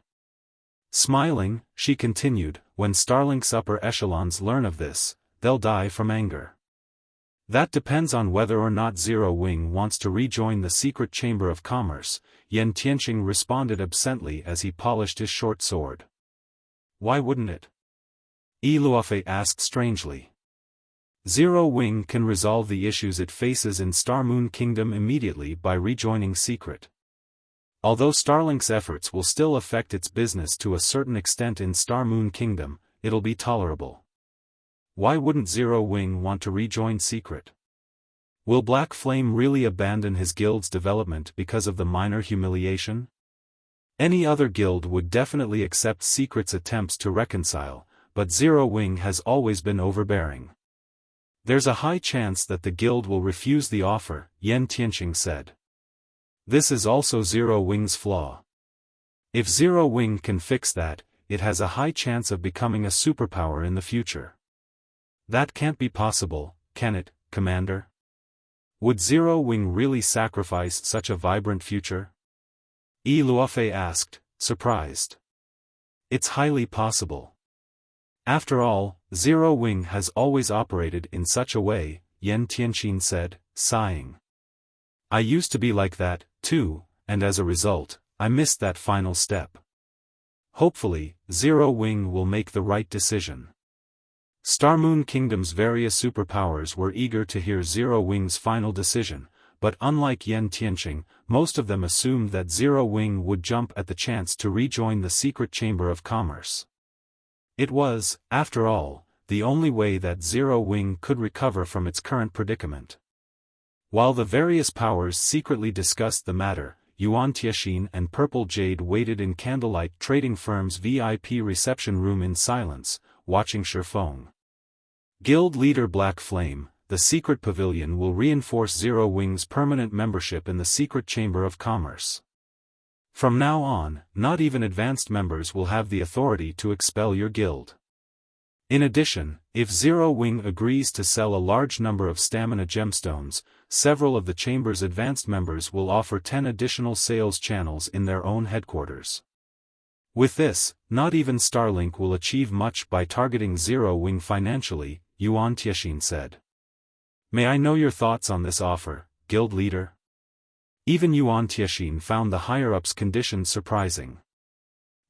A: Smiling, she continued, when Starlink's upper echelons learn of this, they'll die from anger. That depends on whether or not Zero Wing wants to rejoin the Secret Chamber of Commerce, Yen Tianqing responded absently as he polished his short sword. Why wouldn't it? Luofei asked strangely. Zero Wing can resolve the issues it faces in Star Moon Kingdom immediately by rejoining Secret. Although Starlink's efforts will still affect its business to a certain extent in Star Moon Kingdom, it'll be tolerable. Why wouldn't Zero Wing want to rejoin Secret? Will Black Flame really abandon his guild's development because of the minor humiliation? Any other guild would definitely accept Secret's attempts to reconcile, but Zero Wing has always been overbearing. There's a high chance that the guild will refuse the offer, Yen Tianqing said. This is also Zero Wing's flaw. If Zero Wing can fix that, it has a high chance of becoming a superpower in the future. That can't be possible, can it, Commander? Would Zero Wing really sacrifice such a vibrant future? Luofei asked, surprised. It's highly possible. After all, Zero Wing has always operated in such a way, Yen Tianqing said, sighing. I used to be like that, too, and as a result, I missed that final step. Hopefully, Zero Wing will make the right decision. Star Moon Kingdom's various superpowers were eager to hear Zero Wing's final decision, but unlike Yen Tianqing, most of them assumed that Zero Wing would jump at the chance to rejoin the Secret Chamber of Commerce. It was, after all, the only way that Zero Wing could recover from its current predicament. While the various powers secretly discussed the matter, Yuan Tiexin and Purple Jade waited in Candlelight Trading Firm's VIP reception room in silence, watching Xiaofan. Guild leader Black Flame, the secret pavilion will reinforce Zero Wing's permanent membership in the Secret Chamber of Commerce. From now on, not even advanced members will have the authority to expel your guild. In addition, if Zero Wing agrees to sell a large number of stamina gemstones, several of the chamber's advanced members will offer 10 additional sales channels in their own headquarters. With this, not even Starlink will achieve much by targeting Zero Wing financially, Yuan Tiexin said. May I know your thoughts on this offer, guild leader? Even Yuan Tiexin found the higher-ups' conditions surprising.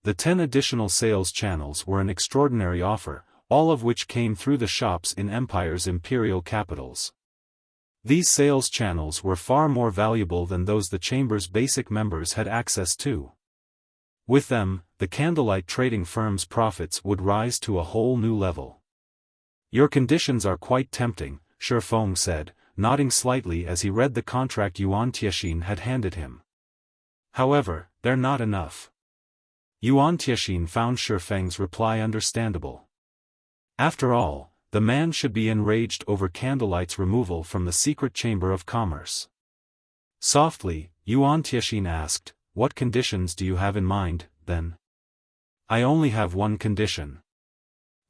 A: The 10 additional sales channels were an extraordinary offer, all of which came through the shops in Empire's imperial capitals. These sales channels were far more valuable than those the chamber's basic members had access to. With them, the Candlelight trading firm's profits would rise to a whole new level. Your conditions are quite tempting, Xiaofan said, nodding slightly as he read the contract Yuan Tiexin had handed him. However, they're not enough. Yuan Tiexin found Xiaofang's reply understandable. After all, the man should be enraged over Candlelight's removal from the Secret Chamber of Commerce. Softly, Yuan Tiexin asked, what conditions do you have in mind, then? I only have one condition.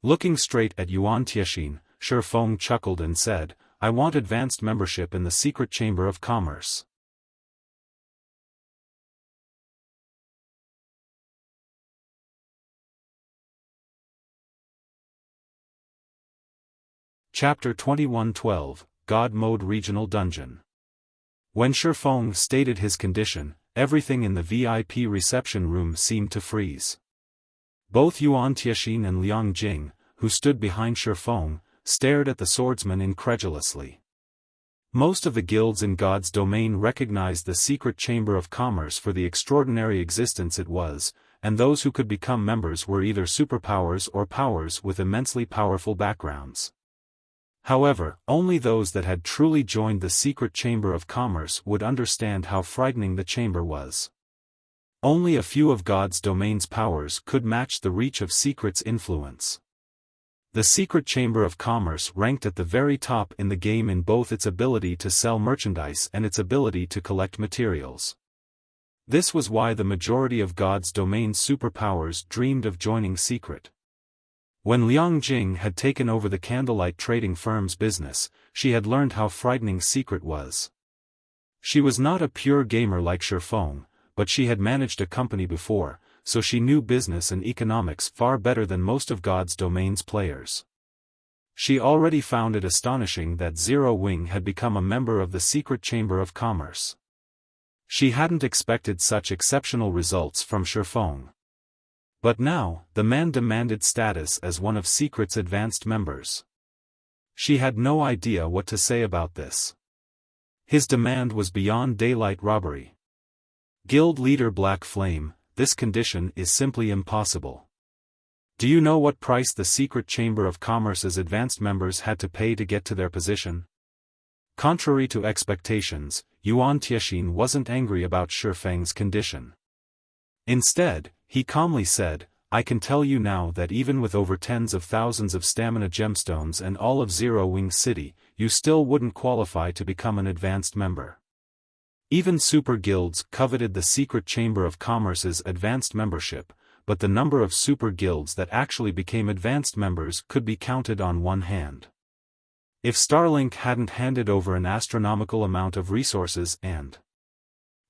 A: Looking straight at Yuan Tiexin, Xiaofan chuckled and said, I want advanced membership in the Secret Chamber of Commerce. Chapter 2112, God Mode Regional Dungeon. When Xiaofan stated his condition, everything in the VIP reception room seemed to freeze. Both Yuan Tianxin and Liang Jing, who stood behind Xiaofan, stared at the swordsman incredulously. Most of the guilds in God's domain recognized the secret chamber of commerce for the extraordinary existence it was, and those who could become members were either superpowers or powers with immensely powerful backgrounds. However, only those that had truly joined the secret chamber of commerce would understand how frightening the chamber was. Only a few of God's domain's powers could match the reach of secret's influence. The secret chamber of commerce ranked at the very top in the game in both its ability to sell merchandise and its ability to collect materials. This was why the majority of God's domain's superpowers dreamed of joining secret. When Liang Jing had taken over the candlelight trading firm's business, she had learned how frightening secret was. She was not a pure gamer like Xiaofan, but she had managed a company before, so she knew business and economics far better than most of God's domain's players. She already found it astonishing that Zero Wing had become a member of the secret chamber of commerce. She hadn't expected such exceptional results from Xiaofan. But now, the man demanded status as one of Secret's advanced members. She had no idea what to say about this. His demand was beyond daylight robbery. Guild leader Black Flame, this condition is simply impossible. Do you know what price the Secret Chamber of Commerce's advanced members had to pay to get to their position? Contrary to expectations, Yuan Tianxin wasn't angry about Xiaofang's condition. Instead, he calmly said, I can tell you now that even with over tens of thousands of stamina gemstones and all of Zero Wing City, you still wouldn't qualify to become an advanced member. Even super guilds coveted the secret chamber of commerce's advanced membership, but the number of super guilds that actually became advanced members could be counted on one hand. If Starlink hadn't handed over an astronomical amount of resources and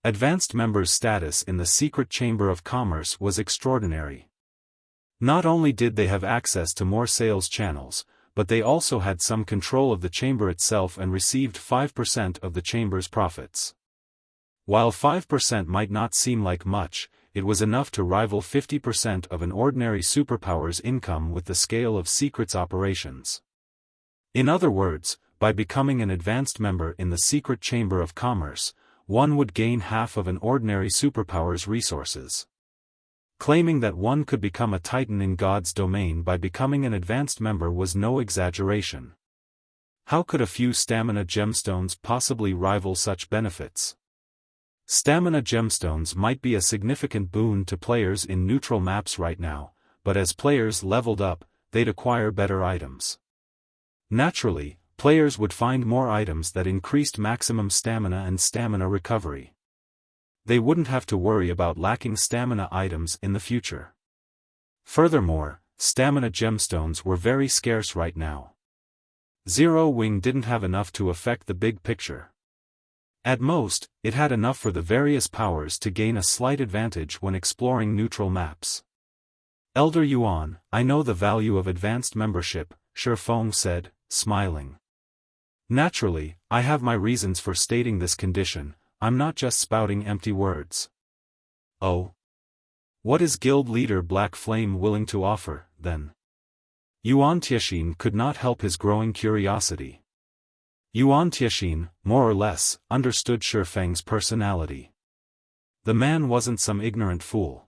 A: advanced members' status in the secret chamber of commerce was extraordinary. Not only did they have access to more sales channels, but they also had some control of the chamber itself and received 5% of the chamber's profits. While 5% might not seem like much, it was enough to rival 50% of an ordinary superpower's income with the scale of Secret's operations. In other words, by becoming an advanced member in the secret chamber of commerce, one would gain half of an ordinary superpower's resources. Claiming that one could become a titan in God's domain by becoming an advanced member was no exaggeration. How could a few stamina gemstones possibly rival such benefits? Stamina gemstones might be a significant boon to players in neutral maps right now, but as players leveled up, they'd acquire better items. Naturally, players would find more items that increased maximum stamina and stamina recovery. They wouldn't have to worry about lacking stamina items in the future. Furthermore, stamina gemstones were very scarce right now. Zero Wing didn't have enough to affect the big picture. At most, it had enough for the various powers to gain a slight advantage when exploring neutral maps. Elder Yuan, I know the value of advanced membership, Xiaofan said, smiling. Naturally, I have my reasons for stating this condition, I'm not just spouting empty words. Oh? What is guild leader Black Flame willing to offer, then? Yuan Tianxin could not help his growing curiosity. Yuan Tianxin, more or less, understood Xiaofang's personality. The man wasn't some ignorant fool.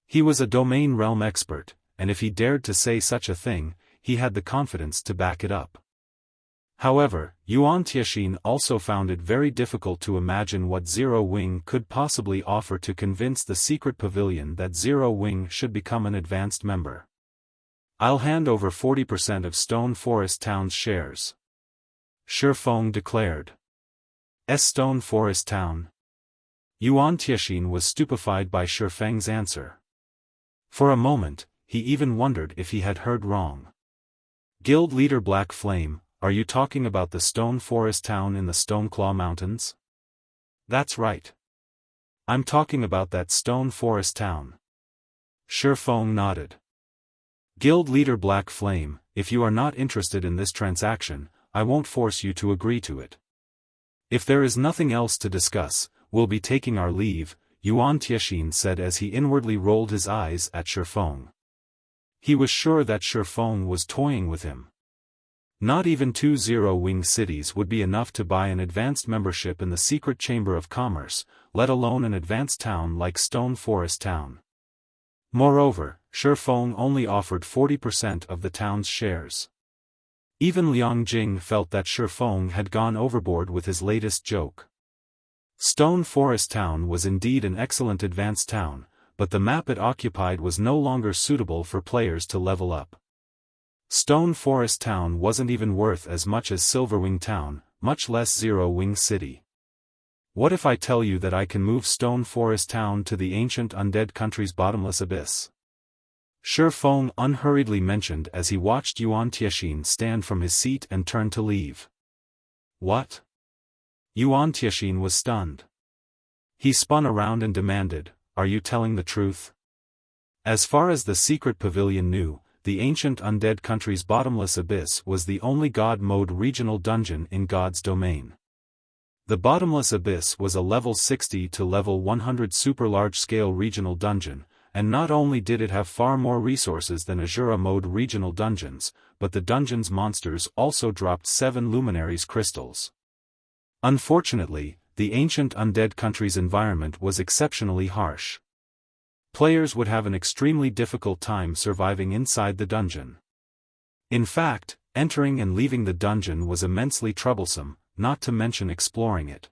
A: He was a domain realm expert, and if he dared to say such a thing, he had the confidence to back it up. However, Yuan Tianxin also found it very difficult to imagine what Zero Wing could possibly offer to convince the secret pavilion that Zero Wing should become an advanced member. I'll hand over 40% of Stone Forest Town's shares. Xiaofan declared. Stone Forest Town. Yuan Tianxin was stupefied by Xiaofang's answer. For a moment, he even wondered if he had heard wrong. Guild leader Black Flame, are you talking about the Stone Forest Town in the Stoneclaw Mountains? That's right. I'm talking about that Stone Forest Town. Xiaofan nodded. Guild leader Black Flame, if you are not interested in this transaction, I won't force you to agree to it. If there is nothing else to discuss, we'll be taking our leave, Yuan Tianxin said as he inwardly rolled his eyes at Xiaofan. He was sure that Xiaofan was toying with him. Not even 2 zero-wing cities would be enough to buy an advanced membership in the secret chamber of commerce, let alone an advanced town like Stone Forest Town. Moreover, Xiaofan only offered 40% of the town's shares. Even Liang Jing felt that Xiaofan had gone overboard with his latest joke. Stone Forest Town was indeed an excellent advanced town, but the map it occupied was no longer suitable for players to level up. Stone Forest Town wasn't even worth as much as Silverwing Town, much less Zero-Wing City. What if I tell you that I can move Stone Forest Town to the ancient undead country's bottomless abyss? Xiaofan unhurriedly mentioned as he watched Yuan Tianxin stand from his seat and turn to leave. What? Yuan Tianxin was stunned. He spun around and demanded, "Are you telling the truth?" As far as the secret pavilion knew, the ancient undead country's bottomless abyss was the only God mode regional dungeon in God's domain. The bottomless abyss was a level 60 to level 100 super large-scale regional dungeon, and not only did it have far more resources than Azura mode regional dungeons, but the dungeon's monsters also dropped 7 luminaries crystals. Unfortunately, the ancient undead country's environment was exceptionally harsh. Players would have an extremely difficult time surviving inside the dungeon. In fact, entering and leaving the dungeon was immensely troublesome, not to mention exploring it.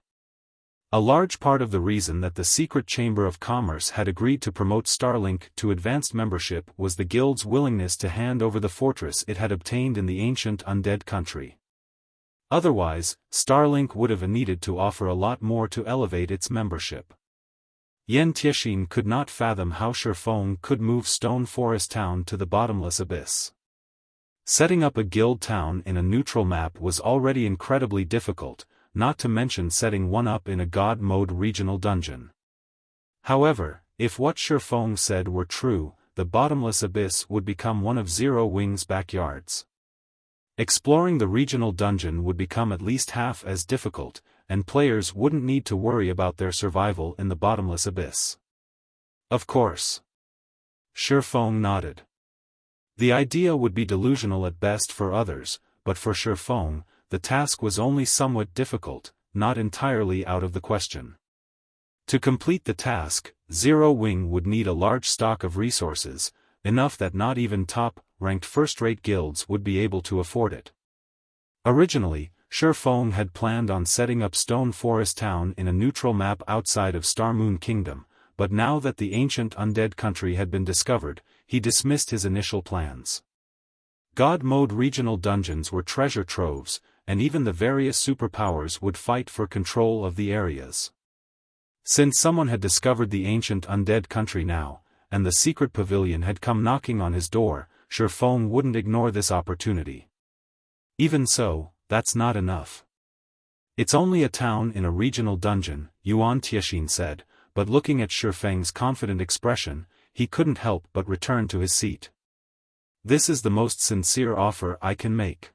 A: A large part of the reason that the secret chamber of commerce had agreed to promote Starlink to advanced membership was the guild's willingness to hand over the fortress it had obtained in the ancient undead country. Otherwise, Starlink would have needed to offer a lot more to elevate its membership. Yuan Tianxin could not fathom how Xiaofan could move Stone Forest Town to the bottomless abyss. Setting up a guild town in a neutral map was already incredibly difficult, not to mention setting one up in a God mode regional dungeon. However, if what Xiaofan said were true, the bottomless abyss would become one of Zero-Wing's backyards. Exploring the regional dungeon would become at least half as difficult, and players wouldn't need to worry about their survival in the bottomless abyss. Of course. Xiaofan nodded. The idea would be delusional at best for others, but for Xiaofan, the task was only somewhat difficult, not entirely out of the question. To complete the task, Zero-Wing would need a large stock of resources, enough that not even top-ranked first-rate guilds would be able to afford it. Originally, Xiaofan had planned on setting up Stone Forest Town in a neutral map outside of Starmoon Kingdom, but now that the ancient undead country had been discovered, he dismissed his initial plans. God mode regional dungeons were treasure troves, and even the various superpowers would fight for control of the areas. Since someone had discovered the ancient undead country now, and the secret pavilion had come knocking on his door, Xiaofan wouldn't ignore this opportunity. Even so, that's not enough. It's only a town in a regional dungeon, Yuan Tianxin said, but looking at Xiaofan's confident expression, he couldn't help but return to his seat. This is the most sincere offer I can make.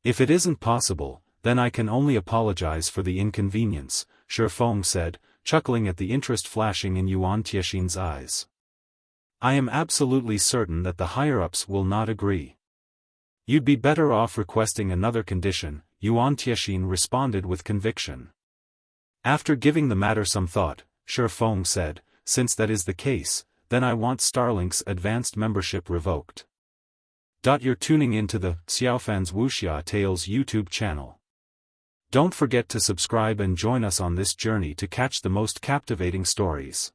A: If it isn't possible, then I can only apologize for the inconvenience, Xiaofan said, chuckling at the interest flashing in Yuan Tianxin's eyes. I am absolutely certain that the higher-ups will not agree. You'd be better off requesting another condition, Yuan Tianxin responded with conviction. After giving the matter some thought, Xiaofan said, since that is the case, then I want Starlink's advanced membership revoked. You're tuning into the Xiaofan's Wuxia Tales YouTube channel. Don't forget to subscribe and join us on this journey to catch the most captivating stories.